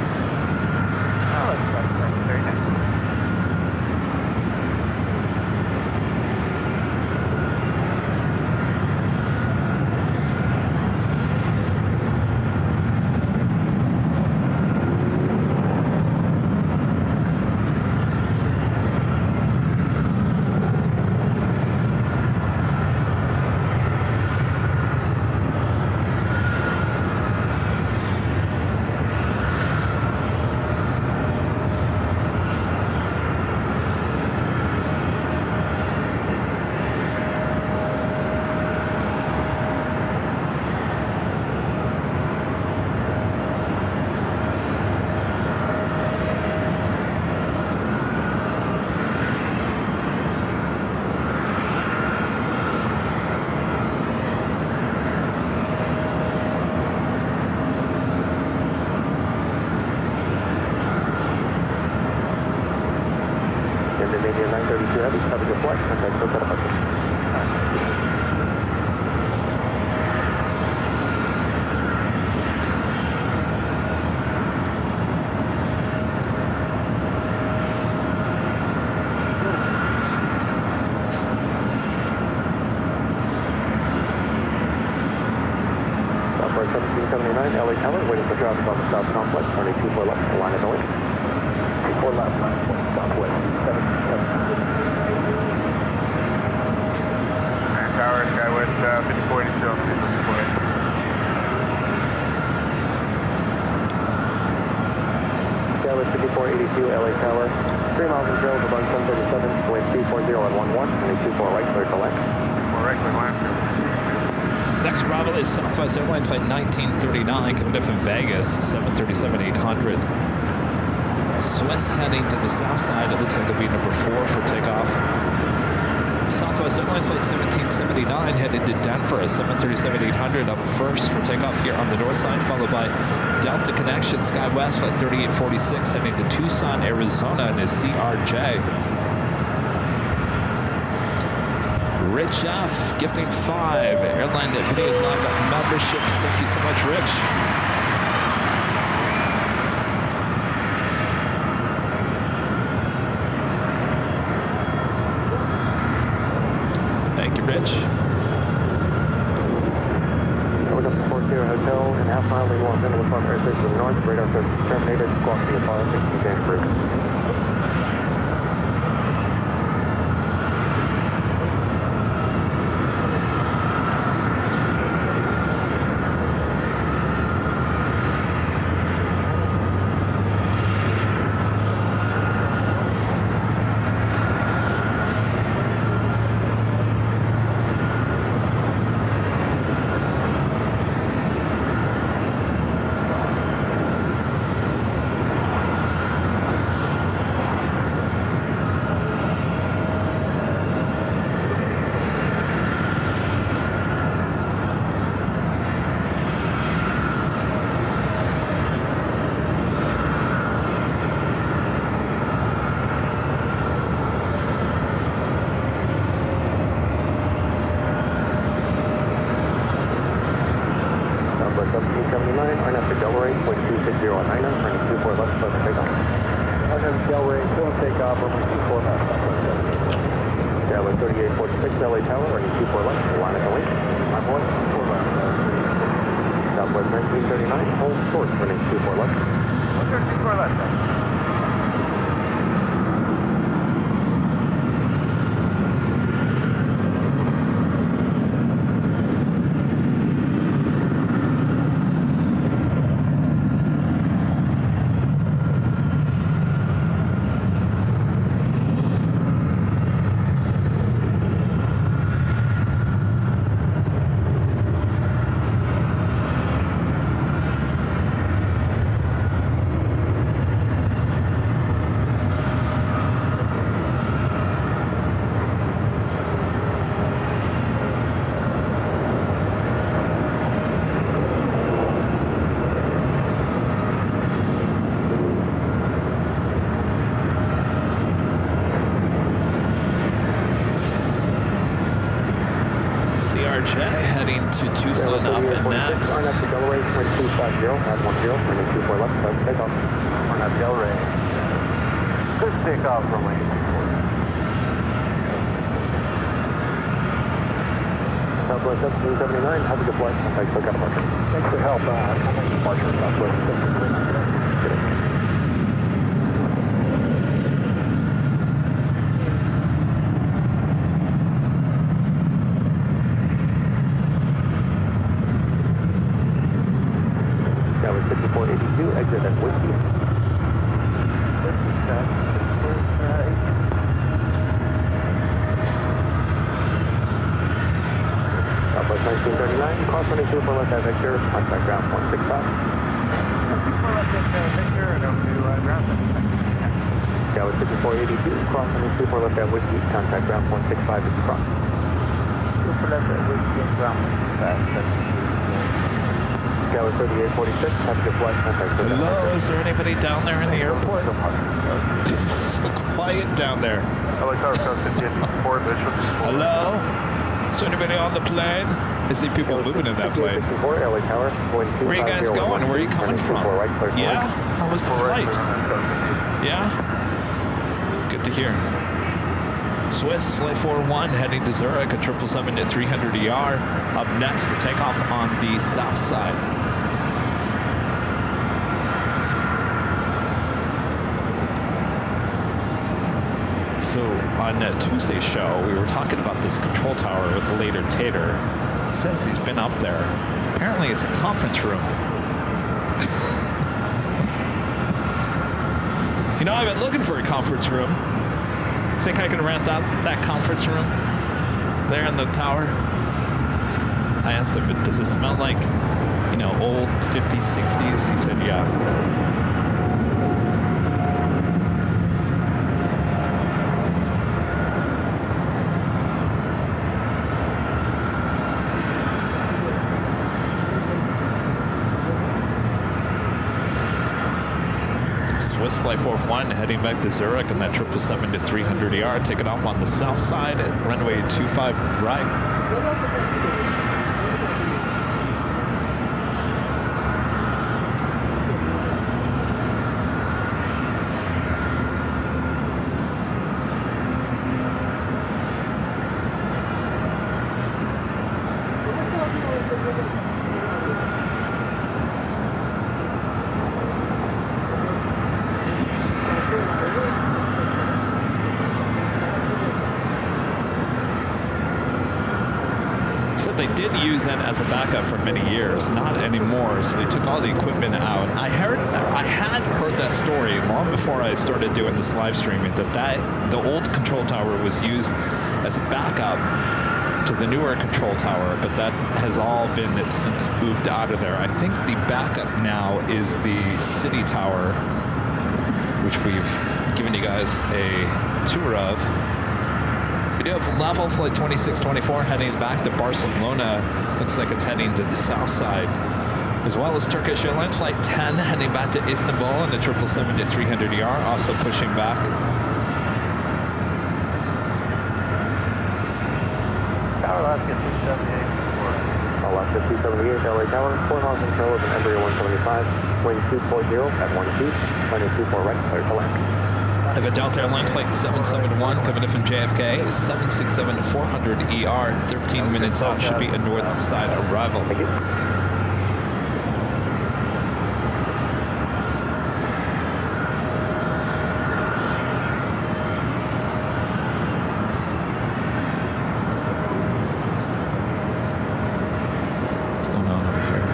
And then maybe a 932 heavy, cover your flight, contact Hotel departure. Southwest 1779, LA Tower, waiting for traffic on the south complex, running 24 left, line of the link. 24 left, line of point, southwest 1779. Tower, Skywest 5482 on the display. Skywest 5482, LA Tower. 3 miles from trail, above 737, wind 240 at 11, running 24 right, clear to land. 24 right, clear line. Next arrival is Southwest Airlines flight 1939 coming in from Vegas, 737-800. Swiss heading to the south side. It looks like it'll be number 4 for takeoff. Southwest Airlines flight 1779 headed to Denver, 737-800 up first for takeoff here on the north side, followed by Delta Connection SkyWest flight 3846 heading to Tucson, Arizona in a CRJ. Rich F gifting 5 Airline Videos Live memberships. Thank you so much, Rich. Thank you, Rich. Coming up to Fort Sierra Hotel and half mile leaving Los Angeles on airspace to the north. Radar search terminated. Squawk to the Apollo 16 James Bridge. CRJ heading to Tucson up and next. RNAV to Delray, wind 250 at 10, running 24 left, start takeoff. RNAV Delray. Good takeoff from lane 24. Southwest 1779, have a good flight. Thanks for coming. Thanks for help. Departure Southwest 1779. Exit at Whiskey. Southwest 1939, cross 22 for left at Victor, contact ground 165. For left at Victor and over to ground. Skywest 5482, cross 22 for left at Whiskey, contact ground 165 as you cross. For left at Whiskey and ground 165. Skywest 3846, have a good flight. Hello, is there anybody down there in the airport? It's so quiet down there. Hello? Is there anybody on the plane? I see people moving in that plane. Where are you guys going? Where are you coming from? Yeah? How was the flight? Yeah? Good to hear. Swiss Flight 401 heading to Zurich at 777 at 300 ER. Up next for takeoff on the south side. So on Tuesday's show, we were talking about this control tower with the later Tater. He says he's been up there. Apparently it's a conference room. You know, I've been looking for a conference room. Think I can rent out that conference room there in the tower? I asked him, does it smell like, you know, old 50s, 60s? He said, yeah. Swiss Flight 401 heading back to Zurich and that 777 to 300 ER, taking off on the south side at runway 25 right. They did use it as a backup for many years, not anymore. So they took all the equipment out. I had heard that story long before I started doing this live streaming, that the old control tower was used as a backup to the newer control tower, but that has all been since moved out of there. I think the backup now is the city tower, which we've given you guys a tour of. We do have level flight 2624 heading back to Barcelona. Looks like it's heading to the south side. As well as Turkish Airlines flight 10 heading back to Istanbul and the 777 to 300 ER, also pushing back. Alaska 278. Alaska 278, LA Tower, 4 miles control of an Embraer 175, wind 240 at 1 feet, runway 24 right, clear to land. I have a Delta Airlines flight 771 coming in from JFK, 767-400 ER, 13 minutes out, should be a north side arrival. Thank you. What's going on over here?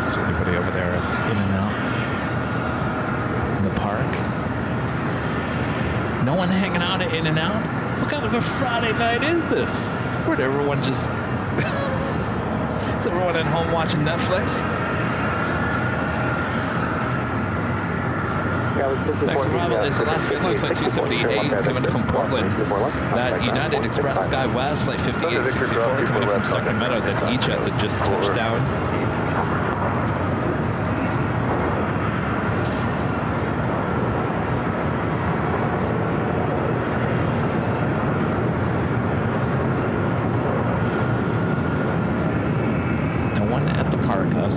Is there anybody over there that's in and out in the park? No one hanging out at In and Out? What kind of a Friday night is this? Where'd everyone just... Is everyone at home watching Netflix? Next arrival is Alaska Airlines flight 278 coming in from Portland. That United Express SkyWest flight 5864 coming in from Sacramento. That E-Jet that just touched down.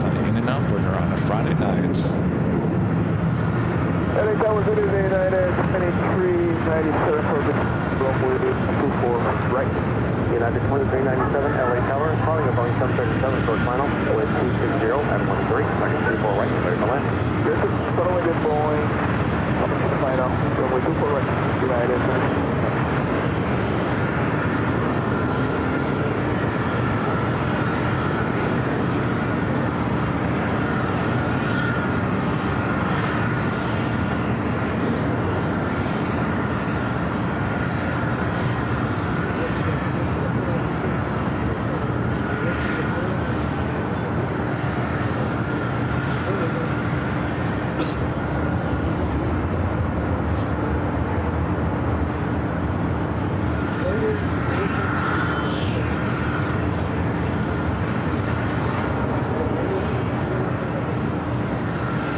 On an In-N-Out burger on a Friday night. LA Tower 0 United 2397 for the runway 24 right. United 2397 LA Tower, calling a Boeing 737 short final with 260 at 13, second 34 right, clear to land. This is runway good Boeing, final, runway 24 right, United.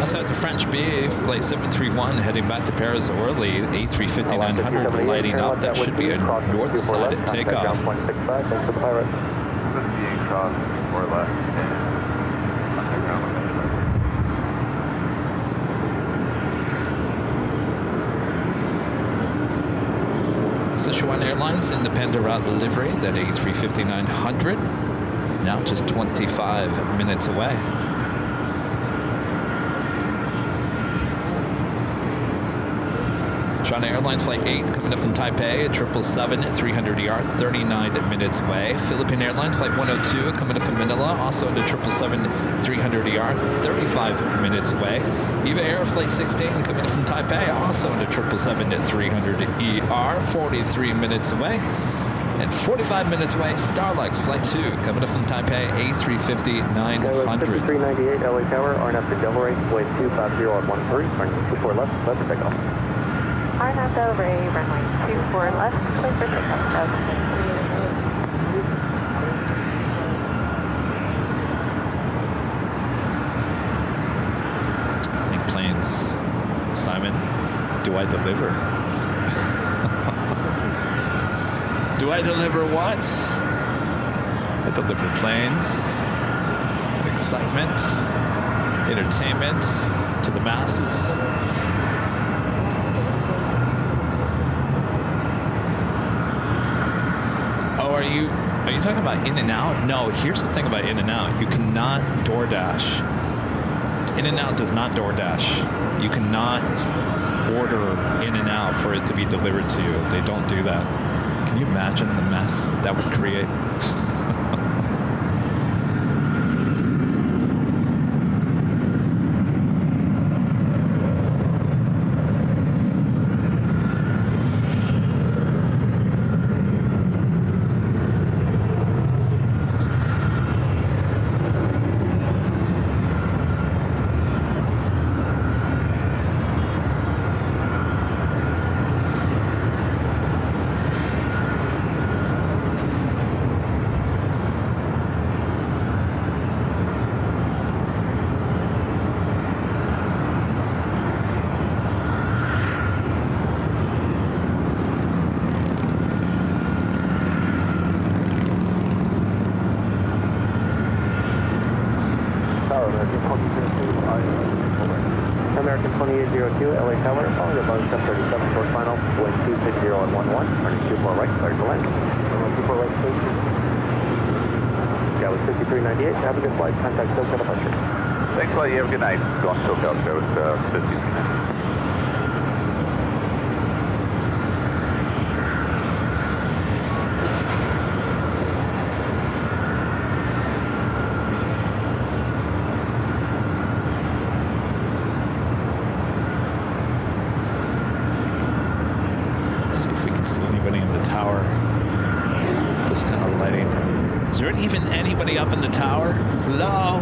also at the French BA, flight 731, heading back to Paris Orly, A350-900 lighting up. That should be a north side at takeoff. 165, thanks for the pilot. This is being crossed more or less. Sichuan Airlines independent route delivery, that A350-900, now just 25 minutes away. China Airlines Flight 8 coming up from Taipei at 777-300ER, 39 minutes away. Philippine Airlines Flight 102 coming up from Manila, also into 777-300ER, 35 minutes away. EVA Air Flight 16 coming up from Taipei, also into 777-300ER, 43 minutes away. And 45 minutes away, Starlux Flight 2 coming up from Taipei, A350-900. 398 LA Tower, RNAV to Delray, way 250 on 13, running 24 left, left for takeoff. RNAV Delray, runway 24 left, clear for takeoff. I think planes, Simon, do I deliver? Do I deliver what? I deliver planes, excitement, entertainment to the masses. Oh, are you talking about In-N-Out? No, here's the thing about In-N-Out. You cannot DoorDash. In-N-Out does not DoorDash. You cannot order In-N-Out for it to be delivered to you. They don't do that. Can you imagine the mess that would create? American 2802, LA Tower, following the Boeing 737 short final, wind 260 on 11, running 24 right, clear to land. Runway 24 right, please. Galley 5398, have a good flight, contact SoCal departure. Thanks a lot, you have a good night. Go on SoCal, go with 50. Is there even anybody up in the tower? Hello?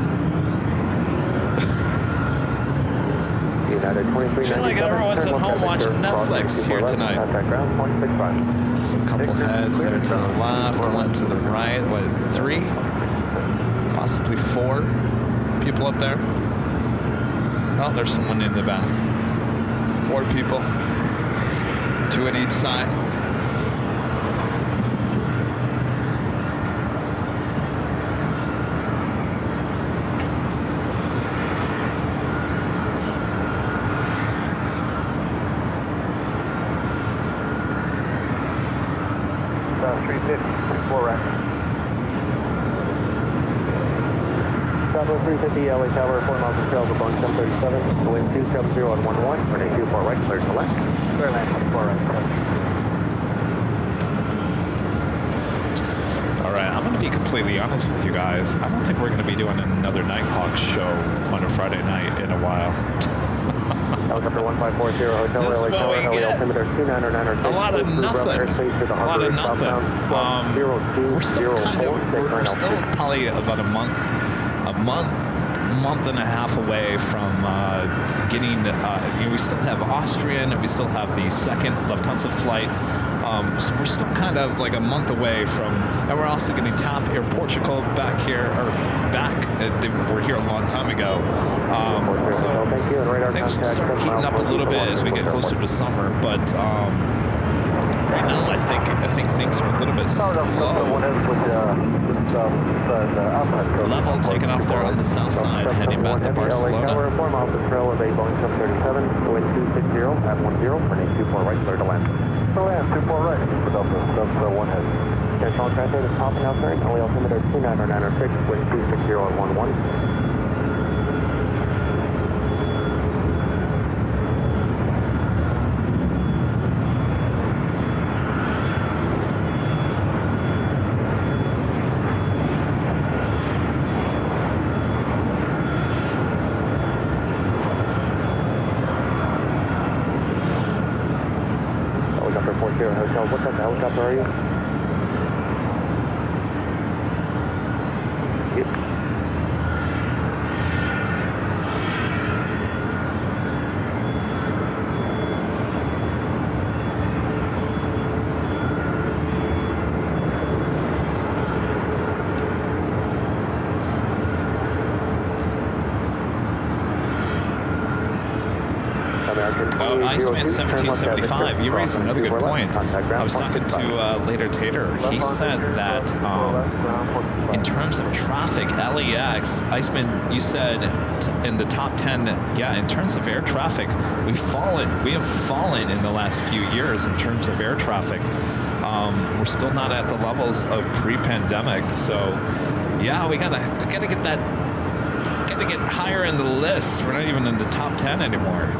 United 2397. I feel like everyone's at home watching Netflix here tonight. There's a couple heads there to the left, one to the right. What, 3? Possibly 4 people up there. Oh, there's someone in the back. 4 people. 2 on each side. Bravo 350 LA Tower, 4 miles of trail to Boeing 737, wind 270 on 11, running 24 right, clear to left. Clear land 24 right. All right, I'm going to be completely honest with you guys. I don't think we're going to be doing another Nighthawk show on a Friday night in a while. Helicopter 1540 Hotel This is LA what Tower, we LA get. altimeter 2909. A lot of nothing. A lot of nothing. We're still we're still probably about a month and a half away from getting. We still have Austrian. We still have the second Lufthansa flight. So we're still kind of like a month away from, and we're also getting TAP Air Portugal back here, or back. They were here a long time ago. So things start heating up a little bit as we get closer to summer, but right now I think things are a little bit slow. Level taking off there on the south side, heading back to Barcelona. 4 miles to trail of a Boeing 737, wind 260 at 10, runway 24 right, clear to land. So land, 24 right, for Delta 1 head. Control translator is popping out there, only altimeter 29906, wind 260 at 11. Hotel, what type of helicopter are you? Oh, Iceman 1775, you raised another good point. I was talking to Later Tater. He said that in terms of traffic, LAX, Iceman, you said in the top 10, yeah, in terms of air traffic, we have fallen in the last few years in terms of air traffic. We're still not at the levels of pre-pandemic. So, yeah, we gotta get that, gotta get higher in the list. We're not even in the top 10 anymore.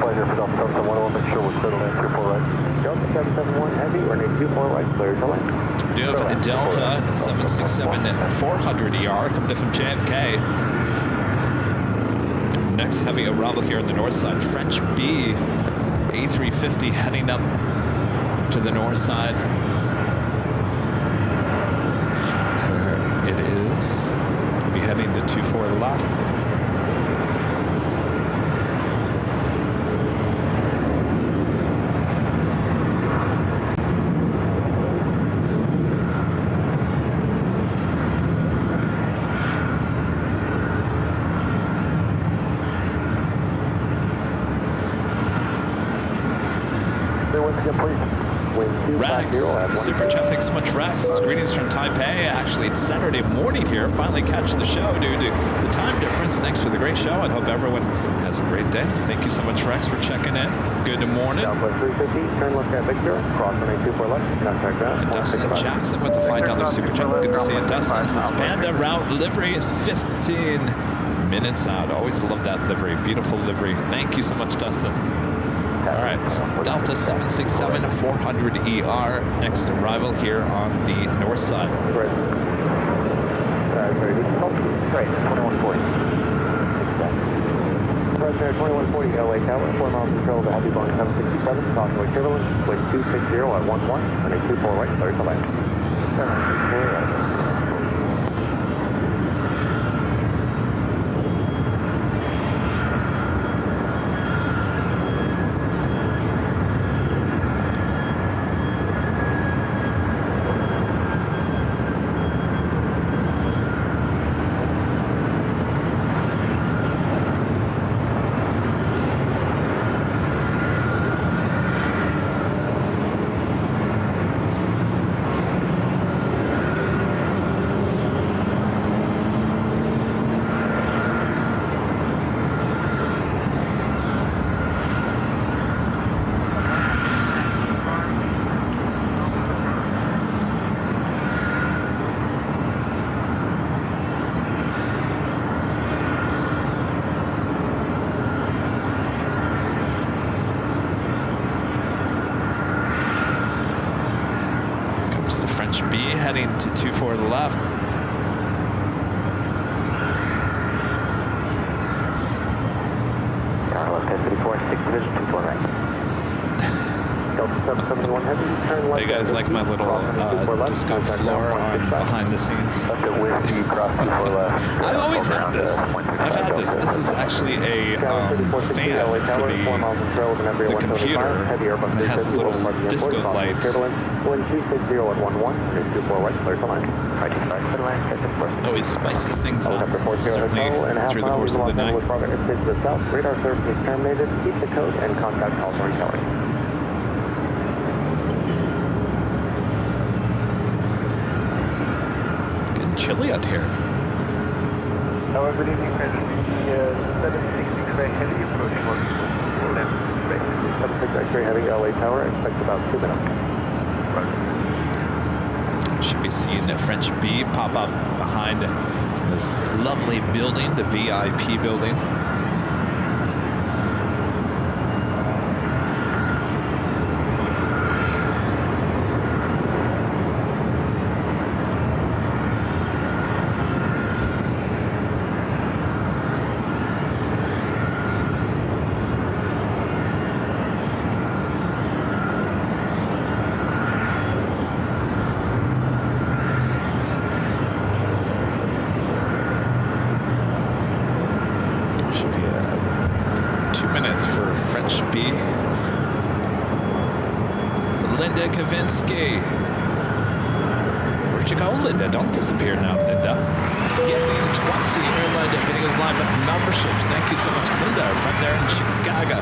Pleasure for Delta 771. Make sure we're clear to land 24 right. Delta 771 heavy, runway 24 right, clear to land. Do have a Delta 767 at 400 ER coming in from JFK. Next heavy arrival here on the north side. French B A350 heading up to the north side. There it is. We'll be heading to 24 left. Rex, super chat, thanks so much, Rex. Greetings from Taipei. Actually, it's Saturday morning here. Finally catch the show due to the time difference. Thanks for the great show, and hope everyone has a great day. Thank you so much, Rex, for checking in. Good morning. Southwest 350, turn left at Victor, cross runway 24 left, contact ground. And Dustin Jackson with the $5 super chat. Good to see you, Dustin. Says Panda route livery is 15 minutes out. Always love that livery. Beautiful livery. Thank you so much, Dustin. All right, Delta 767 400 ER, next arrival here on the north side. Sorry, 2140. Present 2140 LA Tower, 4 miles to trail of the heavy Boeing 767, crossing turbulence, wind 260 at 11, runway 24 right, clear to land. 764 right. French B heading to 24 left. Carlos, 1034, 6 division, 24 right. Delta 771 Heavy, turn left. You guys like my little disco floor on behind the scenes? Left at Whiskey, cross 24 left. I've always had this. I've had this. This is actually a fan for the computer, and it has a little disco light. Wind 260 at 11, 24 right, clear to line. Right to start, clear line, check the first. Always spices things up, Helicopter 40 certainly Hotel, through the course of the night. With progress to the south, radar service is terminated. Keep the code and contact California Kelly. Getting chilly out here. Tower, good evening, French. 766 Ray Heavy approaching 76 X-ray Heavy LA Tower, expect about 2 minutes. Should be seeing the French B pop up behind this lovely building, the VIP building. Should be 2 minutes for French B. Linda Kavinsky. Where'd you go, Linda? Don't disappear now, Linda. Gifting 20 Airline Videos Live memberships. Thank you so much, Linda, from there in Chicago.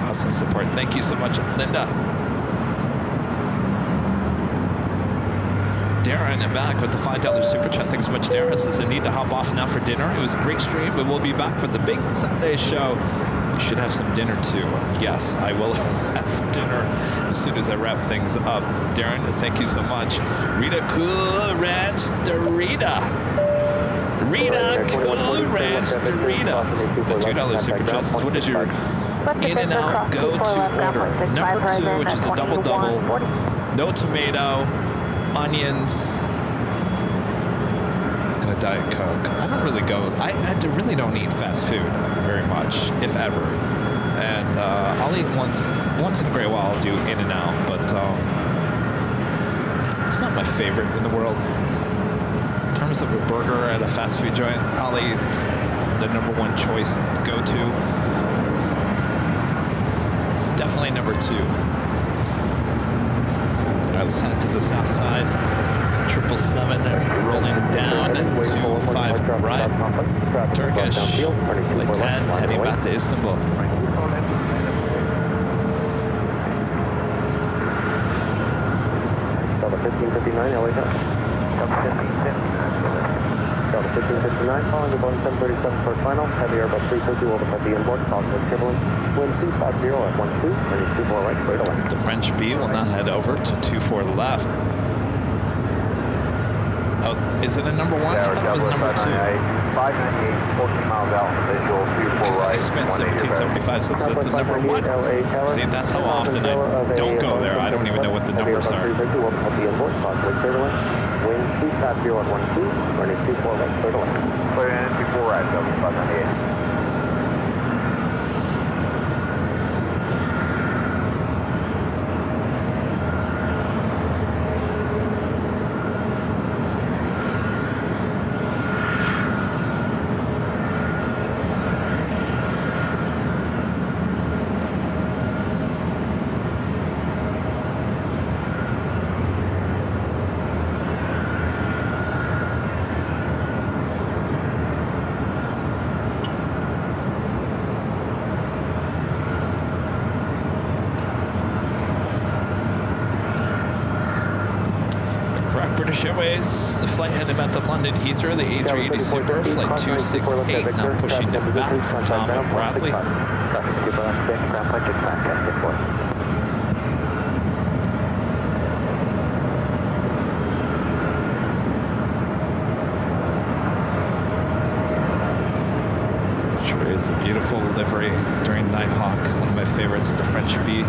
Awesome support. Thank you so much, Linda. Darren, I'm back with the $5 super chat. Thanks so much, Darren. Says I need to hop off now for dinner. It was a great stream, but we'll be back for the big Sunday show. You should have some dinner too. Yes, I will have dinner as soon as I wrap things up. Darren, thank you so much. Rita Cool Ranch Dorita. Rita Cool Ranch Dorita. The $2 super chat says, what is your In-N-Out go-to order? Number 2, which is a double-double. No tomato, onions, and a Diet Coke. I don't really go, I really don't eat fast food very much, if ever. And I'll eat once in a great while. I'll do In-N-Out, but it's not my favorite in the world. In terms of a burger at a fast food joint, probably it's the number 1 choice to go to. Definitely number 2. Let's head to the south side. 777 rolling down to 5 right. Turkish, flight 10, heading back to Istanbul. Delta 1559, LA Delta. Delta 1559, calling the Boeing 737 for final. Heavy Airbus 350 will depart the inboard, positive turbulence. Wind 250 at 12, and 24 right, clear to land. The French B will now head over to 24 left. Oh, is it a number 1? I thought it was number 2. 598, 14 miles out, visual 24 right. I spent 1775, so that's the number 1. See, that's how often I don't go there. I don't even know what the numbers are. Wind 250 at 12, running 24 right, clear to land. Clear in 24 right, 598. British Airways, the flight heading back to London Heathrow, the A380 Super, flight 268, now pushing it back for Tom and Bradley. Sure is a beautiful livery during Nighthawk, one of my favorites, the French B.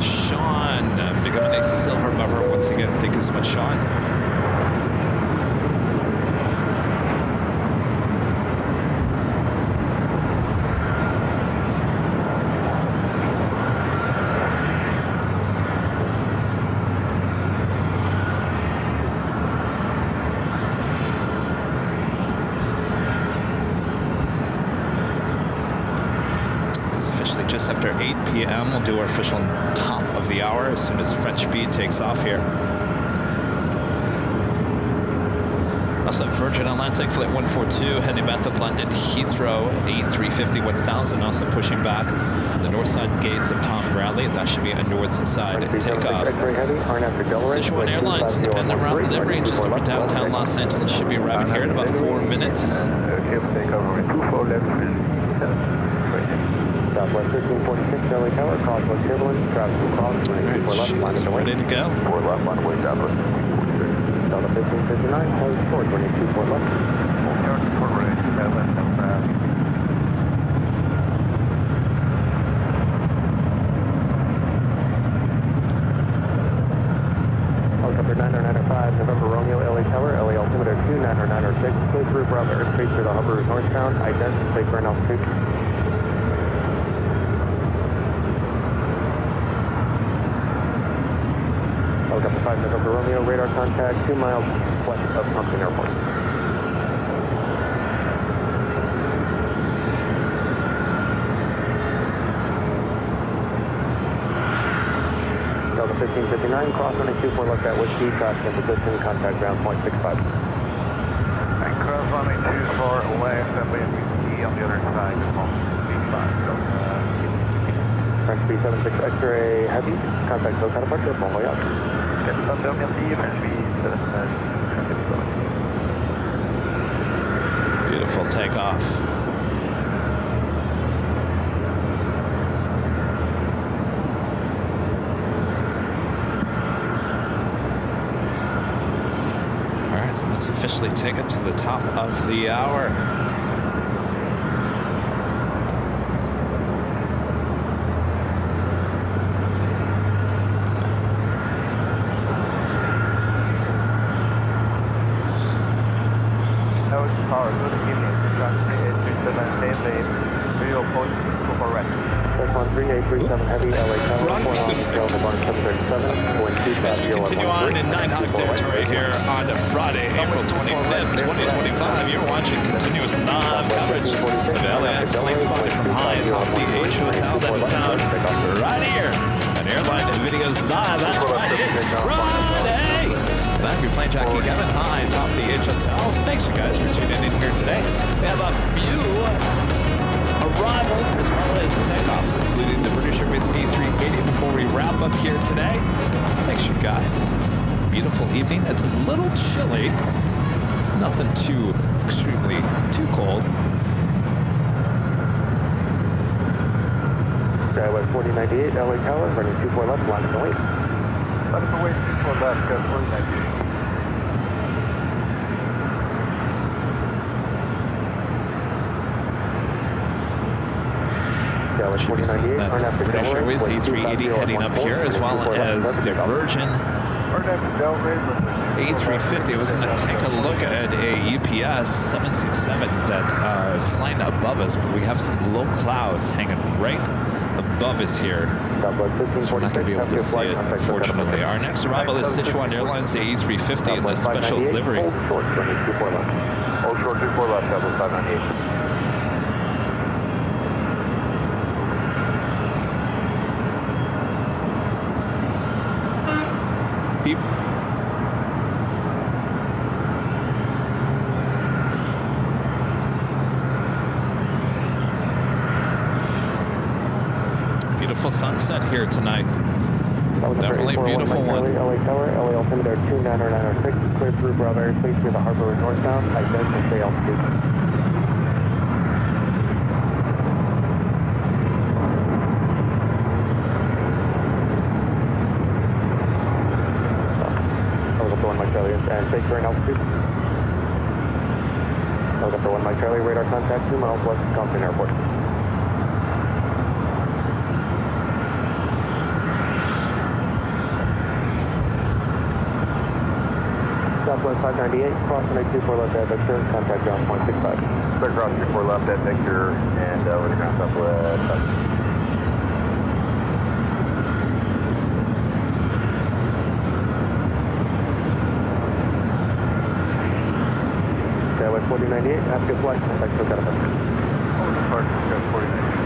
Sean, big up a nice silver mover once again. Thank you so much, Sean. just after 8 p.m. We'll do our official top of the hour as soon as French B takes off here. Also Virgin Atlantic Flight 142 heading back to London Heathrow A350 1000, also pushing back from the north side gates of Tom Bradley. That should be a north side takeoff. Sichuan Airlines independent route delivery just over downtown Los Angeles, should be arriving here in about 4 minutes. Southwest 1346, LA Tower, crosswise turbulence, traffic across, Alright, she's ready to go. 4 left, line away, Southwest 1346. Delta 1559, close short, 22, 4 left. 4 right, 7, Helicopter 9905, November Romeo, LA Tower, LA altimeter 29906, clear through Bravo airspace for the Hubbard northbound, ident, safe burn altitude. Helicopter 5 November Romeo, radar contact 2 miles west of Compton Airport. Delta 1559, cross running 24 left at Whiskey, traffic in position, contact ground point 65. And cross running 24 west at Whiskey on the other side, 65. French B76 X-ray heavy, contact SoCal departure, bon voyage. Merci, French B76. Beautiful takeoff. All right, let's officially take it to the top of the hour. As we continue on in Nighthawk territory here on Friday, April 25th, 2025, you're watching continuous live coverage of LAX planespotting from high atop the H Hotel that is found right here at AirLineVideos Live. That's right, it's Friday! And I'm your plane jockey Kevin, high atop the H Hotel. Thanks you guys for tuning in here today. We have a few arrivals as well as takeoffs, including the British Airways A380 before we wrap up here today. Thanks you guys. Beautiful evening. It's a little chilly. Nothing too extremely too cold. Skywest 4098, LA Tower, running 24 left, line of the wing. Line of the wing, 24 left, 4098. Should be seeing that British Airways A380 heading up here, as well as the Virgin A350. I was going to take a look at a UPS 767 that is flying above us, but we have some low clouds hanging right above us here, so we're not going to be able to see it, unfortunately. Our next arrival is Sichuan Airlines A350 in the special livery. Hold short, 24 left. Hold short, 24 left, Double 598. Beep. Beautiful sunset here tonight. Definitely a beautiful one. LA Tower, LA altimeter 29906, clear through Bravo airspace through the harbor northbound, ident, stay altitude. And take current altitude. Helicopter 1 Mike Charlie, radar contact 2 miles west of Compton Airport. Southwest 598, crossing 24 left at Victor, contact ground point 65. Clear cross 24 left at Victor, and we're going to ground Southwest. Skywest 4098, have a good flight. Thanks for that. Over the park, 4098.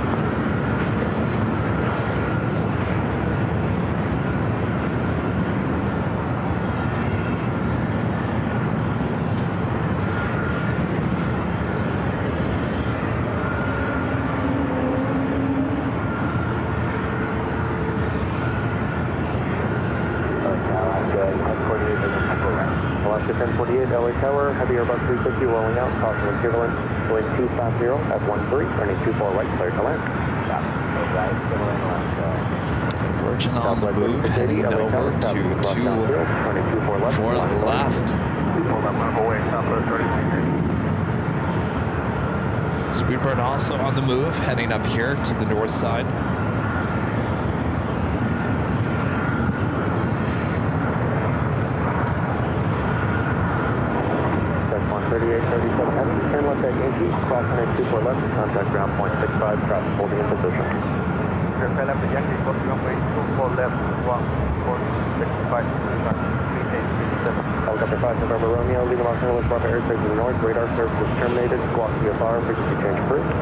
Alaska 1048, LA Tower, heavy Airbus 350 rolling out, caution with turbulence, wind 250 at 13, running 24 right, clear to land. Virgin on the move, heading over to 24 left. Speedbird also on the move, heading up here to the north side. That's 138.37 heavy, turn left at Yankee, cross 24 left, contact ground point 65, traffic holding in position. Turn left at Yankee, close runway 24 left, 165, Helicopter 5 November Romeo, leaving Los Angeles, Bravo airspace to the north, radar service is terminated, squawk VFR, frequency change approved.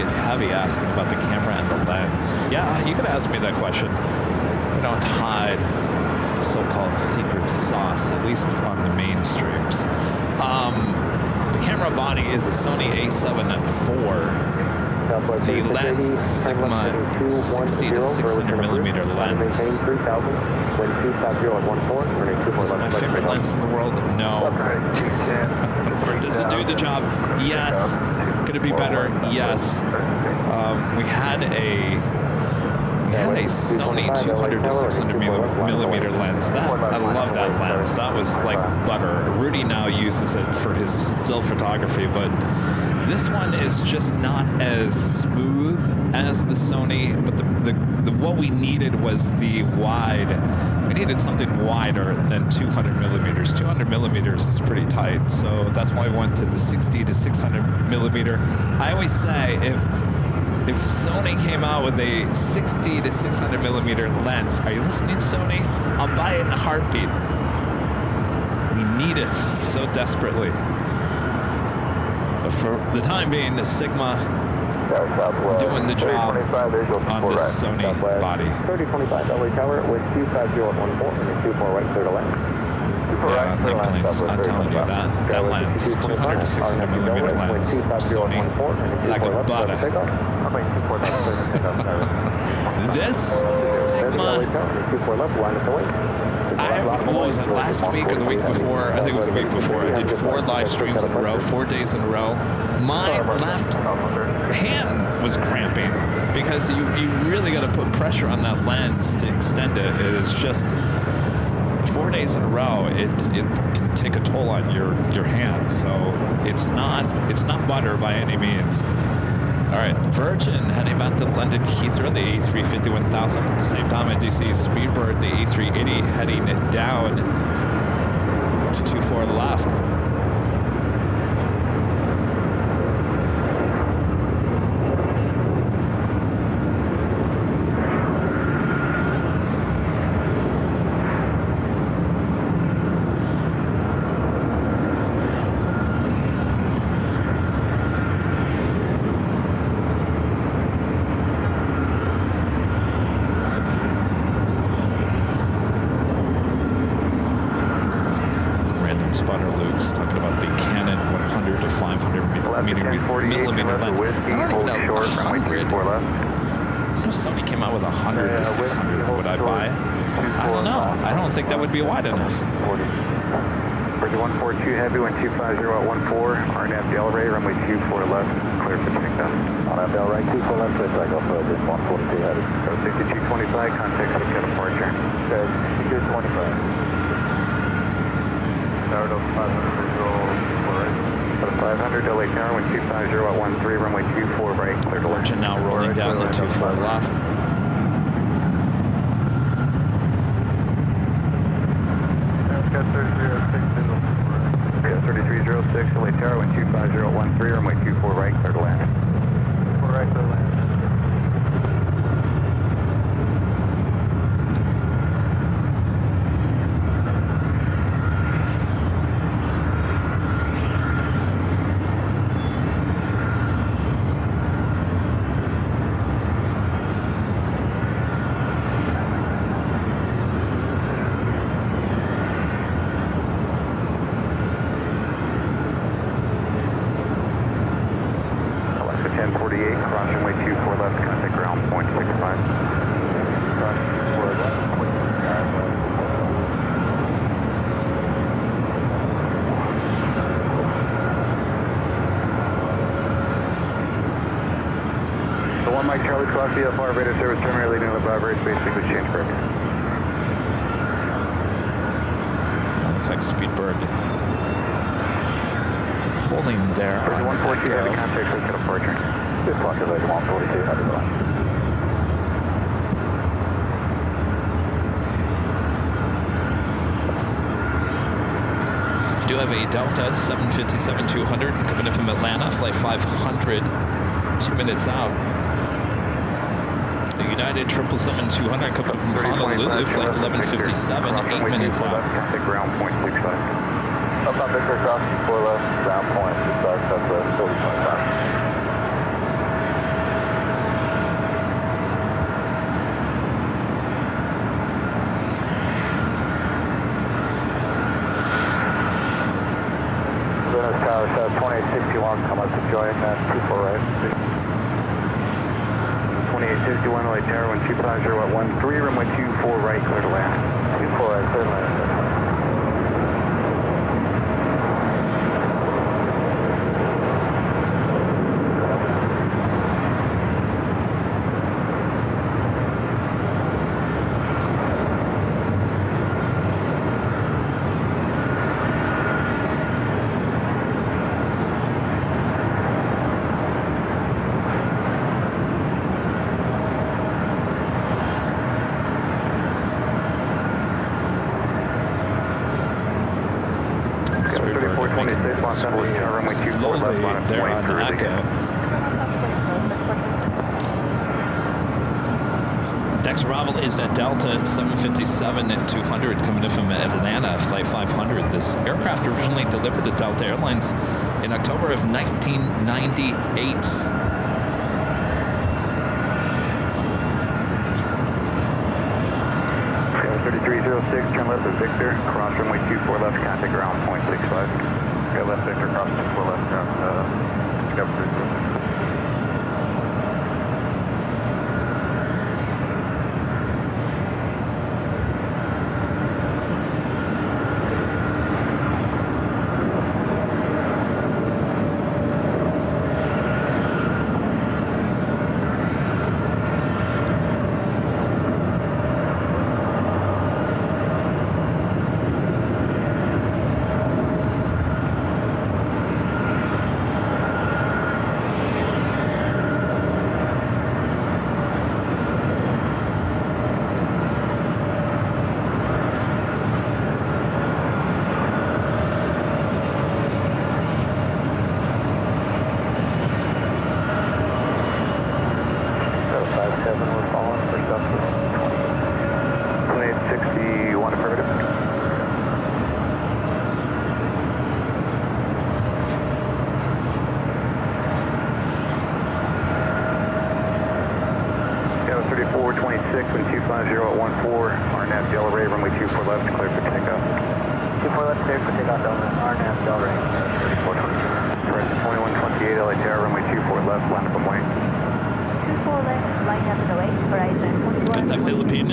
Heavy asking about the camera and the lens. Yeah, you could ask me that question. We don't hide so-called secret sauce, at least on the mainstreams. The camera body is a Sony A7 IV. The lens is a Sigma 60 to 600 millimeter lens. Is it my favorite lens in the world? No. Does it do the job? Yes. Could it be better? Yes. We had a Sony 200 to 600 millimeter lens. I love that lens. That was like butter. Rudy now uses it for his still photography, but this one is just not as smooth as the Sony. But what we needed was the wide. We needed something wider than 200 millimeters. 200 millimeters is pretty tight, so that's why we went to the 60 to 600 millimeter. I always say if Sony came out with a 60 to 600 millimeter lens, are you listening, Sony? I'll buy it in a heartbeat. We need it so desperately. But for the time being, the Sigma doing the job on this Sony body. 3025 LA Tower with 250 at 14 and 24 right, clear to land. Yeah, I think planes, I'm telling you, that lens, 200 to 600 millimeter lens, Sony, like a butter. This Sigma, what was it, last week or the week before? I think it was the week before. I did 4 live streams in a row, 4 days in a row. My left hand was cramping because you really got to put pressure on that lens to extend it. It is just 4 days in a row. It can take a toll on your hand. So it's not butter by any means. All right, Virgin heading back to London Heathrow, the A350-1000. At the same time, I do see Speedbird, the A380, heading down to 24 left. Millimeter lens. I don't even know, 100. If Sony came out with 100 to 600, would I buy it? I don't know. I don't think that would be wide enough. Bridge 142 heavy, 1250 at 14, RNAV Delray, runway 24 left, clear for takeoff. RNAV Delray, 24 left, clear for takeoff, Virgin 142 heavy. Go 6225, contact Sitka departure. Good, 6225. Start of 500, visual 24 right. 500, LA Tower, 1250 at 13, runway 24 right, clear to land. Virgin now rolling down the 24 left. Got 3306, LA Tower, 1250 at 13, runway 24 right, clear to land. 24 right, clear to land. 38, cross runway 24 left, contact ground, 0.65. Cross 4 left, The 1 Mike Charlie Cross VFR Vader service terminator leading to the Bravo space sequence change break. Looks like Speedbird holding there on 142 heavy Echo. contact with departure. This clock is like 142 heavy line. I do have a Delta 757-200 coming in from Atlanta, flight 500, 2 minutes out. The United 777-200 coming from Honolulu, flight 1157, 8 minutes out. Contact ground, 0.65. Up on Victor Cross, 4 left, ground 0.65, southwest, 40.5. Tower 2861, come up to join 24 right. 2861, LA Tower, 1250 at 13, runway 24 right, clear to land. 24 right, clear to land. Speedbird making its way slowly there on Echo. Next arrival is at Delta 757-200 coming in from Atlanta, flight 500. This aircraft originally delivered to Delta Airlines in October of 1998. 3306, turn left at Victor, cross runway 24 left, contact ground, 0.65. Yeah, left Victor, cross 24 left, ground, pick up 3. Got that Philippine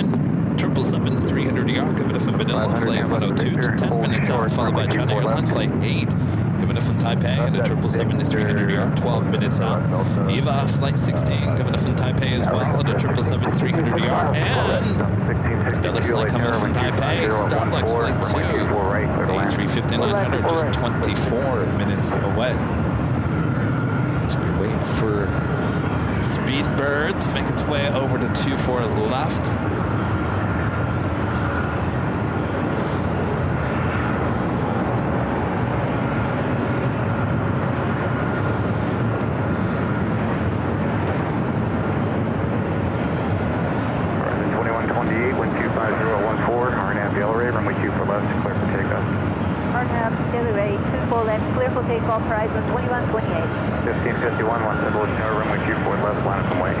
777-300ER coming up from Manila, flight 102 to 10 minutes out, followed by China Airlines flight 8 coming up from Taipei and a 777-300ER 12 minutes out. EVA flight 16 coming up from Taipei as well and a 777-300ER, and another flight coming up from Taipei, Starbucks flight 2, A350-900 just 24 minutes away. As we wait for Speedbird to make its way over to 24 left. Takeoff, horizon 2128. 1551, one Central Tower, runway 24 left, line from way.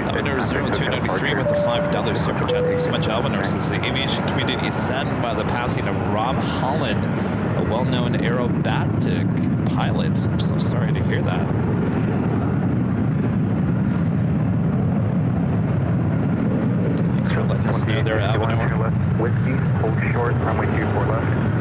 Alvinor 0293 with a $5 super chat. Thanks so much, Alvinor. Says the aviation community is saddened by the passing of Rob Holland, a well-known aerobatic pilot. I'm so sorry to hear that. Thanks for letting us know there, Avenor. Whiskey, hold short, runway 24 left.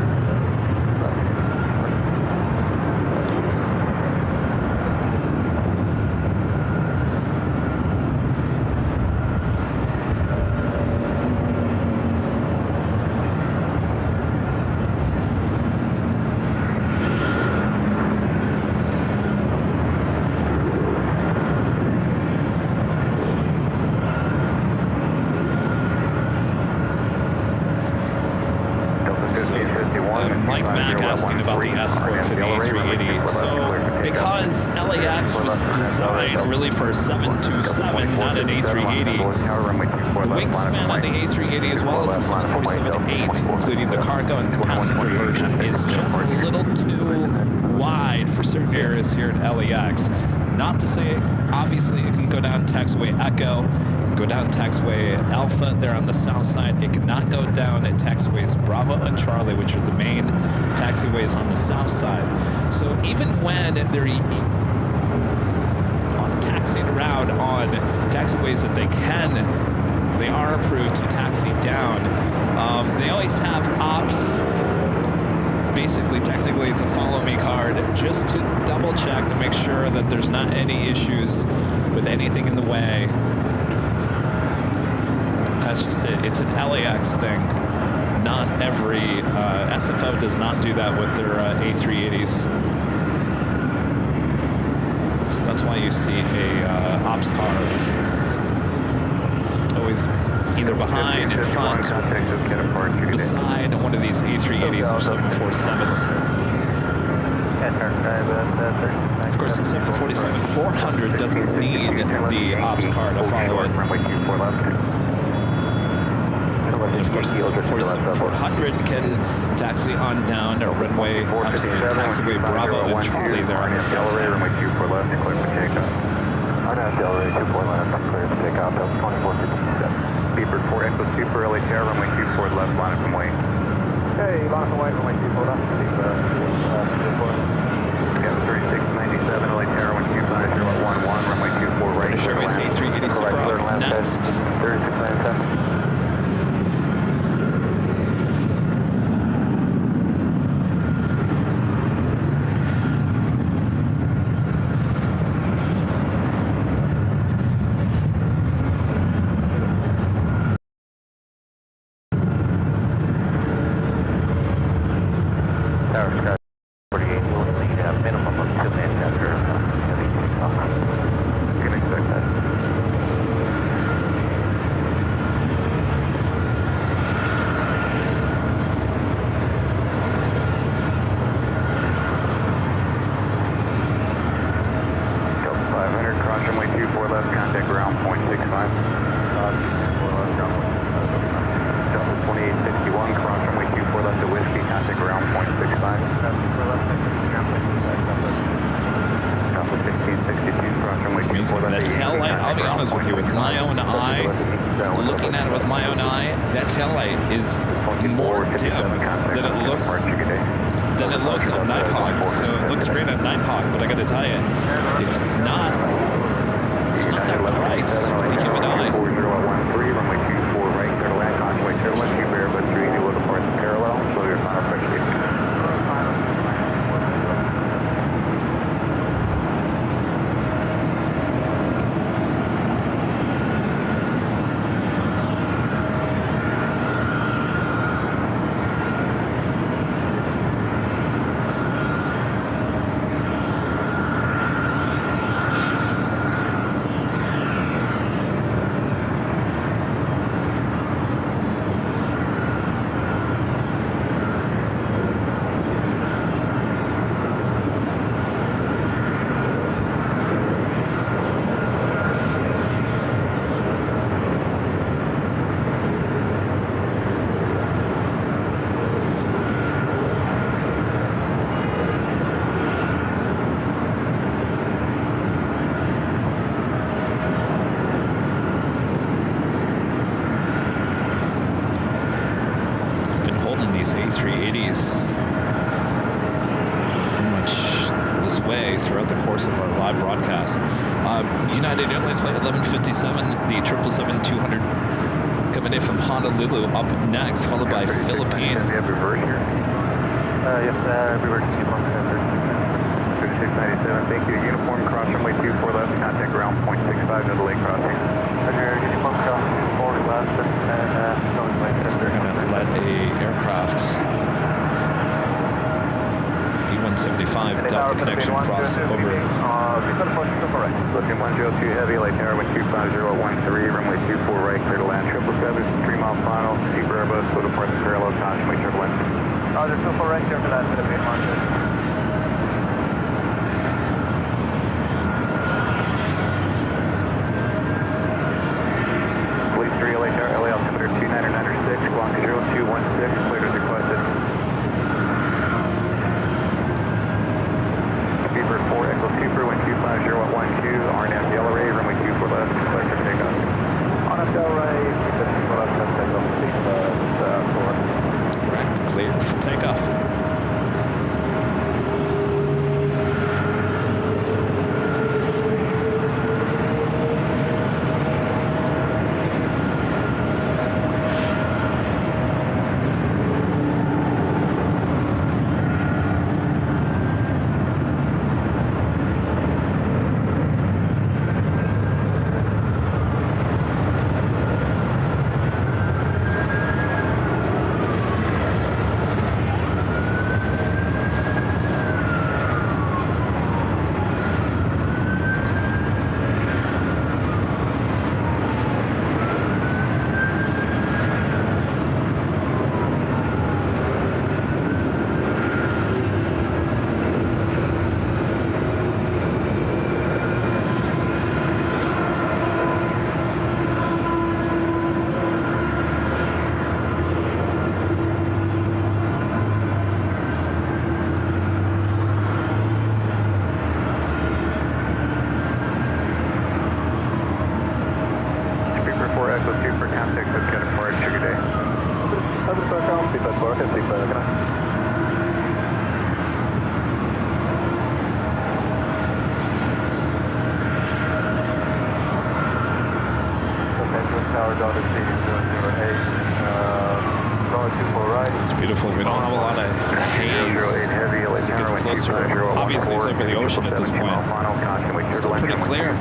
Mike Mack asking about the escort for the A380. So, because LAX was designed really for a 727, not an A380, the wingspan on the A380 as well as the 747-8, including the cargo and passenger version, is just a little too wide for certain areas here at LAX. Not to say, obviously, it can go down taxiway Echo, it can go down taxiway Alpha there on the south side. It cannot go down at taxiways Bravo and Charlie, which are the main taxiways on the south side. So even when they're taxiing around on taxiways that they are approved to taxi down, they always have ops. Basically, technically, it's a follow me card just to double check to make sure that there's not any issues with anything in the way. That's just it. It's an LAX thing. Not every SFO does not do that with their A380s. So that's why you see a ops car always either behind, in front, beside one of these A380s or 747s. Of course, the 747-400 doesn't need the ops car to follow it. And of course, the 747-400 can taxi on down to runway, I'm sorry, taxiway Bravo and Charlie there on the south side. Beeper 4 Echo Super, LA Tower, runway 24 left, line from wing. Hey, line from wing, runway 24 left. Yeah, 3697, LA Tower, runway 2511, runway 24 right. British Airways A380 Super up next. 3697. That tail light, I'll be honest with you, with my own eye, looking at it with my own eye, that tail light is more dim than it looks on Nighthawk. So it looks great on Nighthawk, but I got to tell you, it's not that bright with the human eye. way throughout the course of our live broadcast. United Airlines flight 1157, the 777-200 coming in from Honolulu up next, followed by Philippine. Yes, reverse 3697. Thank you. Uniform cross runway 24 left, contact ground 0.65 to the lake crossing. Uniform cross 24 left and So they're going to let a aircraft E-175 Delta connection cross over. Looking 102 heavy, Lake Tower, wind 25013, runway 24 right, clear to land 777, 3 mile final, Super Airbus, with departure parallel, constantly turbulent. Roger, 24 right, clear to land, Philippine marker. Fleet 3, LA Tower, LA altimeter 2996, squawk 0216, cleared as requested. Beaver 4, Echo Super, wind 25012, RNAV Delray, runway 24 left, clear for takeoff. RNAV Delray, 24 left, takeoff, please, 4. Correct, cleared for takeoff. It's beautiful. We don't have a lot of haze as it gets closer. Obviously, it's over the ocean at this point. Still pretty clear.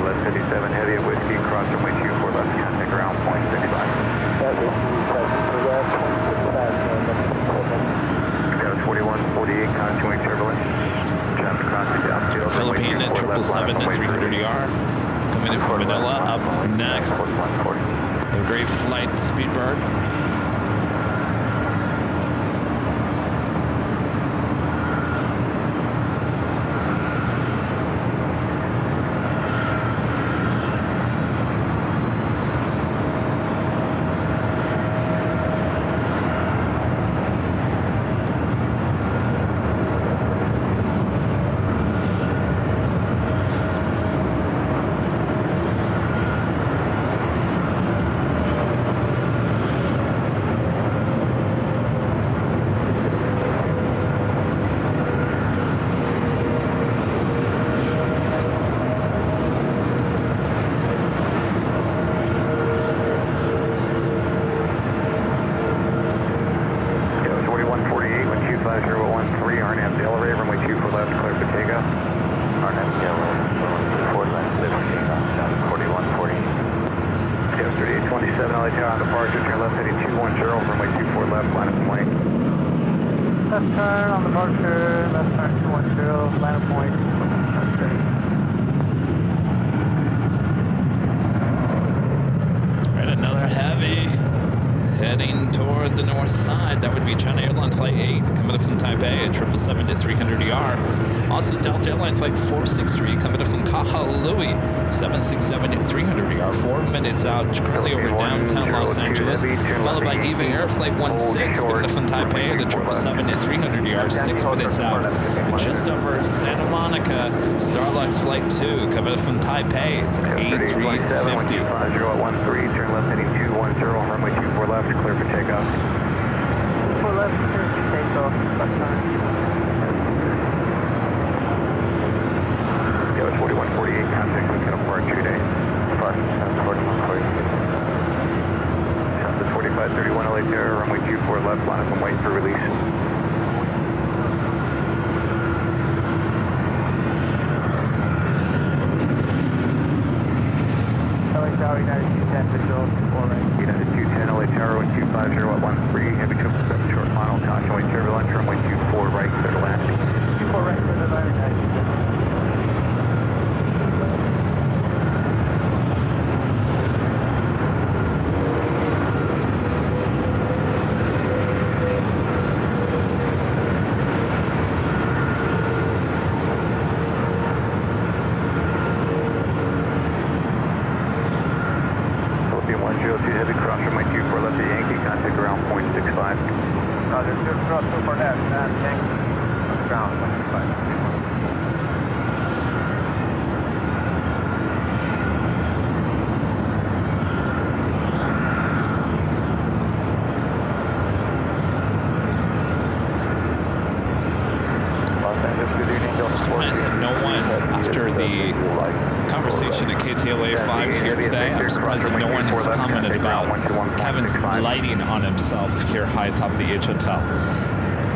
Left 57 heavy at whiskey, cross runway 24 left, contact ground 0.65. Got 4148, continuing turbulence. Traffic crossing downfield. Philippine at 777 at 300ER. Coming in from Manila, up next. A great flight, Speedbird. Heading toward the north side, that would be China Airlines Flight 8, coming up from Taipei at 777 to 300ER. Also, Delta Airlines Flight 463, coming up from Kahului, 767 to 300ER, 4 minutes out, currently over downtown Los Angeles, followed by EVA Air Flight 16, coming up from Taipei at 777 to 300ER, 6 minutes out, just over Santa Monica, Starlux Flight 2, coming up from Taipei, it's an A350. 013, turn left heading 210, runway 24 left, clear for takeoff. 4 left, clear for takeoff. contact, we can afford 2 days. South 4531 LA Tower, runway 24 left, line up and wait for release. LA Tower, United 210, visual 24 right. United 210 LA Tower, 1250 at 13, heavy 777 short final, caution, wait turbulence, runway 24 right, clear to landing. 24 right, clear to landing, United 210. Heavy cross runway 24 left at Yankee, contact ground 0.65. Roger, cross 24 left, and Yankee, ground 0.65. I'm surprised that no one, after the conversation at KTLA 5 here today, I'm surprised that no one has commented about Kevin's lighting on himself here high atop the H Hotel.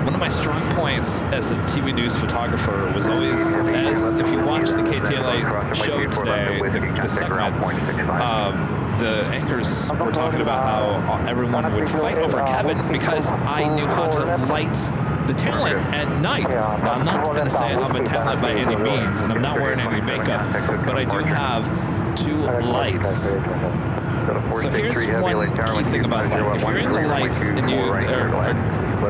One of my strong points as a TV news photographer was always, as if you watch the KTLA show today, the segment, the anchors were talking about how everyone would fight over Kevin because I knew how to light the talent at night. Now, I'm not going to say I'm a talent by any means, and I'm not wearing any makeup, but I do have 2 lights. So here's one key thing about light. If you're in the lights and you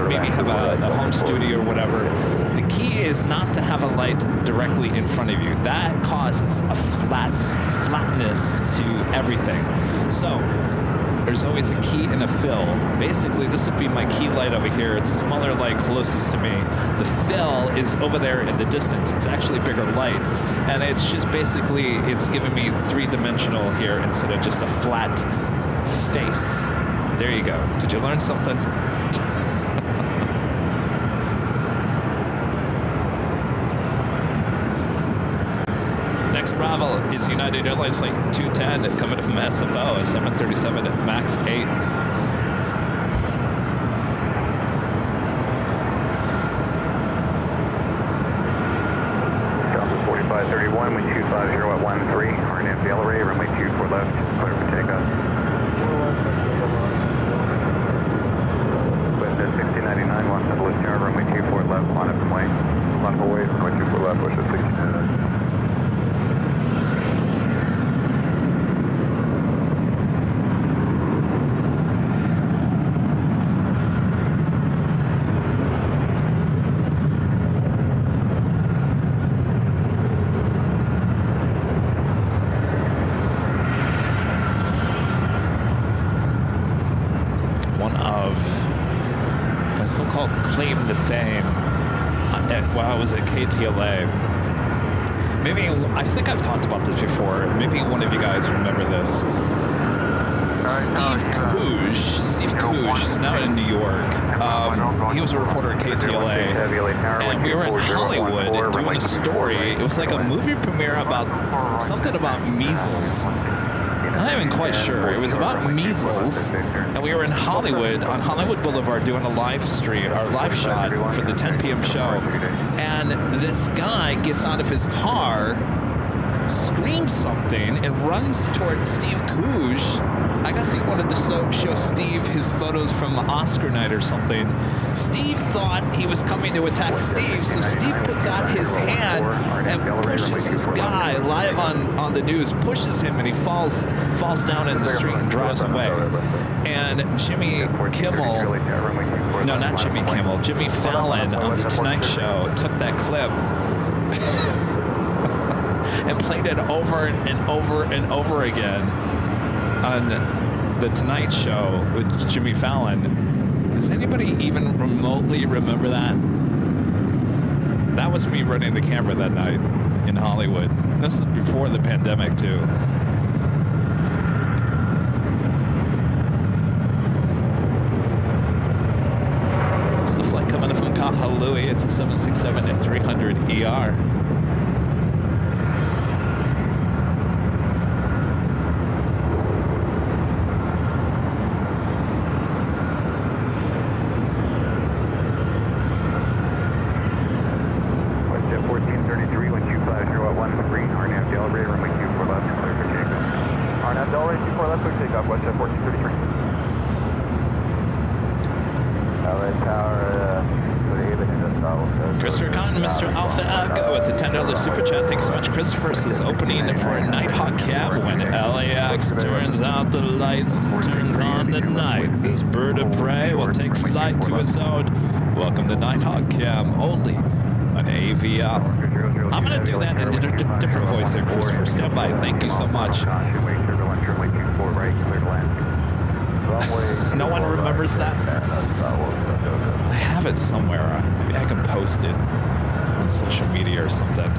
maybe have a home studio or whatever, the key is not to have a light directly in front of you. That causes a flatness to everything. So there's always a key and a fill. Basically, this would be my key light over here. It's a smaller light closest to me. The fill is over there in the distance. It's actually a bigger light. And it's just basically, it's giving me 3-dimensional here instead of just a flat face. There you go. Did you learn something? Next arrival is United Airlines Flight 210 coming from SFO, a 737 at MAX 8. Delta 4531, wind 250 at 13, RNAV the LRA, runway 24 left, clear for takeoff. Wind 6099, Los Angeles Tower, runway 24 left, line up and wait. Line up and wait, runway 24 left, push at 6099. So-called claim to fame while I was at KTLA. Maybe, I think I've talked about this before. Maybe one of you guys remember this. Steve Koosh is now in New York. He was a reporter at KTLA, and we were in Hollywood doing a story. It was like a movie premiere about something about measles. I'm not even quite sure. It was about measles, and we were in Hollywood, on Hollywood Boulevard, doing a live stream, our live shot for the 10 p.m. show. And this guy gets out of his car, screams something, and runs toward Steve Koosh. I guess he wanted to show Steve his photos from the Oscar night or something. Steve thought he was coming to attack Steve, so Steve puts out his hand and pushes this guy live on the news, pushes him, and he falls down in the street and drives away. And Jimmy Fallon on the Tonight Show took that clip and played it over and over and over again on the Tonight Show with Jimmy Fallon. Does anybody even remotely remember that? That was me running the camera that night in Hollywood. This is before the pandemic, too. This is the flight coming in from Kahului. It's a 767 at 300 ER. LA Tower, good evening, Christopher Cotton, Mr. Alpha Echo with the $10 super chat. Thanks so much. Christopher says opening for a Nighthawk cab when LAX turns out the lights and turns on the night. This bird of prey will take flight to its own. Welcome to Nighthawk cab only on AVL. I'm gonna do that in a different voice there, Christopher. Stand by. Thank you so much. No one remembers that? I have it somewhere. Maybe I can post it on social media or something.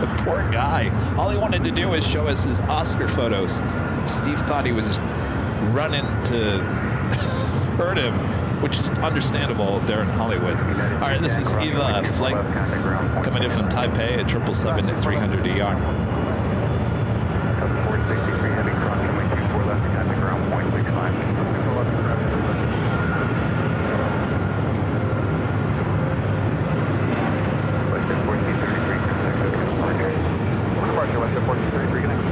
The poor guy. All he wanted to do was show us his Oscar photos. Steve thought he was running to hurt him, which is understandable there in Hollywood. All right, this is Eva flight coming in from Taipei at 777-300ER. 463 heavy cross, runway 24 left, contact ground point 65. Western 1433, contact departure. Departure, Western 1433, connect.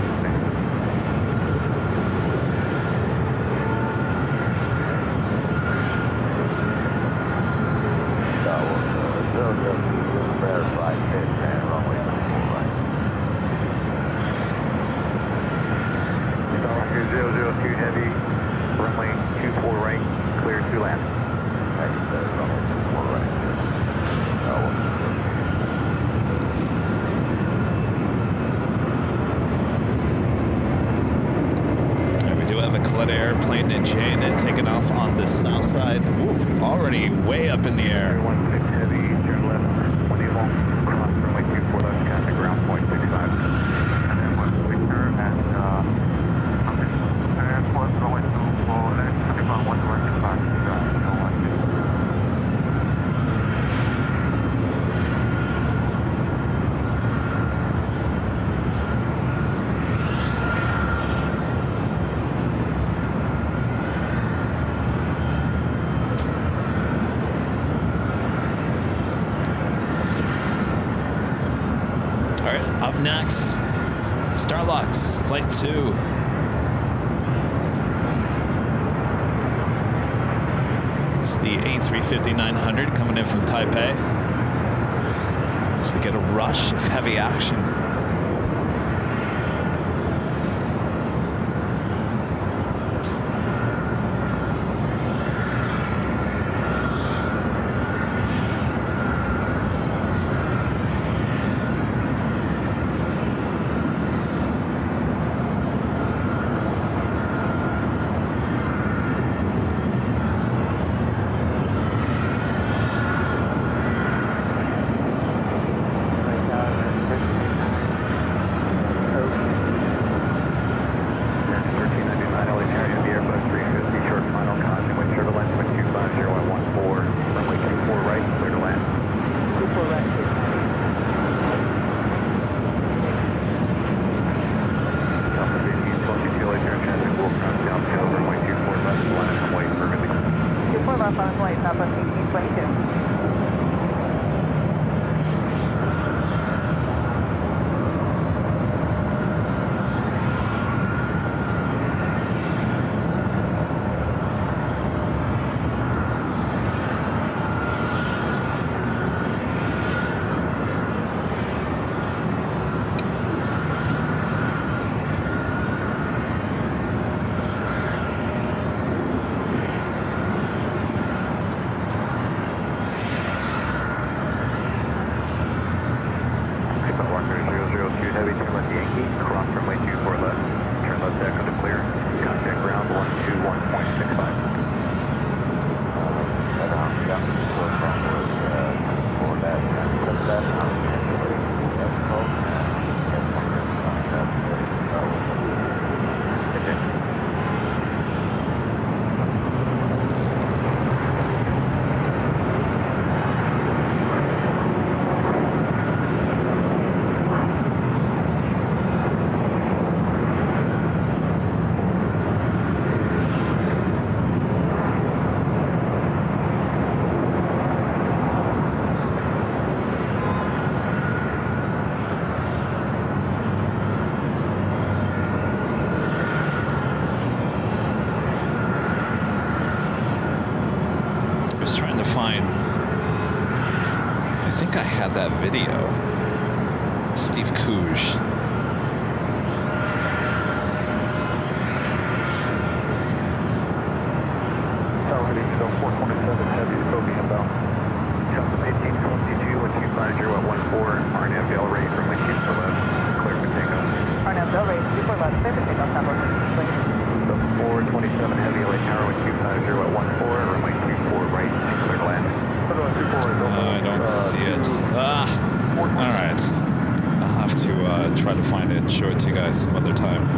Verify pit and runway 24 right. 002 heavy, runway 24 right, clear to land. Runway 24 right. We do have a Coletta airplane in Jane and taking off on the south side. Ooh, already way up in the air. 16 heavy, turn left, 20 long, cross runway 24 left, contact ground point 65. And then once we turn and airport going to land, coming about 1 direct back to All right, up next, Starlux, Flight 2. It's the A350-900 coming in from Taipei. As we get a rush of heavy action. was trying to find. I think I had that video. Steve Couge. Tower heading to 427 heavy, Toby inbound. Custom 1822 with 250 at 14, RNAV Bell rate from wind 24 left, clear for takeoff. RNAV Bell rate 24 left, clear for takeoff, number 427 heavy LA Tower with 250 at 14, runway 24 right, clear to land. I don't see it. All right. I'll have to try to find it and show it to you guys some other time.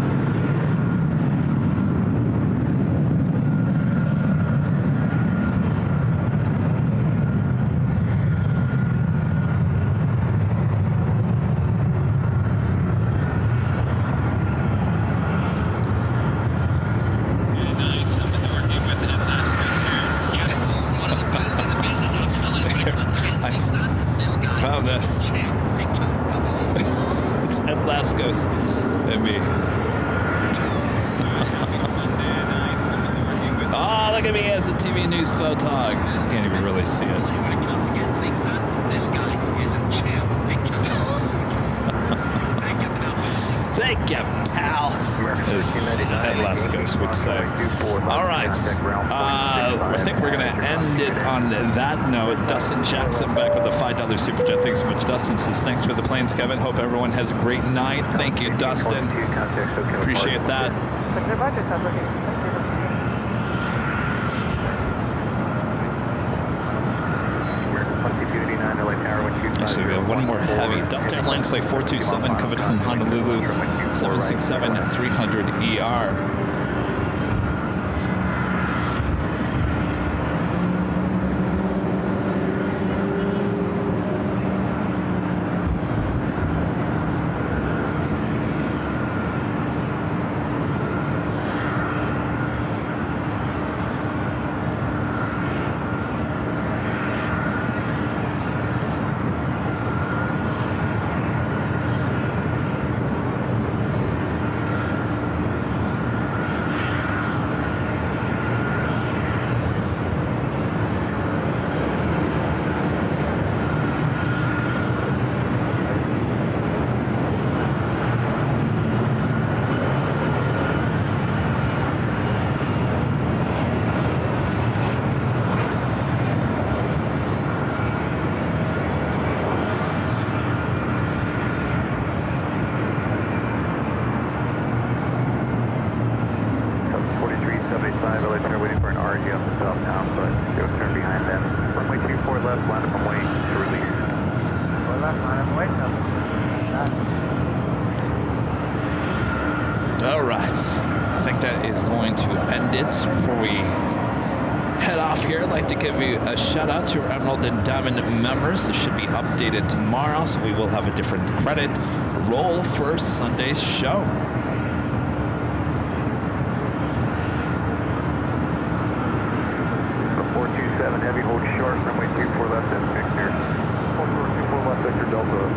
Found this. It's at Lascos. Maybe. Oh, look at me as a TV news photog. Can't even really see it. This guy is a champ. Thank you, pal. As Ed Lascos would say. All right. I think we're going to end it on that note. Dustin Jackson back with a $5 super chat. Thanks so much. Dustin says, thanks for the planes, Kevin. Hope everyone has a great night. Thank you, Dustin. Appreciate that. Actually, we have one more heavy. Delta Airlines Flight 427 covered from Honolulu, 767-300ER. All right, I think that is going to end it. Before we head off here, I'd like to give you a shout out to our Emerald and Diamond members. This should be updated tomorrow, so we will have a different credit roll for Sunday's show. The 427 heavy, hold short, runway 24 left and Victor. 24 left, Victor Delta.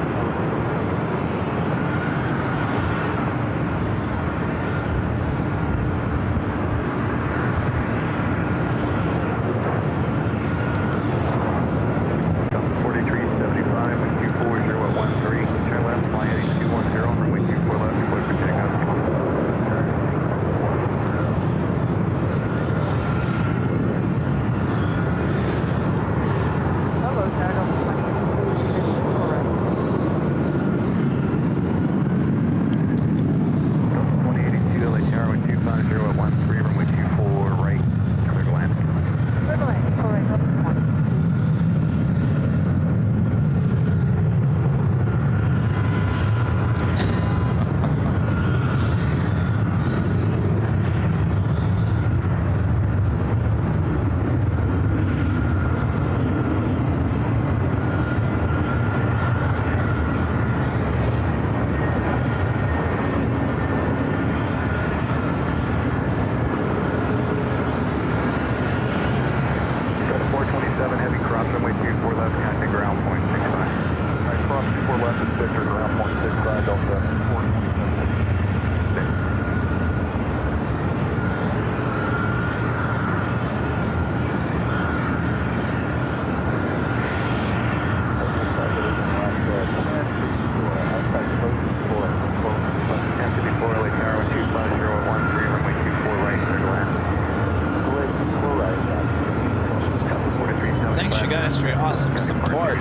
you guys for your awesome support.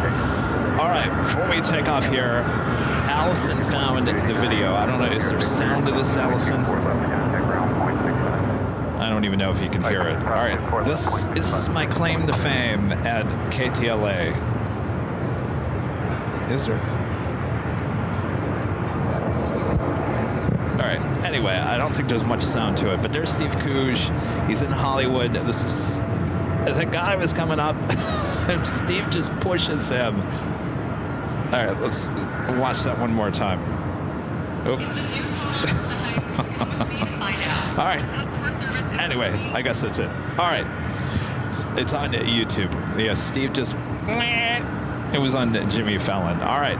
All right, before we take off here, Allison found the video. I don't know, is there sound to this, Allison? I don't even know if you can hear it. All right, this is my claim to fame at KTLA. Is there? All right, anyway, I don't think there's much sound to it, but there's Steve Cooge. He's in Hollywood. This is, the guy was coming up, and Steve just pushes him. All right, let's watch that one more time. Oh. All right. Anyway, I guess that's it. All right. It's on YouTube. Yeah, Steve just... It was on Jimmy Fallon. All right.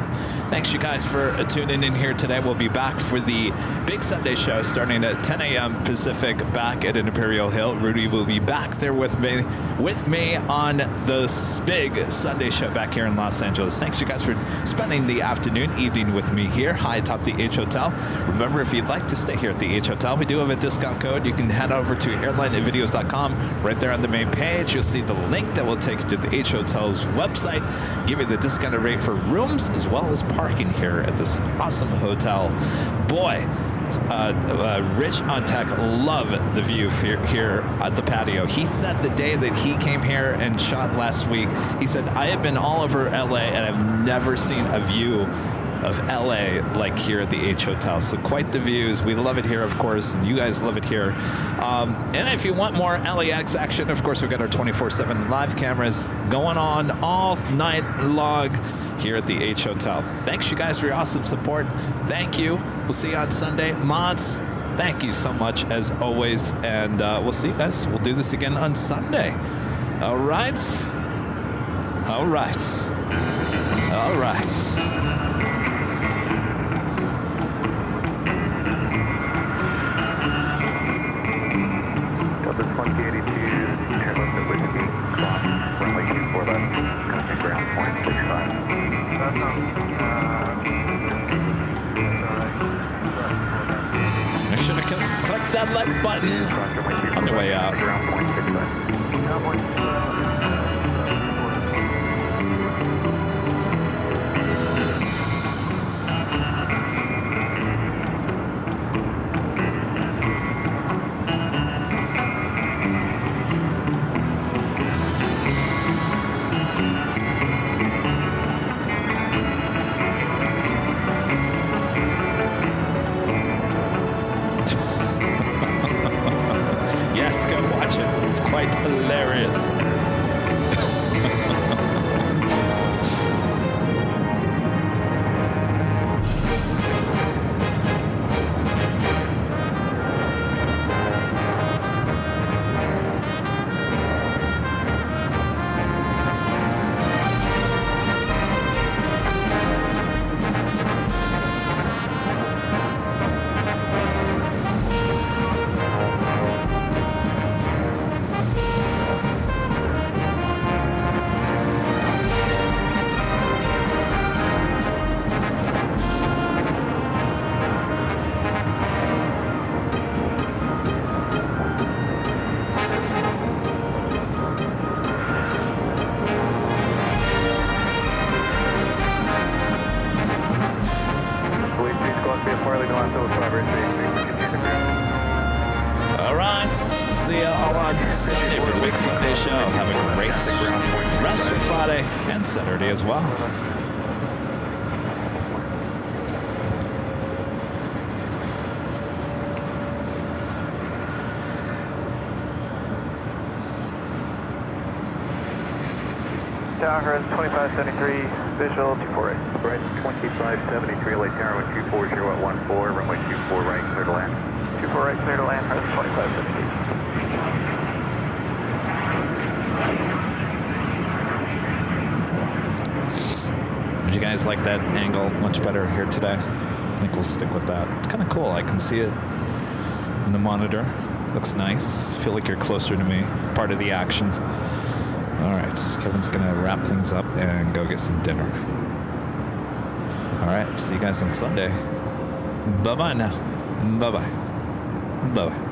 Thanks, you guys, for tuning in here today. We'll be back for the big Sunday show starting at 10 a.m. Pacific back at Imperial Hill. Rudy will be back there with me on this big Sunday show back here in Los Angeles. Thanks, you guys, for spending the afternoon, evening with me here high atop the H Hotel. Remember, if you'd like to stay here at the H Hotel, we do have a discount code. You can head over to AirLineVideos.com. Right there on the main page, you'll see the link that will take you to the H Hotel's website, give you the discounted rate for rooms as well as parking here at this awesome hotel. Boy, Rich on Tech loved the view here at the patio. He said the day that he came here and shot last week, he said, I have been all over LA and I've never seen a view of LA like here at the H Hotel. So quite the views. We love it here, of course, and you guys love it here. And if you want more LAX action, of course, we've got our 24/7 live cameras going on all night long here at the H Hotel. Thanks, you guys, for your awesome support. Thank you. We'll see you on Sunday. Mods, thank you so much, as always. And we'll see you guys. We'll do this again on Sunday. All right. All right. All right. Delta 2082, turn left at Whiskey, cross, runway 24 left, contact ground point 65. Make sure to click that like button on the way out. Ground point 65. Yes, go watch it. It's quite hilarious. All right, see you all on Sunday for the big Sunday show. Have a great rest of Friday and Saturday as well. Tower 2573, visual 248. Right, 2573, Lake Tower 240 at 14, runway 24 right, clear to land. 24 right, clear to land, Harris 2573. Did you guys like that angle much better here today? I think we'll stick with that. It's kind of cool. I can see it in the monitor. Looks nice. Feel like you're closer to me. Part of the action. All right, Kevin's gonna wrap things up and go get some dinner. All right, see you guys on Sunday. Bye-bye now. Bye-bye. Bye-bye.